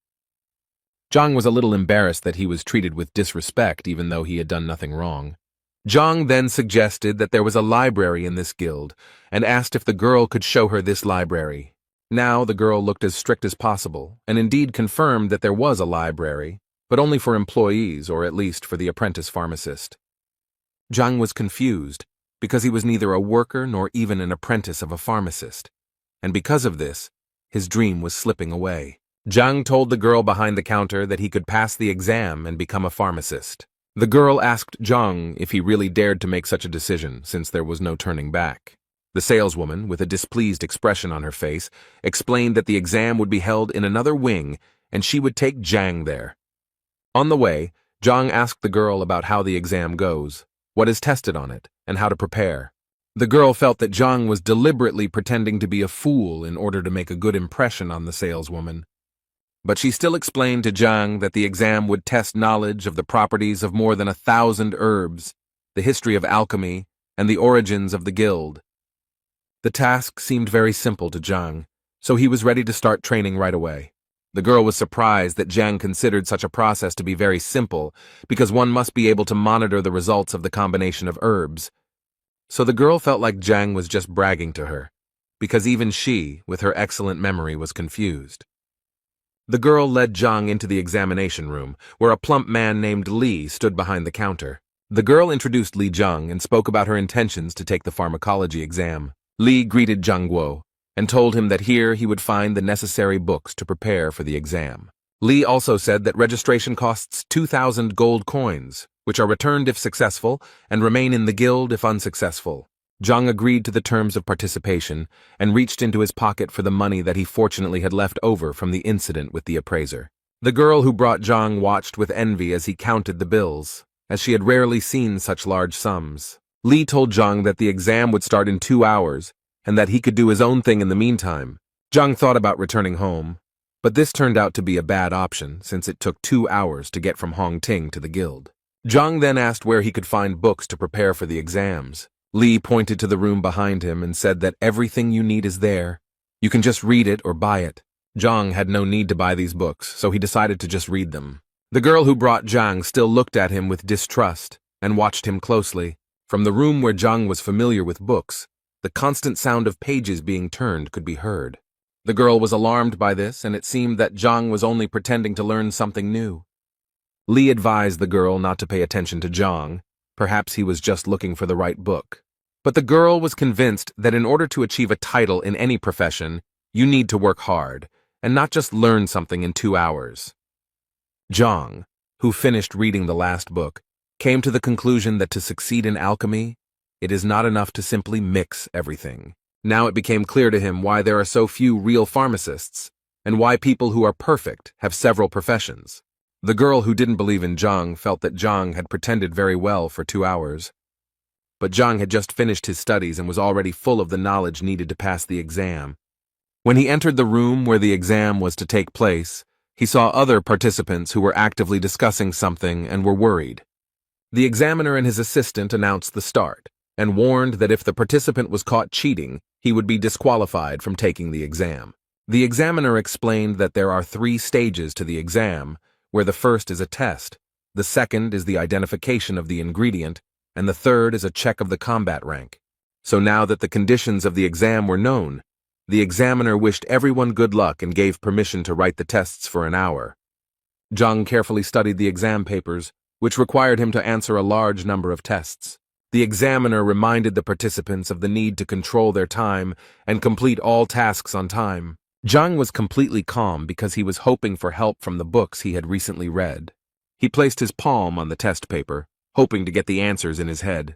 S1: Zhang was a little embarrassed that he was treated with disrespect even though he had done nothing wrong. Zhang then suggested that there was a library in this guild, and asked if the girl could show her this library. Now the girl looked as strict as possible, and indeed confirmed that there was a library, but only for employees or at least for the apprentice pharmacist. Zhang was confused, because he was neither a worker nor even an apprentice of a pharmacist, and because of this, his dream was slipping away. Zhang told the girl behind the counter that he could pass the exam and become a pharmacist. The girl asked Zhang if he really dared to make such a decision, since there was no turning back. The saleswoman, with a displeased expression on her face, explained that the exam would be held in another wing and she would take Zhang there. On the way, Zhang asked the girl about how the exam goes, what is tested on it, and how to prepare. The girl felt that Zhang was deliberately pretending to be a fool in order to make a good impression on the saleswoman. But she still explained to Zhang that the exam would test knowledge of the properties of more than 1,000 herbs, the history of alchemy, and the origins of the guild. The task seemed very simple to Zhang, so he was ready to start training right away. The girl was surprised that Zhang considered such a process to be very simple, because one must be able to monitor the results of the combination of herbs. So the girl felt like Zhang was just bragging to her, because even she, with her excellent memory, was confused. The girl led Zhang into the examination room, where a plump man named Li stood behind the counter. The girl introduced Li Zhang and spoke about her intentions to take the pharmacology exam. Li greeted Zhang Guo and told him that here he would find the necessary books to prepare for the exam. Li also said that registration costs 2,000 gold coins, which are returned if successful and remain in the guild if unsuccessful. Zhang agreed to the terms of participation and reached into his pocket for the money that he fortunately had left over from the incident with the appraiser. The girl who brought Zhang watched with envy as he counted the bills, as she had rarely seen such large sums. Li told Zhang that the exam would start in 2 hours and that he could do his own thing in the meantime. Zhang thought about returning home, but this turned out to be a bad option since it took 2 hours to get from Hongting to the guild. Zhang then asked where he could find books to prepare for the exams. Li pointed to the room behind him and said that everything you need is there. You can just read it or buy it. Zhang had no need to buy these books, so he decided to just read them. The girl who brought Zhang still looked at him with distrust and watched him closely. From the room where Zhang was familiar with books, the constant sound of pages being turned could be heard. The girl was alarmed by this, and it seemed that Zhang was only pretending to learn something new. Li advised the girl not to pay attention to Zhang. Perhaps he was just looking for the right book. But the girl was convinced that in order to achieve a title in any profession, you need to work hard, and not just learn something in 2 hours. Zhang, who finished reading the last book, came to the conclusion that to succeed in alchemy, it is not enough to simply mix everything. Now it became clear to him why there are so few real pharmacists, and why people who are perfect have several professions. The girl who didn't believe in Zhang felt that Zhang had pretended very well for 2 hours. But Zhang had just finished his studies and was already full of the knowledge needed to pass the exam. When he entered the room where the exam was to take place, he saw other participants who were actively discussing something and were worried. The examiner and his assistant announced the start, and warned that if the participant was caught cheating, he would be disqualified from taking the exam. The examiner explained that there are 3 stages to the exam, where the first is a test, the second is the identification of the ingredient, and the third is a check of the combat rank. So now that the conditions of the exam were known, the examiner wished everyone good luck and gave permission to write the tests for an hour. Zhang carefully studied the exam papers, which required him to answer a large number of tests. The examiner reminded the participants of the need to control their time and complete all tasks on time. Zhang was completely calm because he was hoping for help from the books he had recently read. He placed his palm on the test paper, hoping to get the answers in his head.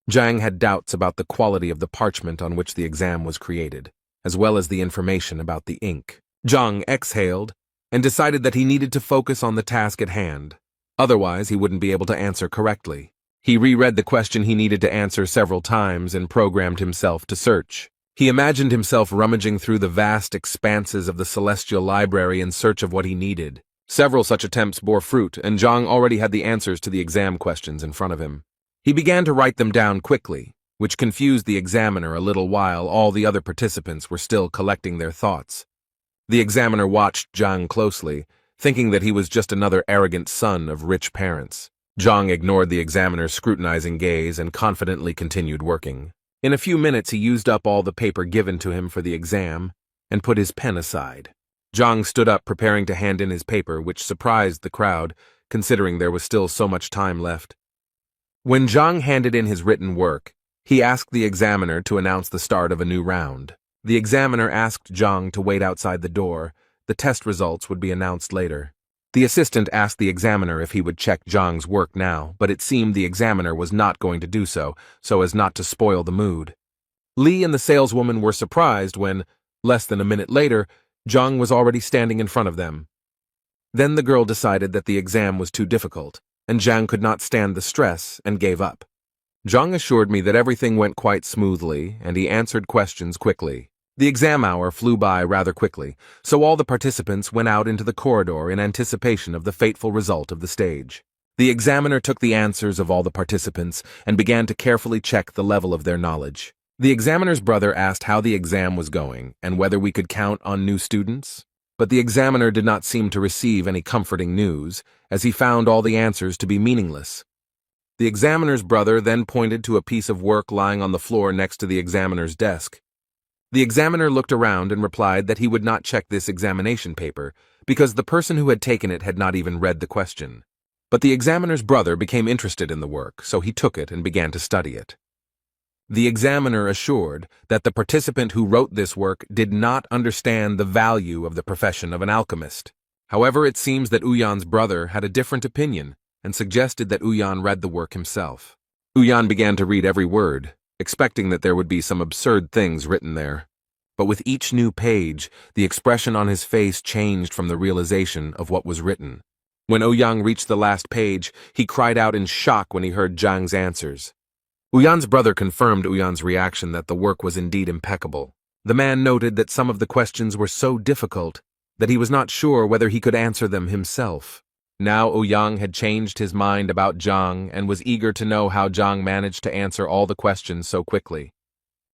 S1: Zhang had doubts about the quality of the parchment on which the exam was created, as well as the information about the ink. Zhang exhaled and decided that he needed to focus on the task at hand. Otherwise, he wouldn't be able to answer correctly. He reread the question he needed to answer several times and programmed himself to search. He imagined himself rummaging through the vast expanses of the celestial library in search of what he needed. Several such attempts bore fruit, and Zhang already had the answers to the exam questions in front of him. He began to write them down quickly, which confused the examiner a little while all the other participants were still collecting their thoughts. The examiner watched Zhang closely, thinking that he was just another arrogant son of rich parents. Zhang ignored the examiner's scrutinizing gaze and confidently continued working. In a few minutes he used up all the paper given to him for the exam and put his pen aside. Zhang stood up preparing to hand in his paper, which surprised the crowd, considering there was still so much time left. When Zhang handed in his written work, he asked the examiner to announce the start of a new round. The examiner asked Zhang to wait outside the door. The test results would be announced later. The assistant asked the examiner if he would check Zhang's work now, but it seemed the examiner was not going to do so as not to spoil the mood. Li and the saleswoman were surprised when, less than a minute later, Zhang was already standing in front of them. Then the girl decided that the exam was too difficult, and Zhang could not stand the stress and gave up. Zhang assured me that everything went quite smoothly, and he answered questions quickly. The exam hour flew by rather quickly, so all the participants went out into the corridor in anticipation of the fateful result of the stage. The examiner took the answers of all the participants and began to carefully check the level of their knowledge. The examiner's brother asked how the exam was going and whether we could count on new students. But the examiner did not seem to receive any comforting news, as he found all the answers to be meaningless. The examiner's brother then pointed to a piece of work lying on the floor next to the examiner's desk. The examiner looked around and replied that he would not check this examination paper because the person who had taken it had not even read the question. But the examiner's brother became interested in the work, so he took it and began to study it. The examiner assured that the participant who wrote this work did not understand the value of the profession of an alchemist. However, it seems that Uyan's brother had a different opinion and suggested that Uyan read the work himself. Uyan began to read every word, expecting that there would be some absurd things written there. But with each new page, the expression on his face changed from the realization of what was written. When Ouyang reached the last page, he cried out in shock when he heard Zhang's answers. Uyan's brother confirmed Uyan's reaction that the work was indeed impeccable. The man noted that some of the questions were so difficult that he was not sure whether he could answer them himself. Now Ouyang had changed his mind about Zhang and was eager to know how Zhang managed to answer all the questions so quickly.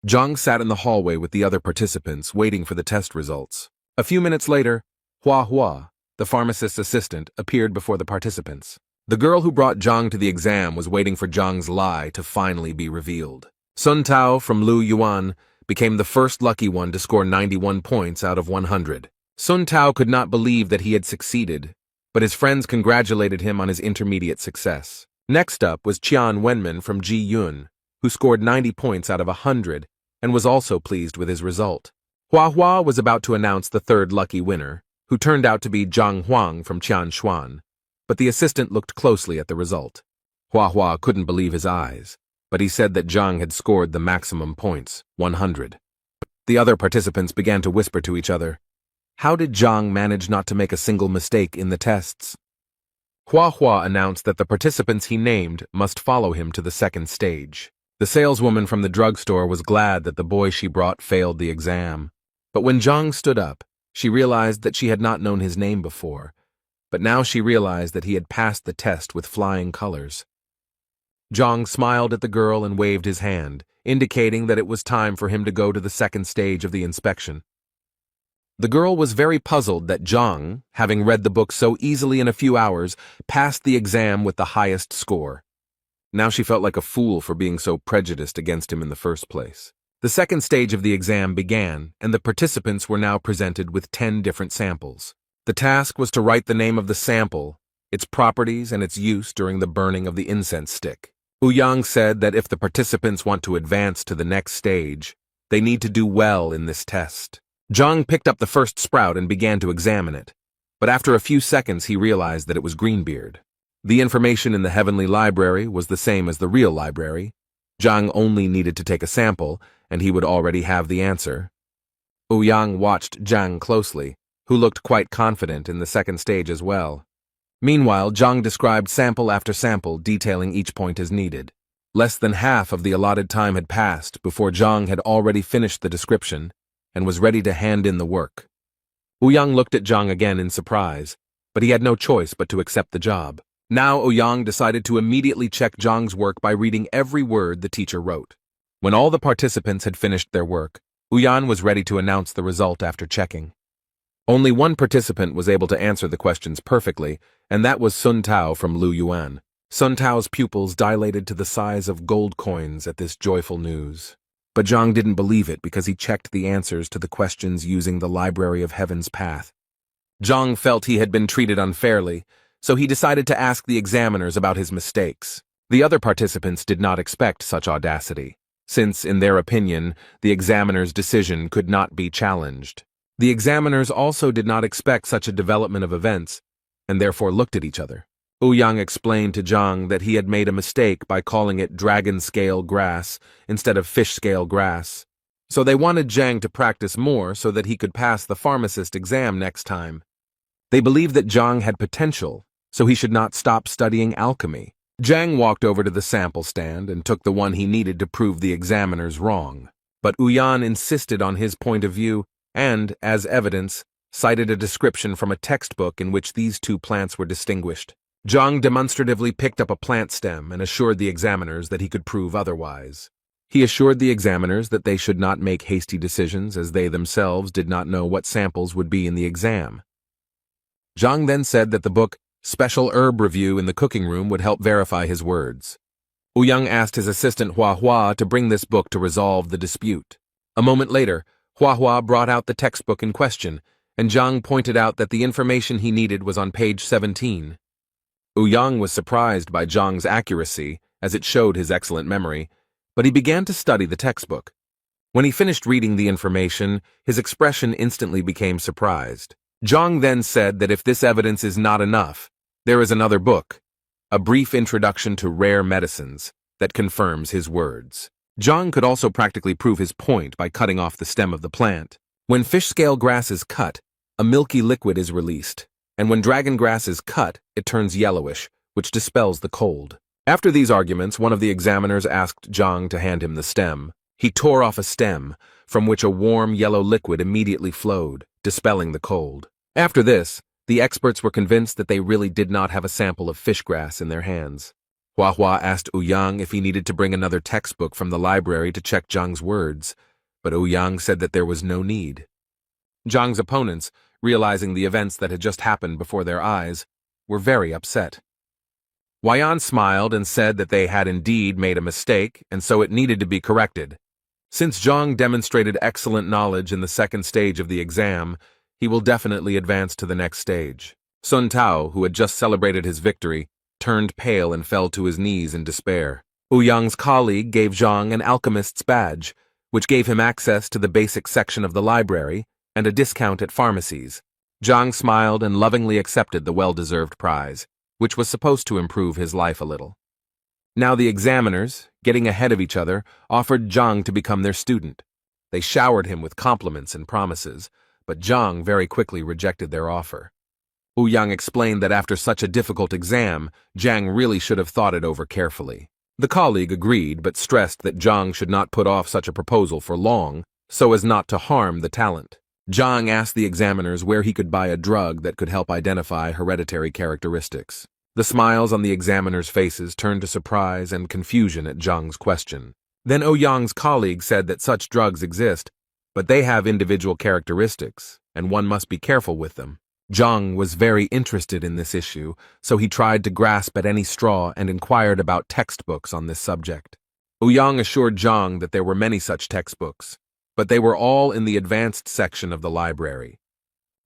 S1: Zhang sat in the hallway with the other participants, waiting for the test results. A few minutes later, Hua, the pharmacist's assistant, appeared before the participants. The girl who brought Zhang to the exam was waiting for Zhang's lie to finally be revealed. Sun Tao from Lu Yuan became the first lucky one to score 91 points out of 100. Sun Tao could not believe that he had succeeded, but his friends congratulated him on his intermediate success. Next up was Qian Wenman from Ji Yun, who scored 90 points out of 100 and was also pleased with his result. Hua was about to announce the third lucky winner, who turned out to be Zhang Huang from Qianshuan, but the assistant looked closely at the result. Hua couldn't believe his eyes, but he said that Zhang had scored the maximum points, 100. The other participants began to whisper to each other, "How did Zhang manage not to make a single mistake in the tests?" Hua announced that the participants he named must follow him to the second stage. The saleswoman from the drugstore was glad that the boy she brought failed the exam. But when Zhang stood up, she realized that she had not known his name before, but now she realized that he had passed the test with flying colors. Zhang smiled at the girl and waved his hand, indicating that it was time for him to go to the second stage of the inspection. The girl was very puzzled that Zhang, having read the book so easily in a few hours, passed the exam with the highest score. Now she felt like a fool for being so prejudiced against him in the first place. The second stage of the exam began, and the participants were now presented with 10 different samples. The task was to write the name of the sample, its properties, and its use during the burning of the incense stick. Ouyang said that if the participants want to advance to the next stage, they need to do well in this test. Zhang picked up the first sprout and began to examine it, but after a few seconds he realized that it was Greenbeard. The information in the heavenly library was the same as the real library. Zhang only needed to take a sample, and he would already have the answer. Ouyang watched Zhang closely, who looked quite confident in the second stage as well. Meanwhile, Zhang described sample after sample, detailing each point as needed. Less than half of the allotted time had passed before Zhang had already finished the description and was ready to hand in the work. Ouyang looked at Zhang again in surprise, but he had no choice but to accept the job. Now Ouyang decided to immediately check Zhang's work by reading every word the teacher wrote. When all the participants had finished their work, Ouyang was ready to announce the result after checking. Only one participant was able to answer the questions perfectly, and that was Sun Tao from Lu Yuan. Sun Tao's pupils dilated to the size of gold coins at this joyful news. But Zhang didn't believe it because he checked the answers to the questions using the Library of Heaven's path. Zhang felt he had been treated unfairly, so he decided to ask the examiners about his mistakes. The other participants did not expect such audacity, since, in their opinion, the examiner's decision could not be challenged. The examiners also did not expect such a development of events, and therefore looked at each other. Ouyang explained to Zhang that he had made a mistake by calling it dragon-scale grass instead of fish-scale grass, So they wanted Zhang to practice more so that he could pass the pharmacist exam next time. They believed that Zhang had potential, so he should not stop studying alchemy. Zhang walked over to the sample stand and took the one he needed to prove the examiners wrong. But Uyan insisted on his point of view and, as evidence, cited a description from a textbook in which these two plants were distinguished. Zhang demonstratively picked up a plant stem and assured the examiners that he could prove otherwise. He assured the examiners that they should not make hasty decisions as they themselves did not know what samples would be in the exam. Zhang then said that the book Special Herb Review in the cooking room would help verify his words. Ouyang asked his assistant Hua to bring this book to resolve the dispute. A moment later, Hua brought out the textbook in question, and Zhang pointed out that the information he needed was on page 17. Ouyang was surprised by Zhang's accuracy, as it showed his excellent memory, but he began to study the textbook. When he finished reading the information, his expression instantly became surprised. Zhang then said that if this evidence is not enough, there is another book, A Brief Introduction to Rare Medicines, that confirms his words. Zhang could also practically prove his point by cutting off the stem of the plant. When fish scale grass is cut, a milky liquid is released, and when dragon grass is cut, it turns yellowish, which dispels the cold. After these arguments, one of the examiners asked Zhang to hand him the stem. He tore off a stem, from which a warm yellow liquid immediately flowed, dispelling the cold. After this, the experts were convinced that they really did not have a sample of fish grass in their hands. Hua asked Ouyang if he needed to bring another textbook from the library to check Zhang's words, but Ouyang said that there was no need. Zhang's opponents, realizing the events that had just happened before their eyes, were very upset. Huayan smiled and said that they had indeed made a mistake, and so it needed to be corrected. Since Zhang demonstrated excellent knowledge in the second stage of the exam, he will definitely advance to the next stage. Sun Tao, who had just celebrated his victory, turned pale and fell to his knees in despair. Ouyang's colleague gave Zhang an alchemist's badge, which gave him access to the basic section of the library and a discount at pharmacies. Zhang smiled and lovingly accepted the well-deserved prize, which was supposed to improve his life a little. Now the examiners, getting ahead of each other, offered Zhang to become their student. They showered him with compliments and promises, but Zhang very quickly rejected their offer. Ouyang explained that after such a difficult exam, Zhang really should have thought it over carefully. The colleague agreed, but stressed that Zhang should not put off such a proposal for long, so as not to harm the talent. Zhang asked the examiners where he could buy a drug that could help identify hereditary characteristics. The smiles on the examiners' faces turned to surprise and confusion at Zhang's question. Then Ouyang's colleague said that such drugs exist, but they have individual characteristics, and one must be careful with them. Zhang was very interested in this issue, so he tried to grasp at any straw and inquired about textbooks on this subject. Ouyang assured Zhang that there were many such textbooks, but they were all in the advanced section of the library.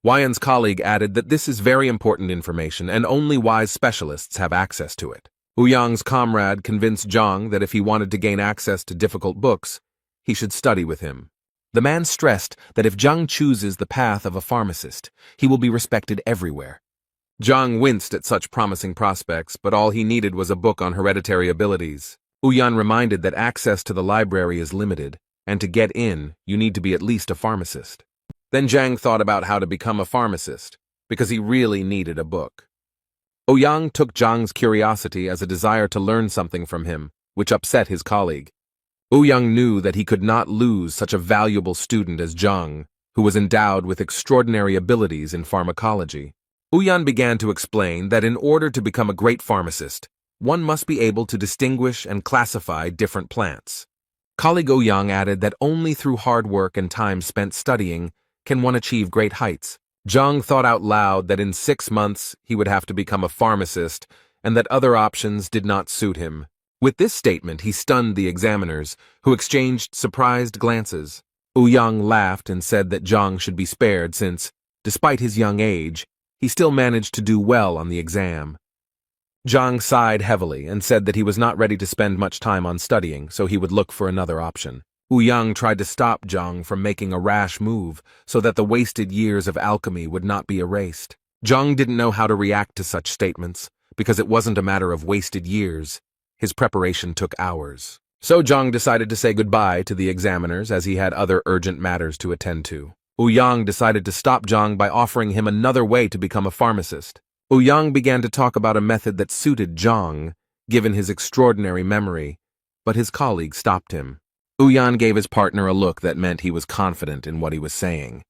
S1: Huayan's colleague added that this is very important information and only wise specialists have access to it. Ouyang's comrade convinced Zhang that if he wanted to gain access to difficult books, he should study with him. The man stressed that if Zhang chooses the path of a pharmacist, he will be respected everywhere. Zhang winced at such promising prospects, but all he needed was a book on hereditary abilities. Ouyang reminded that access to the library is limited, and to get in, you need to be at least a pharmacist. Then Zhang thought about how to become a pharmacist, because he really needed a book. Ouyang took Zhang's curiosity as a desire to learn something from him, which upset his colleague. Ouyang knew that he could not lose such a valuable student as Zhang, who was endowed with extraordinary abilities in pharmacology. Ouyang began to explain that in order to become a great pharmacist, one must be able to distinguish and classify different plants. Colleague Ouyang added that only through hard work and time spent studying can one achieve great heights. Zhang thought out loud that in 6 months he would have to become a pharmacist and that other options did not suit him. With this statement, he stunned the examiners, who exchanged surprised glances. Ouyang laughed and said that Zhang should be spared since, despite his young age, he still managed to do well on the exam. Zhang sighed heavily and said that he was not ready to spend much time on studying, so he would look for another option. Ouyang tried to stop Zhang from making a rash move so that the wasted years of alchemy would not be erased. Zhang didn't know how to react to such statements, because it wasn't a matter of wasted years. His preparation took hours. So Zhang decided to say goodbye to the examiners as he had other urgent matters to attend to. Ouyang decided to stop Zhang by offering him another way to become a pharmacist. Ouyang began to talk about a method that suited Zhang, given his extraordinary memory, but his colleague stopped him. Ouyang gave his partner a look that meant he was confident in what he was saying.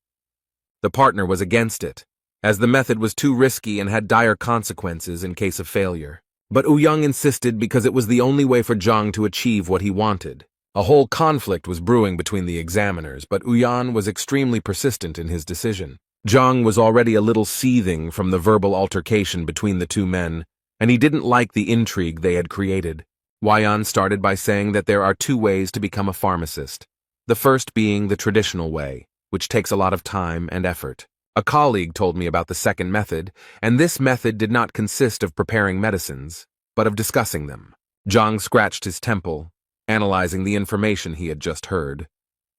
S1: The partner was against it, as the method was too risky and had dire consequences in case of failure. But Ouyang insisted because it was the only way for Zhang to achieve what he wanted. A whole conflict was brewing between the examiners, but Ouyang was extremely persistent in his decision. Zhang was already a little seething from the verbal altercation between the two men, and he didn't like the intrigue they had created. Ouyang started by saying that there are two ways to become a pharmacist, the first being the traditional way, which takes a lot of time and effort. A colleague told me about the second method, and this method did not consist of preparing medicines, but of discussing them. Zhang scratched his temple, analyzing the information he had just heard,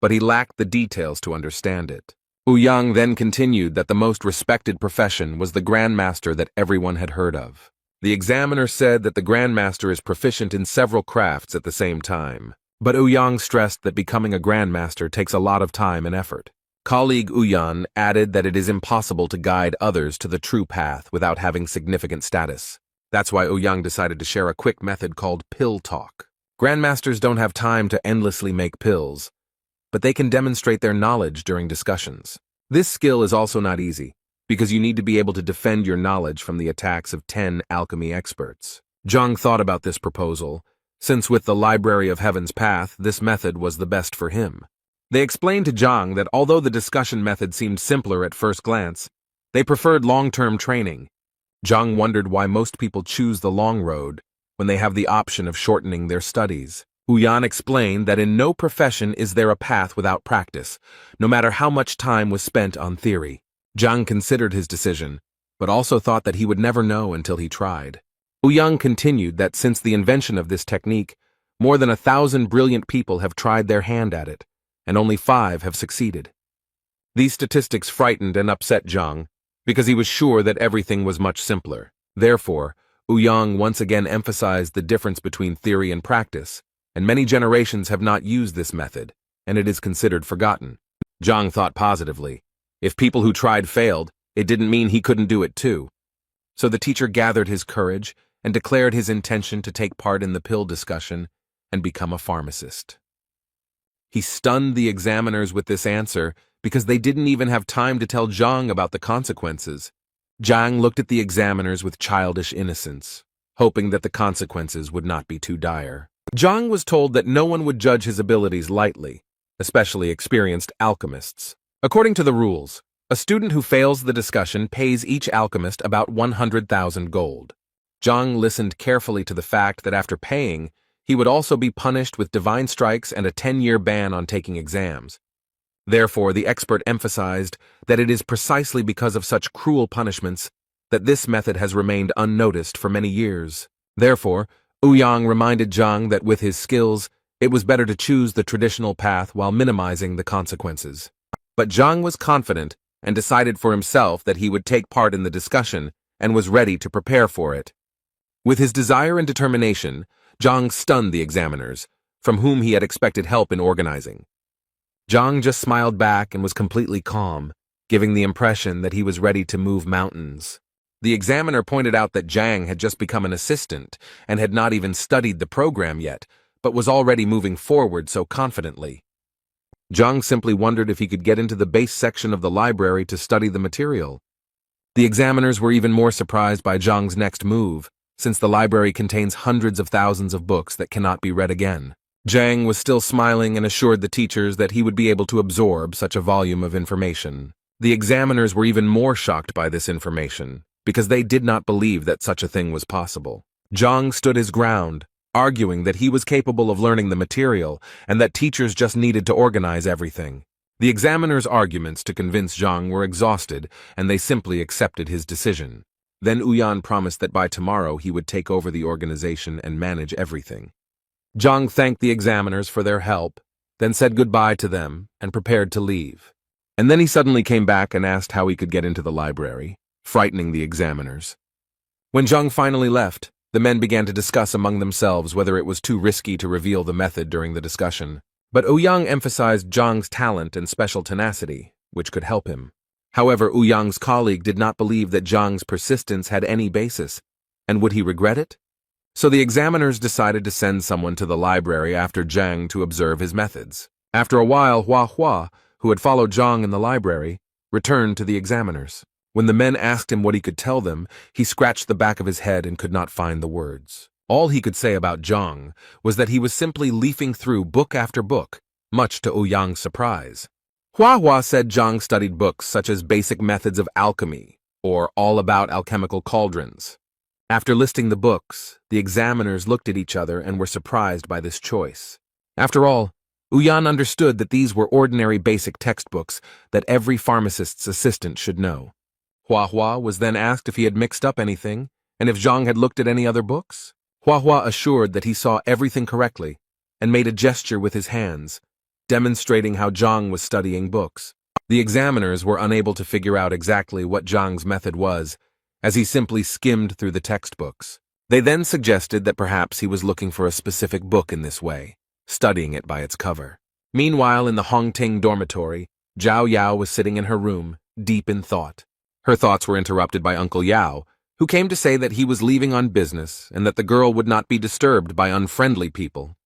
S1: but he lacked the details to understand it. Ouyang then continued that the most respected profession was the grandmaster that everyone had heard of. The examiner said that the grandmaster is proficient in several crafts at the same time, but Ouyang stressed that becoming a grandmaster takes a lot of time and effort. Colleague Ouyang added that it is impossible to guide others to the true path without having significant status. That's why Ouyang decided to share a quick method called pill talk. Grandmasters don't have time to endlessly make pills, but they can demonstrate their knowledge during discussions. This skill is also not easy, because you need to be able to defend your knowledge from the attacks of 10 alchemy experts. Zhang thought about this proposal, since with the Library of Heaven's Path, this method was the best for him. They explained to Zhang that although the discussion method seemed simpler at first glance, they preferred long-term training. Zhang wondered why most people choose the long road when they have the option of shortening their studies. Ouyang explained that in no profession is there a path without practice, no matter how much time was spent on theory. Zhang considered his decision, but also thought that he would never know until he tried. Ouyang continued that since the invention of this technique, more than 1,000 brilliant people have tried their hand at it, and only 5 have succeeded. These statistics frightened and upset Zhang, because he was sure that everything was much simpler. Therefore, Ouyang once again emphasized the difference between theory and practice, and many generations have not used this method, and it is considered forgotten. Zhang thought positively. If people who tried failed, it didn't mean he couldn't do it too. So the teacher gathered his courage and declared his intention to take part in the pill discussion and become a pharmacist. He stunned the examiners with this answer because they didn't even have time to tell Zhang about the consequences. Zhang looked at the examiners with childish innocence, hoping that the consequences would not be too dire. Zhang was told that no one would judge his abilities lightly, especially experienced alchemists. According to the rules, a student who fails the discussion pays each alchemist about 100,000 gold. Zhang listened carefully to the fact that after paying, he would also be punished with divine strikes and a 10-year ban on taking exams. Therefore, the expert emphasized that it is precisely because of such cruel punishments that this method has remained unnoticed for many years. Therefore, Ouyang reminded Zhang that with his skills, it was better to choose the traditional path while minimizing the consequences. But Zhang was confident and decided for himself that he would take part in the discussion and was ready to prepare for it. With his desire and determination, Zhang stunned the examiners, from whom he had expected help in organizing. Zhang just smiled back and was completely calm, giving the impression that he was ready to move mountains. The examiner pointed out that Zhang had just become an assistant and had not even studied the program yet, but was already moving forward so confidently. Zhang simply wondered if he could get into the base section of the library to study the material. The examiners were even more surprised by Zhang's next move, since the library contains hundreds of thousands of books that cannot be read again. Zhang was still smiling and assured the teachers that he would be able to absorb such a volume of information. The examiners were even more shocked by this information, because they did not believe that such a thing was possible. Zhang stood his ground, arguing that he was capable of learning the material and that teachers just needed to organize everything. The examiners' arguments to convince Zhang were exhausted, and they simply accepted his decision. Then Ouyang promised that by tomorrow he would take over the organization and manage everything. Zhang thanked the examiners for their help, then said goodbye to them and prepared to leave. And then he suddenly came back and asked how he could get into the library, frightening the examiners. When Zhang finally left, The men began to discuss among themselves whether it was too risky to reveal the method during the discussion. But Ouyang emphasized Zhang's talent and special tenacity, which could help him. However, Ouyang's colleague did not believe that Zhang's persistence had any basis, and would he regret it? So the examiners decided to send someone to the library after Zhang to observe his methods. After a while, Hua, who had followed Zhang in the library, returned to the examiners. When the men asked him what he could tell them, he scratched the back of his head and could not find the words. All he could say about Zhang was that he was simply leafing through book after book, much to Ouyang's surprise. Hua said Zhang studied books such as Basic Methods of Alchemy or All About Alchemical Cauldrons. After listing the books, the examiners looked at each other and were surprised by this choice. After all, Ouyang understood that these were ordinary basic textbooks that every pharmacist's assistant should know. Hua was then asked if he had mixed up anything and if Zhang had looked at any other books. Hua assured that he saw everything correctly and made a gesture with his hands, demonstrating how Zhang was studying books. The examiners were unable to figure out exactly what Zhang's method was, as he simply skimmed through the textbooks. They then suggested that perhaps he was looking for a specific book in this way, studying it by its cover. Meanwhile, in the Hongting dormitory, Zhao Yao was sitting in her room, deep in thought. Her thoughts were interrupted by Uncle Yao, who came to say that he was leaving on business and that the girl would not be disturbed by unfriendly people.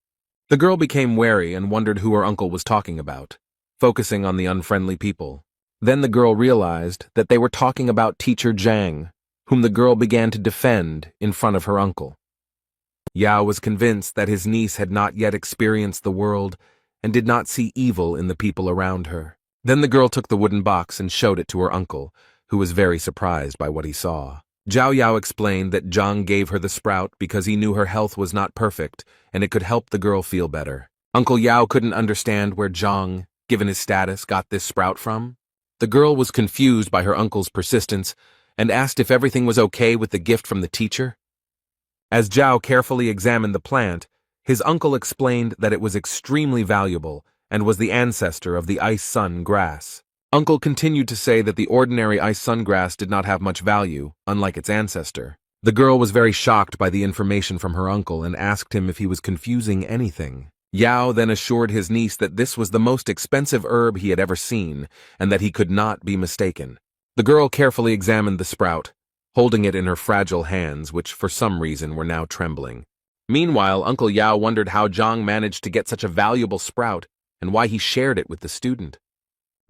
S1: The girl became wary and wondered who her uncle was talking about, focusing on the unfriendly people. Then the girl realized that they were talking about teacher Zhang, whom the girl began to defend in front of her uncle. Yao was convinced that his niece had not yet experienced the world and did not see evil in the people around her. Then the girl took the wooden box and showed it to her uncle, who was very surprised by what he saw. Zhao Yao explained that Zhang gave her the sprout because he knew her health was not perfect and it could help the girl feel better. Uncle Yao couldn't understand where Zhang, given his status, got this sprout from. The girl was confused by her uncle's persistence and asked if everything was okay with the gift from the teacher. As Zhao carefully examined the plant, his uncle explained that it was extremely valuable and was the ancestor of the ice sun grass. Uncle continued to say that the ordinary ice sun grass did not have much value, unlike its ancestor. The girl was very shocked by the information from her uncle and asked him if he was confusing anything. Yao then assured his niece that this was the most expensive herb he had ever seen and that he could not be mistaken. The girl carefully examined the sprout, holding it in her fragile hands, which for some reason were now trembling. Meanwhile, Uncle Yao wondered how Zhang managed to get such a valuable sprout and why he shared it with the student.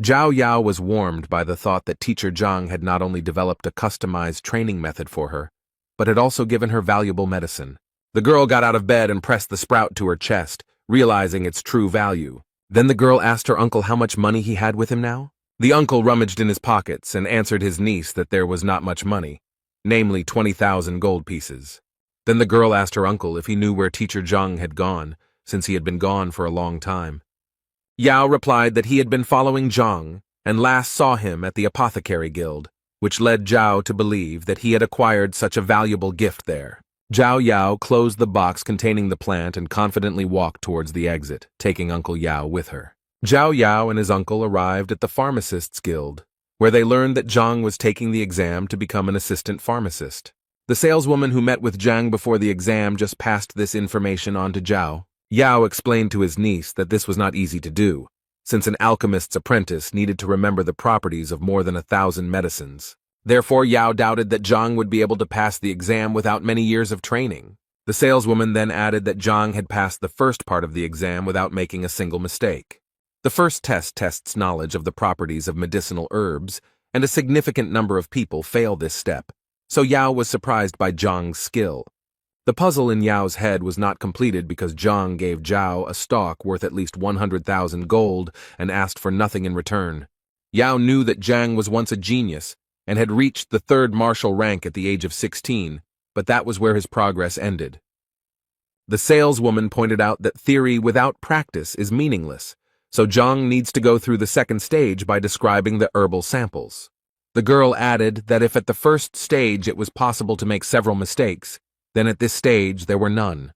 S1: Zhao Yao was warmed by the thought that teacher Zhang had not only developed a customized training method for her, but had also given her valuable medicine. The girl got out of bed and pressed the sprout to her chest, realizing its true value. Then the girl asked her uncle how much money he had with him now. The uncle rummaged in his pockets and answered his niece that there was not much money, namely 20,000 gold pieces. Then the girl asked her uncle if he knew where teacher Zhang had gone, since he had been gone for a long time. Yao replied that he had been following Zhang and last saw him at the apothecary guild, which led Zhao to believe that he had acquired such a valuable gift there. Zhao Yao closed the box containing the plant and confidently walked towards the exit, taking Uncle Yao with her. Zhao Yao and his uncle arrived at the pharmacists' guild, where they learned that Zhang was taking the exam to become an assistant pharmacist. The saleswoman who met with Zhang before the exam just passed this information on to Zhao. Yao explained to his niece that this was not easy to do, since an alchemist's apprentice needed to remember the properties of more than 1,000 medicines. Therefore, Yao doubted that Zhang would be able to pass the exam without many years of training. The saleswoman then added that Zhang had passed the first part of the exam without making a single mistake. The first test tests knowledge of the properties of medicinal herbs, and a significant number of people fail this step, so Yao was surprised by Zhang's skill. The puzzle in Yao's head was not completed because Zhang gave Zhao a stock worth at least 100,000 gold and asked for nothing in return. Yao knew that Zhang was once a genius and had reached the 3rd martial rank at the age of 16, but that was where his progress ended. The saleswoman pointed out that theory without practice is meaningless, so Zhang needs to go through the 2nd stage by describing the herbal samples. The girl added that if at the 1st stage it was possible to make several mistakes, then at this stage there were none.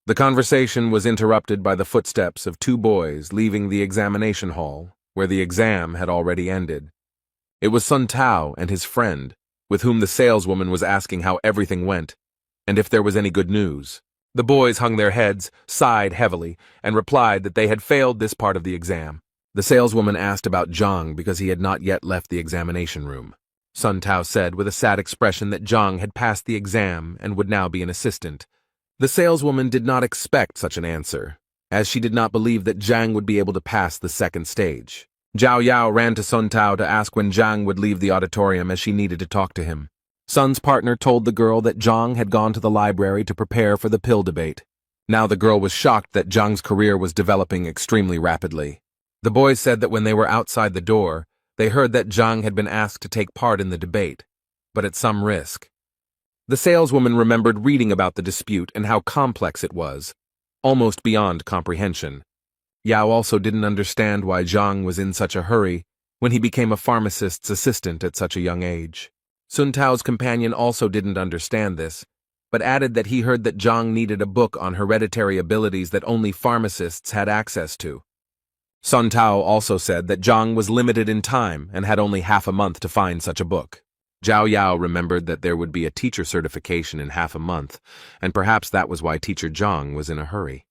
S1: The conversation was interrupted by the footsteps of 2 boys leaving the examination hall, where the exam had already ended. It was Sun Tao and his friend, with whom the saleswoman was asking how everything went. and if there was any good news. The boys hung their heads, sighed heavily, and replied that they had failed this part of the exam. The saleswoman asked about Zhang because he had not yet left the examination room. Sun Tao said with a sad expression that Zhang had passed the exam and would now be an assistant. The saleswoman did not expect such an answer, as she did not believe that Zhang would be able to pass the second stage. Zhao Yao ran to Sun Tao to ask when Zhang would leave the auditorium as she needed to talk to him. Sun's partner told the girl that Zhang had gone to the library to prepare for the pill debate. Now the girl was shocked that Zhang's career was developing extremely rapidly. The boys said that when they were outside the door, they heard that Zhang had been asked to take part in the debate, but at some risk. The saleswoman remembered reading about the dispute and how complex it was, almost beyond comprehension. Yao also didn't understand why Zhang was in such a hurry when he became a pharmacist's assistant at such a young age. Sun Tao's companion also didn't understand this, but added that he heard that Zhang needed a book on hereditary abilities that only pharmacists had access to. Sun Tao also said that Zhang was limited in time and had only half a month to find such a book. Zhao Yao remembered that there would be a teacher certification in half a month, and perhaps that was why Teacher Zhang was in a hurry.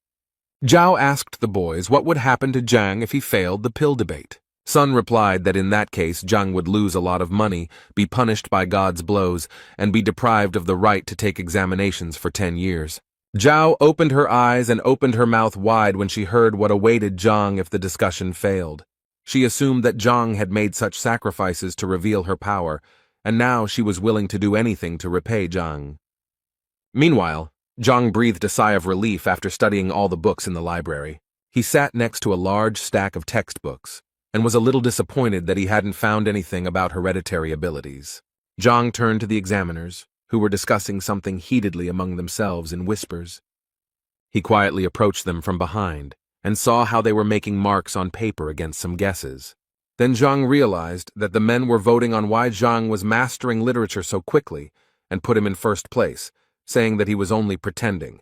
S1: Zhao asked the boys what would happen to Zhang if he failed the pill debate. Sun replied that in that case Zhang would lose a lot of money, be punished by God's blows, and be deprived of the right to take examinations for 10 years. Zhao opened her eyes and opened her mouth wide when she heard what awaited Zhang if the discussion failed. She assumed that Zhang had made such sacrifices to reveal her power, and now she was willing to do anything to repay Zhang. Meanwhile, Zhang breathed a sigh of relief after studying all the books in the library. He sat next to a large stack of textbooks, and was a little disappointed that he hadn't found anything about hereditary abilities. Zhang turned to the examiners, who were discussing something heatedly among themselves in whispers. He quietly approached them from behind, and saw how they were making marks on paper against some guesses. Then Zhang realized that the men were voting on why Zhang was mastering literature so quickly, and put him in first place, saying that he was only pretending.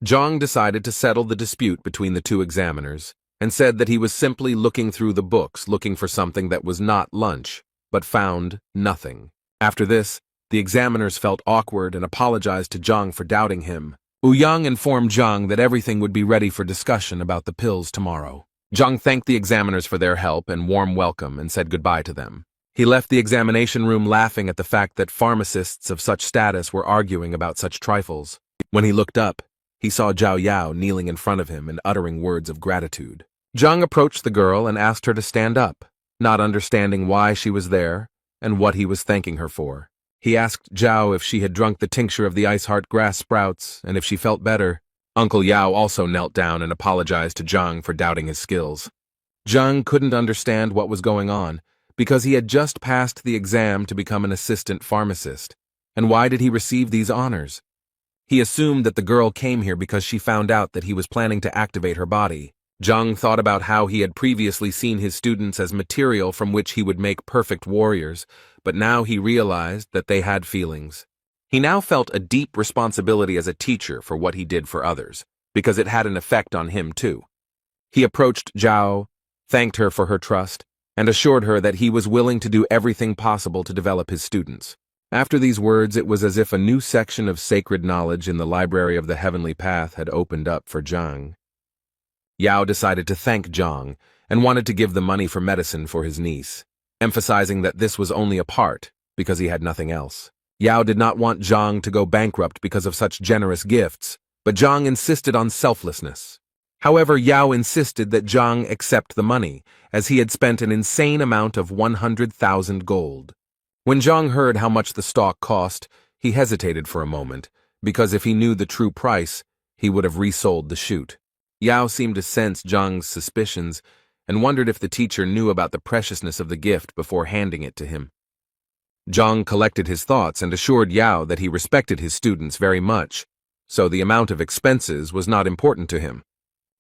S1: Zhang decided to settle the dispute between the two examiners, and said that he was simply looking through the books looking for something that was not lunch, but found nothing. After this, the examiners felt awkward and apologized to Zhang for doubting him. Yang informed Zhang that everything would be ready for discussion about the pills tomorrow. Zhang thanked the examiners for their help and warm welcome and said goodbye to them. He left the examination room laughing at the fact that pharmacists of such status were arguing about such trifles. When he looked up, he saw Zhao Yao kneeling in front of him and uttering words of gratitude. Zhang approached the girl and asked her to stand up, not understanding why she was there and what he was thanking her for. He asked Zhao if she had drunk the tincture of the ice heart grass sprouts and if she felt better. Uncle Yao also knelt down and apologized to Zhang for doubting his skills. Zhang couldn't understand what was going on, because he had just passed the exam to become an assistant pharmacist. And why did he receive these honors? He assumed that the girl came here because she found out that he was planning to activate her body. Zhang thought about how he had previously seen his students as material from which he would make perfect warriors, but now he realized that they had feelings. He now felt a deep responsibility as a teacher for what he did for others, because it had an effect on him too. He approached Zhao, thanked her for her trust, and assured her that he was willing to do everything possible to develop his students. After these words, it was as if a new section of sacred knowledge in the library of the heavenly path had opened up for Zhang. Yao decided to thank Zhang and wanted to give the money for medicine for his niece, emphasizing that this was only a part because he had nothing else. Yao did not want Zhang to go bankrupt because of such generous gifts, but Zhang insisted on selflessness. However, Yao insisted that Zhang accept the money, as he had spent an insane amount of 100,000 gold. When Zhang heard how much the stock cost, he hesitated for a moment, because if he knew the true price, he would have resold the shoot. Yao seemed to sense Zhang's suspicions and wondered if the teacher knew about the preciousness of the gift before handing it to him. Zhang collected his thoughts and assured Yao that he respected his students very much, so the amount of expenses was not important to him.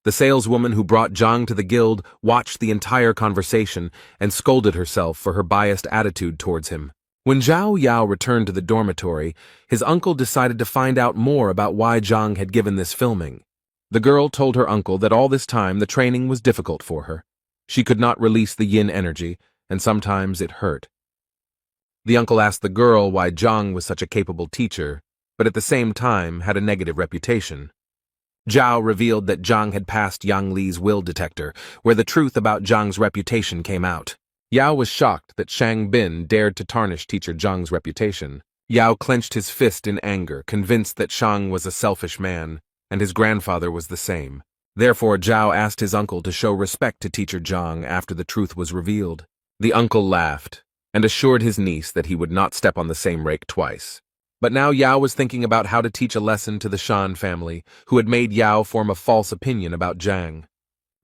S1: The saleswoman who brought Zhang to the guild watched the entire conversation and scolded herself for her biased attitude towards him. When Zhao Yao returned to the dormitory, his uncle decided to find out more about why Zhang had given this filming. The girl told her uncle that all this time the training was difficult for her. She could not release the yin energy, and sometimes it hurt. The uncle asked the girl why Zhang was such a capable teacher, but at the same time had a negative reputation. Zhao revealed that Zhang had passed Yang Li's will detector, where the truth about Zhang's reputation came out. Yao was shocked that Shang Bin dared to tarnish teacher Zhang's reputation. Yao clenched his fist in anger, convinced that Shang was a selfish man, and his grandfather was the same. Therefore, Zhao asked his uncle to show respect to teacher Zhang after the truth was revealed. The uncle laughed, and assured his niece that he would not step on the same rake twice. But now Yao was thinking about how to teach a lesson to the Shan family, who had made Yao form a false opinion about Zhang.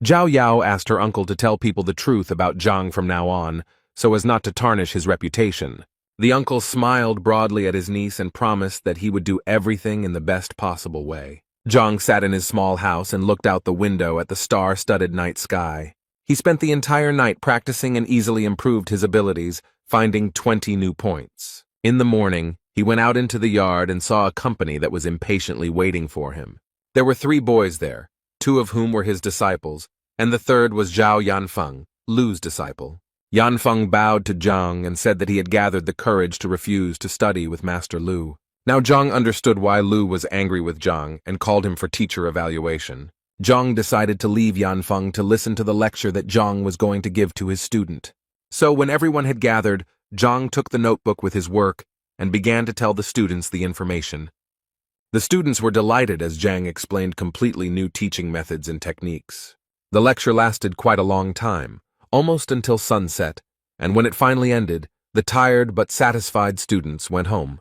S1: Zhao Yao asked her uncle to tell people the truth about Zhang from now on, so as not to tarnish his reputation. The uncle smiled broadly at his niece and promised that he would do everything in the best possible way. Zhang sat in his small house and looked out the window at the star-studded night sky. He spent the entire night practicing and easily improved his abilities, finding 20 new points. In the morning, he went out into the yard and saw a company that was impatiently waiting for him. There were 3 boys there, 2 of whom were his disciples, and the third was Zhao Yanfeng, Lu's disciple. Yanfeng bowed to Zhang and said that he had gathered the courage to refuse to study with Master Lu. Now Zhang understood why Lu was angry with Zhang and called him for teacher evaluation. Zhang decided to leave Yanfeng to listen to the lecture that Zhang was going to give to his student. So when everyone had gathered, Zhang took the notebook with his work and began to tell the students the information. The students were delighted as Zhang explained completely new teaching methods and techniques. The lecture lasted quite a long time, almost until sunset, and when it finally ended, the tired but satisfied students went home.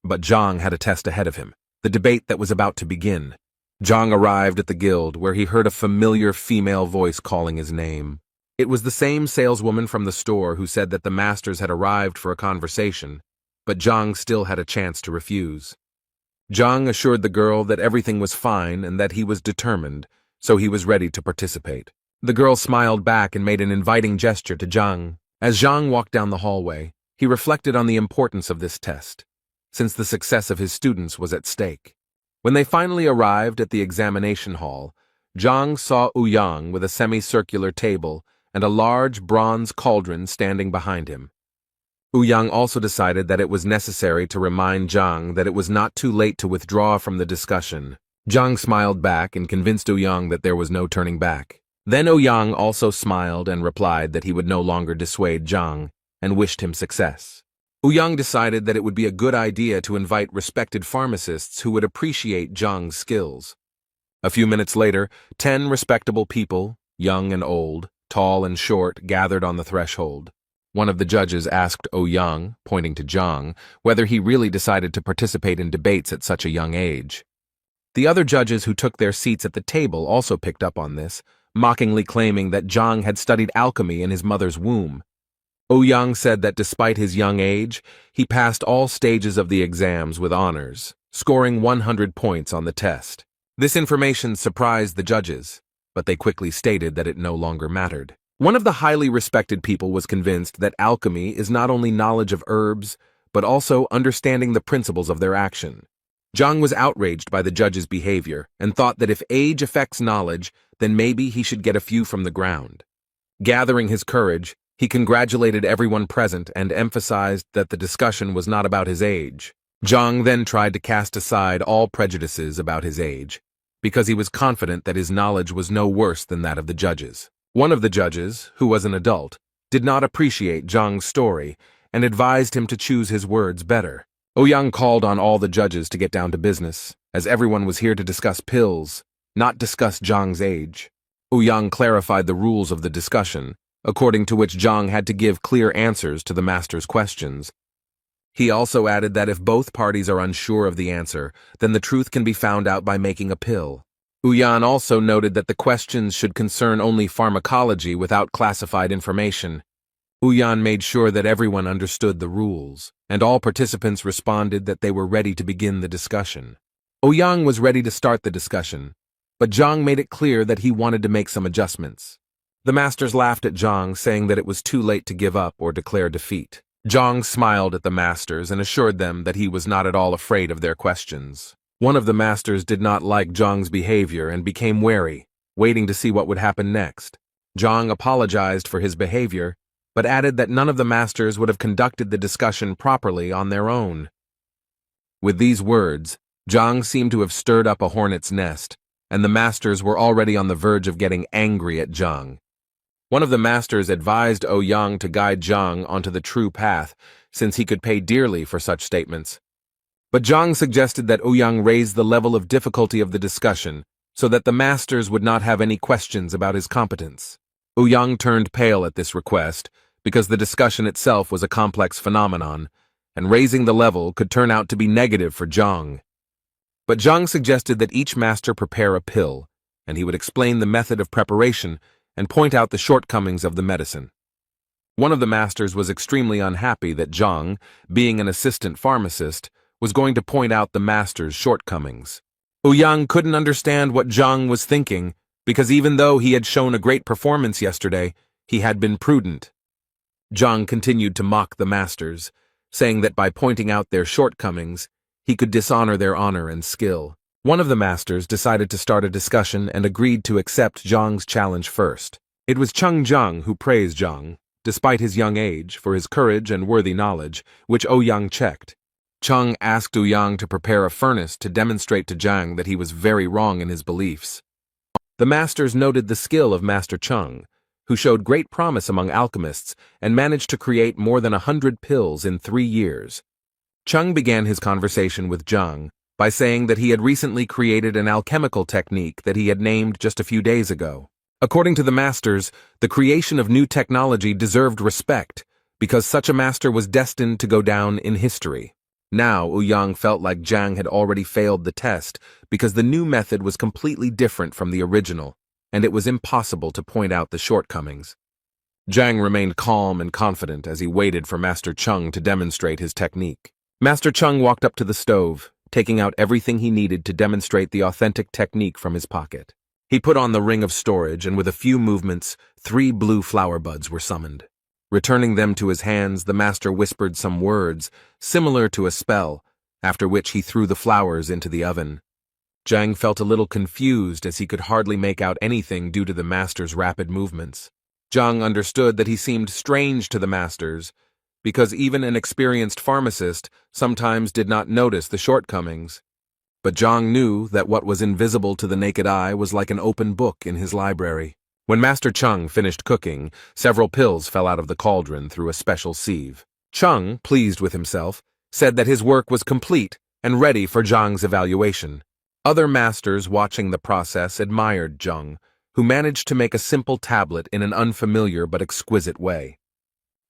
S1: But Zhang had a test ahead of him, the debate that was about to begin. Zhang arrived at the guild where he heard a familiar female voice calling his name. It was the same saleswoman from the store who said that the masters had arrived for a conversation, but Zhang still had a chance to refuse. Zhang assured the girl that everything was fine and that he was determined, so he was ready to participate. The girl smiled back and made an inviting gesture to Zhang. As Zhang walked down the hallway, he reflected on the importance of this test, since the success of his students was at stake. When they finally arrived at the examination hall, Zhang saw Ouyang with a semicircular table and a large bronze cauldron standing behind him. Ouyang also decided that it was necessary to remind Zhang that it was not too late to withdraw from the discussion. Zhang smiled back and convinced Ouyang that there was no turning back. Then Ouyang also smiled and replied that he would no longer dissuade Zhang and wished him success. Ouyang decided that it would be a good idea to invite respected pharmacists who would appreciate Zhang's skills. A few minutes later, 10 respectable people, young and old, tall and short, gathered on the threshold. One of the judges asked Ouyang, pointing to Zhang, whether he really decided to participate in debates at such a young age. The other judges who took their seats at the table also picked up on this, mockingly claiming that Zhang had studied alchemy in his mother's womb. Ouyang said that despite his young age, he passed all stages of the exams with honors, scoring 100 points on the test. This information surprised the judges, but they quickly stated that it no longer mattered. One of the highly respected people was convinced that alchemy is not only knowledge of herbs, but also understanding the principles of their action. Zhang was outraged by the judge's behavior and thought that if age affects knowledge, then maybe he should get a few from the ground. Gathering his courage, he congratulated everyone present and emphasized that the discussion was not about his age. Zhang then tried to cast aside all prejudices about his age, because he was confident that his knowledge was no worse than that of the judges. One of the judges, who was an adult, did not appreciate Zhang's story and advised him to choose his words better. Ouyang called on all the judges to get down to business, as everyone was here to discuss pills, not discuss Zhang's age. Ouyang clarified the rules of the discussion, according to which Zhang had to give clear answers to the master's questions. He also added that if both parties are unsure of the answer, then the truth can be found out by making a pill. Ouyang also noted that the questions should concern only pharmacology without classified information. Ouyang made sure that everyone understood the rules, and all participants responded that they were ready to begin the discussion. Ouyang was ready to start the discussion, but Zhang made it clear that he wanted to make some adjustments. The masters laughed at Zhang, saying that it was too late to give up or declare defeat. Zhang smiled at the masters and assured them that he was not at all afraid of their questions. One of the masters did not like Zhang's behavior and became wary, waiting to see what would happen next. Zhang apologized for his behavior, but added that none of the masters would have conducted the discussion properly on their own. With these words, Zhang seemed to have stirred up a hornet's nest, and the masters were already on the verge of getting angry at Zhang. One of the masters advised Ouyang to guide Zhang onto the true path, since he could pay dearly for such statements. But Zhang suggested that Ouyang raise the level of difficulty of the discussion, so that the masters would not have any questions about his competence. Ouyang turned pale at this request, because the discussion itself was a complex phenomenon, and raising the level could turn out to be negative for Zhang. But Zhang suggested that each master prepare a pill, and he would explain the method of preparation and point out the shortcomings of the medicine. One of the masters was extremely unhappy that Zhang, being an assistant pharmacist, was going to point out the master's shortcomings. Ouyang couldn't understand what Zhang was thinking, because even though he had shown a great performance yesterday, he had been prudent. Zhang continued to mock the masters, saying that by pointing out their shortcomings, he could dishonor their honor and skill. One of the masters decided to start a discussion and agreed to accept Zhang's challenge first. It was Zhang who praised Zhang, despite his young age, for his courage and worthy knowledge, which Ouyang checked. Zhang asked Ouyang to prepare a furnace to demonstrate to Zhang that he was very wrong in his beliefs. The masters noted the skill of Master Zhang, who showed great promise among alchemists and managed to create more than 100 pills in 3 years. Zhang began his conversation with Zhang by saying that he had recently created an alchemical technique that he had named just a few days ago. According to the masters, the creation of new technology deserved respect, because such a master was destined to go down in history. Now, Ouyang felt like Zhang had already failed the test, because the new method was completely different from the original, and it was impossible to point out the shortcomings. Zhang remained calm and confident as he waited for Master Zhang to demonstrate his technique. Master Zhang walked up to the stove, taking out everything he needed to demonstrate the authentic technique from his pocket. He put on the ring of storage, and with a few movements, 3 blue flower buds were summoned. Returning them to his hands, the master whispered some words, similar to a spell, after which he threw the flowers into the oven. Zhang felt a little confused as he could hardly make out anything due to the master's rapid movements. Zhang understood that he seemed strange to the masters, because even an experienced pharmacist sometimes did not notice the shortcomings. But Zhang knew that what was invisible to the naked eye was like an open book in his library. When Master Zhang finished cooking, several pills fell out of the cauldron through a special sieve. Zhang, pleased with himself, said that his work was complete and ready for Zhang's evaluation. Other masters watching the process admired Zhang, who managed to make a simple tablet in an unfamiliar but exquisite way.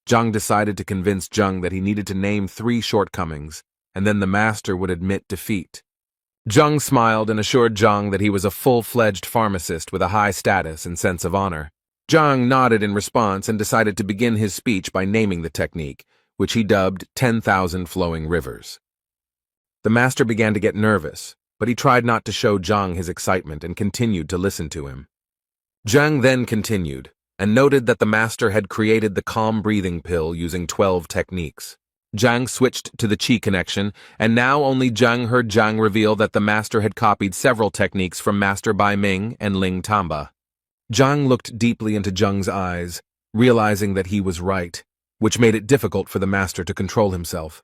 S1: Zhang decided to convince Zhang that he needed to name 3 shortcomings, and then the master would admit defeat. Zhang smiled and assured Zhang that he was a full-fledged pharmacist with a high status and sense of honor. Zhang nodded in response and decided to begin his speech by naming the technique, which he dubbed 10,000 Flowing Rivers. The master began to get nervous, but he tried not to show Zhang his excitement and continued to listen to him. Zhang then continued, and noted that the master had created the calm breathing pill using 12 techniques. Zhang switched to the Qi connection, and now only Zhang heard Zhang reveal that the master had copied several techniques from Master Bai Ming and Ling Tamba. Zhang looked deeply into Zhang's eyes, realizing that he was right, which made it difficult for the master to control himself.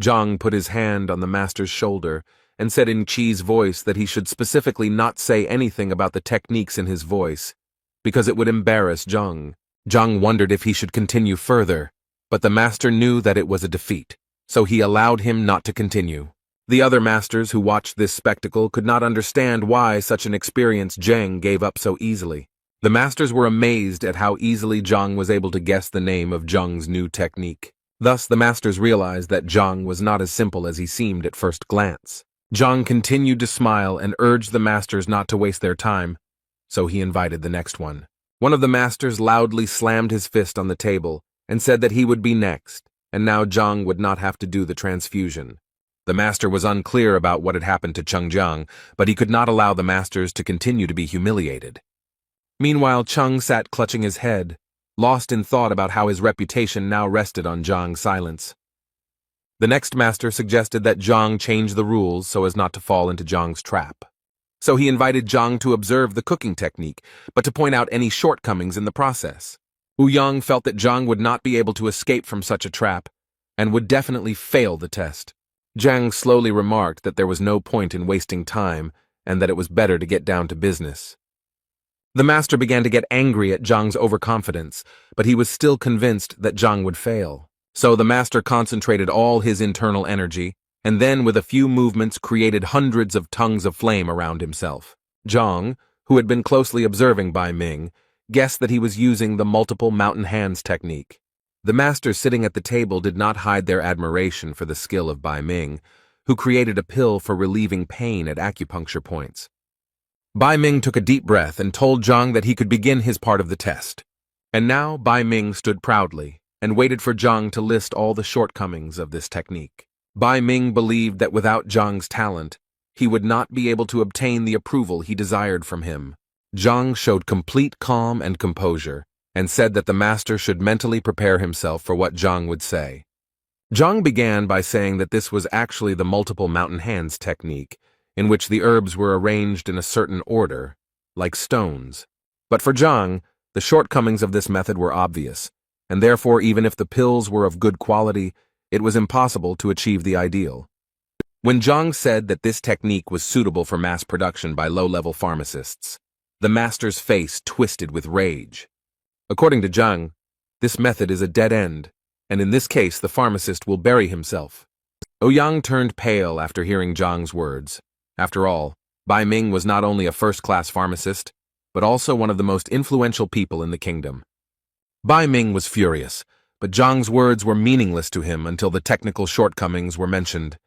S1: Zhang put his hand on the master's shoulder and said in Qi's voice that he should specifically not say anything about the techniques in his voice, because it would embarrass Zhang. Zhang wondered if he should continue further, but the master knew that it was a defeat, so he allowed him not to continue. The other masters who watched this spectacle could not understand why such an experienced Zhang gave up so easily. The masters were amazed at how easily Zhang was able to guess the name of Zhang's new technique. Thus, the masters realized that Zhang was not as simple as he seemed at first glance. Zhang continued to smile and urged the masters not to waste their time, so he invited the next one. One of the masters loudly slammed his fist on the table and said that he would be next, and now Zhang would not have to do the transfusion. The master was unclear about what had happened to Zhang, but he could not allow the masters to continue to be humiliated. Meanwhile, Zhang sat clutching his head, lost in thought about how his reputation now rested on Zhang's silence. The next master suggested that Zhang change the rules so as not to fall into Zhang's trap. So he invited Zhang to observe the cooking technique, but to point out any shortcomings in the process. Ouyang felt that Zhang would not be able to escape from such a trap, and would definitely fail the test. Zhang slowly remarked that there was no point in wasting time and that it was better to get down to business. The master began to get angry at Zhang's overconfidence, but he was still convinced that Zhang would fail. So the master concentrated all his internal energy, and then with a few movements created hundreds of tongues of flame around himself. Zhang, who had been closely observing Bai Ming, guessed that he was using the multiple mountain hands technique. The masters sitting at the table did not hide their admiration for the skill of Bai Ming, who created a pill for relieving pain at acupuncture points. Bai Ming took a deep breath and told Zhang that he could begin his part of the test. And now Bai Ming stood proudly and waited for Zhang to list all the shortcomings of this technique. Bai Ming believed that without Zhang's talent, he would not be able to obtain the approval he desired from him. Zhang showed complete calm and composure, and said that the master should mentally prepare himself for what Zhang would say. Zhang began by saying that this was actually the multiple mountain hands technique, in which the herbs were arranged in a certain order, like stones. But for Zhang, the shortcomings of this method were obvious, and therefore even if the pills were of good quality, it was impossible to achieve the ideal. When Zhang said that this technique was suitable for mass production by low-level pharmacists, the master's face twisted with rage. According to Zhang, this method is a dead end, and in this case the pharmacist will bury himself. Ouyang turned pale after hearing Zhang's words. After all, Bai Ming was not only a first-class pharmacist, but also one of the most influential people in the kingdom. Bai Ming was furious, but Zhang's words were meaningless to him until the technical shortcomings were mentioned.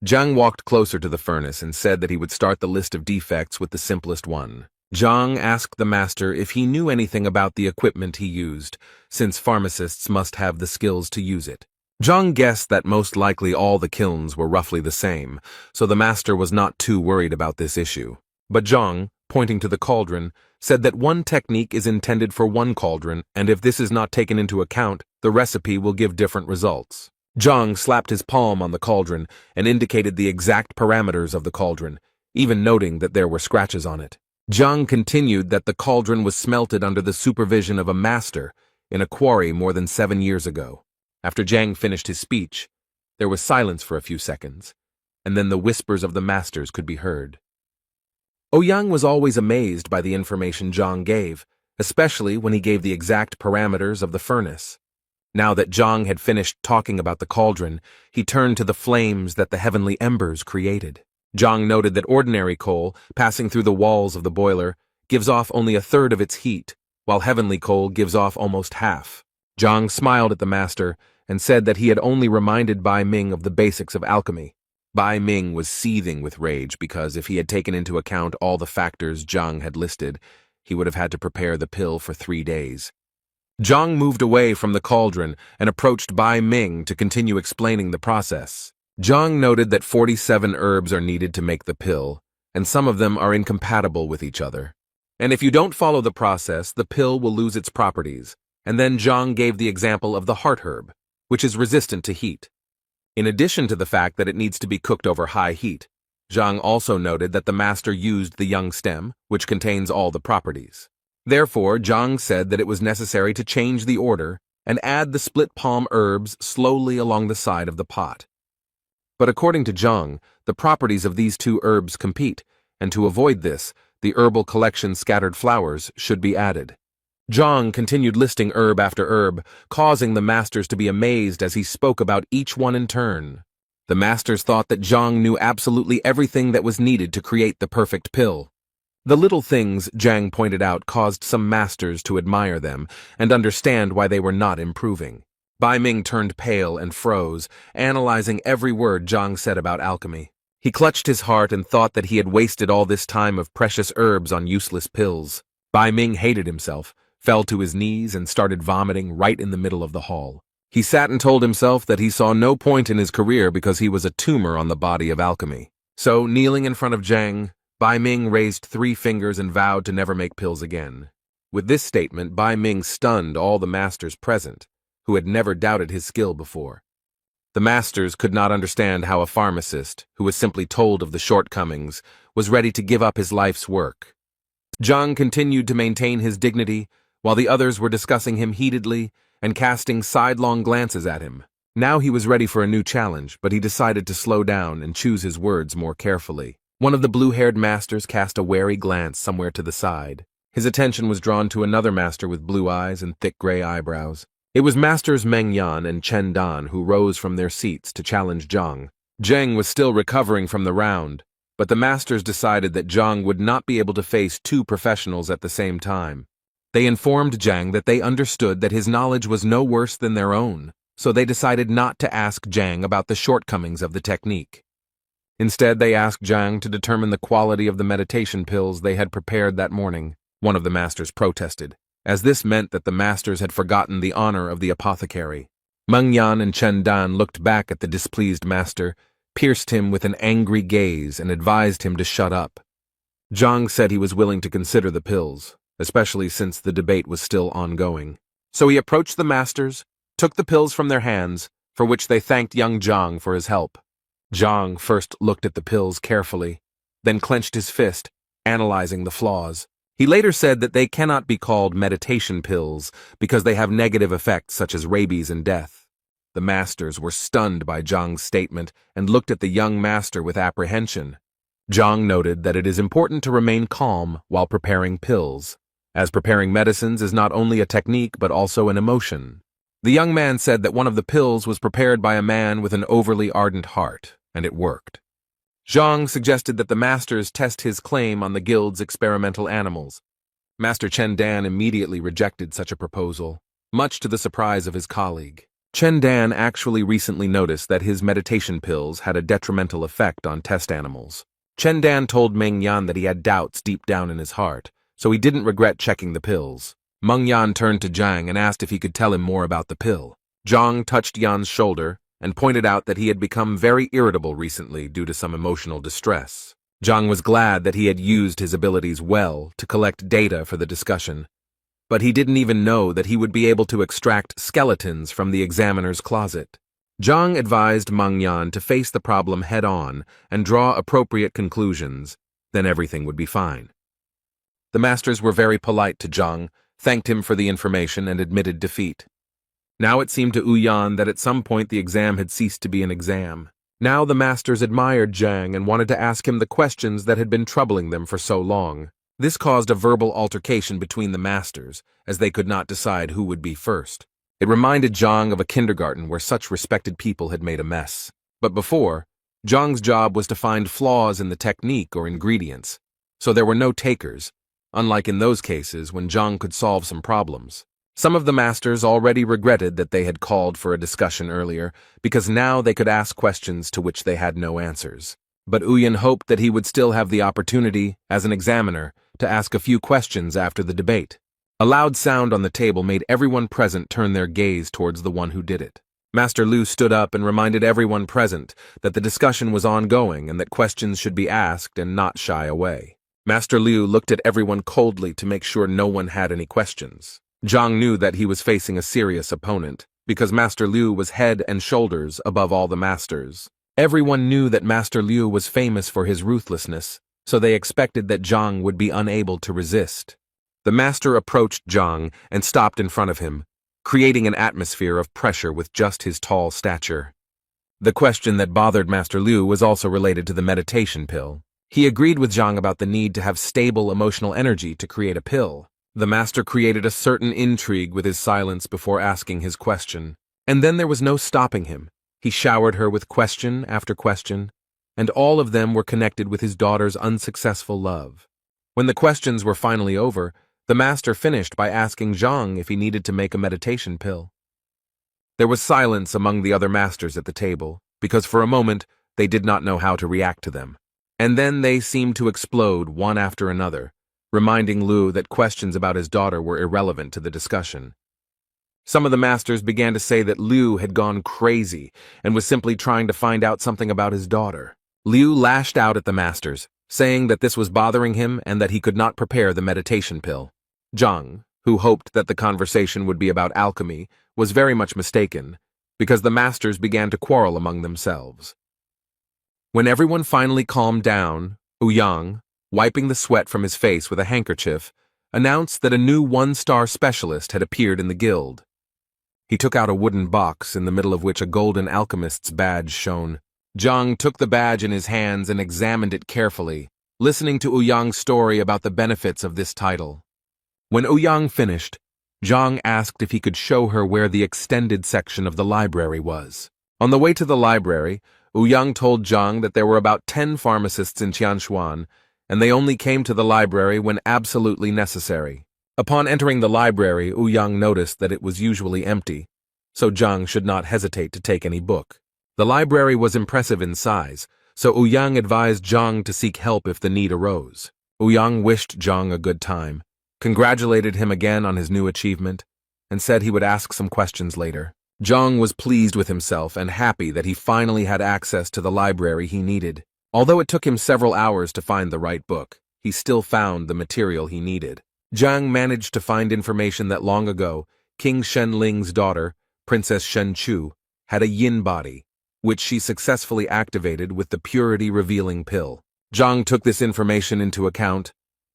S1: Zhang walked closer to the furnace and said that he would start the list of defects with the simplest one. Zhang asked the master if he knew anything about the equipment he used, since pharmacists must have the skills to use it. Zhang guessed that most likely all the kilns were roughly the same, so the master was not too worried about this issue. But Zhang, pointing to the cauldron, said that one technique is intended for one cauldron, and if this is not taken into account, the recipe will give different results. Zhang slapped his palm on the cauldron and indicated the exact parameters of the cauldron, even noting that there were scratches on it. Zhang continued that the cauldron was smelted under the supervision of a master in a quarry more than 7 years ago. After Zhang finished his speech, there was silence for a few seconds, and then the whispers of the masters could be heard. Ouyang was always amazed by the information Zhang gave, especially when he gave the exact parameters of the furnace. Now that Zhang had finished talking about the cauldron, he turned to the flames that the heavenly embers created. Zhang noted that ordinary coal, passing through the walls of the boiler, gives off only a third of its heat, while heavenly coal gives off almost half. Zhang smiled at the master and said that he had only reminded Bai Ming of the basics of alchemy. Bai Ming was seething with rage because if he had taken into account all the factors Zhang had listed, he would have had to prepare the pill for 3 days. Zhang moved away from the cauldron and approached Bai Ming to continue explaining the process. Zhang noted that 47 herbs are needed to make the pill, and some of them are incompatible with each other. And if you don't follow the process, the pill will lose its properties. And then Zhang gave the example of the heart herb, which is resistant to heat. In addition to the fact that it needs to be cooked over high heat, Zhang also noted that the master used the young stem, which contains all the properties. Therefore, Zhang said that it was necessary to change the order and add the split palm herbs slowly along the side of the pot. But according to Zhang, the properties of these 2 herbs compete, and to avoid this, the herbal collection scattered flowers should be added. Zhang continued listing herb after herb, causing the masters to be amazed as he spoke about each one in turn. The masters thought that Zhang knew absolutely everything that was needed to create the perfect pill. The little things Zhang pointed out caused some masters to admire them and understand why they were not improving. Bai Ming turned pale and froze, analyzing every word Zhang said about alchemy. He clutched his heart and thought that he had wasted all this time of precious herbs on useless pills. Bai Ming hated himself, fell to his knees, and started vomiting right in the middle of the hall. He sat and told himself that he saw no point in his career because he was a tumor on the body of alchemy. So, kneeling in front of Zhang, Bai Ming raised 3 fingers and vowed to never make pills again. With this statement, Bai Ming stunned all the masters present, who had never doubted his skill before. The masters could not understand how a pharmacist, who was simply told of the shortcomings, was ready to give up his life's work. Zhang continued to maintain his dignity, while the others were discussing him heatedly and casting sidelong glances at him. Now he was ready for a new challenge, but he decided to slow down and choose his words more carefully. One of the blue-haired masters cast a wary glance somewhere to the side. His attention was drawn to another master with blue eyes and thick gray eyebrows. It was Masters Meng Yan and Chen Dan who rose from their seats to challenge Zhang. Zheng was still recovering from the round, but the masters decided that Zhang would not be able to face two professionals at the same time. They informed Zhang that they understood that his knowledge was no worse than their own, so they decided not to ask Zhang about the shortcomings of the technique. Instead, they asked Zhang to determine the quality of the meditation pills they had prepared that morning. One of the masters protested, as this meant that the masters had forgotten the honor of the apothecary. Meng Yan and Chen Dan looked back at the displeased master, pierced him with an angry gaze, and advised him to shut up. Zhang said he was willing to consider the pills, especially since the debate was still ongoing. So he approached the masters, took the pills from their hands, for which they thanked young Zhang for his help. Zhang first looked at the pills carefully, then clenched his fist, analyzing the flaws. He later said that they cannot be called meditation pills because they have negative effects such as rabies and death. The masters were stunned by Zhang's statement and looked at the young master with apprehension. Zhang noted that it is important to remain calm while preparing pills, as preparing medicines is not only a technique but also an emotion. The young man said that one of the pills was prepared by a man with an overly ardent heart, and it worked. Zhang suggested that the masters test his claim on the guild's experimental animals. Master Chen Dan immediately rejected such a proposal, much to the surprise of his colleague. Chen Dan actually recently noticed that his meditation pills had a detrimental effect on test animals. Chen Dan told Meng Yan that he had doubts deep down in his heart, so he didn't regret checking the pills. Meng Yan turned to Zhang and asked if he could tell him more about the pill. Zhang touched Yan's shoulder and pointed out that he had become very irritable recently due to some emotional distress. Zhang was glad that he had used his abilities well to collect data for the discussion, but he didn't even know that he would be able to extract skeletons from the examiner's closet. Zhang advised Meng Yan to face the problem head-on and draw appropriate conclusions, then everything would be fine. The masters were very polite to Zhang, thanked him for the information, and admitted defeat. Now it seemed to Yan that at some point the exam had ceased to be an exam. Now the masters admired Zhang and wanted to ask him the questions that had been troubling them for so long. This caused a verbal altercation between the masters, as they could not decide who would be first. It reminded Zhang of a kindergarten where such respected people had made a mess. But before, Zhang's job was to find flaws in the technique or ingredients, so there were no takers, unlike in those cases when Zhang could solve some problems. Some of the masters already regretted that they had called for a discussion earlier, because now they could ask questions to which they had no answers. But Yan hoped that he would still have the opportunity, as an examiner, to ask a few questions after the debate. A loud sound on the table made everyone present turn their gaze towards the one who did it. Master Lu stood up and reminded everyone present that the discussion was ongoing and that questions should be asked and not shy away. Master Liu looked at everyone coldly to make sure no one had any questions. Zhang knew that he was facing a serious opponent, because Master Liu was head and shoulders above all the masters. Everyone knew that Master Liu was famous for his ruthlessness, so they expected that Zhang would be unable to resist. The master approached Zhang and stopped in front of him, creating an atmosphere of pressure with just his tall stature. The question that bothered Master Liu was also related to the meditation pill. He agreed with Zhang about the need to have stable emotional energy to create a pill. The master created a certain intrigue with his silence before asking his question, and then there was no stopping him. He showered her with question after question, and all of them were connected with his daughter's unsuccessful love. When the questions were finally over, the master finished by asking Zhang if he needed to make a meditation pill. There was silence among the other masters at the table, because for a moment they did not know how to react to them. And then they seemed to explode one after another, reminding Lu that questions about his daughter were irrelevant to the discussion. Some of the masters began to say that Liu had gone crazy and was simply trying to find out something about his daughter. Liu lashed out at the masters, saying that this was bothering him and that he could not prepare the meditation pill. Zhang, who hoped that the conversation would be about alchemy, was very much mistaken, because the masters began to quarrel among themselves. When everyone finally calmed down, Yang, wiping the sweat from his face with a handkerchief, announced that a new one-star specialist had appeared in the guild. He took out a wooden box in the middle of which a golden alchemist's badge shone. Zhang took the badge in his hands and examined it carefully, listening to Ouyang's story about the benefits of this title. When Ouyang finished, Zhang asked if he could show her where the extended section of the library was. On the way to the library, Ouyang told Zhang that there were about 10 pharmacists in Tianshuan, and they only came to the library when absolutely necessary. Upon entering the library, Ouyang noticed that it was usually empty, so Zhang should not hesitate to take any book. The library was impressive in size, so Ouyang advised Zhang to seek help if the need arose. Ouyang wished Zhang a good time, congratulated him again on his new achievement, and said he would ask some questions later. Zhang was pleased with himself and happy that he finally had access to the library he needed. Although it took him several hours to find the right book, he still found the material he needed. Zhang managed to find information that long ago, King Shenling's daughter, Princess Shenchu, had a yin body, which she successfully activated with the purity-revealing pill. Zhang took this information into account,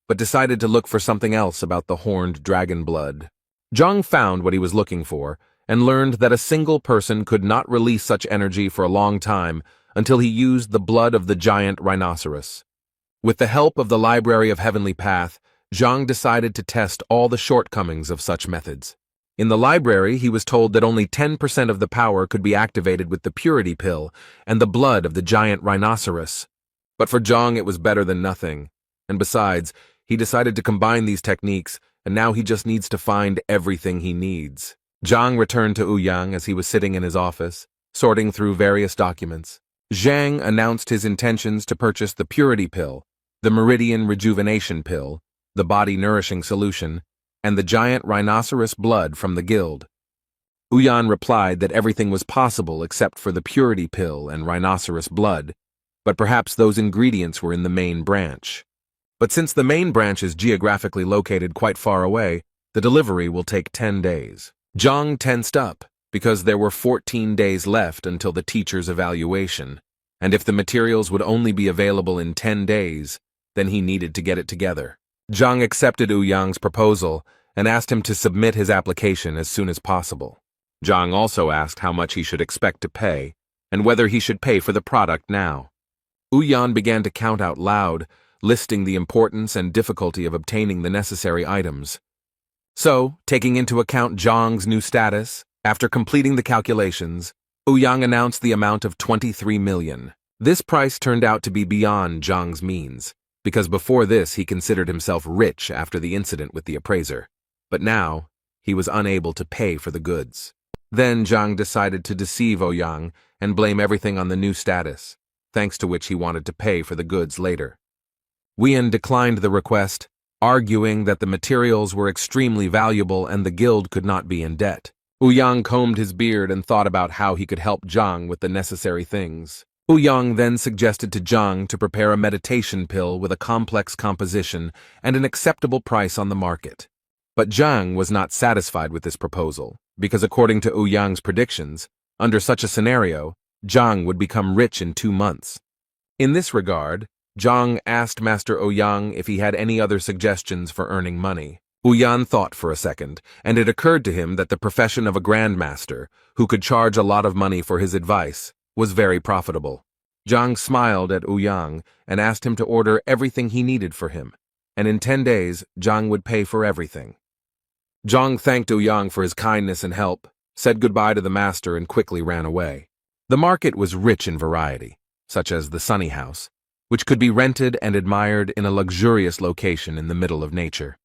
S1: but decided to look for something else about the horned dragon blood. Zhang found what he was looking for, and learned that a single person could not release such energy for a long time until he used the blood of the giant rhinoceros. With the help of the Library of Heavenly Path, Zhang decided to test all the shortcomings of such methods. In the library, he was told that only 10% of the power could be activated with the purity pill and the blood of the giant rhinoceros. But for Zhang, it was better than nothing. And besides, he decided to combine these techniques, and now he just needs to find everything he needs. Zhang returned to Ouyang as he was sitting in his office, sorting through various documents. Zhang announced his intentions to purchase the purity pill, the meridian rejuvenation pill, the body nourishing solution, and the giant rhinoceros blood from the guild. Ouyang replied that everything was possible except for the purity pill and rhinoceros blood, but perhaps those ingredients were in the main branch. But since the main branch is geographically located quite far away, the delivery will take 10 days. Zhang tensed up, because there were 14 days left until the teacher's evaluation, and if the materials would only be available in 10 days, then he needed to get it together. Zhang accepted Ouyang's proposal and asked him to submit his application as soon as possible. Zhang also asked how much he should expect to pay, and whether he should pay for the product now. Ouyang began to count out loud, listing the importance and difficulty of obtaining the necessary items. So, taking into account Zhang's new status, after completing the calculations, Ouyang announced the amount of 23 million. This price turned out to be beyond Zhang's means, because before this he considered himself rich after the incident with the appraiser. But now, he was unable to pay for the goods. Then Zhang decided to deceive Ouyang and blame everything on the new status, thanks to which he wanted to pay for the goods later. Ouyang declined the request, arguing that the materials were extremely valuable and the guild could not be in debt. Ouyang combed his beard and thought about how he could help Zhang with the necessary things. Ouyang then suggested to Zhang to prepare a meditation pill with a complex composition and an acceptable price on the market. But Zhang was not satisfied with this proposal, because according to Ouyang's predictions, under such a scenario, Zhang would become rich in 2 months. In this regard, Zhang asked Master Ouyang if he had any other suggestions for earning money. Ouyang thought for a second, and it occurred to him that the profession of a grandmaster, who could charge a lot of money for his advice, was very profitable. Zhang smiled at Ouyang and asked him to order everything he needed for him, and in 10 days, Zhang would pay for everything. Zhang thanked Ouyang for his kindness and help, said goodbye to the master, and quickly ran away. The market was rich in variety, such as the Sunny House, which could be rented and admired in a luxurious location in the middle of nature.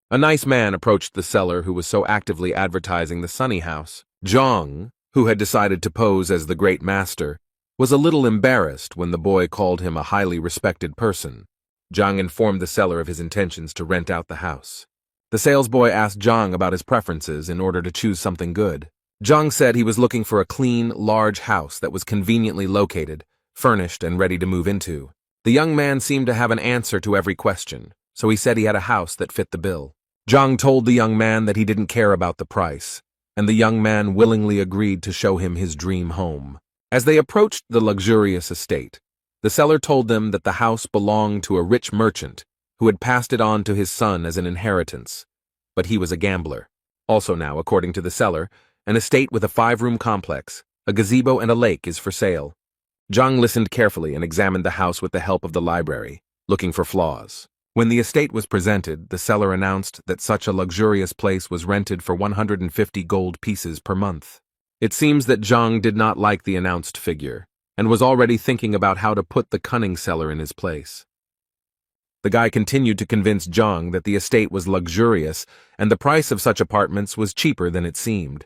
S1: A nice man approached the seller who was so actively advertising the Sunny House. Zhang, who had decided to pose as the great master, was a little embarrassed when the boy called him a highly respected person. Zhang informed the seller of his intentions to rent out the house. The salesboy asked Zhang about his preferences in order to choose something good. Zhang said he was looking for a clean, large house that was conveniently located, furnished and ready to move into. The young man seemed to have an answer to every question, so he said he had a house that fit the bill. Zhang told the young man that he didn't care about the price, and the young man willingly agreed to show him his dream home. As they approached the luxurious estate, the seller told them that the house belonged to a rich merchant who had passed it on to his son as an inheritance, but he was a gambler. Also now, according to the seller, An estate with a 5-room complex, a gazebo and a lake is for sale. Zhang listened carefully and examined the house with the help of the library, looking for flaws. When the estate was presented, the seller announced that such a luxurious place was rented for 150 gold pieces per month. It seems that Zhang did not like the announced figure, and was already thinking about how to put the cunning seller in his place. The guy continued to convince Zhang that the estate was luxurious and the price of such apartments was cheaper than it seemed.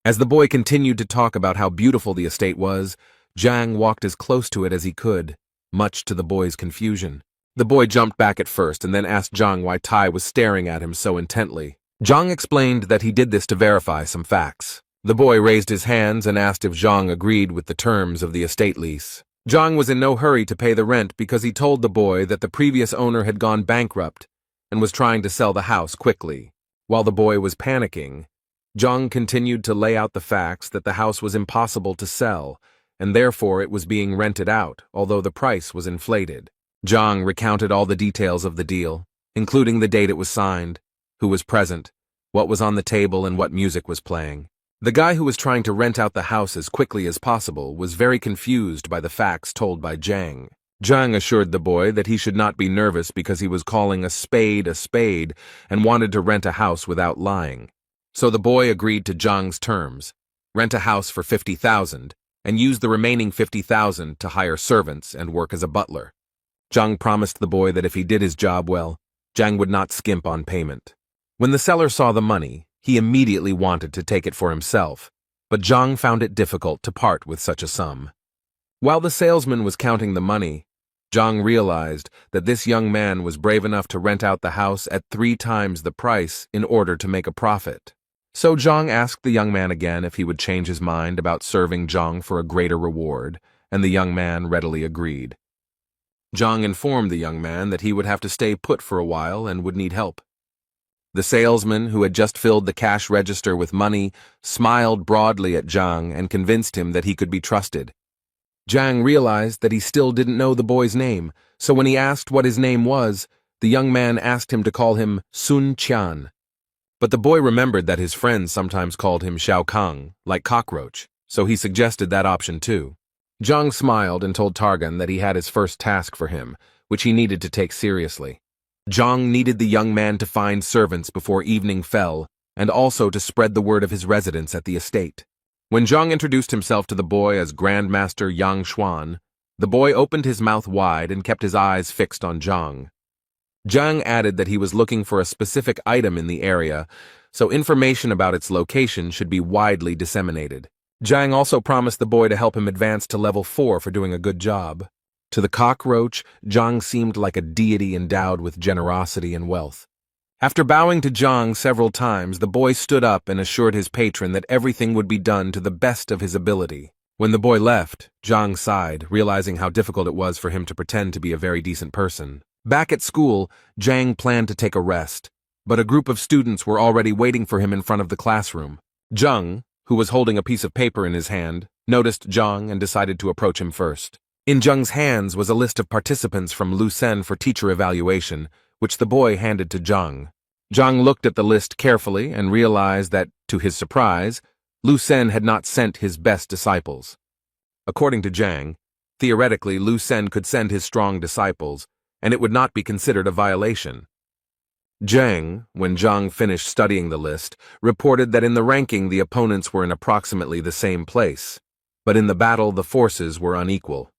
S1: As the boy continued to talk about how beautiful the estate was, Zhang walked as close to it as he could, much to the boy's confusion. The boy jumped back at first and then asked Zhang why Tai was staring at him so intently. Zhang explained that he did this to verify some facts. The boy raised his hands and asked if Zhang agreed with the terms of the estate lease. Zhang was in no hurry to pay the rent because he told the boy that the previous owner had gone bankrupt and was trying to sell the house quickly. While the boy was panicking, Zhang continued to lay out the facts that the house was impossible to sell, and therefore it was being rented out, although the price was inflated. Zhang recounted all the details of the deal, including the date it was signed, who was present, what was on the table, and what music was playing. The guy who was trying to rent out the house as quickly as possible was very confused by the facts told by Zhang. Zhang assured the boy that he should not be nervous because he was calling a spade and wanted to rent a house without lying. So the boy agreed to Zhang's terms, rent a house for 50,000, and use the remaining 50,000 to hire servants and work as a butler. Zhang promised the boy that if he did his job well, Zhang would not skimp on payment. When the seller saw the money, he immediately wanted to take it for himself, but Zhang found it difficult to part with such a sum. While the salesman was counting the money, Zhang realized that this young man was brave enough to rent out the house at 3 times the price in order to make a profit. So Zhang asked the young man again if he would change his mind about serving Zhang for a greater reward, and the young man readily agreed. Zhang informed the young man that he would have to stay put for a while and would need help. The salesman, who had just filled the cash register with money, smiled broadly at Zhang and convinced him that he could be trusted. Zhang realized that he still didn't know the boy's name, so when he asked what his name was, the young man asked him to call him Sun Qian. But the boy remembered that his friends sometimes called him Xiao Kang, like cockroach, so he suggested that option too. Zhang smiled and told Targan that he had his first task for him, which he needed to take seriously. Zhang needed the young man to find servants before evening fell, and also to spread the word of his residence at the estate. When Zhang introduced himself to the boy as Grandmaster Yang Xuan, the boy opened his mouth wide and kept his eyes fixed on Zhang. Zhang added that he was looking for a specific item in the area, so information about its location should be widely disseminated. Zhang also promised the boy to help him advance to level 4 for doing a good job. To the cockroach, Zhang seemed like a deity endowed with generosity and wealth. After bowing to Zhang several times, the boy stood up and assured his patron that everything would be done to the best of his ability. When the boy left, Zhang sighed, realizing how difficult it was for him to pretend to be a very decent person. Back at school, Zhang planned to take a rest, but a group of students were already waiting for him in front of the classroom. Zhang, who was holding a piece of paper in his hand, noticed Zhang and decided to approach him first. In Zhang's hands was a list of participants from Lucen for teacher evaluation, which the boy handed to Zhang. Zhang looked at the list carefully and realized that, to his surprise, Lucen had not sent his best disciples. According to Zhang, theoretically Lucen could send his strong disciples, and it would not be considered a violation. Zhang, when Zhang finished studying the list, reported that in the ranking the opponents were in approximately the same place, but in the battle the forces were unequal.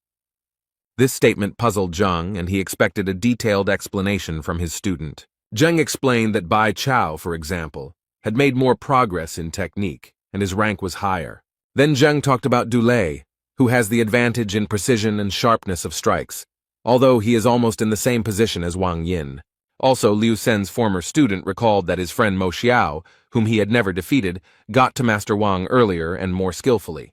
S1: This statement puzzled Zhang, and he expected a detailed explanation from his student. Zhang explained that Bai Chao, for example, had made more progress in technique, and his rank was higher. Then Zhang talked about Dulei, who has the advantage in precision and sharpness of strikes, although he is almost in the same position as Wang Yin. Also, Liu Sen's former student recalled that his friend Mo Xiao, whom he had never defeated, got to Master Wang earlier and more skillfully.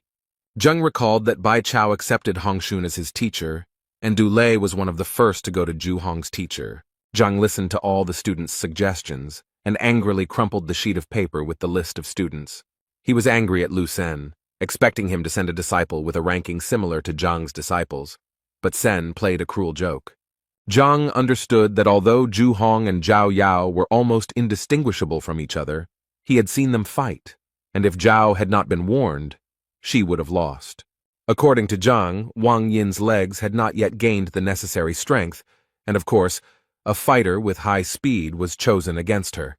S1: Zhang recalled that Bai Chao accepted Hongxun as his teacher, and Dulei was one of the first to go to Zhu Hong's teacher. Zhang listened to all the students' suggestions and angrily crumpled the sheet of paper with the list of students. He was angry at Liu Sen, expecting him to send a disciple with a ranking similar to Zhang's disciples, but Sen played a cruel joke. Zhang understood that although Zhu Hong and Zhao Yao were almost indistinguishable from each other, he had seen them fight, and if Zhao had not been warned, she would have lost. According to Zhang, Wang Yin's legs had not yet gained the necessary strength, and of course, a fighter with high speed was chosen against her.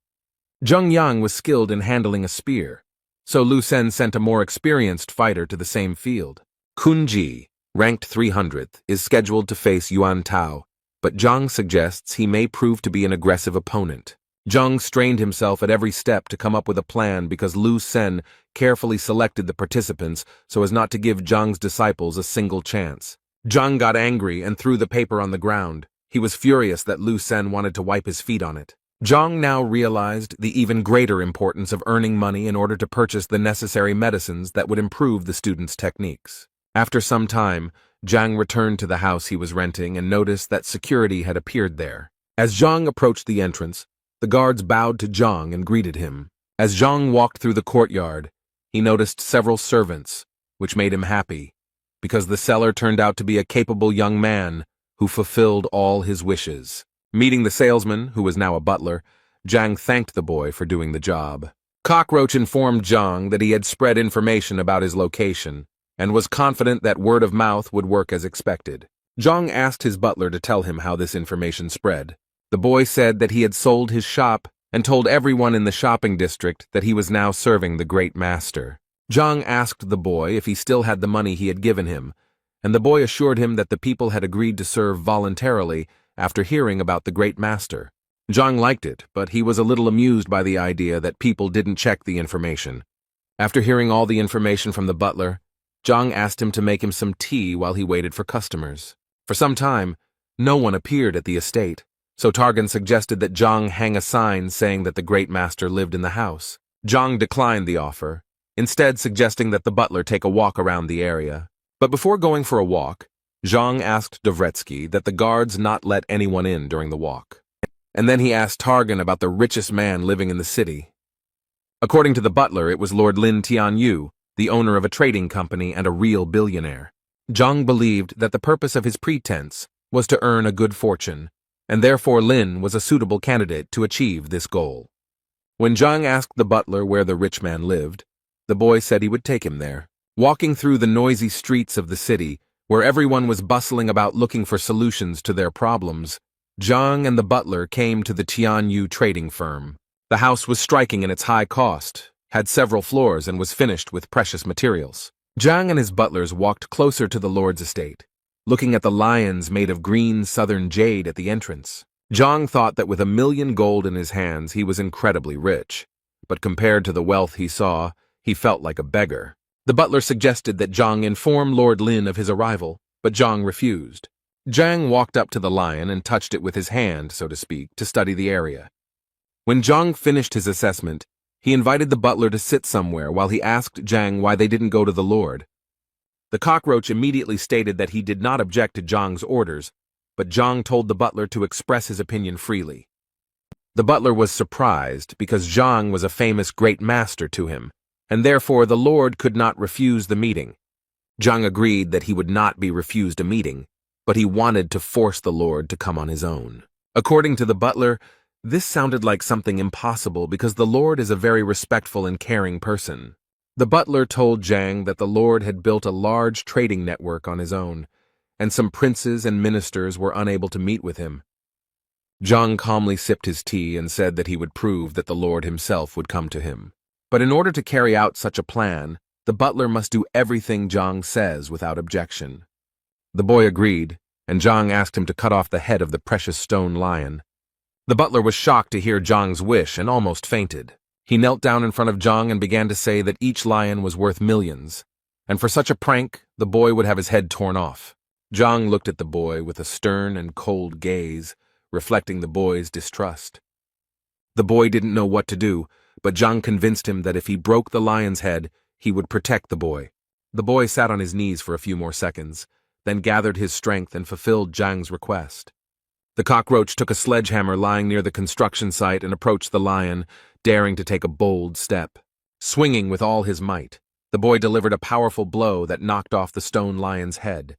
S1: Zheng Yang was skilled in handling a spear, so Lu Sen sent a more experienced fighter to the same field. Kun Ji, ranked 300th, is scheduled to face Yuan Tao, but Zhang suggests he may prove to be an aggressive opponent. Zhang strained himself at every step to come up with a plan because Lu Sen carefully selected the participants so as not to give Zhang's disciples a single chance. Zhang got angry and threw the paper on the ground. He was furious that Lu Sen wanted to wipe his feet on it. Zhang now realized the even greater importance of earning money in order to purchase the necessary medicines that would improve the students' techniques. After some time, Zhang returned to the house he was renting and noticed that security had appeared there. As Zhang approached the entrance, the guards bowed to Zhang and greeted him. As Zhang walked through the courtyard, he noticed several servants, which made him happy, because the seller turned out to be a capable young man who fulfilled all his wishes. Meeting the salesman, who was now a butler, Zhang thanked the boy for doing the job. Cockroach informed Zhang that he had spread information about his location and was confident that word of mouth would work as expected. Zhang asked his butler to tell him how this information spread. The boy said that he had sold his shop and told everyone in the shopping district that he was now serving the great master. Zhang asked the boy if he still had the money he had given him, and the boy assured him that the people had agreed to serve voluntarily after hearing about the great master. Zhang liked it, but he was a little amused by the idea that people didn't check the information. After hearing all the information from the butler, Zhang asked him to make him some tea while he waited for customers. For some time, no one appeared at the estate, so Targan suggested that Zhang hang a sign saying that the great master lived in the house. Zhang declined the offer, instead suggesting that the butler take a walk around the area. But before going for a walk, Zhang asked Dvoretsky that the guards not let anyone in during the walk. And then he asked Targan about the richest man living in the city. According to the butler, it was Lord Lin Tianyu, the owner of a trading company and a real billionaire. Zhang believed that the purpose of his pretense was to earn a good fortune, and therefore Lin was a suitable candidate to achieve this goal. When Zhang asked the butler where the rich man lived, the boy said he would take him there. Walking through the noisy streets of the city, where everyone was bustling about looking for solutions to their problems, Zhang and the butler came to the Tianyu trading firm. The house was striking in its high cost, had several floors, and was finished with precious materials. Zhang and his butlers walked closer to the lord's estate, looking at the lions made of green southern jade at the entrance. Zhang thought that with $1 million gold in his hands he was incredibly rich, but compared to the wealth he saw, he felt like a beggar. The butler suggested that Zhang inform Lord Lin of his arrival, but Zhang refused. Zhang walked up to the lion and touched it with his hand, so to speak, to study the area. When Zhang finished his assessment, he invited the butler to sit somewhere while he asked Zhang why they didn't go to the lord. The cockroach immediately stated that he did not object to Zhang's orders, but Zhang told the butler to express his opinion freely. The butler was surprised because Zhang was a famous great master to him, and therefore the lord could not refuse the meeting. Zhang agreed that he would not be refused a meeting, but he wanted to force the lord to come on his own. According to the butler, this sounded like something impossible because the lord is a very respectful and caring person. The butler told Zhang that the lord had built a large trading network on his own, and some princes and ministers were unable to meet with him. Zhang calmly sipped his tea and said that he would prove that the lord himself would come to him. But in order to carry out such a plan, the butler must do everything Zhang says without objection. The boy agreed, and Zhang asked him to cut off the head of the precious stone lion. The butler was shocked to hear Zhang's wish and almost fainted. He knelt down in front of Zhang and began to say that each lion was worth millions, and for such a prank, the boy would have his head torn off. Zhang looked at the boy with a stern and cold gaze, reflecting the boy's distrust. The boy didn't know what to do, but Zhang convinced him that if he broke the lion's head, he would protect the boy. The boy sat on his knees for a few more seconds, then gathered his strength and fulfilled Zhang's request. The cockroach took a sledgehammer lying near the construction site and approached the lion, daring to take a bold step. Swinging with all his might, the boy delivered a powerful blow that knocked off the stone lion's head.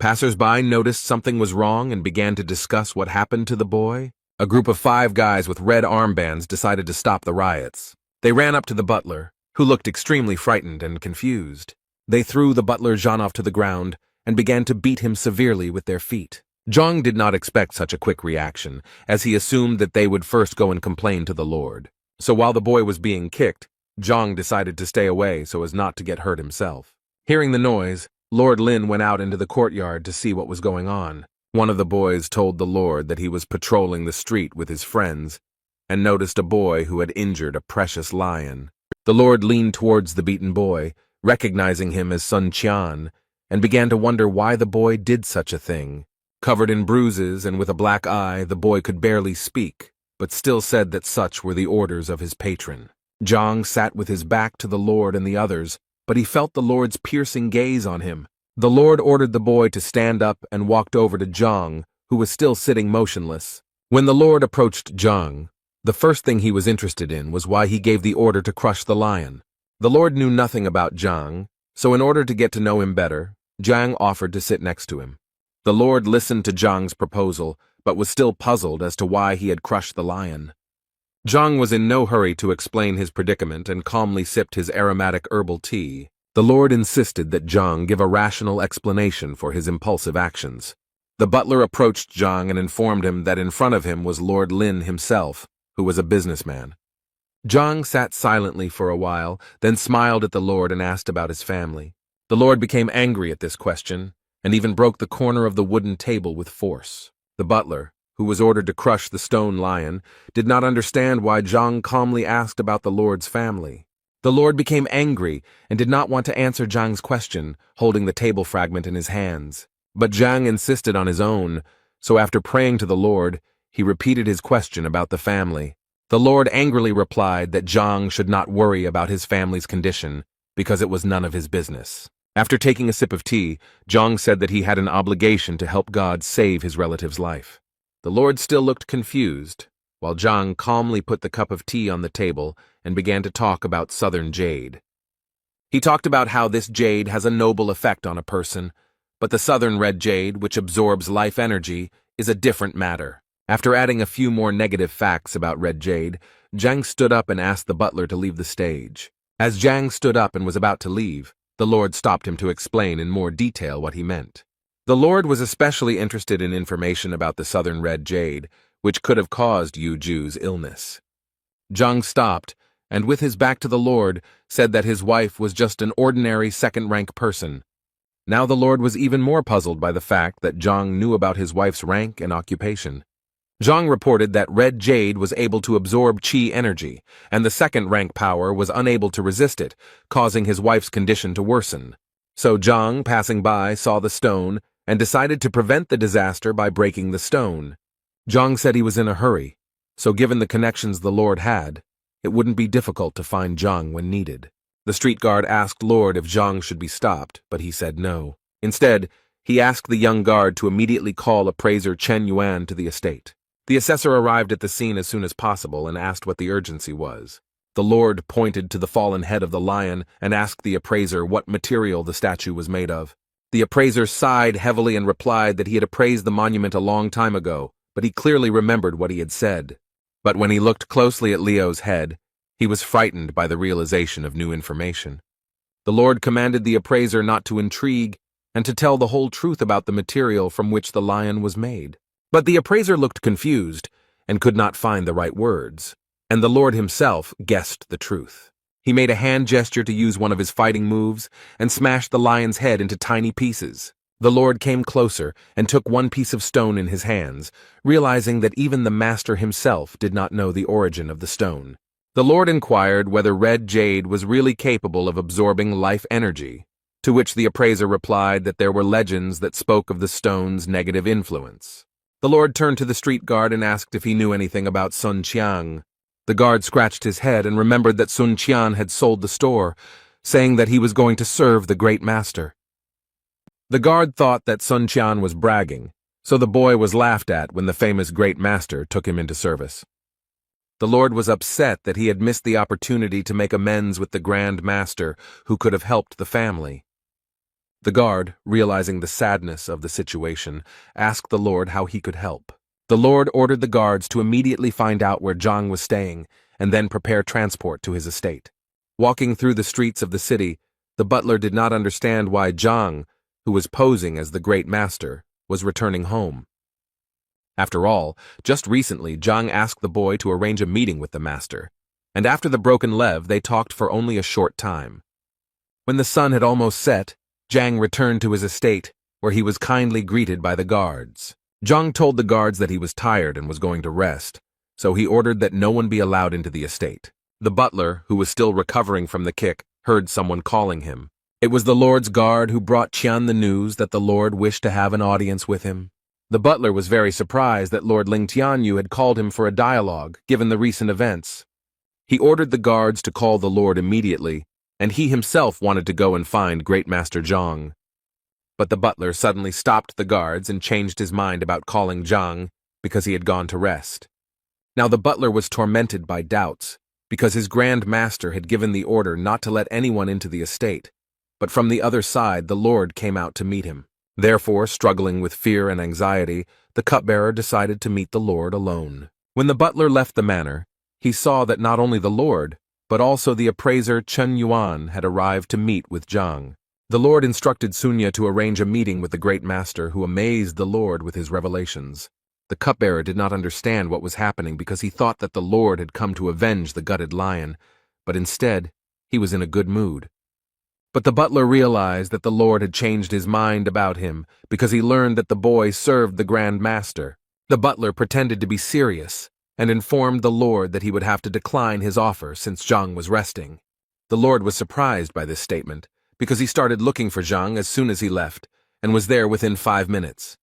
S1: Passers-by noticed something was wrong and began to discuss what happened to the boy. A group of 5 guys with red armbands decided to stop the riots. They ran up to the butler, who looked extremely frightened and confused. They threw the butler Zhanov to the ground and began to beat him severely with their feet. Zhang did not expect such a quick reaction, as he assumed that they would first go and complain to the Lord. So while the boy was being kicked, Zhang decided to stay away so as not to get hurt himself. Hearing the noise, Lord Lin went out into the courtyard to see what was going on. One of the boys told the Lord that he was patrolling the street with his friends and noticed a boy who had injured a precious lion. The Lord leaned towards the beaten boy, recognizing him as Sun Qian, and began to wonder why the boy did such a thing. Covered in bruises and with a black eye, the boy could barely speak, but still said that such were the orders of his patron. Zhang sat with his back to the Lord and the others, but he felt the Lord's piercing gaze on him. The Lord ordered the boy to stand up and walked over to Zhang, who was still sitting motionless. When the Lord approached Zhang, the first thing he was interested in was why he gave the order to crush the lion. The Lord knew nothing about Zhang, so in order to get to know him better, Zhang offered to sit next to him. The Lord listened to Zhang's proposal, but was still puzzled as to why he had crushed the lion. Zhang was in no hurry to explain his predicament and calmly sipped his aromatic herbal tea. The Lord insisted that Zhang give a rational explanation for his impulsive actions. The butler approached Zhang and informed him that in front of him was Lord Lin himself, who was a businessman. Zhang sat silently for a while, then smiled at the Lord and asked about his family. The Lord became angry at this question, and even broke the corner of the wooden table with force. The butler, who was ordered to crush the stone lion, did not understand why Zhang calmly asked about the Lord's family. The Lord became angry and did not want to answer Zhang's question, holding the table fragment in his hands. But Zhang insisted on his own, so after praying to the Lord, he repeated his question about the family. The Lord angrily replied that Zhang should not worry about his family's condition, because it was none of his business. After taking a sip of tea, Zhang said that he had an obligation to help God save his relative's life. The Lord still looked confused, while Zhang calmly put the cup of tea on the table and began to talk about southern jade. He talked about how this jade has a noble effect on a person, but the southern red jade, which absorbs life energy, is a different matter. After adding a few more negative facts about red jade, Zhang stood up and asked the butler to leave the stage. As Zhang stood up and was about to leave, the Lord stopped him to explain in more detail what he meant. The Lord was especially interested in information about the southern red jade, which could have caused Yu Ju's illness. Zhang stopped, and with his back to the Lord, said that his wife was just an ordinary second-rank person. Now the Lord was even more puzzled by the fact that Zhang knew about his wife's rank and occupation. Zhang reported that red jade was able to absorb qi energy, and the second-rank power was unable to resist it, causing his wife's condition to worsen. So Zhang, passing by, saw the stone and decided to prevent the disaster by breaking the stone. Zhang said he was in a hurry, so given the connections the Lord had, it wouldn't be difficult to find Zhang when needed. The street guard asked Lord if Zhang should be stopped, but he said no. Instead, he asked the young guard to immediately call appraiser Chen Yuan to the estate. The assessor arrived at the scene as soon as possible and asked what the urgency was. The Lord pointed to the fallen head of the lion and asked the appraiser what material the statue was made of. The appraiser sighed heavily and replied that he had appraised the monument a long time ago, but he clearly remembered what he had said. But when he looked closely at Leo's head, he was frightened by the realization of new information. The Lord commanded the appraiser not to intrigue and to tell the whole truth about the material from which the lion was made. But the appraiser looked confused and could not find the right words, and the Lord himself guessed the truth. He made a hand gesture to use one of his fighting moves and smashed the lion's head into tiny pieces. The Lord came closer and took one piece of stone in his hands, realizing that even the master himself did not know the origin of the stone. The Lord inquired whether red jade was really capable of absorbing life energy, to which the appraiser replied that there were legends that spoke of the stone's negative influence. The Lord turned to the street guard and asked if he knew anything about Sun Qian. The guard scratched his head and remembered that Sun Qian had sold the store, saying that he was going to serve the great master. The guard thought that Sun Qian was bragging, so the boy was laughed at when the famous great master took him into service. The Lord was upset that he had missed the opportunity to make amends with the Grand Master who could have helped the family. The guard, realizing the sadness of the situation, asked the Lord how he could help. The Lord ordered the guards to immediately find out where Zhang was staying and then prepare transport to his estate. Walking through the streets of the city, the butler did not understand why Zhang, who was posing as the great master, was returning home. After all, just recently Zhang asked the boy to arrange a meeting with the master, and after the broken lev they talked for only a short time. When the sun had almost set, Zhang returned to his estate, where he was kindly greeted by the guards. Zhang told the guards that he was tired and was going to rest, so he ordered that no one be allowed into the estate. The butler, who was still recovering from the kick, heard someone calling him. It was the Lord's guard who brought Qian the news that the Lord wished to have an audience with him. The butler was very surprised that Lord Ling Tianyu had called him for a dialogue, given the recent events. He ordered the guards to call the Lord immediately, and he himself wanted to go and find Great Master Zhang. But the butler suddenly stopped the guards and changed his mind about calling Zhang because he had gone to rest. Now the butler was tormented by doubts, because his Grand Master had given the order not to let anyone into the estate, but from the other side the Lord came out to meet him. Therefore, struggling with fear and anxiety, the cupbearer decided to meet the Lord alone. When the butler left the manor, he saw that not only the Lord, but also the appraiser Chen Yuan had arrived to meet with Zhang. The Lord instructed Sunya to arrange a meeting with the Great Master, who amazed the Lord with his revelations. The cupbearer did not understand what was happening because he thought that the Lord had come to avenge the gutted lion, but instead, he was in a good mood. But the butler realized that the Lord had changed his mind about him because he learned that the boy served the Grand Master. The butler pretended to be serious and informed the Lord that he would have to decline his offer since Zhang was resting. The Lord was surprised by this statement because he started looking for Zhang as soon as he left and was there within 5 minutes.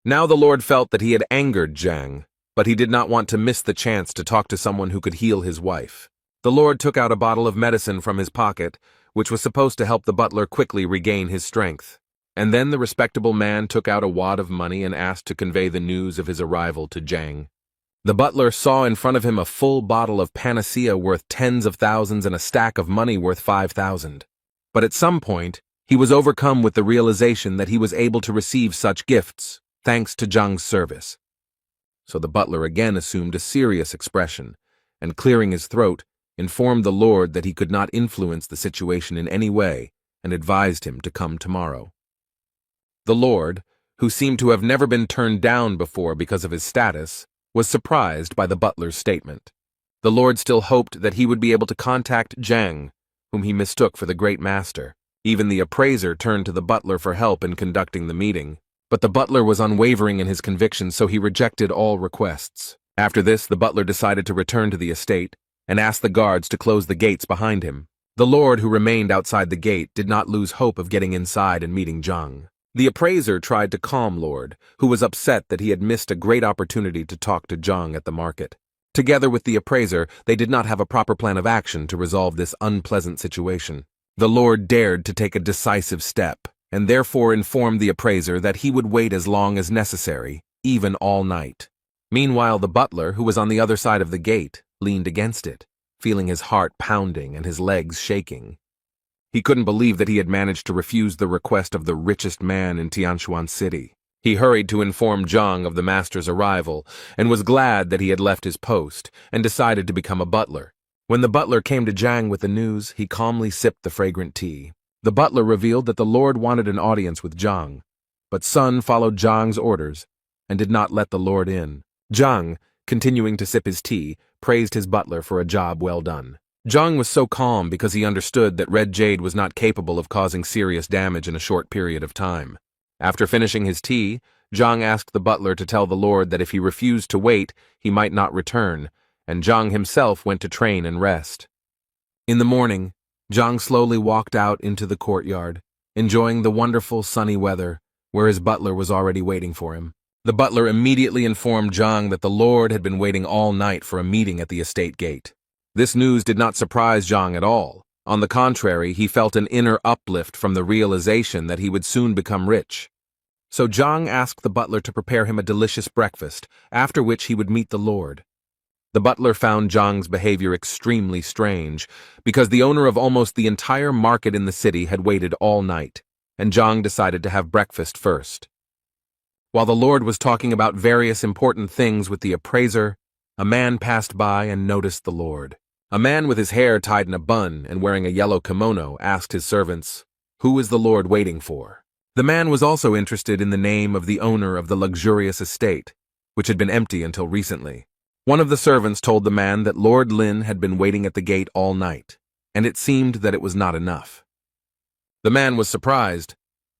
S1: Now the Lord felt that he had angered Zhang, but he did not want to miss the chance to talk to someone who could heal his wife. The Lord took out a bottle of medicine from his pocket, which was supposed to help the butler quickly regain his strength. And then the respectable man took out a wad of money and asked to convey the news of his arrival to Zhang. The butler saw in front of him a full bottle of panacea worth tens of thousands and a stack of money worth 5,000. But at some point, he was overcome with the realization that he was able to receive such gifts, thanks to Zhang's service. So the butler again assumed a serious expression, and clearing his throat, informed the Lord that he could not influence the situation in any way, and advised him to come tomorrow. The Lord, who seemed to have never been turned down before because of his status, was surprised by the butler's statement. The Lord still hoped that he would be able to contact Zhang, whom he mistook for the Great Master. Even the appraiser turned to the butler for help in conducting the meeting. But the butler was unwavering in his convictions, so he rejected all requests. After this, the butler decided to return to the estate and asked the guards to close the gates behind him. The Lord, who remained outside the gate, did not lose hope of getting inside and meeting Zhang. The appraiser tried to calm Lord, who was upset that he had missed a great opportunity to talk to Zhang at the market. Together with the appraiser, they did not have a proper plan of action to resolve this unpleasant situation. The Lord dared to take a decisive step, and therefore informed the appraiser that he would wait as long as necessary, even all night. Meanwhile, the butler, who was on the other side of the gate, leaned against it, feeling his heart pounding and his legs shaking. He couldn't believe that he had managed to refuse the request of the richest man in Tianshuan City. He hurried to inform Zhang of the master's arrival, and was glad that he had left his post, and decided to become a butler. When the butler came to Zhang with the news, he calmly sipped the fragrant tea. The butler revealed that the Lord wanted an audience with Zhang, but Sun followed Zhang's orders and did not let the Lord in. Zhang, continuing to sip his tea, praised his butler for a job well done. Zhang was so calm because he understood that red jade was not capable of causing serious damage in a short period of time. After finishing his tea, Zhang asked the butler to tell the Lord that if he refused to wait, he might not return, and Zhang himself went to train and rest. In the morning, Zhang slowly walked out into the courtyard, enjoying the wonderful sunny weather, where his butler was already waiting for him. The butler immediately informed Zhang that the Lord had been waiting all night for a meeting at the estate gate. This news did not surprise Zhang at all. On the contrary, he felt an inner uplift from the realization that he would soon become rich. So Zhang asked the butler to prepare him a delicious breakfast, after which he would meet the Lord. The butler found Zhang's behavior extremely strange, because the owner of almost the entire market in the city had waited all night, and Zhang decided to have breakfast first. While the Lord was talking about various important things with the appraiser, a man passed by and noticed the Lord. A man with his hair tied in a bun and wearing a yellow kimono asked his servants, "Who is the Lord waiting for?" The man was also interested in the name of the owner of the luxurious estate, which had been empty until recently. One of the servants told the man that Lord Lin had been waiting at the gate all night, and it seemed that it was not enough. The man was surprised.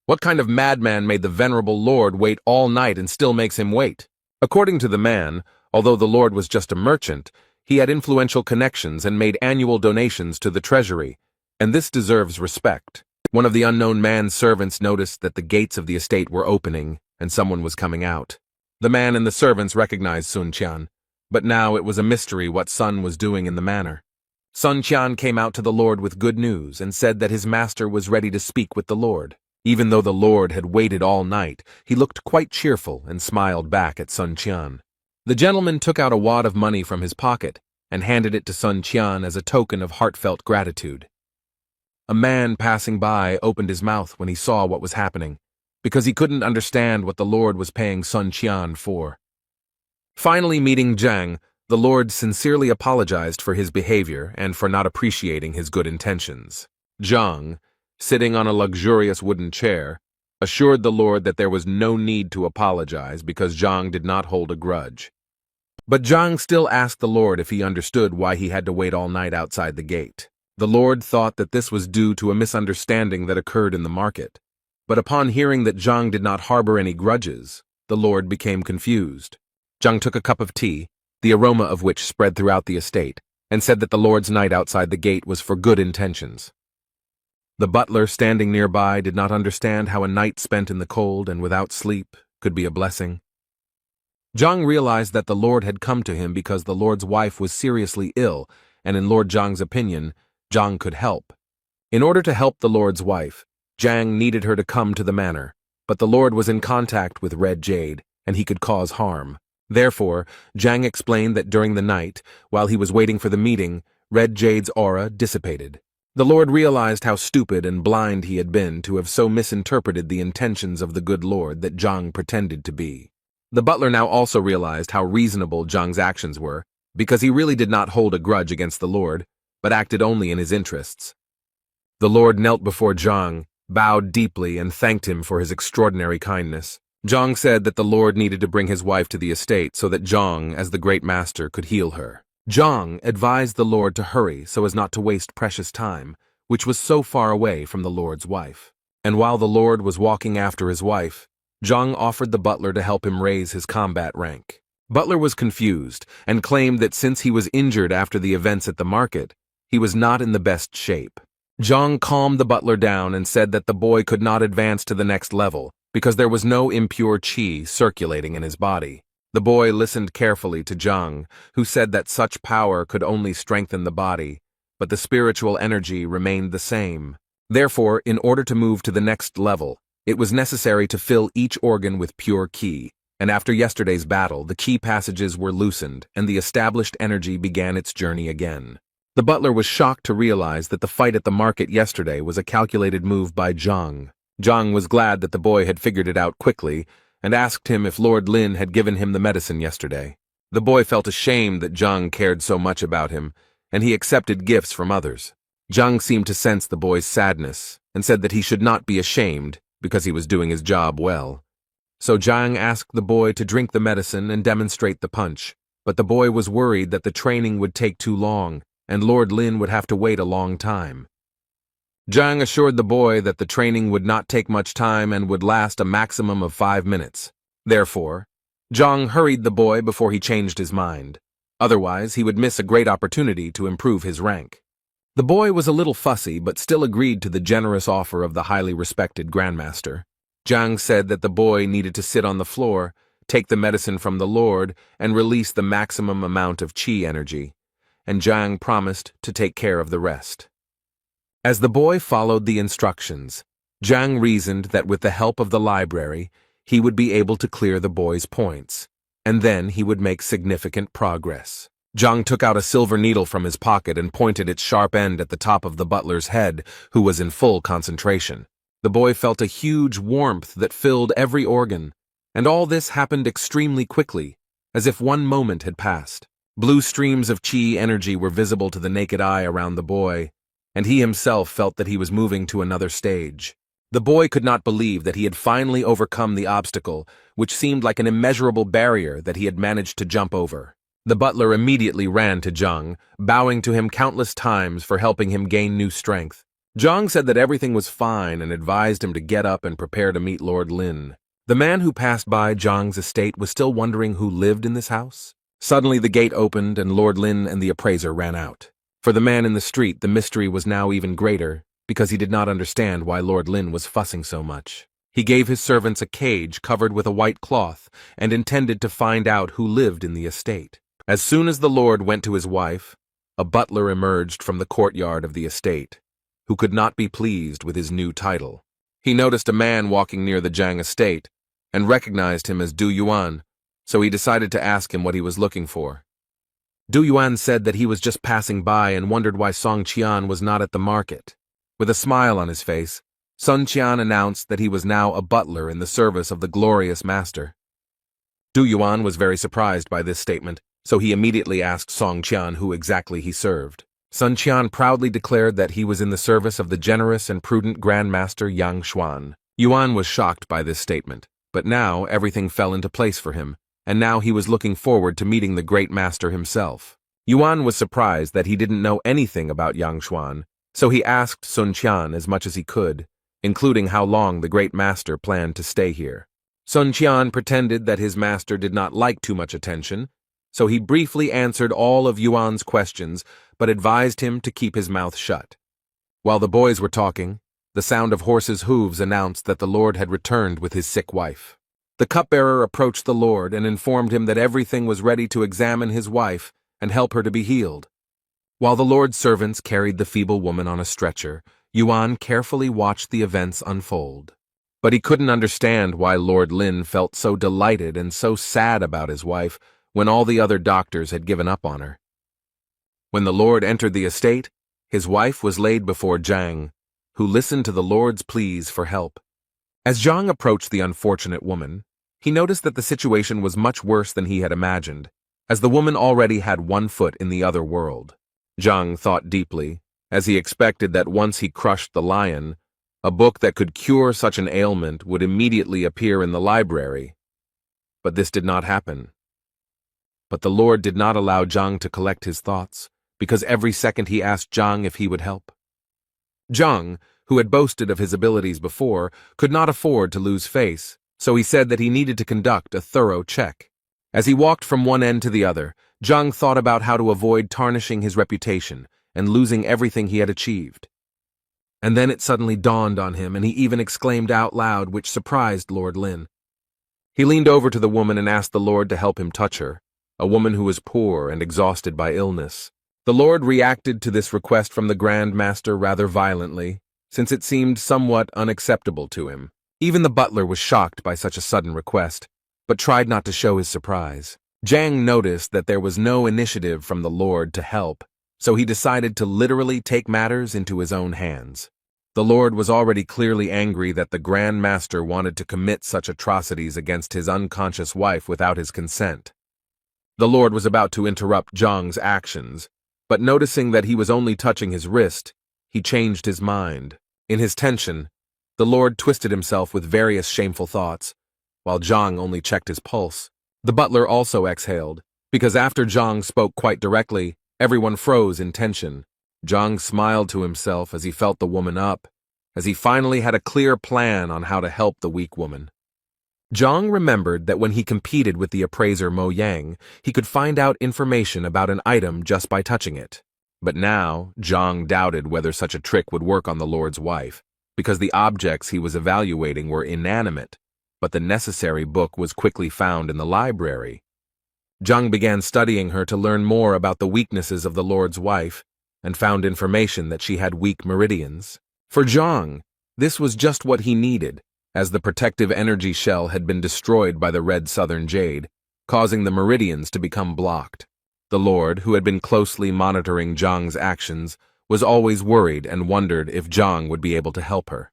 S1: What kind of madman made the venerable Lord wait all night and still makes him wait? According to the man, although the Lord was just a merchant, he had influential connections and made annual donations to the treasury, and this deserves respect. One of the unknown man's servants noticed that the gates of the estate were opening and someone was coming out. The man and the servants recognized Sun Qian, but now it was a mystery what Sun was doing in the manor. Sun Qian came out to the Lord with good news and said that his master was ready to speak with the Lord. Even though the Lord had waited all night, he looked quite cheerful and smiled back at Sun Qian. The gentleman took out a wad of money from his pocket and handed it to Sun Qian as a token of heartfelt gratitude. A man passing by opened his mouth when he saw what was happening, because he couldn't understand what the Lord was paying Sun Qian for. Finally meeting Zhang, the Lord sincerely apologized for his behavior and for not appreciating his good intentions. Zhang, sitting on a luxurious wooden chair, assured the Lord that there was no need to apologize because Zhang did not hold a grudge. But Zhang still asked the Lord if he understood why he had to wait all night outside the gate. The Lord thought that this was due to a misunderstanding that occurred in the market. But upon hearing that Zhang did not harbor any grudges, the Lord became confused. Zhang took a cup of tea, the aroma of which spread throughout the estate, and said that the Lord's night outside the gate was for good intentions. The butler standing nearby did not understand how a night spent in the cold and without sleep could be a blessing. Zhang realized that the Lord had come to him because the Lord's wife was seriously ill, and in Lord Zhang's opinion, Zhang could help. In order to help the Lord's wife, Zhang needed her to come to the manor, but the Lord was in contact with Red Jade, and he could cause harm. Therefore, Zhang explained that during the night, while he was waiting for the meeting, Red Jade's aura dissipated. The Lord realized how stupid and blind he had been to have so misinterpreted the intentions of the good Lord that Zhang pretended to be. The butler now also realized how reasonable Zhang's actions were, because he really did not hold a grudge against the Lord, but acted only in his interests. The Lord knelt before Zhang, bowed deeply, and thanked him for his extraordinary kindness. Zhang said that the Lord needed to bring his wife to the estate so that Zhang, as the great master, could heal her. Zhang advised the Lord to hurry so as not to waste precious time, which was so far away from the Lord's wife. And while the Lord was walking after his wife, Zhang offered the butler to help him raise his combat rank. Butler was confused and claimed that since he was injured after the events at the market, he was not in the best shape. Zhang calmed the butler down and said that the boy could not advance to the next level because there was no impure qi circulating in his body. The boy listened carefully to Zhang, who said that such power could only strengthen the body, but the spiritual energy remained the same. Therefore, in order to move to the next level, it was necessary to fill each organ with pure qi, and after yesterday's battle, the qi passages were loosened and the established energy began its journey again. The butler was shocked to realize that the fight at the market yesterday was a calculated move by Zhang. Zhang was glad that the boy had figured it out quickly and asked him if Lord Lin had given him the medicine yesterday. The boy felt ashamed that Zhang cared so much about him, and he accepted gifts from others. Zhang seemed to sense the boy's sadness and said that he should not be ashamed because he was doing his job well. So Zhang asked the boy to drink the medicine and demonstrate the punch, but the boy was worried that the training would take too long and Lord Lin would have to wait a long time. Zhang assured the boy that the training would not take much time and would last a maximum of 5 minutes. Therefore, Zhang hurried the boy before he changed his mind. Otherwise, he would miss a great opportunity to improve his rank. The boy was a little fussy but still agreed to the generous offer of the highly respected Grandmaster. Zhang said that the boy needed to sit on the floor, take the medicine from the Lord, and release the maximum amount of qi energy, and Zhang promised to take care of the rest. As the boy followed the instructions, Zhang reasoned that with the help of the library, he would be able to clear the boy's points, and then he would make significant progress. Zhang took out a silver needle from his pocket and pointed its sharp end at the top of the butler's head, who was in full concentration. The boy felt a huge warmth that filled every organ, and all this happened extremely quickly, as if one moment had passed. Blue streams of chi energy were visible to the naked eye around the boy, and he himself felt that he was moving to another stage. The boy could not believe that he had finally overcome the obstacle, which seemed like an immeasurable barrier that he had managed to jump over. The butler immediately ran to Zhang, bowing to him countless times for helping him gain new strength. Zhang said that everything was fine and advised him to get up and prepare to meet Lord Lin. The man who passed by Zhang's estate was still wondering who lived in this house. Suddenly the gate opened and Lord Lin and the appraiser ran out. For the man in the street, the mystery was now even greater, because he did not understand why Lord Lin was fussing so much. He gave his servants a cage covered with a white cloth and intended to find out who lived in the estate. As soon as the lord went to his wife, a butler emerged from the courtyard of the estate, who could not be pleased with his new title. He noticed a man walking near the Zhang estate and recognized him as Du Yuan, so he decided to ask him what he was looking for. Du Yuan said that he was just passing by and wondered why Song Qian was not at the market. With a smile on his face, Sun Qian announced that he was now a butler in the service of the glorious master. Du Yuan was very surprised by this statement, so he immediately asked Song Qian who exactly he served. Sun Qian proudly declared that he was in the service of the generous and prudent Grand Master Yang Xuan. Yuan was shocked by this statement, but now everything fell into place for him, and now he was looking forward to meeting the great master himself. Yuan was surprised that he didn't know anything about Yang Xuan, so he asked Sun Qian as much as he could, including how long the great master planned to stay here. Sun Qian pretended that his master did not like too much attention, so he briefly answered all of Yuan's questions but advised him to keep his mouth shut. While the boys were talking, the sound of horses' hooves announced that the lord had returned with his sick wife. The cupbearer approached the lord and informed him that everything was ready to examine his wife and help her to be healed. While the lord's servants carried the feeble woman on a stretcher, Yuan carefully watched the events unfold. But he couldn't understand why Lord Lin felt so delighted and so sad about his wife when all the other doctors had given up on her. When the lord entered the estate, his wife was laid before Zhang, who listened to the lord's pleas for help. As Zhang approached the unfortunate woman, he noticed that the situation was much worse than he had imagined, as the woman already had one foot in the other world. Zhang thought deeply, as he expected that once he crushed the lion, a book that could cure such an ailment would immediately appear in the library. But this did not happen. But the lord did not allow Zhang to collect his thoughts, because every second he asked Zhang if he would help. Zhang, who had boasted of his abilities before, could not afford to lose face, so he said that he needed to conduct a thorough check. As he walked from one end to the other, Zhang thought about how to avoid tarnishing his reputation and losing everything he had achieved. And then it suddenly dawned on him, and he even exclaimed out loud, which surprised Lord Lin. He leaned over to the woman and asked the lord to help him touch her, a woman who was poor and exhausted by illness. The lord reacted to this request from the Grand Master rather violently, since it seemed somewhat unacceptable to him. Even the butler was shocked by such a sudden request, but tried not to show his surprise. Zhang noticed that there was no initiative from the lord to help, so he decided to literally take matters into his own hands. The lord was already clearly angry that the Grand Master wanted to commit such atrocities against his unconscious wife without his consent. The lord was about to interrupt Zhang's actions, but noticing that he was only touching his wrist, he changed his mind. In his tension, the lord twisted himself with various shameful thoughts, while Zhang only checked his pulse. The butler also exhaled, because after Zhang spoke quite directly, everyone froze in tension. Zhang smiled to himself as he felt the woman up, as he finally had a clear plan on how to help the weak woman. Zhang remembered that when he competed with the appraiser Mo Yang, he could find out information about an item just by touching it. But now, Zhang doubted whether such a trick would work on the lord's wife, because the objects he was evaluating were inanimate, but the necessary book was quickly found in the library. Zhang began studying her to learn more about the weaknesses of the lord's wife, and found information that she had weak meridians. For Zhang, this was just what he needed, as the protective energy shell had been destroyed by the red southern jade, causing the meridians to become blocked. The lord, who had been closely monitoring Zhang's actions, was always worried and wondered if Zhang would be able to help her.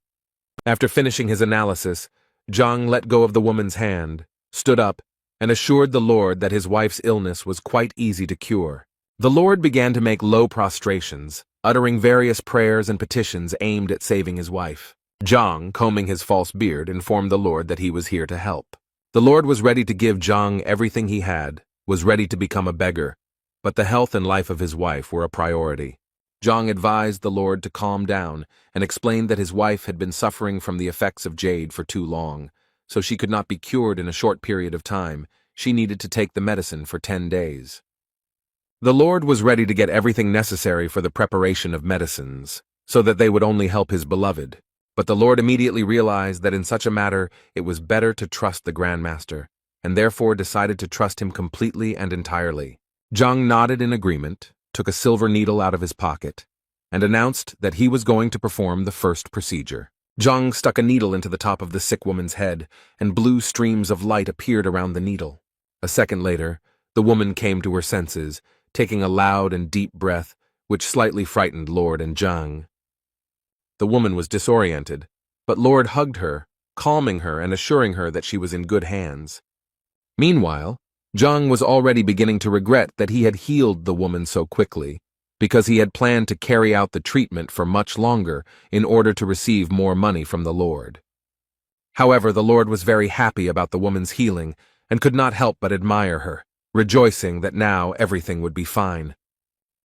S1: After finishing his analysis, Zhang let go of the woman's hand, stood up, and assured the Lord that his wife's illness was quite easy to cure. The Lord began to make low prostrations, uttering various prayers and petitions aimed at saving his wife. Zhang, combing his false beard, informed the Lord that he was here to help. The Lord was ready to give Zhang everything he had, was ready to become a beggar, but the health and life of his wife were a priority. Zhang advised the Lord to calm down and explained that his wife had been suffering from the effects of jade for too long, so she could not be cured in a short period of time. She needed to take the medicine for 10 days. The Lord was ready to get everything necessary for the preparation of medicines, so that they would only help his beloved. But the Lord immediately realized that in such a matter it was better to trust the Grandmaster, and therefore decided to trust him completely and entirely. Zhang nodded in agreement, took a silver needle out of his pocket, and announced that he was going to perform the first procedure. Zhang stuck a needle into the top of the sick woman's head, and blue streams of light appeared around the needle. A second later, the woman came to her senses, taking a loud and deep breath, which slightly frightened Lord and Zhang. The woman was disoriented, but Lord hugged her, calming her and assuring her that she was in good hands. Meanwhile, Zhang was already beginning to regret that he had healed the woman so quickly, because he had planned to carry out the treatment for much longer in order to receive more money from the Lord. However, the Lord was very happy about the woman's healing and could not help but admire her, rejoicing that now everything would be fine.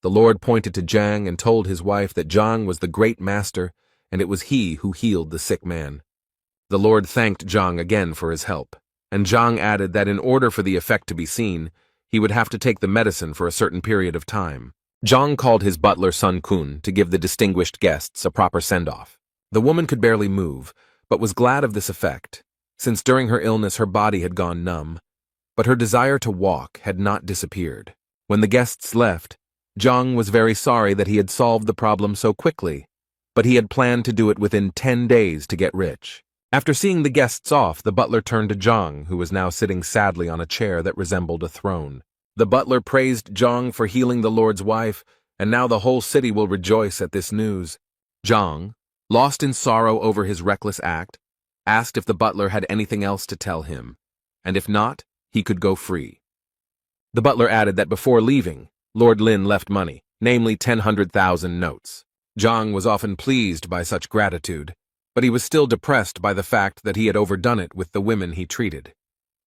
S1: The Lord pointed to Zhang and told his wife that Zhang was the great master and it was he who healed the sick man. The Lord thanked Zhang again for his help, and Zhang added that in order for the effect to be seen, he would have to take the medicine for a certain period of time. Zhang called his butler Sun Kun to give the distinguished guests a proper send-off. The woman could barely move, but was glad of this effect, since during her illness her body had gone numb, but her desire to walk had not disappeared. When the guests left, Zhang was very sorry that he had solved the problem so quickly, but he had planned to do it within 10 days to get rich. After seeing the guests off, the butler turned to Zhang, who was now sitting sadly on a chair that resembled a throne. The butler praised Zhang for healing the Lord's wife, and now the whole city will rejoice at this news. Zhang, lost in sorrow over his reckless act, asked if the butler had anything else to tell him, and if not, he could go free. The butler added that before leaving, Lord Lin left money, namely 100,000 notes. Zhang was often pleased by such gratitude, but he was still depressed by the fact that he had overdone it with the women he treated.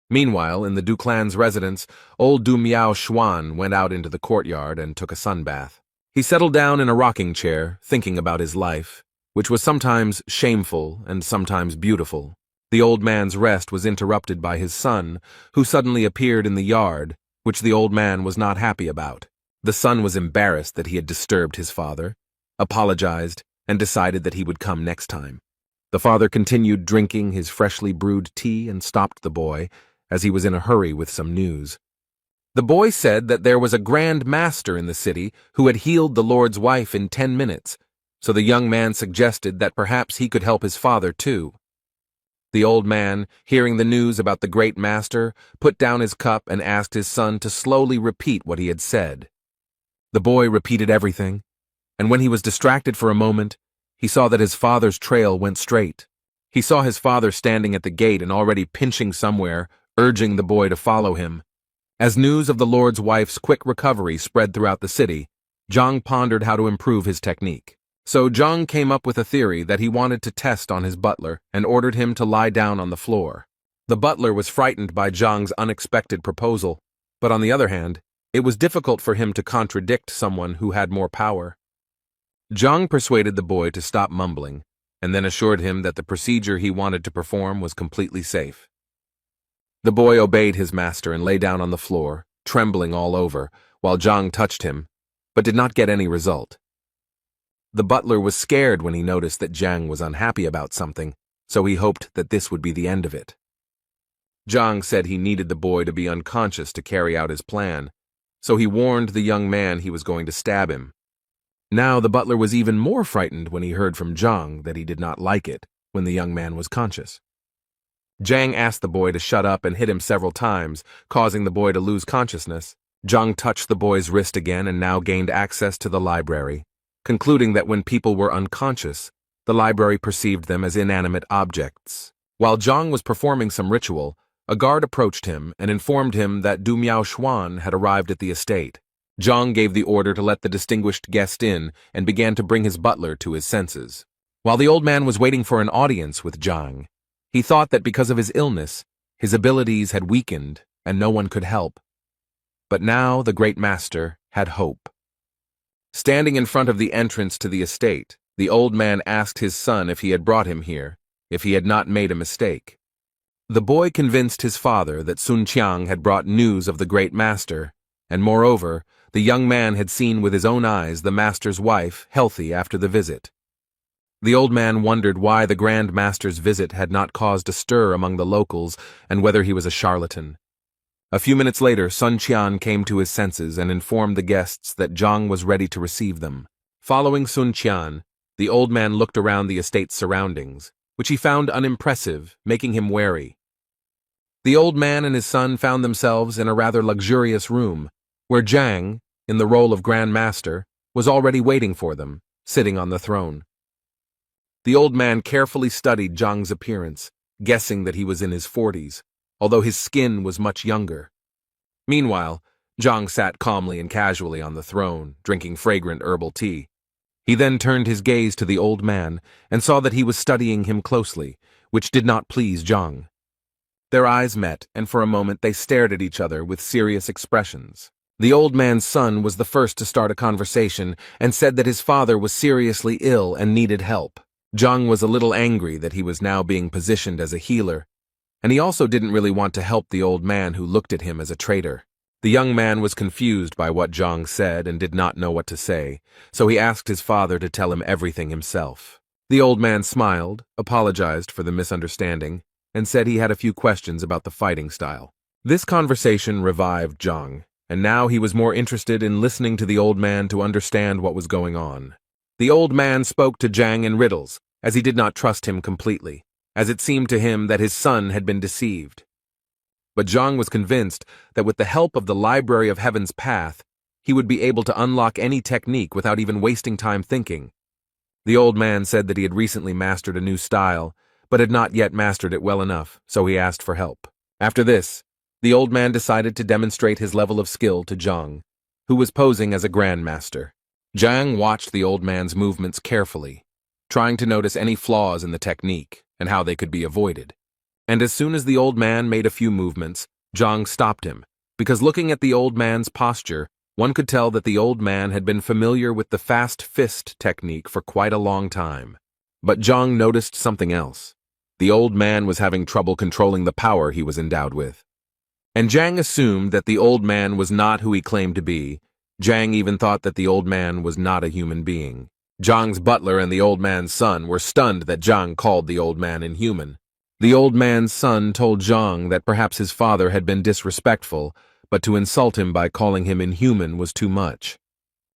S1: Meanwhile, in the Du clan's residence, old Du Miao Xuan went out into the courtyard and took a sunbath. He settled down in a rocking chair, thinking about his life, which was sometimes shameful and sometimes beautiful. The old man's rest was interrupted by his son, who suddenly appeared in the yard, which the old man was not happy about. The son was embarrassed that he had disturbed his father, apologized, and decided that he would come next time. The father continued drinking his freshly brewed tea and stopped the boy, as he was in a hurry with some news. The boy said that there was a grand master in the city who had healed the Lord's wife in 10 minutes, so the young man suggested that perhaps he could help his father too. The old man, hearing the news about the great master, put down his cup and asked his son to slowly repeat what he had said. The boy repeated everything, and when he was distracted for a moment, he saw that his father's trail went straight. He saw his father standing at the gate and already pinching somewhere, urging the boy to follow him. As news of the Lord's wife's quick recovery spread throughout the city, Zhang pondered how to improve his technique. So Zhang came up with a theory that he wanted to test on his butler and ordered him to lie down on the floor. The butler was frightened by Zhang's unexpected proposal, but on the other hand, it was difficult for him to contradict someone who had more power. Zhang persuaded the boy to stop mumbling, and then assured him that the procedure he wanted to perform was completely safe. The boy obeyed his master and lay down on the floor, trembling all over, while Zhang touched him, but did not get any result. The butler was scared when he noticed that Zhang was unhappy about something, so he hoped that this would be the end of it. Zhang said he needed the boy to be unconscious to carry out his plan, so he warned the young man he was going to stab him. Now the butler was even more frightened when he heard from Zhang that he did not like it when the young man was conscious. Zhang asked the boy to shut up and hit him several times, causing the boy to lose consciousness. Zhang touched the boy's wrist again and now gained access to the library, concluding that when people were unconscious, the library perceived them as inanimate objects. While Zhang was performing some ritual, A guard approached him and informed him that Du Miao Xuan had arrived at the estate. Zhang gave the order to let the distinguished guest in and began to bring his butler to his senses. While the old man was waiting for an audience with Zhang, he thought that because of his illness, his abilities had weakened and no one could help. But now the great master had hope. Standing in front of the entrance to the estate, the old man asked his son if he had brought him here, if he had not made a mistake. The boy convinced his father that Sun Qiang had brought news of the great master, and moreover, the young man had seen with his own eyes the master's wife healthy after the visit. The old man wondered why the Grand Master's visit had not caused a stir among the locals and whether he was a charlatan. A few minutes later, Sun Qian came to his senses and informed the guests that Zhang was ready to receive them. Following Sun Qian, the old man looked around the estate's surroundings, which he found unimpressive, making him wary. The old man and his son found themselves in a rather luxurious room, where Zhang, in the role of Grand Master, was already waiting for them, sitting on the throne. The old man carefully studied Zhang's appearance, guessing that he was in his 40s, although his skin was much younger. Meanwhile, Zhang sat calmly and casually on the throne, drinking fragrant herbal tea. He then turned his gaze to the old man and saw that he was studying him closely, which did not please Zhang. Their eyes met, and for a moment they stared at each other with serious expressions. The old man's son was the first to start a conversation and said that his father was seriously ill and needed help. Zhang was a little angry that he was now being positioned as a healer, and he also didn't really want to help the old man who looked at him as a traitor. The young man was confused by what Zhang said and did not know what to say, so he asked his father to tell him everything himself. The old man smiled, apologized for the misunderstanding, and said he had a few questions about the fighting style. This conversation revived Zhang, and now he was more interested in listening to the old man to understand what was going on. The old man spoke to Zhang in riddles, as he did not trust him completely, as it seemed to him that his son had been deceived. But Zhang was convinced that with the help of the Library of Heaven's Path, he would be able to unlock any technique without even wasting time thinking. The old man said that he had recently mastered a new style, but had not yet mastered it well enough, so he asked for help. After this, the old man decided to demonstrate his level of skill to Zhang, who was posing as a grandmaster. Zhang watched the old man's movements carefully, trying to notice any flaws in the technique and how they could be avoided. And as soon as the old man made a few movements, Zhang stopped him, because looking at the old man's posture, one could tell that the old man had been familiar with the fast fist technique for quite a long time. But Zhang noticed something else. The old man was having trouble controlling the power he was endowed with. And Zhang assumed that the old man was not who he claimed to be. Zhang even thought that the old man was not a human being. Zhang's butler and the old man's son were stunned that Zhang called the old man inhuman. The old man's son told Zhang that perhaps his father had been disrespectful, but to insult him by calling him inhuman was too much.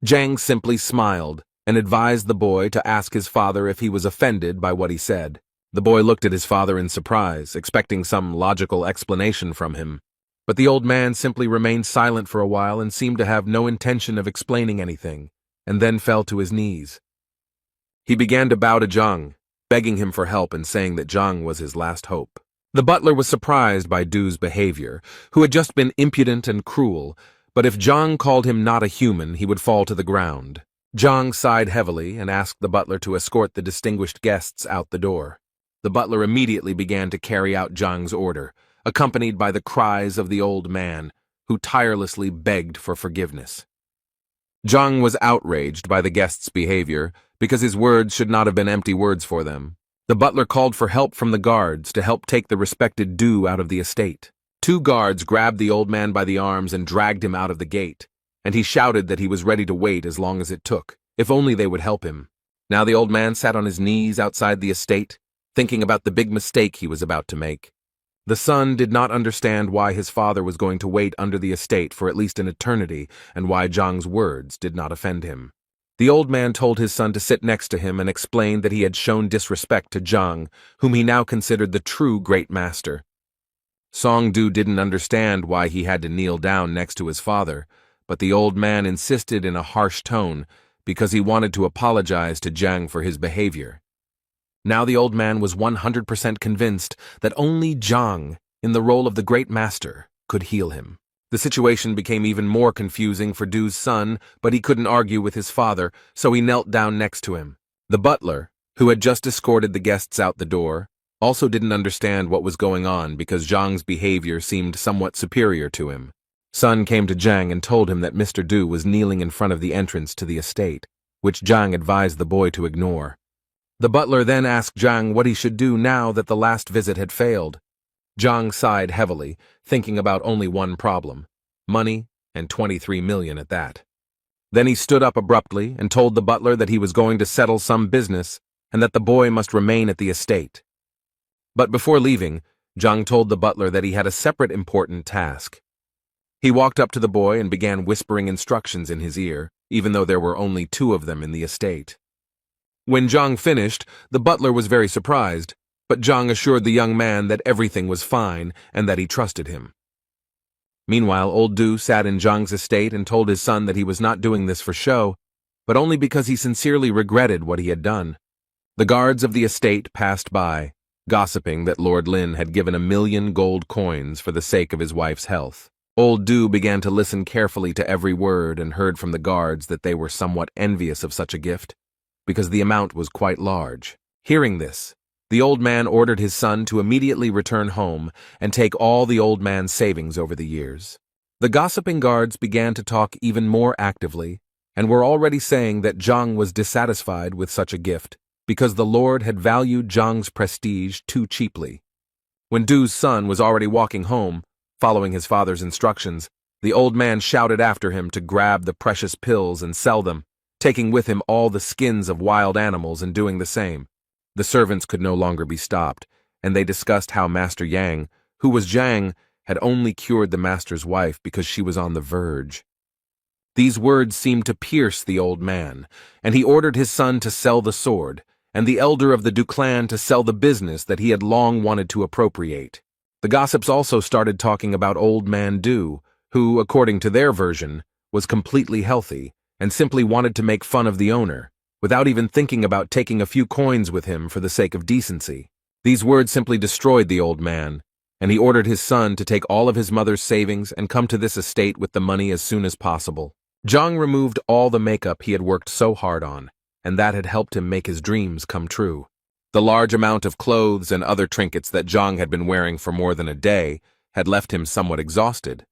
S1: Zhang simply smiled and advised the boy to ask his father if he was offended by what he said. The boy looked at his father in surprise, expecting some logical explanation from him. But the old man simply remained silent for a while and seemed to have no intention of explaining anything, and then fell to his knees. He began to bow to Zhang, begging him for help and saying that Zhang was his last hope. The butler was surprised by Du's behavior, who had just been impudent and cruel, but if Zhang called him not a human, he would fall to the ground. Zhang sighed heavily and asked the butler to escort the distinguished guests out the door. The butler immediately began to carry out Zhang's order, accompanied by the cries of the old man, who tirelessly begged for forgiveness. Zhang was outraged by the guests' behavior, because his words should not have been empty words for them. The butler called for help from the guards to help take the respected Du out of the estate. 2 guards grabbed the old man by the arms and dragged him out of the gate, and he shouted that he was ready to wait as long as it took, if only they would help him. Now the old man sat on his knees outside the estate, thinking about the big mistake he was about to make. The son did not understand why his father was going to wait under the estate for at least an eternity, and why Zhang's words did not offend him. The old man told his son to sit next to him and explained that he had shown disrespect to Zhang, whom he now considered the true great master. Song Du didn't understand why he had to kneel down next to his father, but the old man insisted in a harsh tone because he wanted to apologize to Zhang for his behavior. Now the old man was 100% convinced that only Zhang in the role of the great master, could heal him. The situation became even more confusing for Du's son, but he couldn't argue with his father, so he knelt down next to him. The butler, who had just escorted the guests out the door, also didn't understand what was going on because Zhang's behavior seemed somewhat superior to him. Sun came to Zhang and told him that Mr. Du was kneeling in front of the entrance to the estate, which Zhang advised the boy to ignore. The butler then asked Zhang what he should do now that the last visit had failed. Zhang sighed heavily, thinking about only one problem: money, and 23 million at that. Then he stood up abruptly and told the butler that he was going to settle some business and that the boy must remain at the estate. But before leaving, Zhang told the butler that he had a separate important task. He walked up to the boy and began whispering instructions in his ear, even though there were only 2 of them in the estate. When Zhang finished, the butler was very surprised, but Zhang assured the young man that everything was fine and that he trusted him. Meanwhile, old Du sat in Zhang's estate and told his son that he was not doing this for show, but only because he sincerely regretted what he had done. The guards of the estate passed by, gossiping that Lord Lin had given 1 million gold coins for the sake of his wife's health. Old Du began to listen carefully to every word and heard from the guards that they were somewhat envious of such a gift, because the amount was quite large. Hearing this, the old man ordered his son to immediately return home and take all the old man's savings over the years. The gossiping guards began to talk even more actively and were already saying that Zhang was dissatisfied with such a gift because the Lord had valued Zhang's prestige too cheaply. When Du's son was already walking home, following his father's instructions, the old man shouted after him to grab the precious pills and sell them, taking with him all the skins of wild animals and doing the same. The servants could no longer be stopped, and they discussed how Master Yang, who was Zhang, had only cured the master's wife because she was on the verge. These words seemed to pierce the old man, and he ordered his son to sell the sword, and the elder of the Du clan to sell the business that he had long wanted to appropriate. The gossips also started talking about old man Du, who, according to their version, was completely healthy and simply wanted to make fun of the owner, without even thinking about taking a few coins with him for the sake of decency. These words simply destroyed the old man, and he ordered his son to take all of his mother's savings and come to this estate with the money as soon as possible. Zhang removed all the makeup he had worked so hard on, and that had helped him make his dreams come true. The large amount of clothes and other trinkets that Zhang had been wearing for more than a day had left him somewhat exhausted.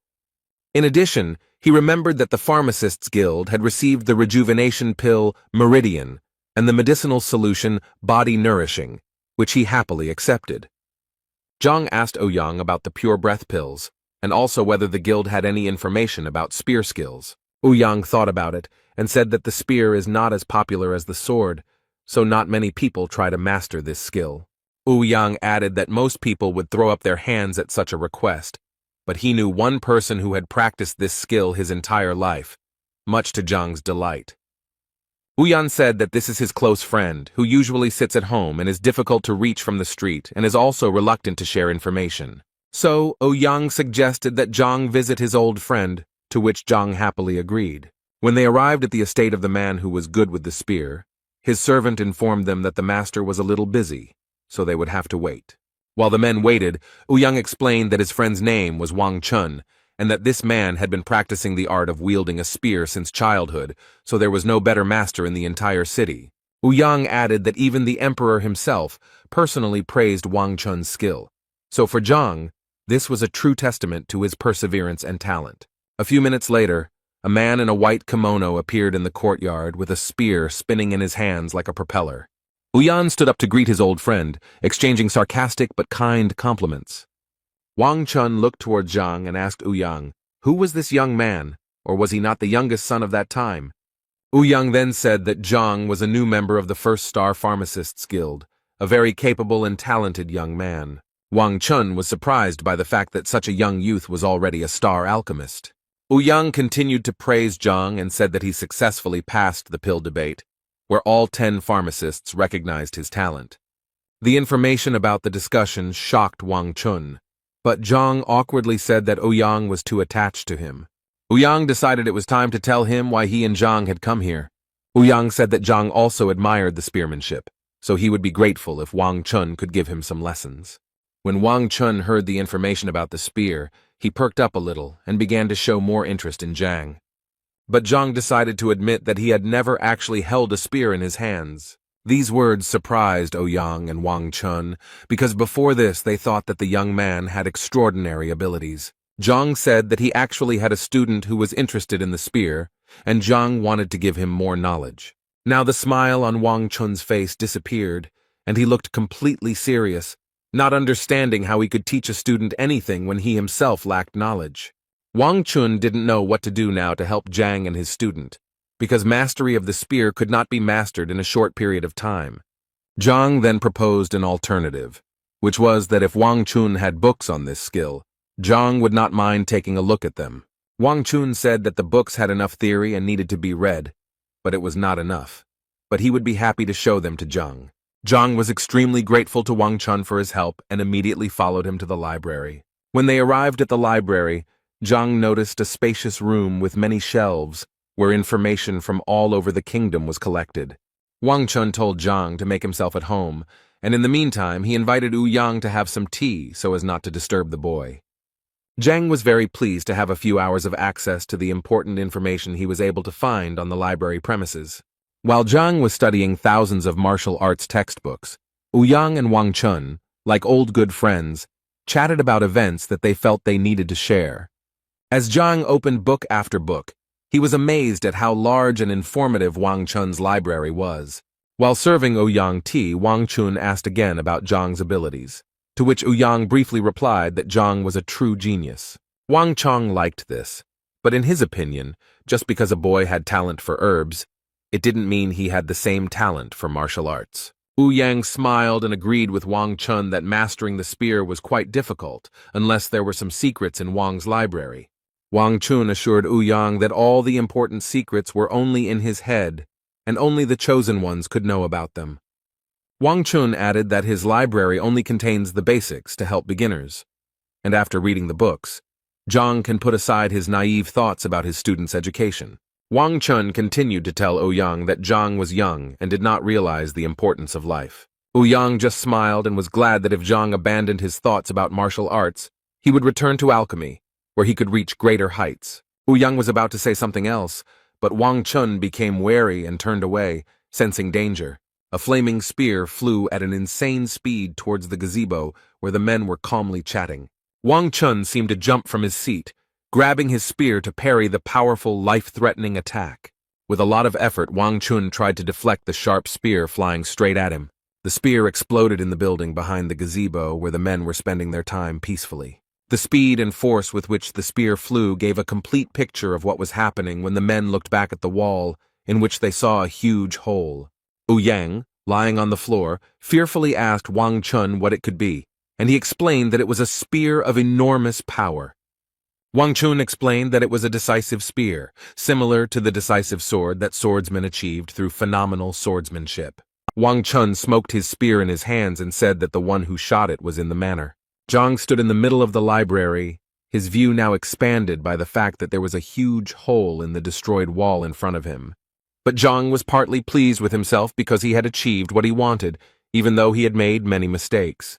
S1: In addition, he remembered that the Pharmacists' Guild had received the rejuvenation pill Meridian and the medicinal solution Body Nourishing, which he happily accepted. Zhang asked Ouyang about the pure breath pills, and also whether the guild had any information about spear skills. Ouyang thought about it and said that the spear is not as popular as the sword, so not many people try to master this skill. Ouyang added that most people would throw up their hands at such a request, but he knew one person who had practiced this skill his entire life, much to Zhang's delight. Ouyang said that this is his close friend, who usually sits at home and is difficult to reach from the street and is also reluctant to share information. So, Ouyang suggested that Zhang visit his old friend, to which Zhang happily agreed. When they arrived at the estate of the man who was good with the spear, his servant informed them that the master was a little busy, so they would have to wait. While the men waited, Ouyang explained that his friend's name was Wang Chun, and that this man had been practicing the art of wielding a spear since childhood, so there was no better master in the entire city. Ouyang added that even the emperor himself personally praised Wang Chun's skill, so for Zhang, this was a true testament to his perseverance and talent. A few minutes later, a man in a white kimono appeared in the courtyard with a spear spinning in his hands like a propeller. Ouyang stood up to greet his old friend, exchanging sarcastic but kind compliments. Wang Chun looked toward Zhang and asked Ouyang, who was this young man, or was he not the youngest son of that time? Ouyang then said that Zhang was a new member of the First Star Pharmacists Guild, a very capable and talented young man. Wang Chun was surprised by the fact that such a young youth was already a star alchemist. Ouyang continued to praise Zhang and said that he successfully passed the pill debate, where all 10 pharmacists recognized his talent. The information about the discussion shocked Wang Chun, but Zhang awkwardly said that Ouyang was too attached to him. Ouyang decided it was time to tell him why he and Zhang had come here. Ouyang said that Zhang also admired the spearmanship, so he would be grateful if Wang Chun could give him some lessons. When Wang Chun heard the information about the spear, he perked up a little and began to show more interest in Zhang. But Zhang decided to admit that he had never actually held a spear in his hands. These words surprised Ouyang and Wang Chun, because before this they thought that the young man had extraordinary abilities. Zhang said that he actually had a student who was interested in the spear, and Zhang wanted to give him more knowledge. Now the smile on Wang Chun's face disappeared, and he looked completely serious, not understanding how he could teach a student anything when he himself lacked knowledge. Wang Chun didn't know what to do now to help Zhang and his student, because mastery of the spear could not be mastered in a short period of time. Zhang then proposed an alternative, which was that if Wang Chun had books on this skill, Zhang would not mind taking a look at them. Wang Chun said that the books had enough theory and needed to be read, but it was not enough. But he would be happy to show them to Zhang. Zhang was extremely grateful to Wang Chun for his help and immediately followed him to the library. When they arrived at the library, Zhang noticed a spacious room with many shelves where information from all over the kingdom was collected. Wang Chun told Zhang to make himself at home, and in the meantime he invited Ouyang to have some tea so as not to disturb the boy. Zhang was very pleased to have a few hours of access to the important information he was able to find on the library premises. While Zhang was studying thousands of martial arts textbooks, Ouyang and Wang Chun, like old good friends, chatted about events that they felt they needed to share. As Zhang opened book after book, he was amazed at how large and informative Wang Chun's library was. While serving Ouyang tea, Wang Chun asked again about Zhang's abilities, to which Ouyang briefly replied that Zhang was a true genius. Wang Chun liked this, but in his opinion, just because a boy had talent for herbs, it didn't mean he had the same talent for martial arts. Ouyang smiled and agreed with Wang Chun that mastering the spear was quite difficult, unless there were some secrets in Wang's library. Wang Chun assured Ouyang that all the important secrets were only in his head, and only the chosen ones could know about them. Wang Chun added that his library only contains the basics to help beginners, and after reading the books, Zhang can put aside his naive thoughts about his student's education. Wang Chun continued to tell Ouyang that Zhang was young and did not realize the importance of life. Ouyang just smiled and was glad that if Zhang abandoned his thoughts about martial arts, he would return to alchemy, where he could reach greater heights. Ouyang was about to say something else, but Wang Chun became wary and turned away, sensing danger. A flaming spear flew at an insane speed towards the gazebo where the men were calmly chatting. Wang Chun seemed to jump from his seat, grabbing his spear to parry the powerful, life-threatening attack. With a lot of effort, Wang Chun tried to deflect the sharp spear flying straight at him. The spear exploded in the building behind the gazebo where the men were spending their time peacefully. The speed and force with which the spear flew gave a complete picture of what was happening when the men looked back at the wall, in which they saw a huge hole. Ouyang, lying on the floor, fearfully asked Wang Chun what it could be, and he explained that it was a spear of enormous power. Wang Chun explained that it was a decisive spear, similar to the decisive sword that swordsmen achieved through phenomenal swordsmanship. Wang Chun smoked his spear in his hands and said that the one who shot it was in the manor. Zhang stood in the middle of the library, his view now expanded by the fact that there was a huge hole in the destroyed wall in front of him. But Zhang was partly pleased with himself because he had achieved what he wanted, even though he had made many mistakes.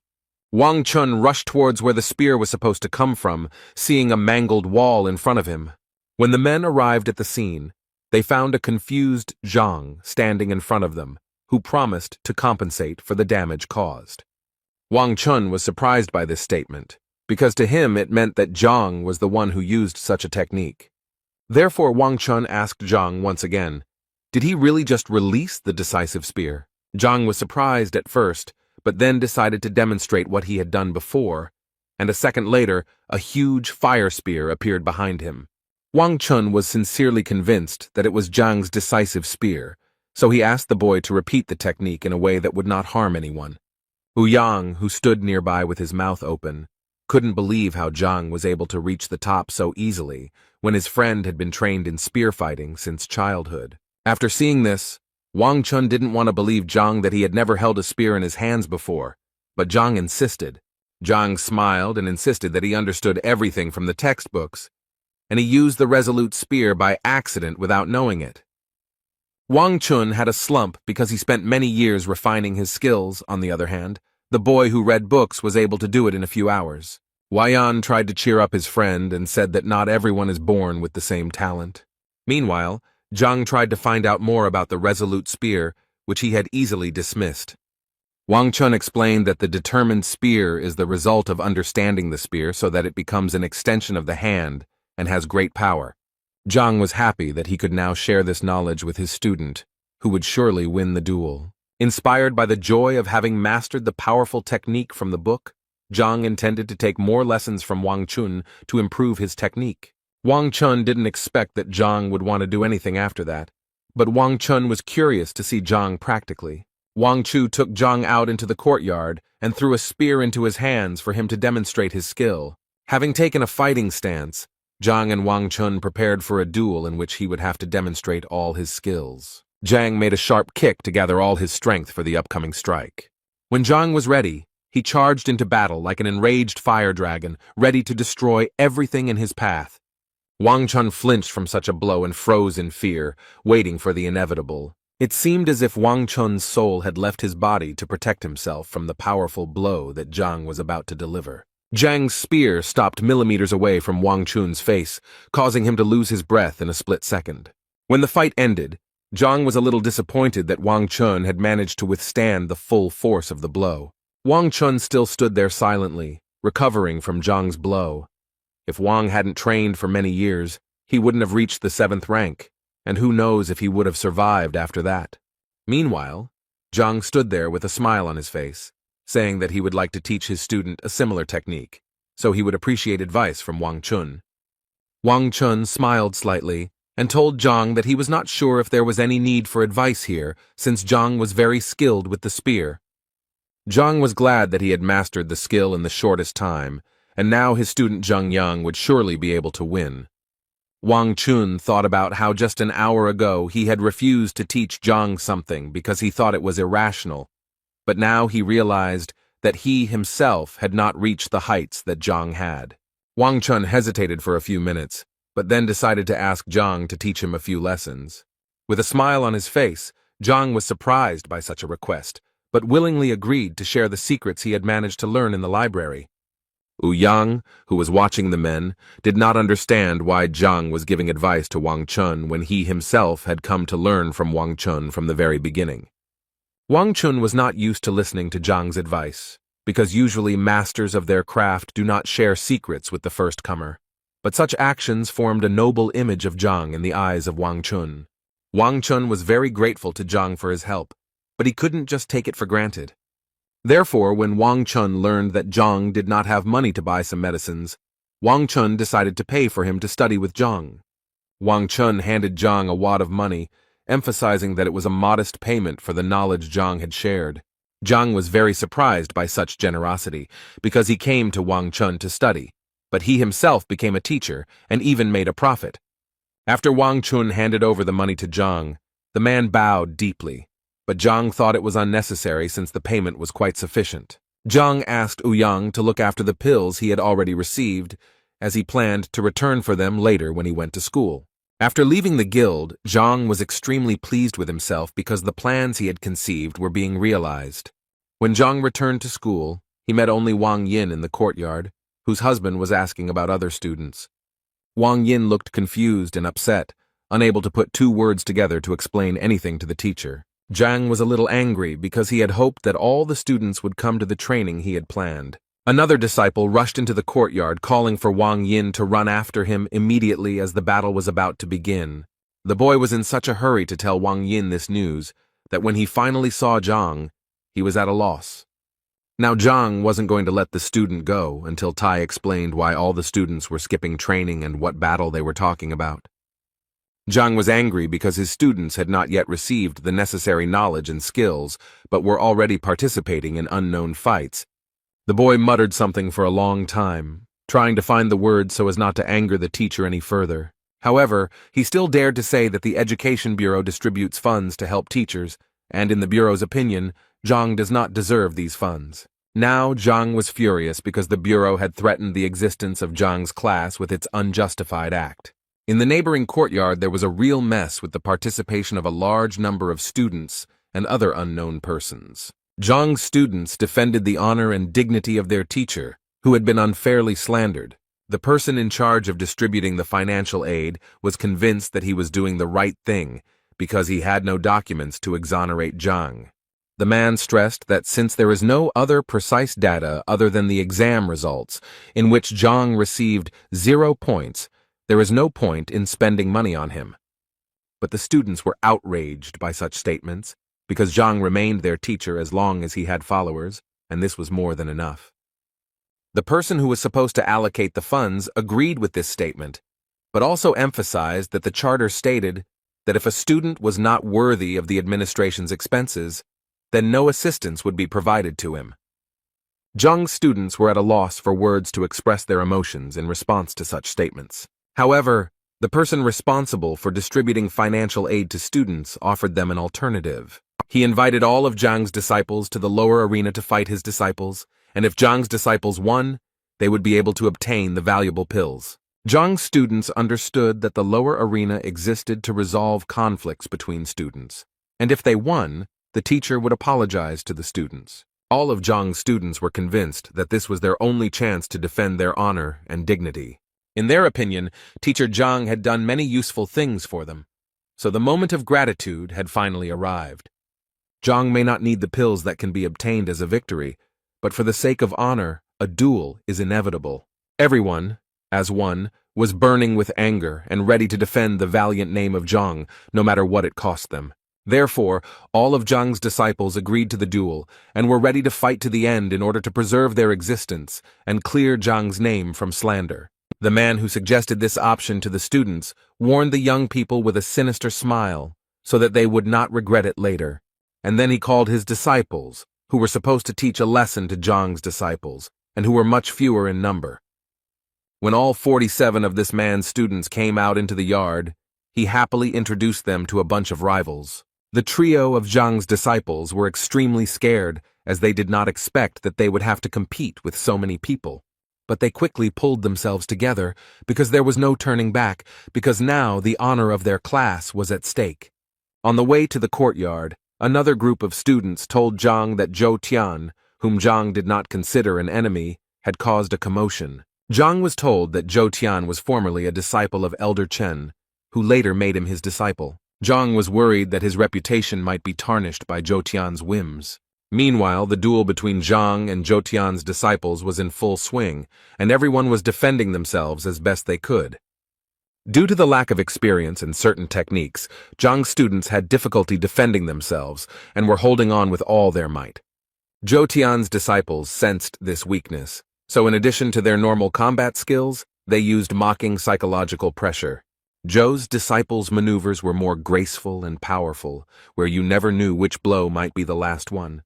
S1: Wang Chun rushed towards where the spear was supposed to come from, seeing a mangled wall in front of him. When the men arrived at the scene, they found a confused Zhang standing in front of them, who promised to compensate for the damage caused. Wang Chun was surprised by this statement, because to him it meant that Zhang was the one who used such a technique. Therefore Wang Chun asked Zhang once again, did he really just release the decisive spear? Zhang was surprised at first, but then decided to demonstrate what he had done before, and a second later, a huge fire spear appeared behind him. Wang Chun was sincerely convinced that it was Zhang's decisive spear, so he asked the boy to repeat the technique in a way that would not harm anyone. Ouyang, who stood nearby with his mouth open, couldn't believe how Zhang was able to reach the top so easily when his friend had been trained in spear fighting since childhood. After seeing this, Wang Chun didn't want to believe Zhang that he had never held a spear in his hands before, but Zhang insisted. Zhang smiled and insisted that he understood everything from the textbooks, and he used the resolute spear by accident without knowing it. Wang Chun had a slump because he spent many years refining his skills, on the other hand, The boy who read books was able to do it in a few hours. Wayan tried to cheer up his friend and said that not everyone is born with the same talent. Meanwhile, Zhang tried to find out more about the resolute spear, which he had easily dismissed. Wang Chun explained that the determined spear is the result of understanding the spear so that it becomes an extension of the hand and has great power. Zhang was happy that he could now share this knowledge with his student, who would surely win the duel. Inspired by the joy of having mastered the powerful technique from the book, Zhang intended to take more lessons from Wang Chun to improve his technique. Wang Chun didn't expect that Zhang would want to do anything after that, but Wang Chun was curious to see Zhang practically. Wang Chu took Zhang out into the courtyard and threw a spear into his hands for him to demonstrate his skill. Having taken a fighting stance, Zhang and Wang Chun prepared for a duel in which he would have to demonstrate all his skills. Zhang made a sharp kick to gather all his strength for the upcoming strike. When Zhang was ready, he charged into battle like an enraged fire dragon, ready to destroy everything in his path. Wang Chun flinched from such a blow and froze in fear, waiting for the inevitable. It seemed as if Wang Chun's soul had left his body to protect himself from the powerful blow that Zhang was about to deliver. Zhang's spear stopped millimeters away from Wang Chun's face, causing him to lose his breath in a split second. When the fight ended, Zhang was a little disappointed that Wang Chun had managed to withstand the full force of the blow. Wang Chun still stood there silently, recovering from Zhang's blow. If Wang hadn't trained for many years, he wouldn't have reached the 7th rank, and who knows if he would have survived after that. Meanwhile, Zhang stood there with a smile on his face, saying that he would like to teach his student a similar technique, so he would appreciate advice from Wang Chun. Wang Chun smiled slightly and told Zhang that he was not sure if there was any need for advice here, since Zhang was very skilled with the spear. Zhang was glad that he had mastered the skill in the shortest time, and now his student Zhang Yang would surely be able to win. Wang Chun thought about how just an hour ago he had refused to teach Zhang something because he thought it was irrational, but now he realized that he himself had not reached the heights that Zhang had. Wang Chun hesitated for a few minutes, but then decided to ask Zhang to teach him a few lessons. With a smile on his face, Zhang was surprised by such a request, but willingly agreed to share the secrets he had managed to learn in the library. Yang, who was watching the men, did not understand why Zhang was giving advice to Wang Chun when he himself had come to learn from Wang Chun from the very beginning. Wang Chun was not used to listening to Zhang's advice, because usually masters of their craft do not share secrets with the first comer. But such actions formed a noble image of Zhang in the eyes of Wang Chun. Wang Chun was very grateful to Zhang for his help, but he couldn't just take it for granted. Therefore, when Wang Chun learned that Zhang did not have money to buy some medicines, Wang Chun decided to pay for him to study with Zhang. Wang Chun handed Zhang a wad of money, emphasizing that it was a modest payment for the knowledge Zhang had shared. Zhang was very surprised by such generosity, because he came to Wang Chun to study, but he himself became a teacher and even made a profit. After Wang Chun handed over the money to Zhang, the man bowed deeply. But Zhang thought it was unnecessary since the payment was quite sufficient. Zhang asked Yang to look after the pills he had already received, as he planned to return for them later when he went to school. After leaving the guild, Zhang was extremely pleased with himself because the plans he had conceived were being realized. When Zhang returned to school, he met only Wang Yin in the courtyard, whose husband was asking about other students. Wang Yin looked confused and upset, unable to put 2 words together to explain anything to the teacher. Zhang was a little angry because he had hoped that all the students would come to the training he had planned. Another disciple rushed into the courtyard calling for Wang Yin to run after him immediately as the battle was about to begin. The boy was in such a hurry to tell Wang Yin this news that when he finally saw Zhang, he was at a loss. Now Zhang wasn't going to let the student go until Tai explained why all the students were skipping training and what battle they were talking about. Zhang was angry because his students had not yet received the necessary knowledge and skills, but were already participating in unknown fights. The boy muttered something for a long time, trying to find the words so as not to anger the teacher any further. However, he still dared to say that the Education Bureau distributes funds to help teachers, and in the Bureau's opinion, Zhang does not deserve these funds. Now Zhang was furious because the Bureau had threatened the existence of Zhang's class with its unjustified act. In the neighboring courtyard, there was a real mess with the participation of a large number of students and other unknown persons. Zhang's students defended the honor and dignity of their teacher, who had been unfairly slandered. The person in charge of distributing the financial aid was convinced that he was doing the right thing because he had no documents to exonerate Zhang. The man stressed that since there is no other precise data other than the exam results, in which Zhang received 0 points, there is no point in spending money on him. But the students were outraged by such statements, because Zhang remained their teacher as long as he had followers, and this was more than enough. The person who was supposed to allocate the funds agreed with this statement, but also emphasized that the charter stated that if a student was not worthy of the administration's expenses, then no assistance would be provided to him. Zhang's students were at a loss for words to express their emotions in response to such statements. However, the person responsible for distributing financial aid to students offered them an alternative. He invited all of Zhang's disciples to the lower arena to fight his disciples, and if Zhang's disciples won, they would be able to obtain the valuable pills. Zhang's students understood that the lower arena existed to resolve conflicts between students, and if they won, the teacher would apologize to the students. All of Zhang's students were convinced that this was their only chance to defend their honor and dignity. In their opinion, Teacher Zhang had done many useful things for them, so the moment of gratitude had finally arrived. Zhang may not need the pills that can be obtained as a victory, but for the sake of honor, a duel is inevitable. Everyone, as one, was burning with anger and ready to defend the valiant name of Zhang, no matter what it cost them. Therefore, all of Zhang's disciples agreed to the duel and were ready to fight to the end in order to preserve their existence and clear Zhang's name from slander. The man who suggested this option to the students warned the young people with a sinister smile so that they would not regret it later. And then he called his disciples, who were supposed to teach a lesson to Zhang's disciples, and who were much fewer in number. When all 47 of this man's students came out into the yard, he happily introduced them to a bunch of rivals. The trio of Zhang's disciples were extremely scared, as they did not expect that they would have to compete with so many people. But they quickly pulled themselves together, because there was no turning back, because now the honor of their class was at stake. On the way to the courtyard, another group of students told Zhang that Zhou Tian, whom Zhang did not consider an enemy, had caused a commotion. Zhang was told that Zhou Tian was formerly a disciple of Elder Chen, who later made him his disciple. Zhang was worried that his reputation might be tarnished by Zhou Tian's whims. Meanwhile, the duel between Zhang and Zhou Tian's disciples was in full swing, and everyone was defending themselves as best they could. Due to the lack of experience in certain techniques, Zhang's students had difficulty defending themselves and were holding on with all their might. Zhou Tian's disciples sensed this weakness, so in addition to their normal combat skills, they used mocking psychological pressure. Zhou's disciples' maneuvers were more graceful and powerful, where you never knew which blow might be the last one.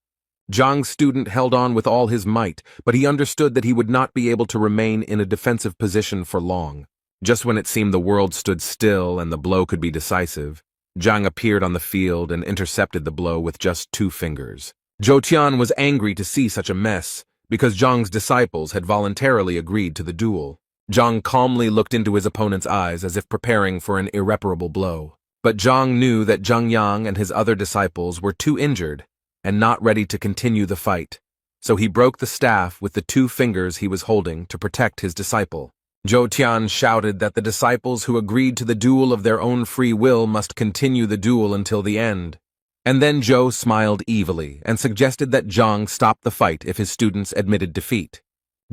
S1: Zhang's student held on with all his might, but he understood that he would not be able to remain in a defensive position for long. Just when it seemed the world stood still and the blow could be decisive, Zhang appeared on the field and intercepted the blow with just 2 fingers. Zhou Tian was angry to see such a mess, because Zhang's disciples had voluntarily agreed to the duel. Zhang calmly looked into his opponent's eyes as if preparing for an irreparable blow. But Zhang knew that Zhang Yang and his other disciples were too injured and not ready to continue the fight, so he broke the staff with the 2 fingers he was holding to protect his disciple. Zhou Tian shouted that the disciples who agreed to the duel of their own free will must continue the duel until the end. And then Zhou smiled evilly and suggested that Zhang stop the fight if his students admitted defeat.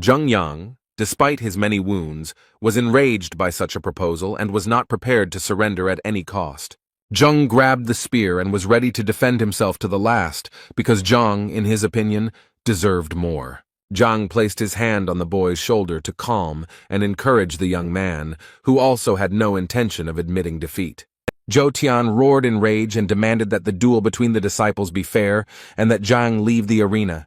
S1: Zhang Yang, despite his many wounds, was enraged by such a proposal and was not prepared to surrender at any cost. Zhang grabbed the spear and was ready to defend himself to the last, because Zhang, in his opinion, deserved more. Zhang placed his hand on the boy's shoulder to calm and encourage the young man, who also had no intention of admitting defeat. Zhou Tian roared in rage and demanded that the duel between the disciples be fair and that Zhang leave the arena.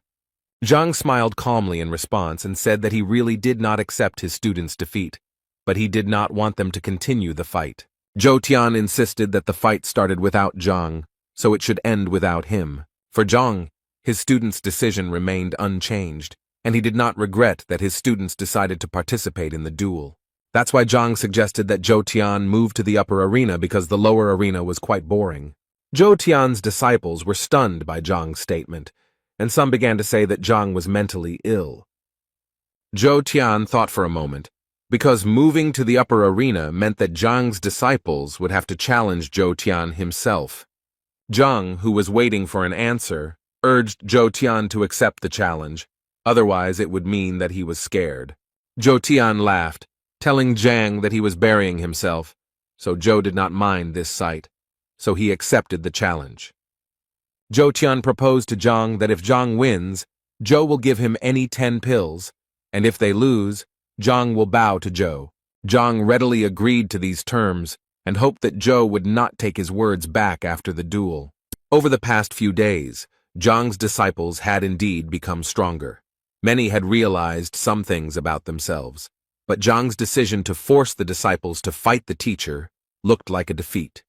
S1: Zhang smiled calmly in response and said that he really did not accept his students' defeat, but he did not want them to continue the fight. Zhou Tian insisted that the fight started without Zhang, so it should end without him. For Zhang, his students' decision remained unchanged, and he did not regret that his students decided to participate in the duel. That's why Zhang suggested that Zhou Tian move to the upper arena because the lower arena was quite boring. Zhou Tian's disciples were stunned by Zhang's statement, and some began to say that Zhang was mentally ill. Zhou Tian thought for a moment, because moving to the upper arena meant that Zhang's disciples would have to challenge Zhou Tian himself. Zhang, who was waiting for an answer, urged Zhou Tian to accept the challenge, otherwise it would mean that he was scared. Zhou Tian laughed, telling Zhang that he was burying himself, so Zhou did not mind this sight, so he accepted the challenge. Zhou Tian proposed to Zhang that if Zhang wins, Zhou will give him any 10 pills, and if they lose, Zhang will bow to Zhou. Zhang readily agreed to these terms and hoped that Zhou would not take his words back after the duel. Over the past few days, Zhang's disciples had indeed become stronger. Many had realized some things about themselves, but Zhang's decision to force the disciples to fight the teacher looked like a defeat.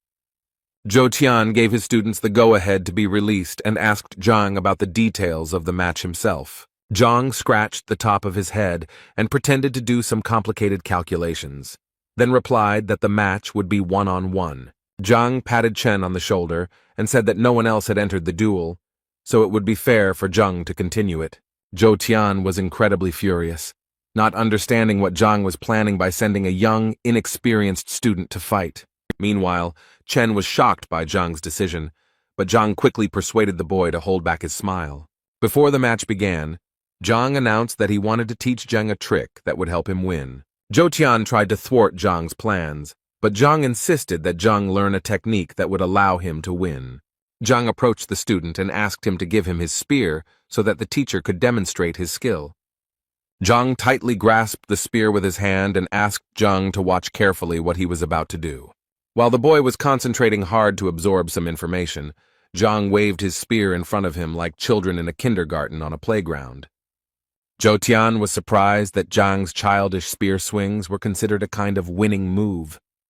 S1: Zhou Tian gave his students the go-ahead to be released and asked Zhang about the details of the match himself. Zhang scratched the top of his head and pretended to do some complicated calculations, then replied that the match would be one-on-one. Zhang patted Chen on the shoulder and said that no one else had entered the duel, so it would be fair for Zhang to continue it. Zhou Tian was incredibly furious, not understanding what Zhang was planning by sending a young, inexperienced student to fight. Meanwhile, Chen was shocked by Zhang's decision, but Zhang quickly persuaded the boy to hold back his smile. Before the match began, Zhang announced that he wanted to teach Zhang a trick that would help him win. Zhou Tian tried to thwart Zhang's plans, but Zhang insisted that Zhang learn a technique that would allow him to win. Zhang approached the student and asked him to give him his spear so that the teacher could demonstrate his skill. Zhang tightly grasped the spear with his hand and asked Zhang to watch carefully what he was about to do. While the boy was concentrating hard to absorb some information, Zhang waved his spear in front of him like children in a kindergarten on a playground. Zhou Tian was surprised that Zhang's childish spear swings were considered a kind of winning move.